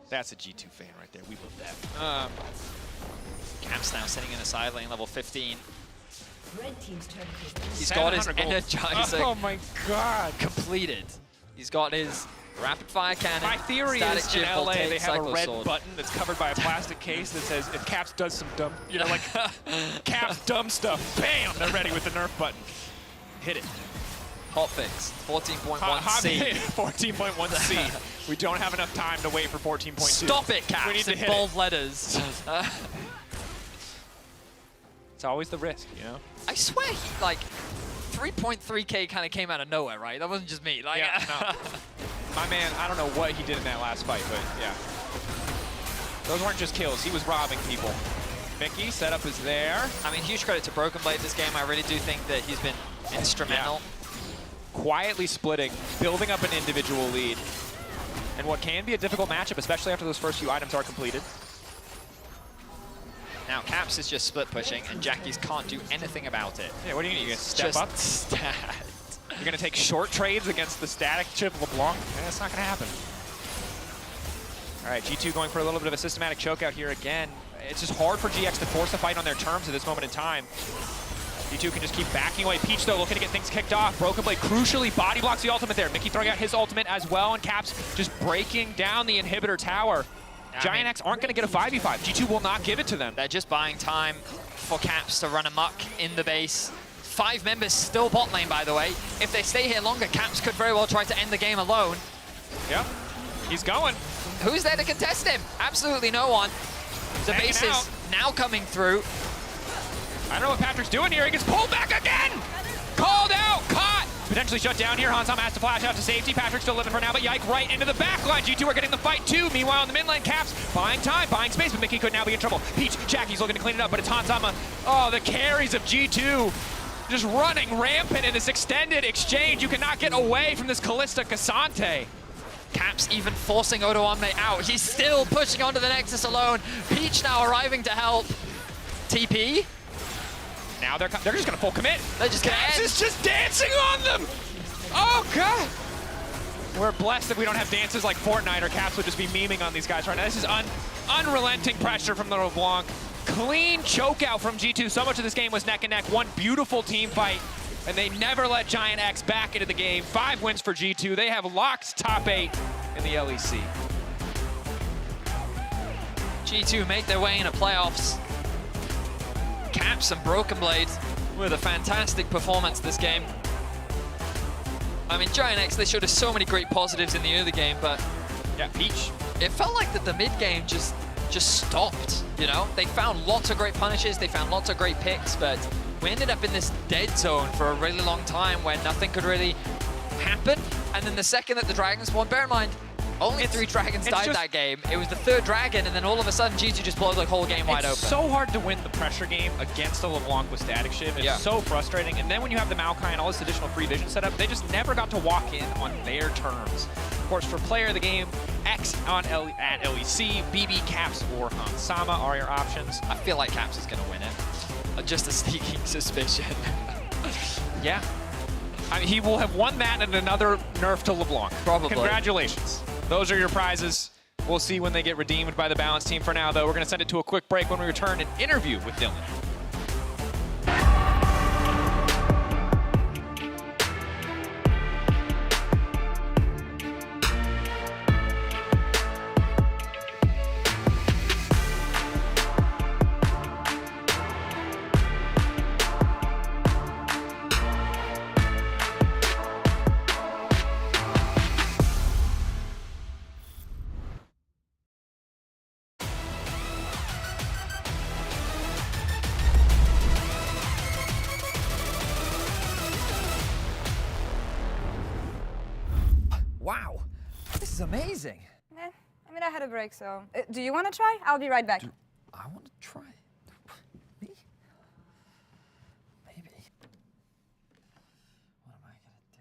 That's a G2 fan right there. We love that. Caps now sitting in a side lane, level 15. Red team's turn. He's got his Energizer. Oh my god. Completed. He's got his rapid fire cannon. My theory static is in chip, LA voltaic they have a red sword. button that's covered by a plastic case that says if Caps does some dumb, you know, like Caps dumb stuff, bam, they're ready with the nerf button. Hit it. Hotfix, 14.1C. 14.1C. We don't have enough time to wait for 14.2. Stop it, Caps, we need to in hit bold it. letters. It's always the risk, you know? I swear he, like, 3.3K kind of came out of nowhere, right? That wasn't just me. Like, yeah, no. My man, I don't know what he did in that last fight, but yeah. Those weren't just kills. He was robbing people. Mickey, setup is there. I mean, huge credit to Broken Blade this game. I really do think that he's been instrumental. Yeah. Quietly splitting, building up an individual lead. And what can be a difficult matchup, especially after those first few items are completed. Now Caps is just split pushing, and Jackie's can't do anything about it. Yeah, what are you going to do? You're going to step up? You're going to take short trades against the static chip LeBlanc? Yeah, that's not going to happen. All right, G2 going for a little bit of a systematic chokeout here again. It's just hard for GX to force the fight on their terms at this moment in time. G2 can just keep backing away. Peach, though, looking to get things kicked off. Broken Blade crucially body blocks the ultimate there. Mickey throwing out his ultimate as well, and Caps just breaking down the inhibitor tower. Giant X aren't going to get a 5v5. G2 will not give it to them. They're just buying time for Caps to run amok in the base. 5 members still bot lane, by the way. If they stay here longer, Caps could very well try to end the game alone. Yep, he's going. Who's there to contest him? Absolutely no one. The base is now coming through. I don't know what Patrick's doing here. He gets pulled back again. Called out, caught. Potentially shut down here. Hansama has to flash out to safety. Patrick's still living for now, but Yike right into the back line. G2 are getting the fight too. Meanwhile, in the mid lane, Caps buying time, buying space, but Mickey could now be in trouble. Peach, Jackie's looking to clean it up, but it's Hansama. Oh, the carries of G2 just running rampant in this extended exchange. You cannot get away from this Callista Cassante. Caps even forcing Odoamne out. He's still pushing onto the Nexus alone. Peach now arriving to help. TP. Now they're just going to full commit. They're just going to Caps is just dancing on them. Oh, God. We're blessed that we don't have dances like Fortnite, or Caps would just be memeing on these guys right now. This is unrelenting pressure from the LeBlanc. Clean chokeout from G2. So much of this game was neck and neck. One beautiful team fight, and they never let Giant X back into the game. 5 wins for G2. They have locked top 8 in the LEC. G2 make their way into playoffs. Caps and Broken Blade with a fantastic performance this game. I mean, Giant X, they showed us so many great positives in the early game, but yeah, Peach. It felt like that the mid game just stopped, you know? They found lots of great punishes, they found lots of great picks, but we ended up in this dead zone for a really long time where nothing could really happen. And then the second that the dragon spawned, bear in mind, only 3 dragons died that game. It was the 3rd dragon, and then all of a sudden, G2 just blows the whole game wide open. It's so hard to win the pressure game against a LeBlanc with static shift. It's so frustrating. And then when you have the Maokai and all this additional free vision setup, they just never got to walk in on their terms. Of course, for player of the game, X at LEC, BB, Caps, or Hansama are your options. I feel like Caps is going to win it. Just a sneaking suspicion. Yeah. I mean, he will have won that and another nerf to LeBlanc. Probably. Congratulations. Those are your prizes. We'll see when they get redeemed by the Balance team. For now, though, we're going to send it to a quick break. When we return, an interview with Dylan. Wow, this is amazing. I mean, I had a break, so. Do you want to try? I'll be right back. I want to try. Me? Maybe. What am I gonna do?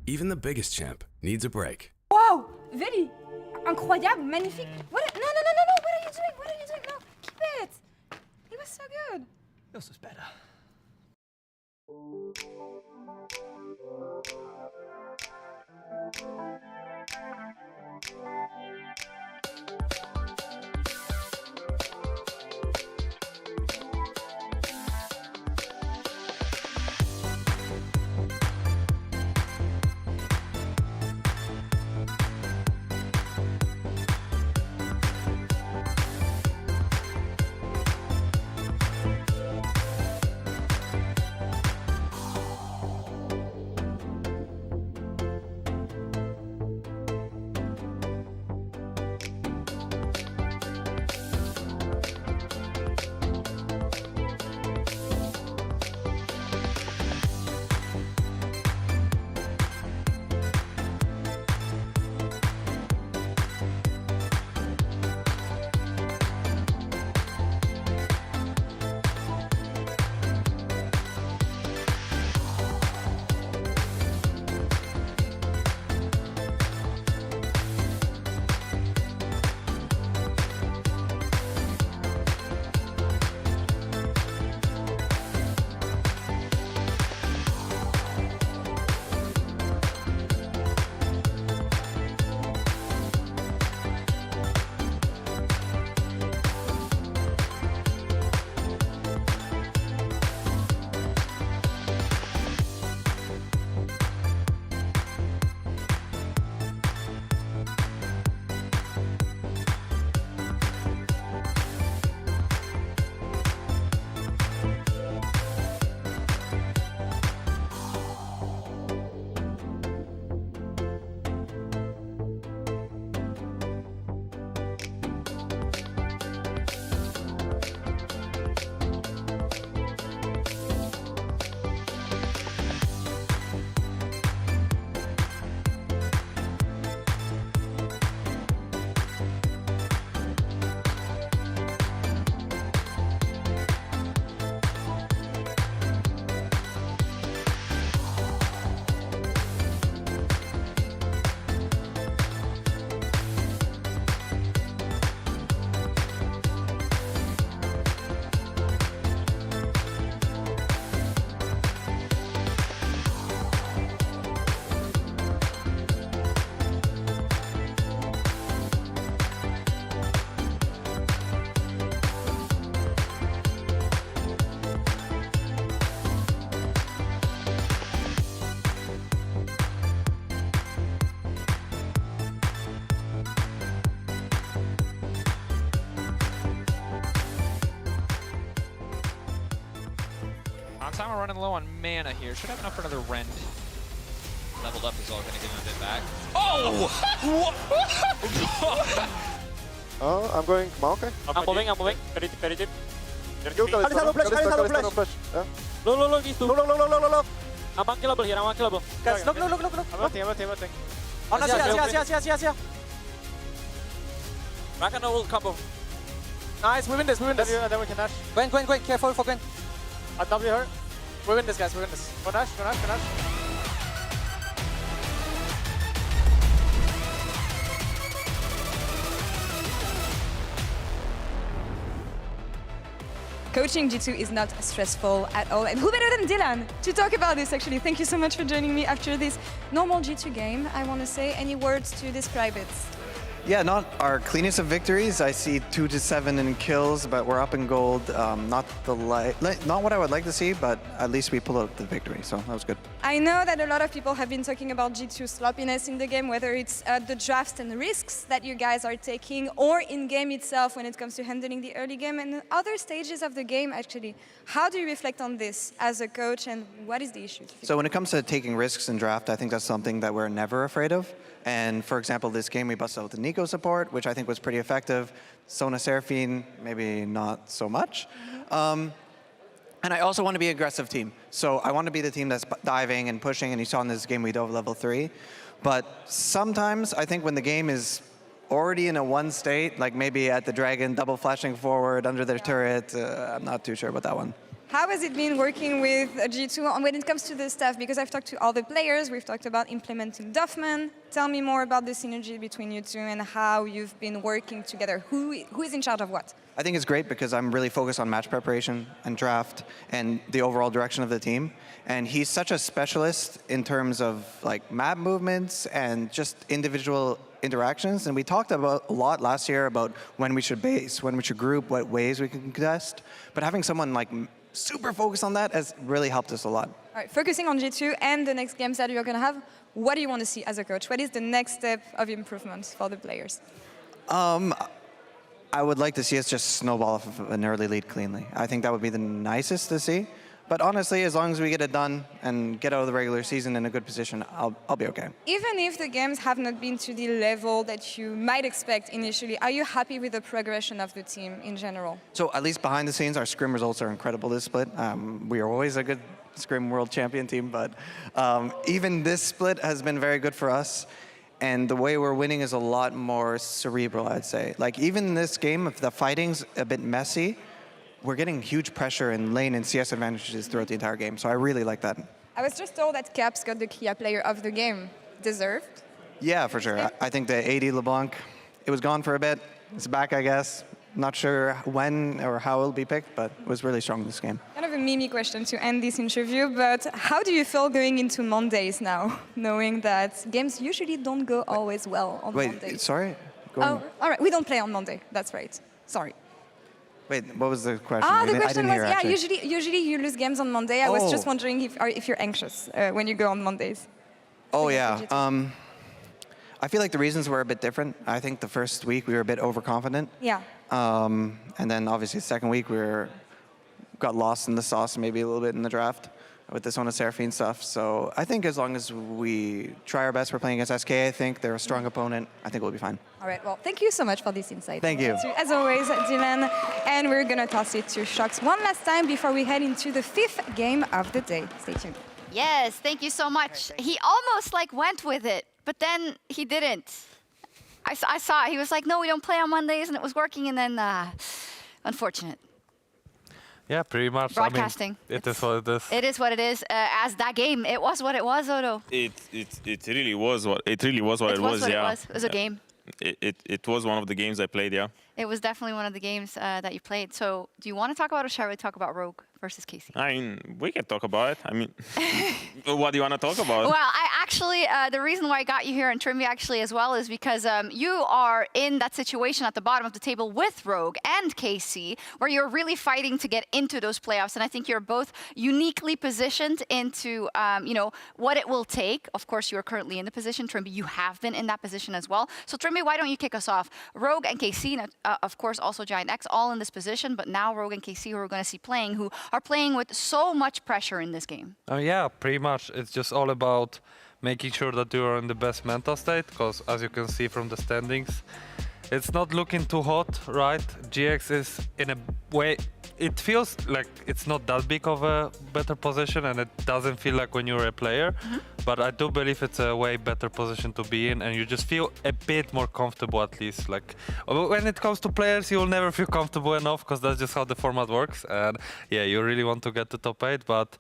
Even the biggest champ needs a break. Wow, Veli, incroyable, magnifique. What? No, what are you doing? What are you doing? No, keep it. It was so good. Yours was better. Sama running low on mana here. Should have enough for another Rend. Leveled up is all going to give him a bit back. Oh! I'm going Maokai. I'm moving. Very deep. Go, Kalista, no flash. Yeah. Look, these two. Look. I'm unkillable here, I'm unkillable. Guys, look. I'm ulting. Oh, no, yes. Back and ult combo. Nice, we win this. Then we can dash. Gwen, careful for Gwen. I W her. We win this, guys, Go dash. Coaching G2 is not stressful at all. And who better than Dylan to talk about this, actually? Thank you so much for joining me after this normal G2 game. I want to say any words to describe it? Yeah, not our cleanest of victories. I see 2 to 7 in kills, but we're up in gold. Not what I would like to see, but at least we pulled out the victory, so that was good. I know that a lot of people have been talking about G2 sloppiness in the game, whether it's the drafts and risks that you guys are taking, or in game itself when it comes to handling the early game and other stages of the game, actually. How do you reflect on this as a coach, and what is the issue? So when it comes to taking risks in draft, I think that's something that we're never afraid of. And for example, this game we busted out the Nico support, which I think was pretty effective. Sona Seraphine, maybe not so much. And I also want to be an aggressive team. So I want to be the team that's diving and pushing, and you saw in this game we dove level 3. But sometimes I think when the game is already in a one state, like maybe at the Dragon, double flashing forward under their turret, I'm not too sure about that one. How has it been working with G2 when it comes to the staff? Because I've talked to all the players, we've talked about implementing Duffman. Tell me more about the synergy between you two and how you've been working together. Who is in charge of what? I think it's great because I'm really focused on match preparation and draft and the overall direction of the team. And he's such a specialist in terms of like map movements and just individual interactions. And we talked about a lot last year about when we should base, when we should group, what ways we can contest. But having someone like super focused on that has really helped us a lot. All right, focusing on G2 and the next games that you're going to have, what do you want to see as a coach? What is the next step of improvement for the players? I would like to see us just snowball off of an early lead cleanly. I think that would be the nicest to see. But honestly, as long as we get it done and get out of the regular season in a good position, I'll be okay. Even if the games have not been to the level that you might expect initially, are you happy with the progression of the team in general? So at least behind the scenes, our scrim results are incredible this split. We are always a good scrim world champion team, but even this split has been very good for us. And the way we're winning is a lot more cerebral, I'd say. Like even in this game, if the fighting's a bit messy, we're getting huge pressure in lane and CS advantages throughout the entire game. So I really like that. I was just told that Caps got the Kia player of the game. Deserved? Yeah, for sure. I think the AD LeBlanc, it was gone for a bit. It's back, I guess. Not sure when or how it'll be picked, but it was really strong this game. Kind of a mimi question to end this interview, but how do you feel going into Mondays now, knowing that games usually don't go always well on Mondays? Wait, sorry? Oh, all right. We don't play on Monday. That's right. Sorry. Wait, what was the question? The question was, yeah, actually. usually you lose games on Monday. I was just wondering if you're anxious when you go on Mondays. Oh, yeah. I feel like the reasons were a bit different. I think the first week we were a bit overconfident. Yeah. And then obviously the second week we got lost in the sauce maybe a little bit in the draft with the Sona Seraphine stuff. So I think as long as we try our best, we're playing against SK, I think. They're a strong opponent. I think we'll be fine. All right, well, thank you so much for this insight. Thank you. As always, Dylan. And we're going to toss it to Shox one last time before we head into the 5th game of the day. Stay tuned. Yes, thank you so much. He almost went with it, but then he didn't. I saw it. He was like, no, we don't play on Mondays, and it was working, and then unfortunate. Yeah, pretty much. Broadcasting. I mean, it is what it is. It is what it is. As that game, it was what it was, Odo. It really was what it was. Yeah. It was a game. It was one of the games I played. Yeah. It was definitely one of the games that you played. So, do you want to talk about, or shall we talk about Rogue versus Casey? I mean, we can talk about it. I mean, what do you want to talk about? Well, actually, the reason why I got you here, and Trimby actually as well, is because you are in that situation at the bottom of the table with Rogue and KC, where you're really fighting to get into those playoffs. And I think you're both uniquely positioned into, you know, what it will take. Of course, you're currently in the position. Trimby, you have been in that position as well. So Trimby, why don't you kick us off? Rogue and KC, of course, also Giant X, all in this position, but now Rogue and KC, who we're going to see playing, who are playing with so much pressure in this game. Yeah, pretty much. It's just all about making sure that you are in the best mental state, because as you can see from the standings, it's not looking too hot, right? GX is in a way, it feels like it's not that big of a better position, and it doesn't feel like when you're a player, but I do believe it's a way better position to be in, and you just feel a bit more comfortable at least. Like when it comes to players, you'll never feel comfortable enough, because that's just how the format works, and yeah, you really want to get to top 8, but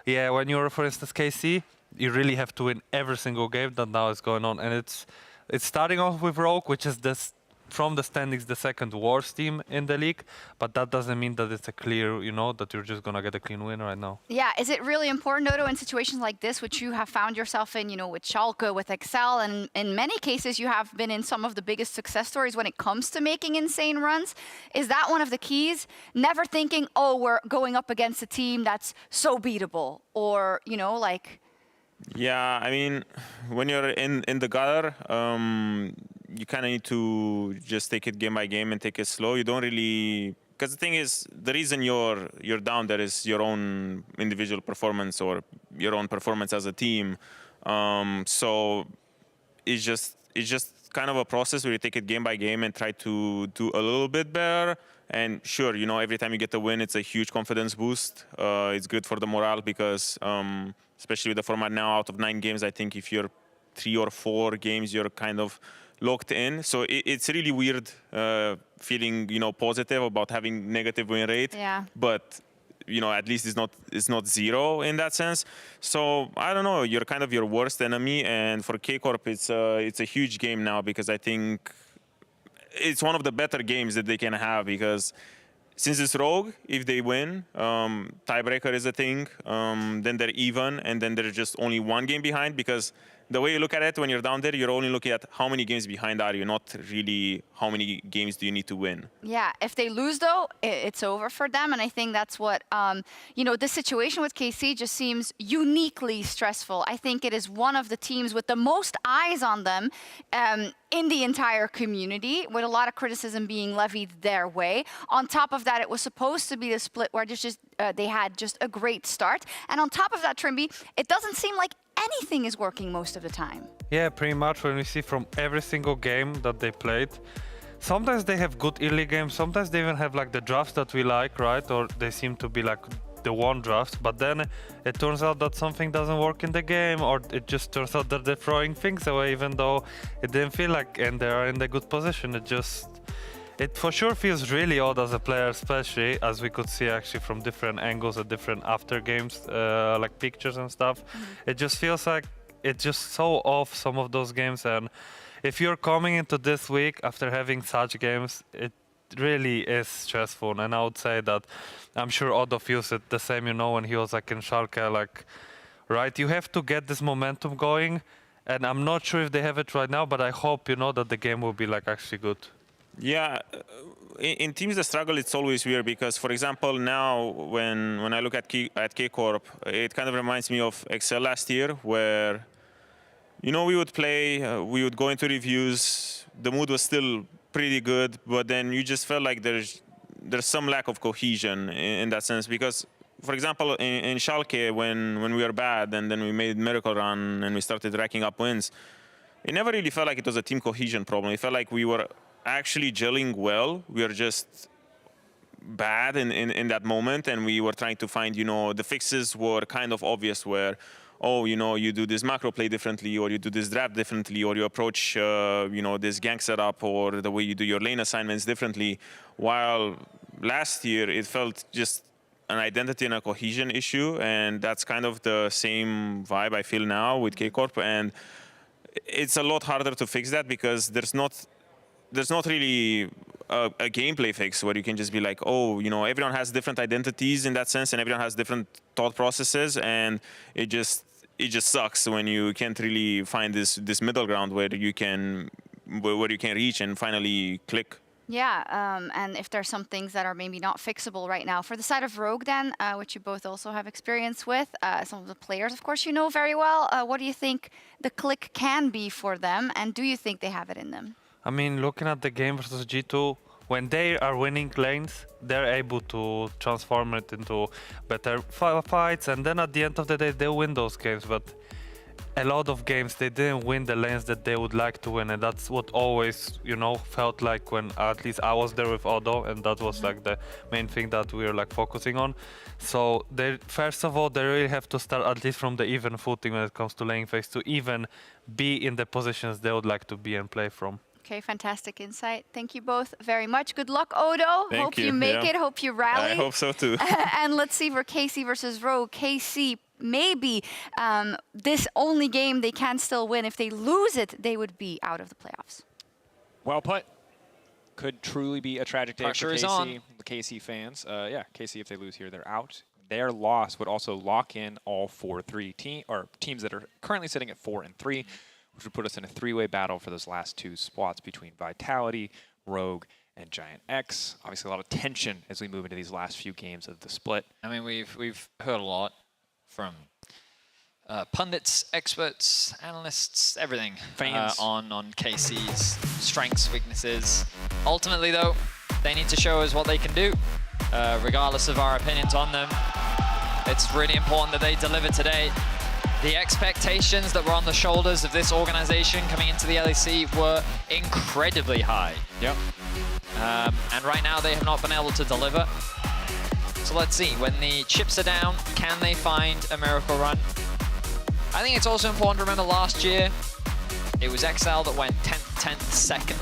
yeah, when you're, for instance, KC, you really have to win every single game that now is going on, and it's starting off with Rogue, which is this, from the standings, the second worst team in the league, but that doesn't mean that it's a clear, you know, that you're just gonna get a clean win right now. Yeah, is it really important, Dodo, in situations like this, which you have found yourself in, you know, with Schalke, with Excel, and in many cases you have been in some of the biggest success stories when it comes to making insane runs? Is that one of the keys? Never thinking, oh, we're going up against a team that's so beatable, or, you know, like... Yeah, I mean, when you're in the gutter, you kind of need to just take it game by game and take it slow. You don't really, because the thing is, the reason you're down there is your own individual performance or your own performance as a team. So it's just kind of a process where you take it game by game and try to do a little bit better. And sure, you know, every time you get a win, it's a huge confidence boost. It's good for the morale because, especially with the format now, out of 9 games, I think if you're 3 or 4 games, you're kind of locked in. So it's really weird feeling, you know, positive about having negative win rate. Yeah. But, you know, at least it's not 0 in that sense. So I don't know, you're kind of your worst enemy. And for K-Corp, it's a huge game now because I think it's one of the better games that they can have because since it's Rogue, if they win, tiebreaker is a thing, then they're even, and then there's just only 1 game behind because the way you look at it when you're down there, you're only looking at how many games behind are you, not really how many games do you need to win. Yeah, if they lose, though, it's over for them. And I think that's what, you know, this situation with KC just seems uniquely stressful. I think it is one of the teams with the most eyes on them in the entire community, with a lot of criticism being levied their way. On top of that, it was supposed to be a split where they had just a great start. And on top of that, Trimby, it doesn't seem like anything is working most of the time. Yeah, pretty much when we see from every single game that they played, sometimes they have good early games, sometimes they even have like the drafts that we like, right? Or they seem to be like the one draft, but then it turns out that something doesn't work in the game, or it just turns out that they're throwing things away even though it didn't feel like, and they are in the good position. It for sure feels really odd as a player, especially as we could see actually from different angles at different after games, like pictures and stuff. It just feels like it's just so off, some of those games. And if you're coming into this week after having such games, it really is stressful. And I would say that I'm sure Otto feels it the same, you know, when he was like in Schalke, like, right, you have to get this momentum going. And I'm not sure if they have it right now, but I hope, you know, that the game will be like actually good. Yeah, in teams that struggle, it's always weird because, for example, now when I look at K-Corp, it kind of reminds me of Excel last year where, you know, we would play, we would go into reviews, the mood was still pretty good, but then you just felt like there's some lack of cohesion in that sense because, for example, in Schalke, when we were bad and then we made Miracle Run and we started racking up wins, it never really felt like it was a team cohesion problem. It felt like we were actually gelling well. We were just bad in that moment, and we were trying to find, you know, the fixes were kind of obvious where, oh, you know, you do this macro play differently, or you do this draft differently, or you approach, you know, this gank setup, or the way you do your lane assignments differently. While last year, it felt just an identity and a cohesion issue, and that's kind of the same vibe I feel now with K-Corp, and it's a lot harder to fix that because there's not really a gameplay fix where you can just be like, oh, you know, everyone has different identities in that sense, and everyone has different thought processes, and it just it just sucks when you can't really find this middle ground where you can reach and finally click. Yeah, and if there's some things that are maybe not fixable right now. For the side of Rogue then, which you both also have experience with, some of the players, of course, you know very well. What do you think the click can be for them, and do you think they have it in them? I mean, looking at the game versus G2, when they are winning lanes, they're able to transform it into better fights, and then at the end of the day, they win those games. But a lot of games, they didn't win the lanes that they would like to win, and that's what always, you know, felt like when at least I was there with Odo, and that was like the main thing that we were like focusing on. So they, first of all, they really have to start at least from the even footing when it comes to lane phase to even be in the positions they would like to be and play from. Okay, fantastic insight. Thank you both very much. Good luck, Odo. Thank hope you. you make it. Hope you rally. I hope so too. And let's see for KC versus Rogue. KC, maybe this only game they can still win. If they lose it, they would be out of the playoffs. Well put. Could truly be a tragic day Pressure for is KC, on. the KC fans. Yeah, KC, if they lose here, they're out. Their loss would also lock in all teams that are currently sitting at 4 and 3. Which would put us in a three-way battle for those last two spots between Vitality, Rogue, and Giant X. Obviously, a lot of tension as we move into these last few games of the split. I mean, we've heard a lot from pundits, experts, analysts, everything Fans. on KC's strengths, weaknesses. Ultimately, though, they need to show us what they can do, regardless of our opinions on them. It's really important that they deliver today. The expectations that were on the shoulders of this organization coming into the LEC were incredibly high. Yep. And right now they have not been able to deliver. So let's see, when the chips are down, can they find a miracle run? I think it's also important to remember last year, it was XL that went 10th, 2nd.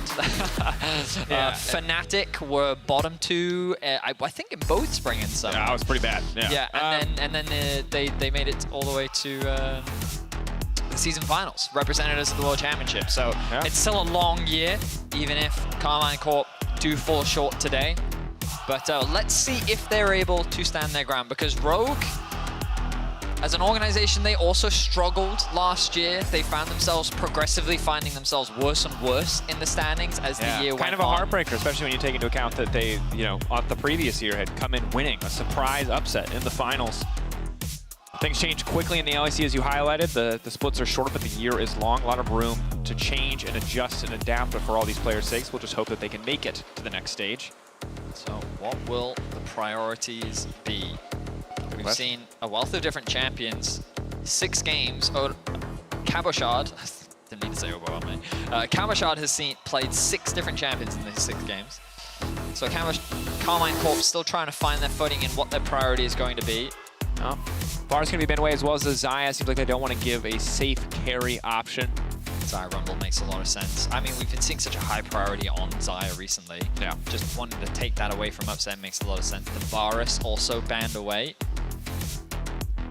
Fnatic were bottom 2, I think in both spring and summer. Yeah, that was pretty bad. Yeah, and then they made it all the way to the season finals, represented us at the World Championship. So it's still a long year, even if Carmine Corp do fall short today. But let's see if they're able to stand their ground, because Rogue, as an organization, they also struggled last year. They found themselves progressively finding themselves worse and worse in the standings as the year went on. Kind of a heartbreaker, especially when you take into account that they, you know, on the previous year had come in winning a surprise upset in the finals. Things change quickly in the LEC, as you highlighted. The splits are short, but the year is long. A lot of room to change and adjust and adapt. But for all these players' sakes, we'll just hope that they can make it to the next stage. So what will the priorities be? We've seen a wealth of different champions, 6 games. Cabochard, didn't need to say overwhelming. Cabochard has played 6 different champions in these 6 games. So Carmine Corp still trying to find their footing in what their priority is going to be. Bar's going to be Benway as well as the Xayah. Seems like they don't want to give a safe carry option. Xayah Rumble makes a lot of sense. I mean, we've been seeing such a high priority on Xayah recently. Yeah. Just wanting to take that away from Upset makes a lot of sense. The Varus also banned away.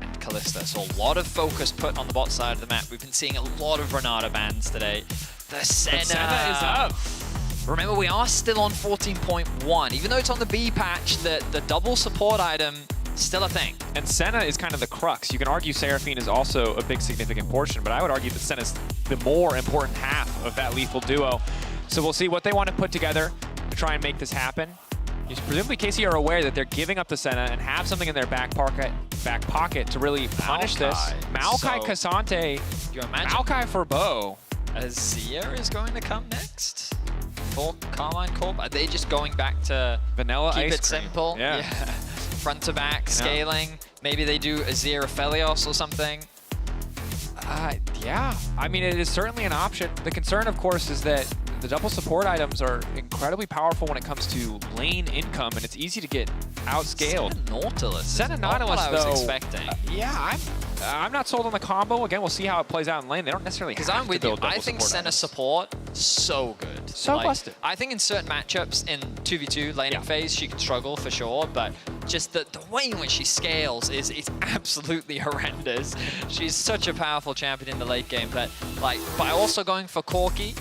And Kalista. So a lot of focus put on the bot side of the map. We've been seeing a lot of Renata bans today. The Senna is up. Remember, we are still on 14.1. Even though it's on the B patch, the double support item still a thing. And Senna is kind of the crux. You can argue Seraphine is also a big significant portion, but I would argue that Senna's the more important half of that lethal duo. So we'll see what they want to put together to try and make this happen. Presumably KC are aware that they're giving up to Senna and have something in their back pocket to really punish this. Maokai Cassante, you imagine Maokai for Bo. Azir is going to come next for Carmine Corp. Are they just going back to vanilla keep ice it cream? simple? Yeah. Front to back, scaling. Maybe they do Azir Aphelios or something. Yeah, I mean, it is certainly an option. The concern, of course, is that the double support items are incredibly powerful when it comes to lane income, and it's easy to get outscaled. Senna Nautilus, though, I was expecting. Yeah, I'm not sold on the combo. Again, we'll see how it plays out in lane. They don't necessarily have I'm with to you. build double I think support Senna items. support, so good. So busted. I think in certain matchups in 2v2 laning phase, she can struggle for sure, but just the way in which she scales is absolutely horrendous. She's such a powerful champion in the late game, but like by also going for Corki,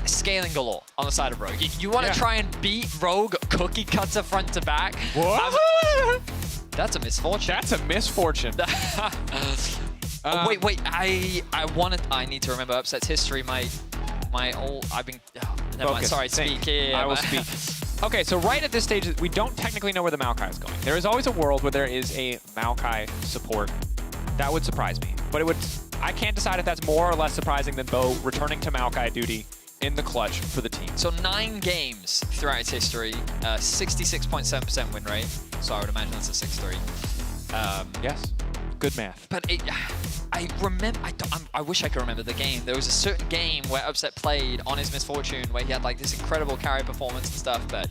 scaling galore on the side of Rogue. You want to try and beat Rogue cookie cutter front to back? What? That's a misfortune. That's a misfortune. Oh, wait. I need to remember Upset's history. I've been. Never mind. Sorry, speak here. I will speak. Okay, so right at this stage, we don't technically know where the Maokai is going. There is always a world where there is a Maokai support. That would surprise me. But I can't decide if that's more or less surprising than Bo returning to Maokai duty in the clutch for the team. So 9 games throughout its history, 66.7% win rate. So I would imagine that's a 6-3. Yes. Good math. But I remember, I wish I could remember the game. There was a certain game where Upset played on his Misfortune where he had like this incredible carry performance and stuff, but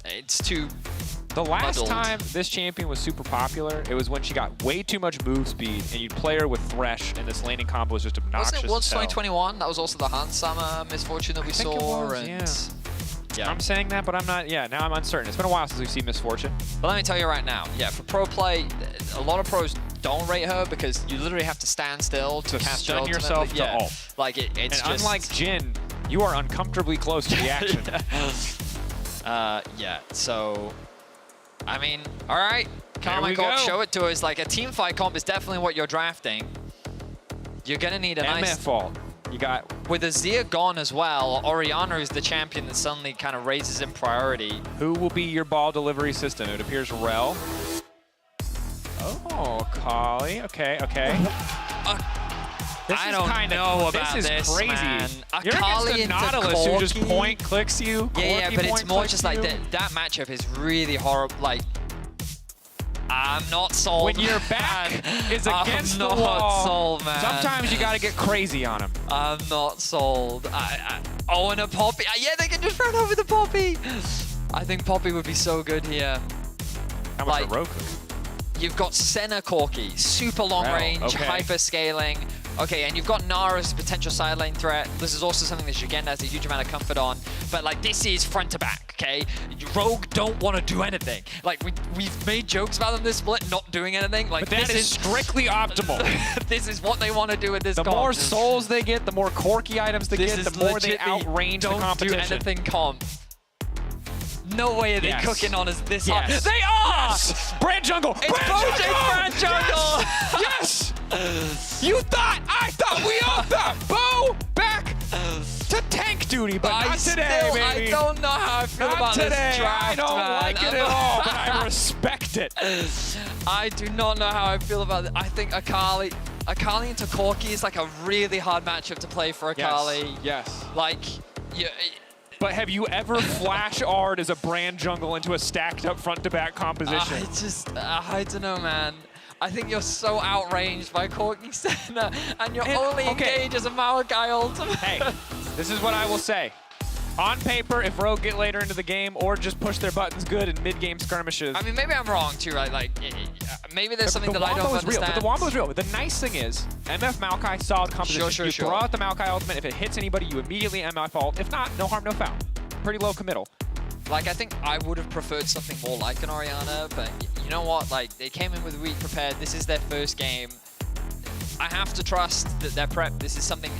it's too The last muddled. time this champion was super popular, it was when she got way too much move speed and you'd play her with Thresh and this laning combo was just obnoxious. Wasn't it Worlds as hell. 2021? That was also the Hans Summer Misfortune that we think it saw. was, and yeah. I'm saying that, but I'm not, now I'm uncertain. It's been a while since we've seen Misfortune. But let me tell you right now, for pro play, a lot of pros don't rate her because you literally have to stand still to cast stun your yourself ultimate. to ult. Like it's and just... unlike Jhin, you are uncomfortably close to the action. So, I mean, all right. Carmine go. show it to us. Like a team fight comp is definitely what you're drafting. You're gonna need a nice... MF ult. You got... With Azir gone as well, Orianna is the champion that suddenly kind of raises in priority. Who will be your ball delivery system? It appears Rel. Oh, Kali. Okay. I don't know about this. This is crazy. Man. You're Akali against a into Nautilus who just Corki. point clicks you. Yeah, Corki but it's point more clicks just like you. that matchup is really horrible. Like, I'm not sold. When your back is against the I'm wall, not sold, man. sometimes you got to get crazy on him. I'm not sold. Oh, and a Poppy. Yeah, they can just run over the Poppy. I think Poppy would be so good here. How much like, Roku? You've got Senna Corki, super long range, hyper scaling. Okay, and you've got Nara as a potential side lane threat. This is also something that Jigenda has a huge amount of comfort on. But like, this is front to back, okay? Rogue don't want to do anything. Like, we've made jokes about them this split not doing anything. Like, But that is strictly optimal. This is what they want to do with this The comp. more souls they get, the more Corki items they This get, is the more they legit outrange the don't competition. do anything comp. No way are they Yes. cooking on us this hard. Yes. They are! Yes. Brand Jungle! It's Brand Brand Jungle! Yes! You thought, I thought, we all thought. Bo, back to tank duty, but not today, baby. I don't know how I feel Not about today. this draft, I don't man. like it at all, but I respect it. I do not know how I feel about it. I think Akali into Corki is like a really hard matchup to play for Akali. Yes. Like, But have you ever flash Ard as a Brand Jungle into a stacked up front to back composition? I don't know, man. I think you're so outranged by Corki Senna, and you're only engaged as a Maokai ultimate. Hey, this is what I will say. On paper, if Rogue get later into the game or just push their buttons good in mid-game skirmishes. I mean, maybe I'm wrong too, right? Like, maybe there's something that I don't understand. But the Wombo is real. But the nice thing is, MF Maokai, solid composition. Sure. You throw out the Maokai ultimate. If it hits anybody, you immediately MF ult. If not, no harm, no foul. Pretty low committal. Like, I think I would have preferred something more like an Orianna, but you know what? Like, they came in with a week prepared. This is their first game. I have to trust that their prep, this is something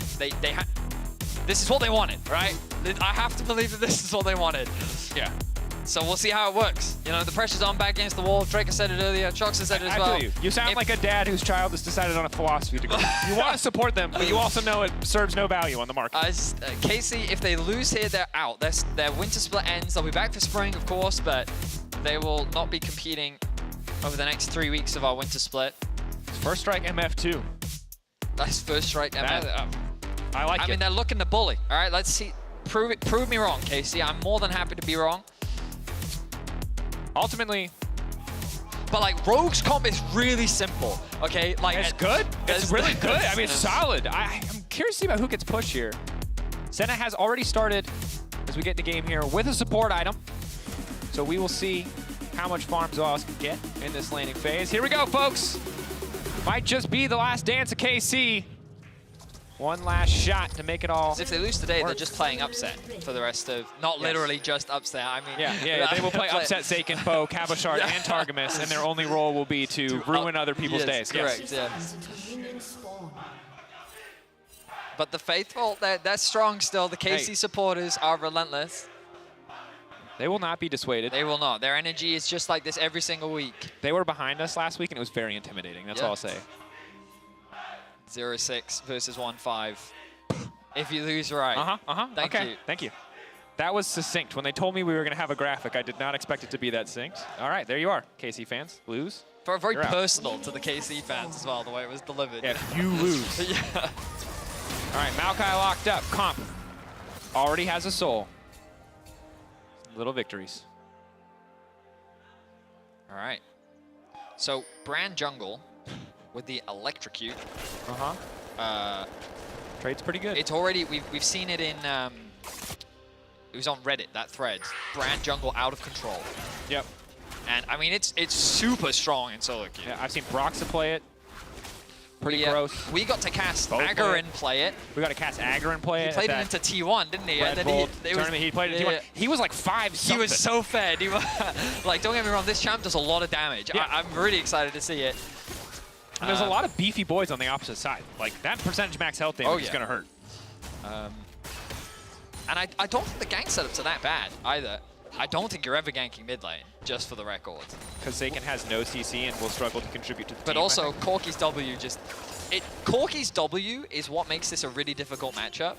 this is what they wanted, right? I have to believe that this is what they wanted. Yeah. So we'll see how it works. You know, the pressure's on back against the wall. Drake has said it earlier. Chox has said it as well. I feel you. You sound like a dad whose child has decided on a philosophy degree. You want to support them, but you also know it serves no value on the market. Casey, if they lose here, they're out. Their winter split ends. They'll be back for spring, of course, but they will not be competing over the next 3 weeks of our winter split. First strike MF2. That's first strike MF. I like it. I mean, they're looking to bully. All right, let's see. Prove me wrong, Casey. I'm more than happy to be wrong. Ultimately, but like Rogue's comp is really simple. Okay, like it's good. It's really good. I mean, it's solid. I'm curious to see about who gets pushed here. Senna has already started as we get in the game here with a support item. So we will see how much farm Zoas can get in this laning phase. Here we go, folks. Might just be the last dance of KC. One last shot to make it all. If they lose today, they're just playing upset for the rest of, not literally just upset. I mean, yeah, they will play upset Seiken, Bo, Cabochard, and Targamas, and their only role will be to ruin other people's days. Correct, yeah. But the faithful, they're strong still. The KC supporters are relentless. They will not be dissuaded. They will not. Their energy is just like this every single week. They were behind us last week, and it was very intimidating. That's all I'll say. 0-6 versus 1-5. If you lose right. Thank you. Thank you. That was succinct. When they told me we were going to have a graphic, I did not expect it to be that succinct. All right, there you are, KC fans. Lose. Very personal to the KC fans as well, the way it was delivered. Yeah, you lose. Yeah. All right, Maokai locked up. Comp already has a soul. Little victories. All right. So, Brand Jungle with the Electrocute. Trade's pretty good. It's already, we've seen it in, it was on Reddit, that thread. Brand Jungle out of control. Yep. And I mean, it's super strong in solo queue. Yeah, I've seen Broxa play it. Pretty gross. We got to cast Both Agarin play it. We got to cast Agarin play it. He played it into T1, didn't he? Red And Bull then tournament, he played it in T1. He was like 5 something. He was so fed. He was, like, don't get me wrong, this champ does a lot of damage. Yeah. I'm really excited to see it. And there's a lot of beefy boys on the opposite side. Like, that percentage max health damage is going to hurt. And I don't think the gank setups are that bad either. I don't think you're ever ganking mid lane, just for the record. Because Seiken has no CC and will struggle to contribute to the team. But also, Corki's W just... Corki's W is what makes this a really difficult matchup,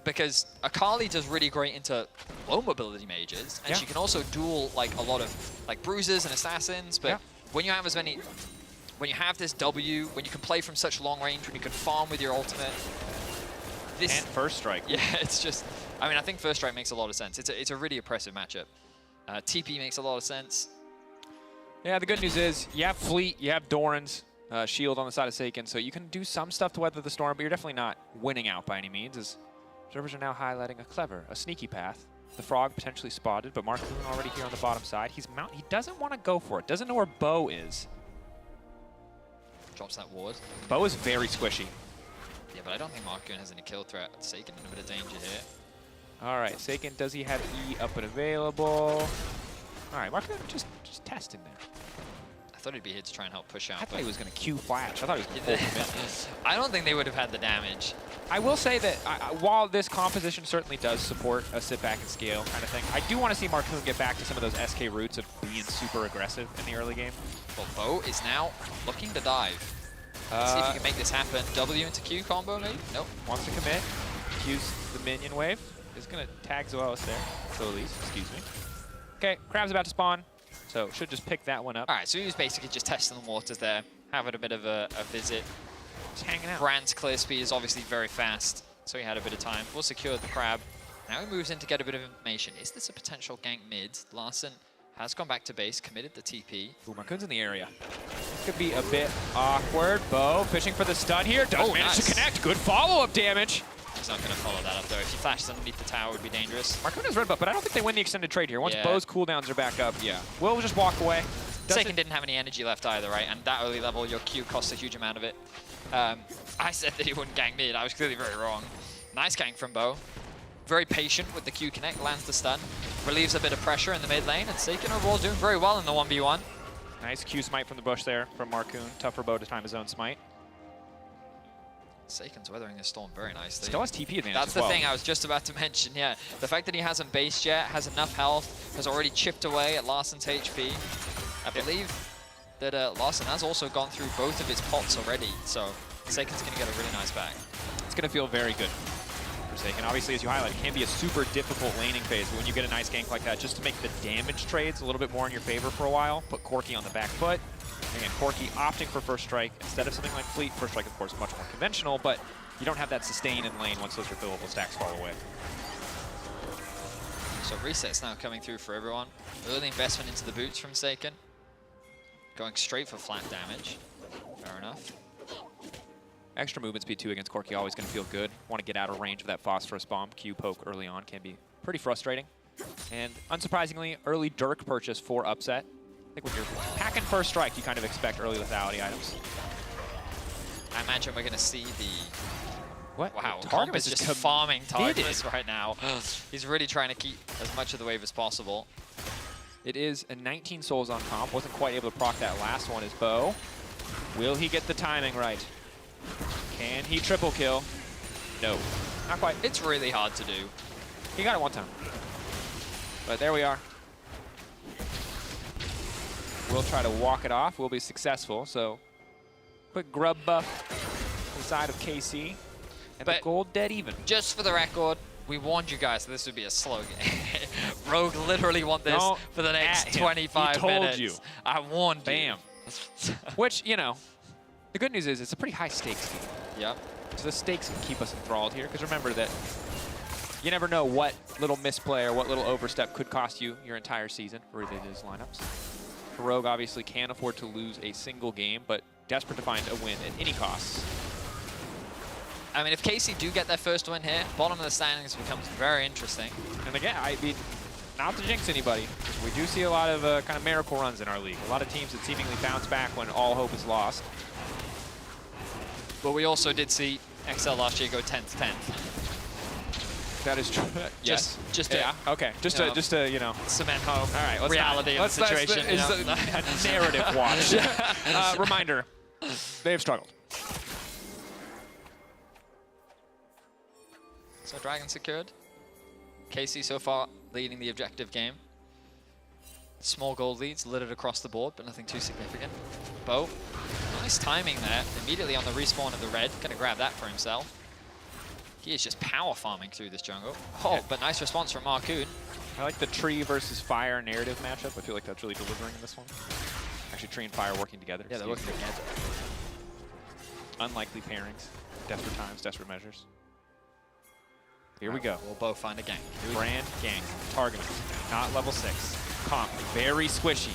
because Akali does really great into low mobility mages, and she can also duel like a lot of like bruisers and assassins, but when you have as many... When you have this W, when you can play from such long range, when you can farm with your ultimate... This, and first strike. Yeah, it's just... I mean, I think first strike makes a lot of sense. It's a really oppressive matchup. TP makes a lot of sense. Yeah, the good news is you have Fleet, you have Doran's shield on the side of Seiken, so you can do some stuff to weather the storm, but you're definitely not winning out by any means, as observers are now highlighting a sneaky path. The Frog potentially spotted, but Mark Moon already here on the bottom side. He doesn't want to go for it. Doesn't know where Bo is. Drops that ward. Bo is very squishy. Yeah, but I don't think Mark Moon has any kill threat. Seiken in a bit of danger here. All right, Seiken, does he have E up and available? All right, Mark Moon just testing there. I thought he'd be here to try and help push out. I thought he was going to Q flash. I thought he was going to pull him in. I don't think they would have had the damage. I will say that while this composition certainly does support a sit back and scale kind of thing, I do want to see Marcoon get back to some of those SK roots of being super aggressive in the early game. Well, Bo is now looking to dive. Let's see if he can make this happen. W into Q combo, maybe? Nope. Wants to commit. Q's the minion wave. Is going to tag Zoelis there. Zoelis, excuse me. Okay, Crab's about to spawn, so should just pick that one up. All right, so he was basically just testing the waters there, having a bit of a visit. Just hanging out. Brand's clear speed is obviously very fast, so he had a bit of time. We'll secure the Crab. Now he moves in to get a bit of information. Is this a potential gank mid? Larson has gone back to base, committed the TP. Ooh, Marcoon's in the area. This could be a bit awkward. Bo fishing for the stun here. Does manage to connect. Good follow-up damage. He's not going to follow that up, though. If he flashes underneath the tower, it would be dangerous. Marcoon has red buff, but I don't think they win the extended trade here. Once Bo's cooldowns are back up, Will just walk away. Seiken didn't have any energy left either, right? And that early level, your Q costs a huge amount of it. I said that he wouldn't gank mid. I was clearly very wrong. Nice gank from Bo. Very patient with the Q connect, lands the stun, relieves a bit of pressure in the mid lane, and Seiken overall doing very well in the 1v1. Nice Q smite from the bush there from Marcoon. Tough for Bo to time his own smite. Seiken's weathering this storm very nicely. Still has TP advantage That's as the well. thing I was just about to mention, yeah. The fact that he hasn't based yet, has enough health, has already chipped away at Larson's HP. I believe that Larson has also gone through both of his pots already, so Seiken's going to get a really nice back. It's going to feel very good for Seiken. Obviously, as you highlighted, it can be a super difficult laning phase, but when you get a nice gank like that, just to make the damage trades a little bit more in your favor for a while, put Corki on the back foot. Again, Corki opting for first strike instead of something like Fleet. First strike, of course, much more conventional, but you don't have that sustain in lane once those refillable stacks fall away. So resets now coming through for everyone. Early investment into the boots from Seiken. Going straight for flat damage. Fair enough. Extra movement speed, too, against Corki, always going to feel good. Want to get out of range of that phosphorus bomb. Q poke early on can be pretty frustrating. And unsurprisingly, early Dirk purchase for upset. I think when you're packing first strike, you kind of expect early lethality items. I imagine we're going to see the... What? Wow, Targamas Comp is is just farming committed Targamas right now. He's really trying to keep as much of the wave as possible. It is a 19 souls on Comp. Wasn't quite able to proc that last one as Bo. Will he get the timing right? Can he triple kill? No, not quite. It's really hard to do. He got it one time. But there we are. We'll try to walk it off. We'll be successful. So quick grub buff side of KC. And But the gold dead even. Just for the record, we warned you guys that this would be a slow game. Rogue literally want this for the next 25 minutes. He told you. I warned Bam. you. Which, you know, the good news is it's a pretty high stakes game. Yep. So the stakes can keep us enthralled here, because remember that you never know what little misplay or what little overstep could cost you your entire season for these lineups. Rogue obviously can't afford to lose a single game, but desperate to find a win at any cost. I mean, if KC do get their first win here, bottom of the standings becomes very interesting. And again, I mean, not to jinx anybody, we do see a lot of kind of miracle runs in our league. A lot of teams that seemingly bounce back when all hope is lost. But we also did see XL last year go 10th, 10th. That is true. Just yeah. Okay. Just to you know, cement home. All right. Let's reality of the situation. Is a narrative watch. Reminder: they have struggled. So Dragon secured. KC so far leading the objective game. Small gold leads littered across the board, but nothing too significant. Bo, nice timing there. Immediately on the respawn of the red, gonna grab that for himself. He is just power farming through this jungle. Oh, but nice response from Marcoon. I like the tree versus fire narrative matchup. I feel like that's really delivering in this one. Actually, tree and fire working together. Yeah, they're working together. Unlikely pairings. Desperate times, desperate measures. Here we go. We'll both find a gank. Brand gang. Targeting. Not level 6. Comp. Very squishy.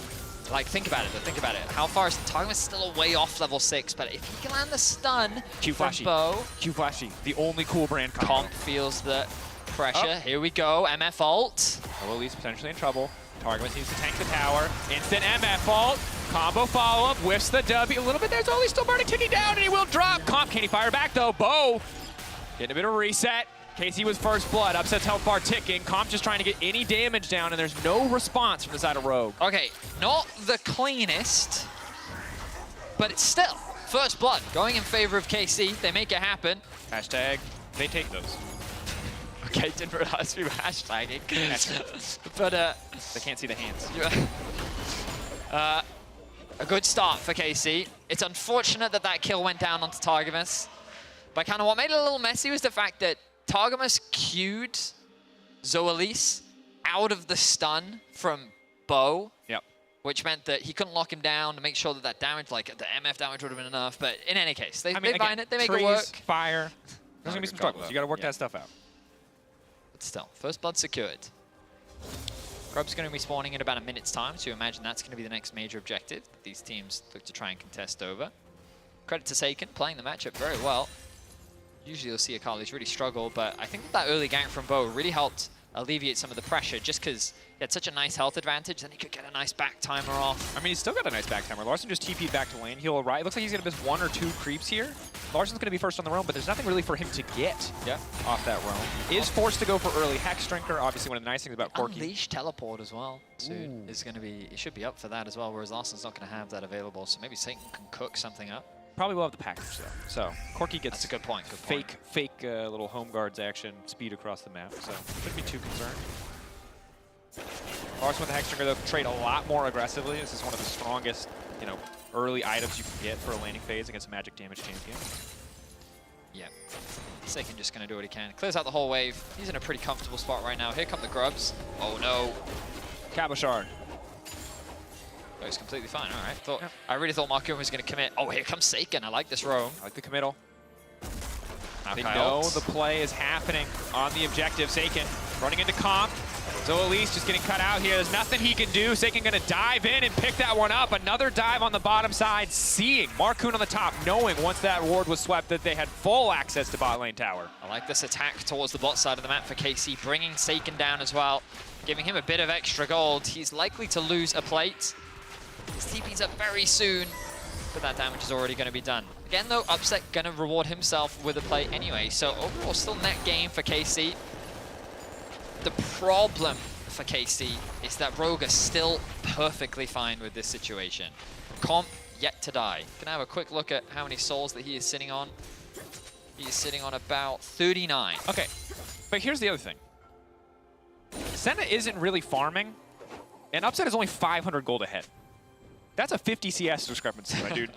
Like, think about it, though. Think about it. How far is Targamas still way off level 6, but if he can land the stun Q from flashy. Bo, Q flashy. The only cool brand combo. Comp feels the pressure. Here we go. MF ult. Eloise potentially in trouble. Targamas needs to tank the tower. Instant MF ult. Combo follow-up. Whiffs the W. A little bit. There's only still burning, ticking down, and he will drop. Comp, can he fire back, though? Bo getting a bit of reset. KC was first blood. Upset's health bar ticking. Comp just trying to get any damage down, and there's no response from the side of Rogue. Okay, not the cleanest, but it's still first blood going in favor of KC. They make it happen. Hashtag, they take those. Okay, didn't realize we were hashtagging. But they can't see the hands. A good start for KC. It's unfortunate that that kill went down onto Targamas, but kind of what made it a little messy was the fact that Targamas queued Zoalise out of the stun from Bo, which meant that he couldn't lock him down to make sure that that damage, like the MF damage would have been enough. But in any case, they find it, they make it work. Fire. There's going to be some struggles. You got to work that stuff out. But still, first blood secured. Grub's going to be spawning in about a minute's time, so you imagine that's going to be the next major objective that these teams look to try and contest over. Credit to Seiken, playing the matchup very well. Usually you'll see Akali's really struggle, but I think that early gank from Bo really helped alleviate some of the pressure just because he had such a nice health advantage, then he could get a nice back timer off. I mean, he's still got a nice back timer. Larson just TP'd back to lane. He'll arrive. It looks like he's going to miss 1 or 2 creeps here. Larson's going to be first on the roam, but there's nothing really for him to get off that roam. Is forced to go for early Hex Drinker. Obviously, one of the nice things about Corki. Unleash teleport as well. Soon is going to be, it should be up for that as well, whereas Larson's not going to have that available. So maybe Satan can cook something up. Probably will have the package though. So Corki gets That's a good point. fake little home guards action speed across the map. So shouldn't be too concerned. Larson with the Hexdrinker though can trade a lot more aggressively. This is one of the strongest, you know, early items you can get for a laning phase against a magic damage champion. Yeah. Seiken just going to do what he can. Clears out the whole wave. He's in a pretty comfortable spot right now. Here come the grubs. Oh no. Cabochard. Oh, he's completely fine. All right. I really thought Marcoon was going to commit. Oh, here comes Seiken. I like this roam. I like the committal. Okay. They know the play is happening on the objective. Seiken running into comp. Zoalise just getting cut out here. There's nothing he can do. Seiken going to dive in and pick that one up. Another dive on the bottom side, seeing Marcoon on the top, knowing once that ward was swept that they had full access to bot lane tower. I like this attack towards the bot side of the map for KC, bringing Seiken down as well, giving him a bit of extra gold. He's likely to lose a plate. His TP's up very soon, but that damage is already going to be done. Again, though, Upset going to reward himself with a play anyway, so overall still net gain for KC. The problem for KC is that Rogue are still perfectly fine with this situation. Comp yet to die. Gonna have a quick look at how many souls that he is sitting on. He is sitting on about 39. Okay, but here's the other thing. Senna isn't really farming, and Upset is only 500 gold ahead. That's a 50 CS discrepancy, my dude.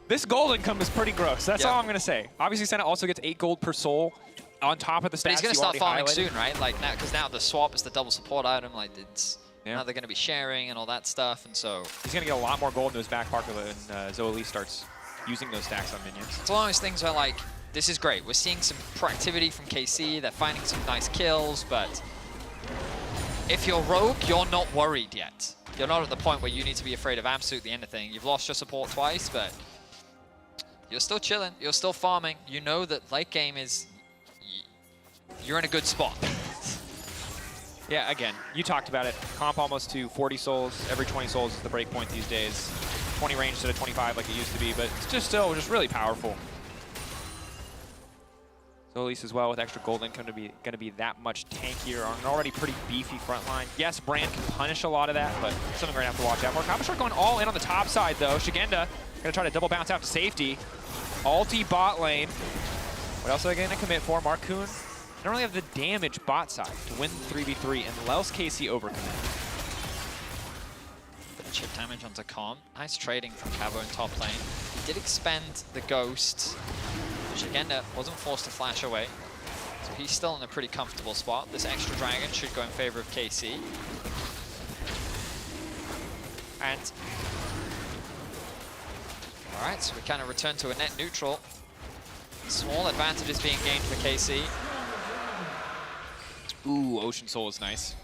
This gold income is pretty gross. That's all I'm going to say. Obviously, Senna also gets 8 gold per soul on top of the stats. But he's going to start you farming already highlighted. soon, right? Like now, because now the swap is the double support item. Like it's now they're going to be sharing and all that stuff, and so he's going to get a lot more gold in his back pocket when Zoe starts using those stacks on minions. it's one of those things where like this is great. We're seeing some proactivity from KC. They're finding some nice kills, but if you're Rogue, you're not worried yet. You're not at the point where you need to be afraid of absolutely anything. You've lost your support twice, but you're still chilling. You're still farming. You know that late game is you're in a good spot. Yeah, again, you talked about it. Comp almost to 40 souls. Every 20 souls is the break point these days. 20 range instead of 25 like it used to be, but it's just still just really powerful. So Elise as well with extra gold income going to be that much tankier on an already pretty beefy front line. Yes, Brand can punish a lot of that, but something we're going to have to watch out for. Kabashar going all in on the top side though. Shigenda going to try to double bounce out to safety. Ulti bot lane. What else are they going to commit for? Marcoon don't really have the damage bot side to win the 3v3 unless KC overcommit. Chip damage onto Calm. Nice trading from Cabo in top lane. He did expend the Ghost. Shigenda wasn't forced to flash away. So he's still in a pretty comfortable spot. This extra dragon should go in favor of KC. And alright, so we kind of return to a net neutral. Small advantages being gained for KC. Ooh, Ocean Soul is nice.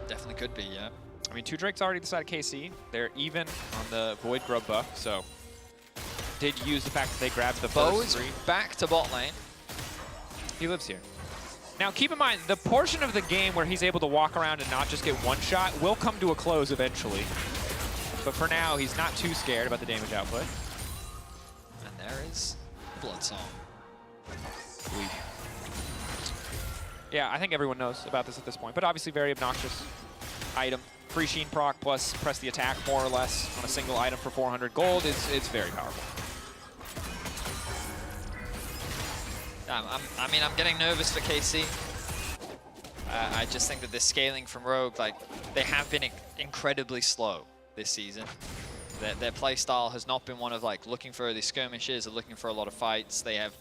Definitely could be, yeah. I mean, 2 Drakes already decided KC. They're even on the Void Grub buff, so did use the fact that they grabbed the Bo first is 3. back to bot lane. He lives here. Now, keep in mind, the portion of the game where he's able to walk around and not just get one shot will come to a close eventually. But for now, he's not too scared about the damage output. And there is Bloodsong. Yeah, I think everyone knows about this at this point, but obviously very obnoxious item. Free Sheen proc plus press the attack more or less on a single item for 400 gold. It's very powerful. I mean, I'm getting nervous for KC. I just think that this scaling from Rogue, like, they have been incredibly slow this season. Their play style has not been one of, like, looking for early skirmishes or looking for a lot of fights. They have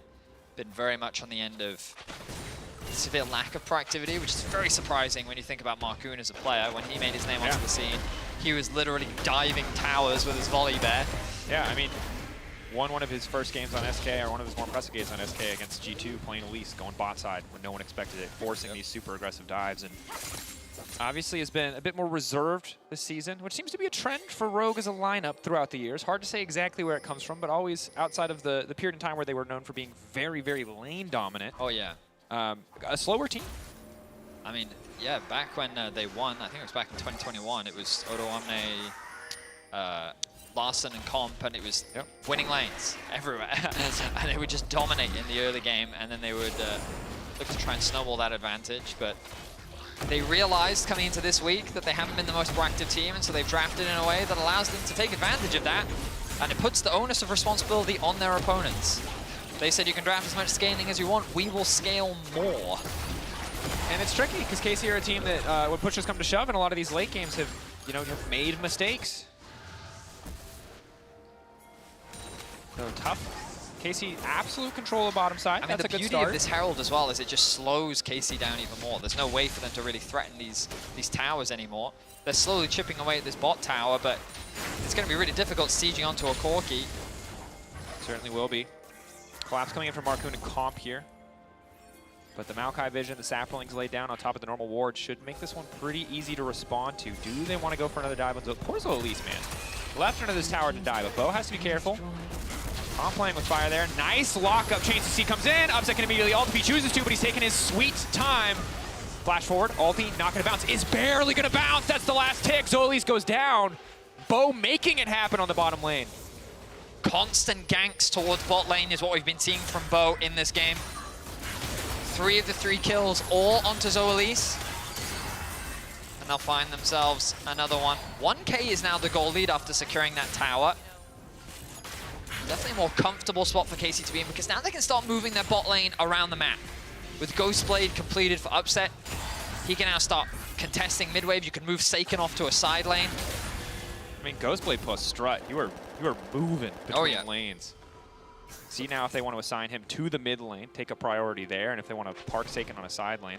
been very much on the end of severe lack of proactivity, which is very surprising when you think about Marcoon as a player. When he made his name onto the scene, he was literally diving towers with his volley bear. Yeah, I mean, won one of his first games on SK, or one of his more impressive games on SK against G2, playing Elise, going bot side when no one expected it, forcing these super aggressive dives, and obviously has been a bit more reserved this season, which seems to be a trend for Rogue as a lineup throughout the years. Hard to say exactly where it comes from, but always outside of the period in time where they were known for being very, very lane dominant. Oh, yeah. A slower team. I mean, yeah, back when they won, I think it was back in 2021, it was Odo Omne, Larson and Comp, and it was winning lanes everywhere. And they would just dominate in the early game, and then they would look to try and snowball that advantage. But they realized coming into this week that they haven't been the most proactive team, and so they've drafted in a way that allows them to take advantage of that. And it puts the onus of responsibility on their opponents. They said you can draft as much scaling as you want, we will scale more. And it's tricky, because KC are a team that when pushers come to shove, and a lot of these late games have, you know, have made mistakes. So tough. KC, absolute control of bottom side. I mean, That's the a good beauty start. of this Herald as well is it just slows KC down even more. There's no way for them to really threaten these towers anymore. They're slowly chipping away at this bot tower, but it's going to be really difficult sieging onto a Corki. Certainly will be. Collapse coming in from Marcoon and Comp here. But the Maokai Vision, the Saplings laid down on top of the normal ward should make this one pretty easy to respond to. Do they want to go for another dive? Poor Elise, man. Left under this tower to die, but Bo has to be careful. Comp playing with fire there. Nice lockup. Chains to C comes in. Upset can immediately ult if he chooses to, but he's taking his sweet time. Flash forward. Ulti not going to bounce. Is barely going to bounce. That's the last tick. Zolis goes down. Bo making it happen on the bottom lane. Constant ganks towards bot lane is what we've been seeing from Bo in this game. 3 of the 3 kills all onto Zoelise. And they'll find themselves another one. 1K is now the goal lead after securing that tower. Definitely a more comfortable spot for KC to be in, because now they can start moving their bot lane around the map. With Ghostblade completed for Upset, he can now start contesting mid-wave. You can move Seiken off to a side lane. mean, Ghostblade plus Strut, you are moving between yeah. lanes. See now if they want to assign him to the mid lane, take a priority there, and if they want to park Seiken on a side lane.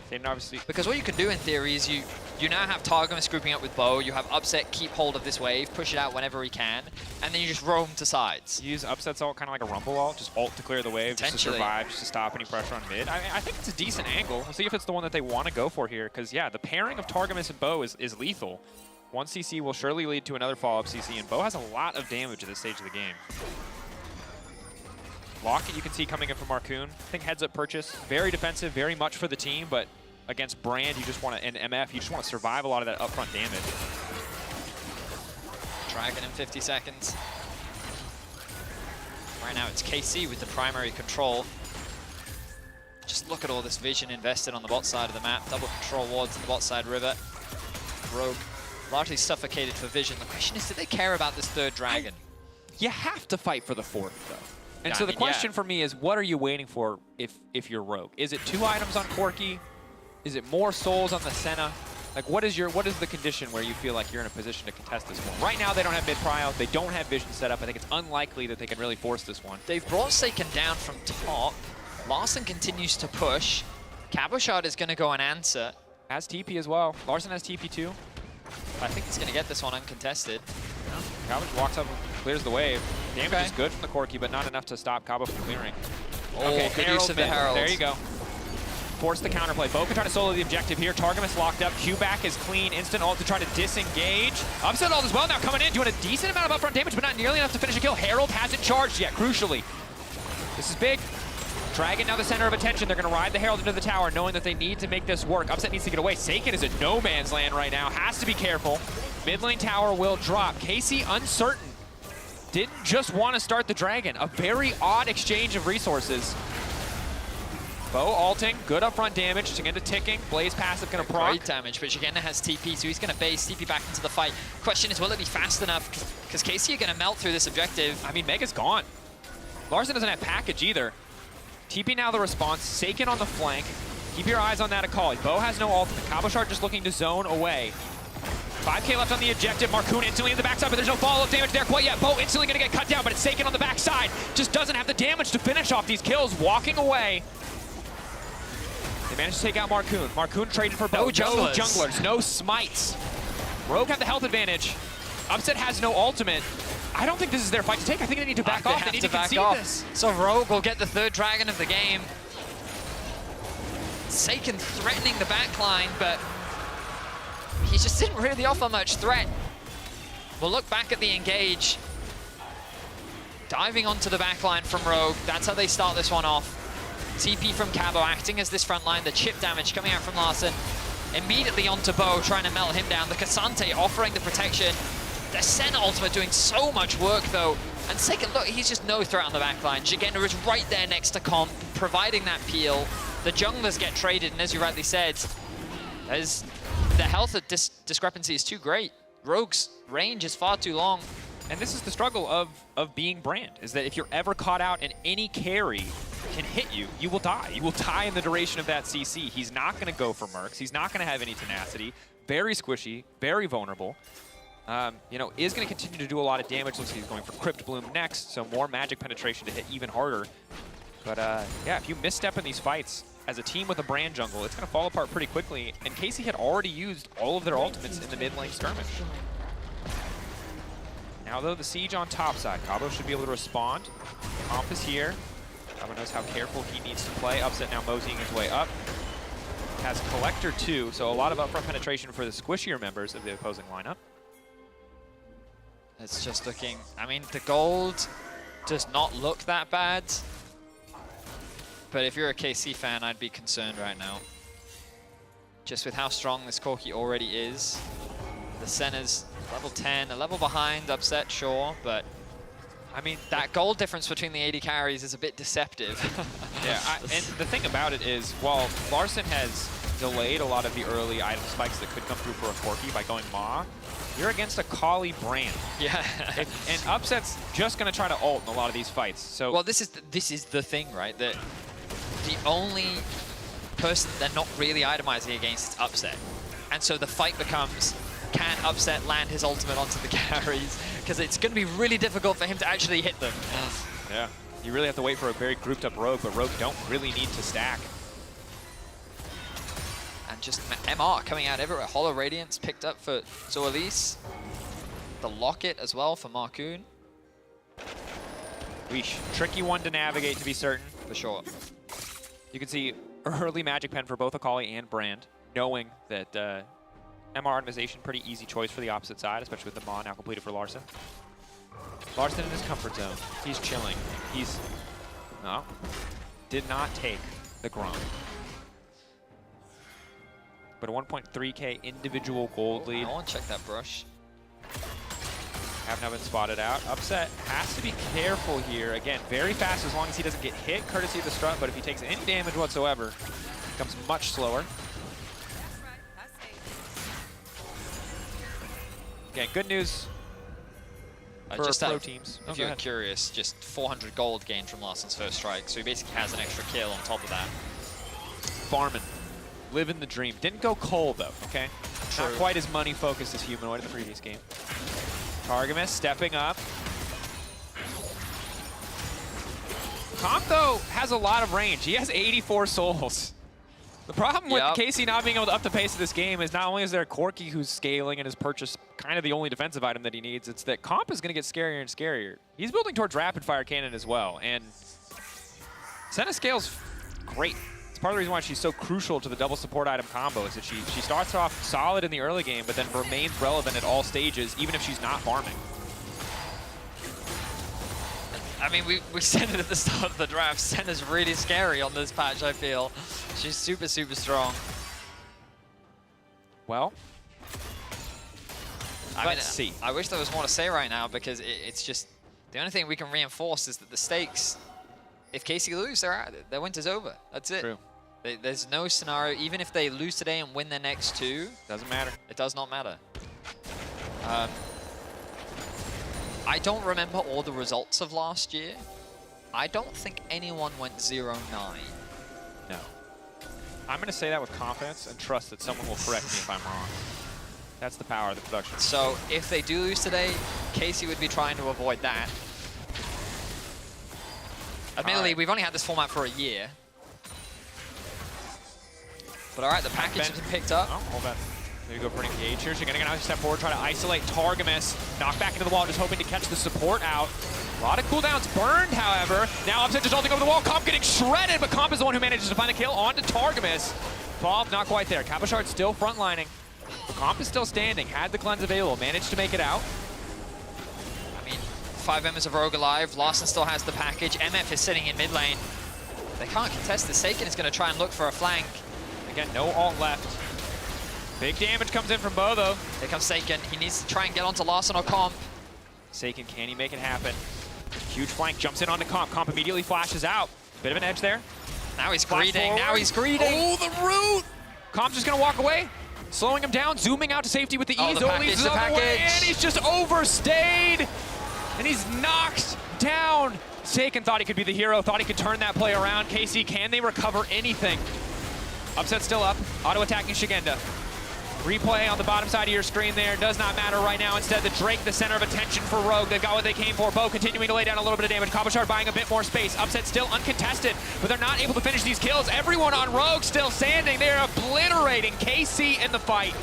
Then obviously, because what you can do in theory is you now have Targamas grouping up with Bo, you have Upset keep hold of this wave, push it out whenever he can, and then you just roam to sides. Use Upset's ult kind of like a Rumble ult, just ult to clear the wave, just to survive, just to stop any pressure on mid. I think it's a decent angle. We'll see if it's the one that they want to go for here, because yeah, the pairing of Targamas and Bo is lethal. One CC will surely lead to another follow-up CC, and Bo has a lot of damage at this stage of the game. Locket you can see coming in from Marcoon. I think heads-up purchase, very defensive, very much for the team, but against Brand, you just want to, and MF, you just want to survive a lot of that upfront damage. Dragon in 50 seconds. Right now it's KC with the primary control. Just look at all this vision invested on the bot side of the map. Double control wards in the bot side river. Rogue largely suffocated for vision. The question is, do they care about this third dragon? You have to fight for the fourth, though. And Yeah, so I the mean, question for me is, what are you waiting for if you're Rogue? Is it 2 items on Corki? Is it more souls on the Senna? Like, what is the condition where you feel like you're in a position to contest this one? Right now, they don't have mid-prio. They don't have vision set up. I think it's unlikely that they can really force this one. They've brought Seiken down from top. Larson continues to push. Cabochard is going to go and answer. Has TP as well. Larson has TP too. I think he's going to get this one uncontested. Cabot walks up and clears the wave. Damage is good from the Corki, but not enough to stop Cabo from clearing. Oh, Okay, good use of the Herald. There you go. Force the counterplay. Bo can try to solo the objective here. Targamas locked up. Q back is clean. Instant ult to try to disengage. Upset ult as well now coming in, doing a decent amount of upfront damage, but not nearly enough to finish a kill. Herald hasn't charged yet, crucially. This is big. Dragon now the center of attention. They're going to ride the Herald into the tower, knowing that they need to make this work. Upset needs to get away. Seiken is in no man's land right now. Has to be careful. Mid lane tower will drop. Casey uncertain. Didn't just want to start the Dragon. A very odd exchange of resources. Bo ulting, good upfront damage. Shigenda ticking. Blaze passive going to proc. Great damage, but Shigenda has TP, so he's going to base TP back into the fight. Question is, will it be fast enough? Because Casey are going to melt through this objective. I mean, Mega's gone. Larson doesn't have package either. TP now the response. Seiken on the flank. Keep your eyes on that Akali. Bo has no ultimate. Cabochard just looking to zone away. 5k left on the objective. Marcoon instantly in the backside, but there's no follow-up damage there quite yet. Bo instantly going to get cut down, but it's Seiken on the backside. Just doesn't have the damage to finish off these kills. Walking away. They managed to take out Marcoon. Marcoon traded for Bo. No junglers. No junglers. No smites. Rogue have the health advantage. Upset has no ultimate. I don't think this is their fight to take. I think they need to back off. They need to concede this. So Rogue will get the third dragon of the game. Seiken threatening the backline, but he just didn't really offer much threat. We'll look back at the engage. Diving onto the backline from Rogue. That's how they start this one off. TP from Cabo acting as this front line. The chip damage coming out from Larson. Immediately onto Bo, trying to melt him down. The Cassante offering the protection. The Senna ultimate doing so much work though. And Seiken, look, he's just no threat on the backline. Shigenda is right there next to Comp, providing that peel. The junglers get traded, and as you rightly said, the health discrepancy is too great. Rogue's range is far too long. And this is the struggle of being Brand, is that if you're ever caught out and any carry can hit you, you will die. You will die in the duration of that CC. He's not going to go for mercs. He's not going to have any tenacity. Very squishy, very vulnerable. You know, is going to continue to do a lot of damage. Looks like he's going for Crypt Bloom next, so more magic penetration to hit even harder. But yeah, if you misstep in these fights as a team with a Brand jungle, it's going to fall apart pretty quickly. And Casey had already used all of their ultimates in the mid lane skirmish. Now though, the siege on top side. Cabo should be able to respond. Comp is here. Cabo knows how careful he needs to play. Upset now moseying his way up. Has Collector too, so a lot of upfront penetration for the squishier members of the opposing lineup. It's just looking, I mean, the gold does not look that bad. But if you're a KC fan, I'd be concerned right now. Just with how strong this Corki already is. The Senna's level 10, a level behind, Upset, sure, but I mean, that gold difference between the 80 carries is a bit deceptive. Yeah, and the thing about it is, while Larson has delayed a lot of the early item spikes that could come through for a Corki by going Maw, you're against a Kali Brand. Yeah. And Upset's just going to try to ult in a lot of these fights. So well, this is the thing, right? That the only person they're not really itemizing against is Upset. And so the fight becomes, can Upset land his ultimate onto the carries, because it's going to be really difficult for him to actually hit them. Yeah, you really have to wait for a very grouped up Rogue, but Rogue don't really need to stack. And just MR coming out everywhere. Hollow Radiance picked up for Zoalise. The Locket as well for Marcoon. Weesh, tricky one to navigate to be certain. For sure. You can see early Magic Pen for both Akali and Brand, knowing that MR Organization, pretty easy choice for the opposite side, especially with the Maw now completed for Larson. Larson in his comfort zone. He's chilling. He's... No. Did not take the Grom. But a 1.3k individual gold lead. I want to check that brush. Have now been spotted out. Upset has to be careful here. Again, very fast as long as he doesn't get hit, courtesy of the strut, but if he takes any damage whatsoever, it becomes much slower. Again, good news for just pro teams. If you're curious, just 400 gold gained from Larson's first strike, so he basically has an extra kill on top of that. Farming. Living the dream. Didn't go cold, though, okay? True. Not quite as money-focused as Humanoid in the previous game. Targamas stepping up. Comp, though, has a lot of range. He has 84 souls. The problem with Casey not being able to up the pace of this game is not only is there Corki who's scaling and has purchased kind of the only defensive item that he needs, it's that Comp is going to get scarier and scarier. He's building towards Rapid Fire Cannon as well, and Senna scale's great. It's part of the reason why she's so crucial to the double support item combo is that she starts off solid in the early game, but then remains relevant at all stages, even if she's not farming. I mean, we said it at the start of the draft. Senna's really scary on this patch, I feel. She's super, super strong. Well, let's see. I wish there was more to say right now because it's just, the only thing we can reinforce is that the stakes, if KC lose, they're out. Their winter's over. That's it. True. There's no scenario, even if they lose today and win their next two. Doesn't matter. It does not matter. I don't remember all the results of last year. I don't think anyone went 0-9. No. I'm going to say that with confidence and trust that someone will correct me if I'm wrong. That's the power of the production. So if they do lose today, Casey would be trying to avoid that. Admittedly, we've only had this format for a year. But all right, the package has been picked up. Oh, hold on. There you go for an engage here. She's going to step forward, try to isolate Targamas. Knock back into the wall, just hoping to catch the support out. A lot of cooldowns burned, however. Now Upset just ulting over the wall. Comp getting shredded, but Comp is the one who manages to find a kill onto Targamas. Bob not quite there. Cabochard still frontlining. But Comp is still standing. Had the cleanse available. Managed to make it out. I mean, 5 members of Rogue alive. Larson still has the package. MF is sitting in mid lane. They can't contest this. Seiken is going to try and look for a flank. Again, no ult left. Big damage comes in from Bo, though. Here comes Seiken. He needs to try and get onto Larson or Comp. Seiken, can he make it happen? Huge flank, jumps in onto Comp. Comp immediately flashes out. Bit of an edge there. Now he's greeting. Now he's greeting. Oh, the root! Comp's just going to walk away. Slowing him down, zooming out to safety with the ease. The package, the package. And he's just overstayed. And he's knocked down. Seiken thought he could be the hero, thought he could turn that play around. KC, can they recover anything? Upset still up. Auto-attacking Shigenda. Replay on the bottom side of your screen there. Does not matter right now. Instead, the Drake, the center of attention for Rogue. They've got what they came for. Bo continuing to lay down a little bit of damage. Cabochard buying a bit more space. Upset still uncontested, but they're not able to finish these kills. Everyone on Rogue still standing. They're obliterating KC in the fight.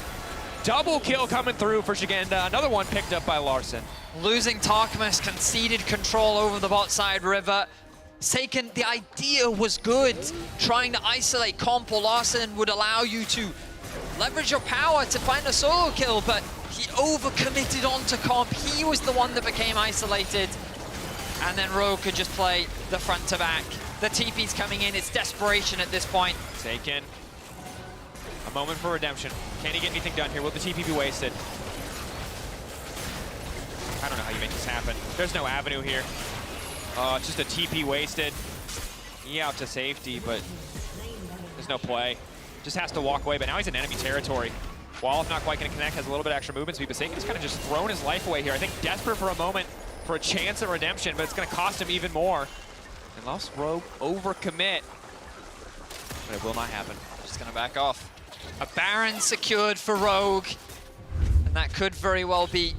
Double kill coming through for Shigenda. Another one picked up by Larson. Losing Tarkamas, conceded control over the bot side river. Seiken, the idea was good. Trying to isolate Comp or Larson would allow you to leverage your power to find a solo kill, but he overcommitted onto Comp. He was the one that became isolated. And then Rogue could just play the front to back. The TP's coming in. It's desperation at this point. Seiken, a moment for redemption. Can he get anything done here? Will the TP be wasted? I don't know how you make this happen. There's no avenue here. It's just a TP wasted. He out to safety, but there's no play. Just has to walk away, but now he's in enemy territory. Wallop not quite going to connect, has a little bit of extra movement speed, but Seiken's kind of just thrown his life away here. I think desperate for a moment for a chance at redemption, but it's going to cost him even more. And lost Rogue overcommit, but it will not happen. Just going to back off. A Baron secured for Rogue. And that could very well be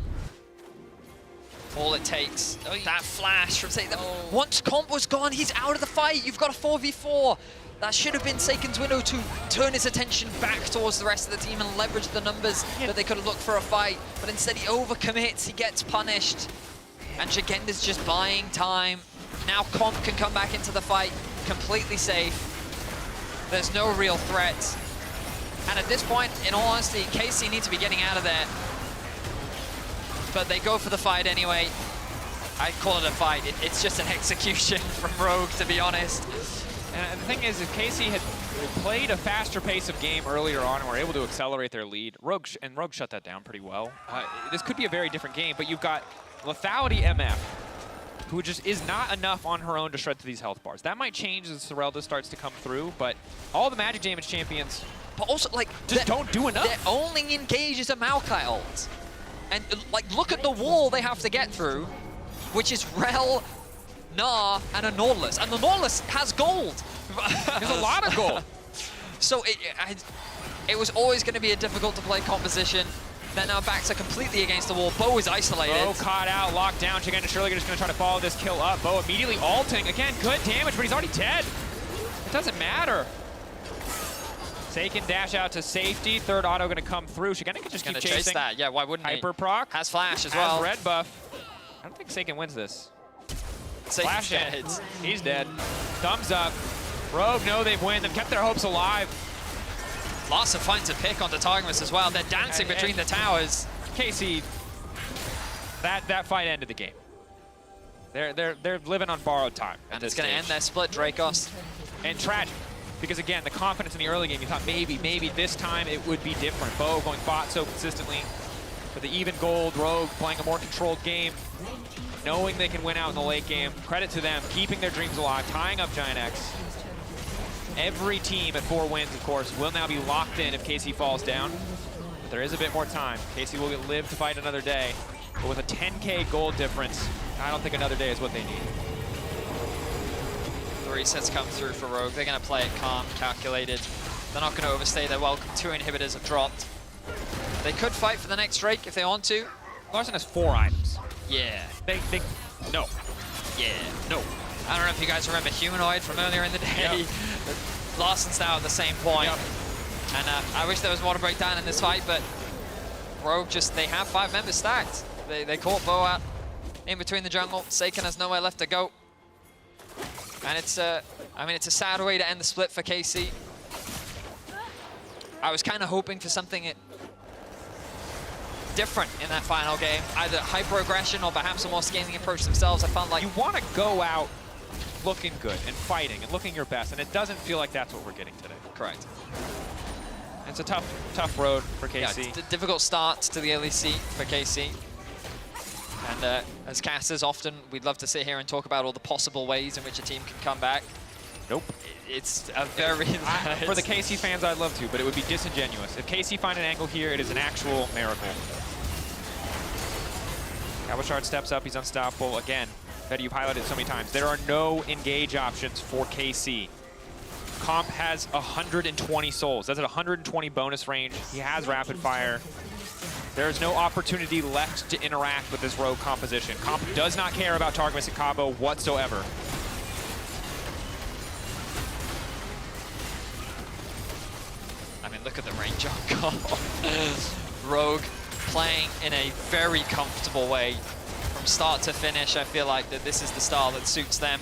all it takes. That flash from Seiken. Once Comp was gone, he's out of the fight. You've got a 4v4. That should have been Seiken's window to turn his attention back towards the rest of the team and leverage the numbers that they could have looked for a fight. But instead he overcommits, he gets punished. And Jagenda's just buying time. Now Comp can come back into the fight completely safe. There's no real threat. And at this point, in all honesty, KC need to be getting out of there. But they go for the fight anyway. I call it a fight. It's just an execution from Rogue, to be honest. And the thing is, if KC had played a faster pace of game earlier on and were able to accelerate their lead, Rogue shut that down pretty well. This could be a very different game, but you've got Lethality MF, who just is not enough on her own to shred through these health bars. That might change as Serelda starts to come through, but all the magic damage champions but also, like, just don't do enough. Their only engage is a Maokai ult. And, like, look at the wall they have to get through, which is Rel, Gnar, and a Nautilus. And the Nautilus has gold. There's a lot of gold. So it was always going to be a difficult to play composition. They're now back to completely against the wall. Bo is isolated. Bo caught out, locked down. Chagenda surely just going to try to follow this kill up. Bo immediately ulting. Again, good damage, but he's already dead. It doesn't matter. Seiken dash out to safety. Third auto going to come through. Chagenda could just keep chasing. Chase that. Yeah, why wouldn't he? Hyper proc. Has flash as well. Has red buff. I don't think Seiken wins this. Flash in. He's dead. Thumbs up. Rogue know they've won. They've kept their hopes alive. Lots of fights to pick onto Targamas as well. They're dancing between the towers. KC, that fight ended the game. They're living on borrowed time. And it's going to end their split, Dracos. And tragic, because again, the confidence in the early game, you thought maybe this time it would be different. Bo going bot so consistently. For the even gold, Rogue playing a more controlled game, knowing they can win out in the late game. Credit to them, keeping their dreams alive, tying up Giant X. Every team at 4 wins, of course, will now be locked in if KC falls down. But there is a bit more time. KC will live to fight another day. But with a 10K gold difference, I don't think another day is what they need. The resets come through for Rogue. They're going to play it calm, calculated. They're not going to overstay their welcome. 2 inhibitors have dropped. They could fight for the next Drake if they want to. Larson has 4 items. Yeah. No. Yeah. No. I don't know if you guys remember Humanoid from earlier in the day. Yep. Larson's now at the same point. Yep. And I wish there was more to break down in this fight, but Rogue they have 5 members stacked. They caught Bo out in between the jungle. Seiken has nowhere left to go. And it's a sad way to end the split for KC. I was kind of hoping for something different in that final game. Either hyper-aggression or perhaps a more scaling approach themselves. I felt like... You want to go out looking good and fighting and looking your best, and it doesn't feel like that's what we're getting today. Correct. It's a tough road for KC. Yeah, it's a difficult start to the LEC for KC. And as casters, often we'd love to sit here and talk about all the possible ways in which a team can come back. Nope. It's a very... for the KC fans, I'd love to, but it would be disingenuous. If KC find an angle here, it is an actual miracle. Cabochard steps up, he's unstoppable. Again, Betty, you've highlighted so many times. There are no engage options for KC. Comp has 120 souls. That's at 120 bonus range. He has rapid fire. There is no opportunity left to interact with this Rogue composition. Comp does not care about Targamas and Cabo whatsoever. I mean, look at the range on Comp. Rogue playing in a very comfortable way. From start to finish, I feel like that this is the style that suits them.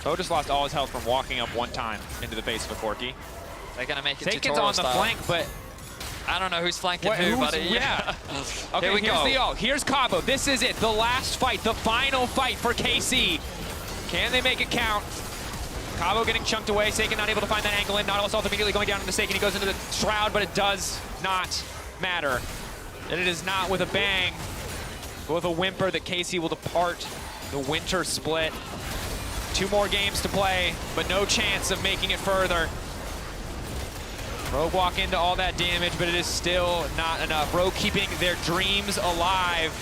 Bo just lost all his health from walking up one time into the face of a Corki. They're going to make it Seiken's tutorial on the style. flank, but... I don't know who's flanking who, buddy. Yeah. Okay, here we go. The ult. Here's Cabo. This is it. The last fight, the final fight for KC. Can they make it count? Cabo getting chunked away. Seiken not able to find that angle in. Nautilus ult immediately going down into Seiken. He goes into the Shroud, but it does not matter. And it is not with a bang, but with a whimper that KC will depart the winter split. 2 more games to play, but no chance of making it further. Rogue walk into all that damage, but it is still not enough. Rogue keeping their dreams alive.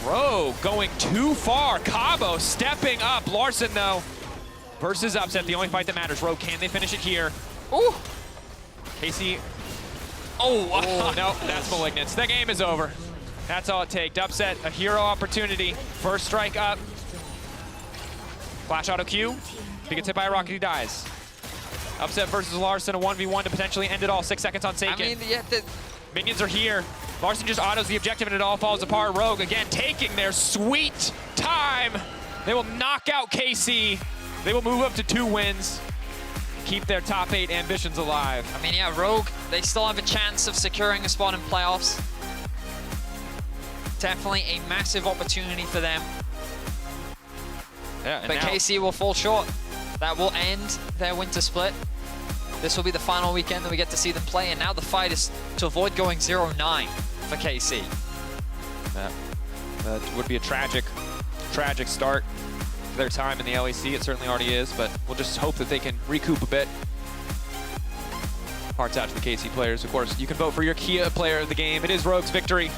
Rogue going too far. Cabo stepping up. Larson, though, versus Upset, the only fight that matters. Rogue, can they finish it here? Ooh! KC Oh, no, that's Malignance. The game is over. That's all it takes. Upset, a hero opportunity. First strike up. Flash auto Q. If he gets hit by a rocket, he dies. Upset versus Larson, a 1v1 to potentially end it all. 6 seconds on Seiken. I mean, yeah, Minions are here. Larson just autos the objective and it all falls apart. Rogue again taking their sweet time. They will knock out KC. They will move up to 2 wins. Keep their top 8 ambitions alive. I mean, yeah, Rogue, they still have a chance of securing a spot in playoffs. Definitely a massive opportunity for them. Yeah, but KC will fall short. That will end their winter split. This will be the final weekend that we get to see them play, and now the fight is to avoid going 0-9 for KC. That would be a tragic start to their time in the LEC. It certainly already is, but we'll just hope that they can recoup a bit. Hearts out to the KC players. Of course, you can vote for your Kia player of the game. It is Rogue's victory.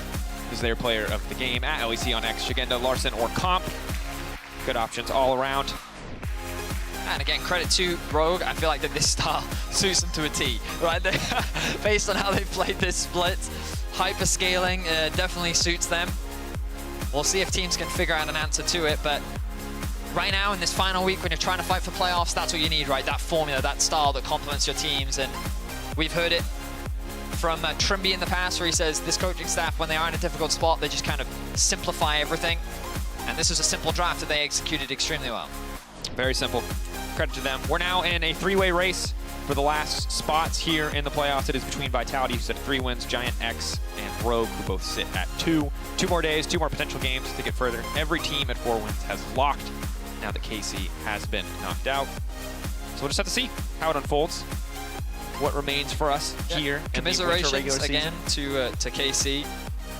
This is their player of the game at LEC on X, Shigenda, Larson, or Comp. Good options all around. And again, credit to Rogue. I feel like that this style suits them to a T, right? Based on how they played this split, hyperscaling definitely suits them. We'll see if teams can figure out an answer to it, but right now in this final week when you're trying to fight for playoffs, that's what you need, right? That formula, that style that complements your teams, and we've heard it from Trimby in the past where he says this coaching staff, when they are in a difficult spot, they just kind of simplify everything. And this was a simple draft that they executed extremely well. Very simple. Credit to them. We're now in a 3-way race for the last spots here in the playoffs. It is between Vitality, who's at 3 wins, Giant X, and Rogue, who both sit at 2. 2 more days, 2 more potential games to get further. Every team at 4 wins has locked now that KC has been knocked out. So we'll just have to see how it unfolds. What remains for us here in the winter regular season. Again to KC.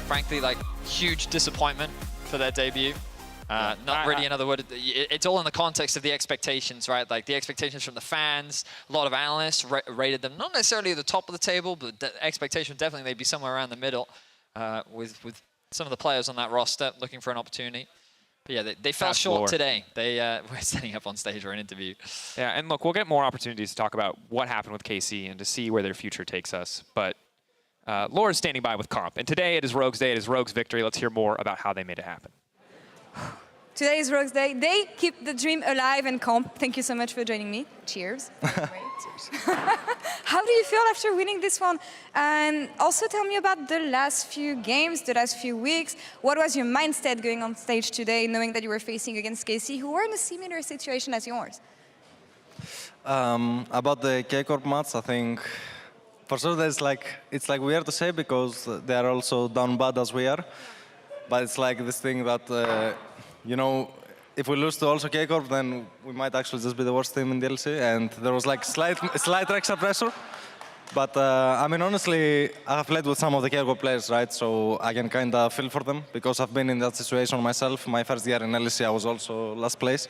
Frankly, like, huge disappointment for their debut. Not really another word. It's all in the context of the expectations, right? Like the expectations from the fans. A lot of analysts rated them not necessarily at the top of the table, but the expectation definitely they'd be somewhere around the middle with some of the players on that roster looking for an opportunity. But yeah, they fell short today. They were setting up on stage for an interview. Yeah, and look, we'll get more opportunities to talk about what happened with KC and to see where their future takes us. But Laura's standing by with Comp. And today it is Rogue's day. It is Rogue's victory. Let's hear more about how they made it happen. Today is Rogue's Day. They keep the dream alive, and Comp, thank you so much for joining me. Cheers. How do you feel after winning this one? And also tell me about the last few games, the last few weeks. What was your mindset going on stage today, knowing that you were facing against KC, who were in a similar situation as yours? About the K-Corp match, I think for sure it's like weird to say because they are also down bad as we are. But it's like this thing that, you know, if we lose to also K-Corp, then we might actually just be the worst team in the LEC. And there was like slight extra pressure. But I mean, honestly, I have played with some of the K-Corp players, right? So I can kind of feel for them because I've been in that situation myself. My first year in LEC, I was also last place.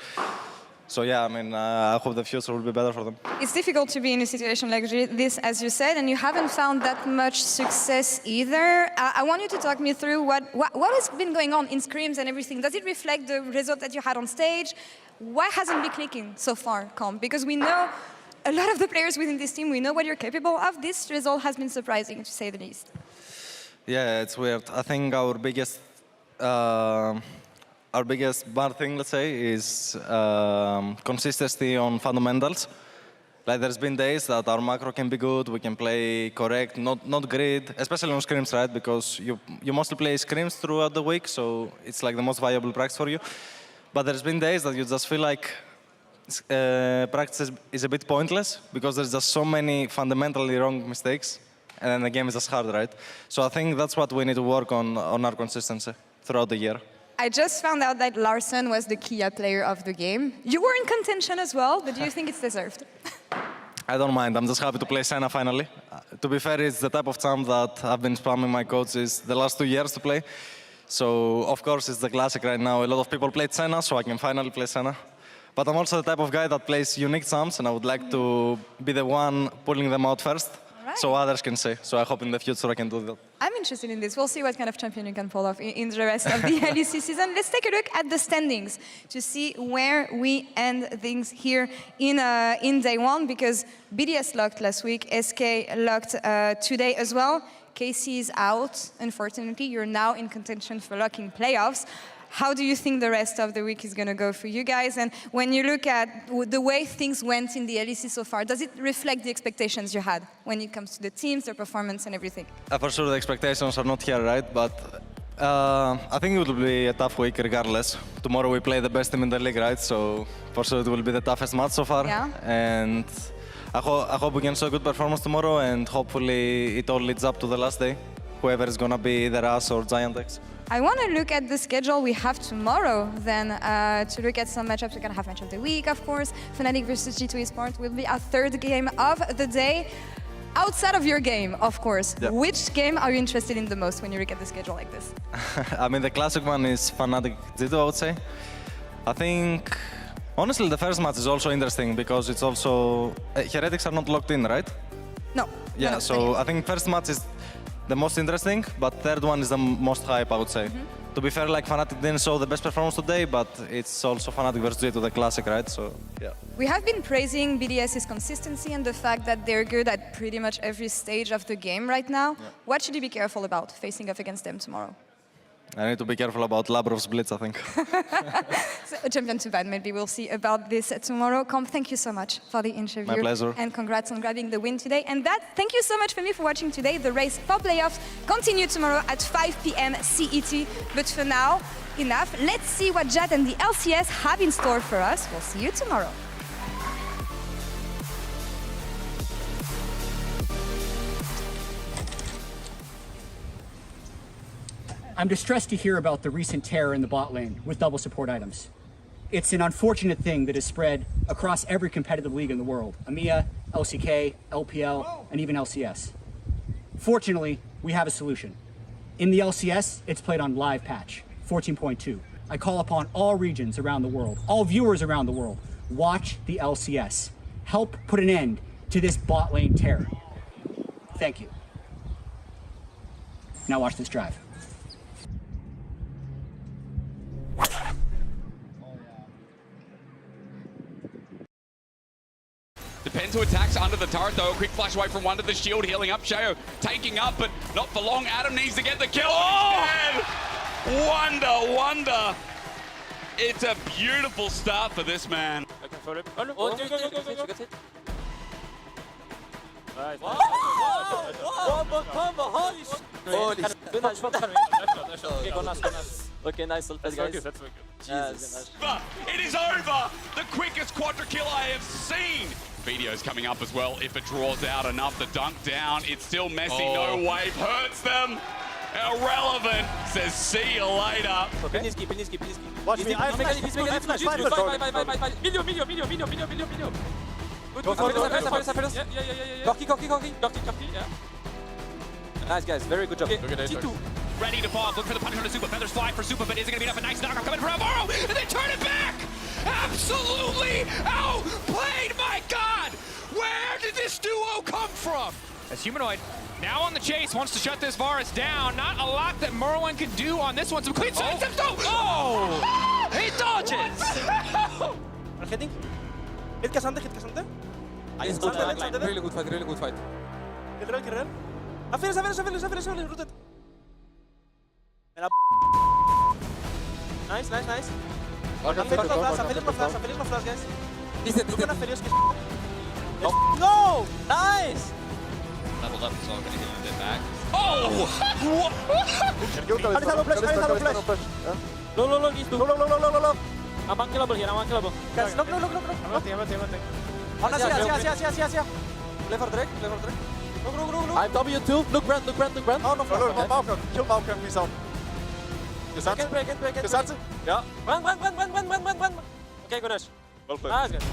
So yeah, I mean, I hope the future will be better for them. It's difficult to be in a situation like this, as you said, and you haven't found that much success either. I want you to talk me through what has been going on in scrims and everything. Does it reflect the result that you had on stage? Why hasn't been clicking so far, Comp? Because we know a lot of the players within this team, we know what you're capable of. This result has been surprising, to say the least. Yeah, it's weird. I think our biggest bad thing, let's say, is consistency on fundamentals. Like there's been days that our macro can be good, we can play correct, not grid, especially on scrims, right? Because you mostly play scrims throughout the week, so it's like the most viable practice for you. But there's been days that you just feel like practice is a bit pointless because there's just so many fundamentally wrong mistakes, and then the game is just hard, right? So I think that's what we need to work on our consistency throughout the year. I just found out that Larson was the Kia player of the game. You were in contention as well, but do you think it's deserved? I don't mind. I'm just happy to play Senna finally. To be fair, it's the type of champ that I've been spamming my coaches the last 2 years to play. So, of course, it's the classic right now. A lot of people played Senna, so I can finally play Senna. But I'm also the type of guy that plays unique champs, and I would like to be the one pulling them out first. Right. so others can say. So I hope in the future I can do that. I'm interested in this. We'll see what kind of champion you can pull off in the rest of the LEC season. Let's take a look at the standings to see where we end things here in day one, because BDS locked last week, SK locked today as well. KC is out, unfortunately. You're now in contention for locking playoffs. How do you think the rest of the week is going to go for you guys? And when you look at the way things went in the LEC so far, does it reflect the expectations you had when it comes to the teams, their performance and everything? For sure the expectations are not here, right? But I think it will be a tough week regardless. Tomorrow we play the best team in the league, right? So for sure it will be the toughest match so far. Yeah. And I hope we can show a good performance tomorrow, and hopefully it all leads up to the last day. Whoever is going to be either us or Giantex. I want to look at the schedule we have tomorrow then to look at some matchups. We're going to have match of the week, of course. Fnatic versus G2 Esports will be our third game of the day. Outside of your game, of course, yeah. Which game are you interested in the most when you look at the schedule like this? I mean, the classic one is Fnatic G2, I would say. I think, honestly, the first match is also interesting because it's also... Heretics are not locked in, right? No. Yeah, no, so I think first match is the most interesting, but third one is the most hype, I would say. To be fair, like Fnatic didn't show the best performance today, but it's also Fnatic versus G2, the classic, right? So, yeah. We have been praising BDS's consistency and the fact that they're good at pretty much every stage of the game right now. Yeah. What should you be careful about facing off against them tomorrow? I need to be careful about Labrov's blitz, I think. So, champion too bad, maybe we'll see about this tomorrow. Comp, thank you so much for the interview. My pleasure. And congrats on grabbing the win today. And thank you so much for me for watching today. The race for playoffs continue tomorrow at 5 p.m. CET. But for now, enough. Let's see what Jad and the LCS have in store for us. We'll see you tomorrow. I'm distressed to hear about the recent terror in the bot lane with double support items. It's an unfortunate thing that is spread across every competitive league in the world, EMEA, LCK, LPL, and even LCS. Fortunately, we have a solution. In the LCS, it's played on live patch, 14.2. I call upon all regions around the world, all viewers around the world, watch the LCS. Help put an end to this bot lane terror. Thank you. Now watch this drive. Depends who attacks under the turret though. A quick flash away from one to the shield, healing up. Shayo taking up, but not for long. Adam needs to get the kill. Oh! Wonder. It's a beautiful start for this man. Go. Okay, nice. Let's go, guys. Jesus. It is over! The quickest quadra kill I have seen! Video's coming up as well. If it draws out enough, the dunk down. It's still messy. No wave hurts them. Irrelevant says see you later. Okay. Pinitsky. Watch me. I have flash. Video. Go for it. Yeah. Cocky. Yeah. Nice, guys. Very good job. Okay. G2 ready to fall. Look for the punish on the Super. Feathers fly for Super, but is it going to be enough? A nice knockout coming from Alvaro, and they turn it back! Absolutely outplayed, my God! Where did this duo come from? As Humanoid now on the chase, wants to shut this Varus down. Not a lot that Merwin can do on this one. Some clean side steps though. Oh! He dodges! Heading. Hit Cassandre. Really good fight. Kill real. Finish. Rooted. Nice. Feliz no flash, guys. No! Nice! Leveled up, so I'm gonna give him a bit back. Oh! Flash. Low. I'm unkillable here. Guys, look. Play for Drake. Go. I'm W2. Look, Brand. Oh, no. Bauken. Kill Bauken, he's out. Get break. Yeah. Run. Okay, good. Well played. Nice, guys.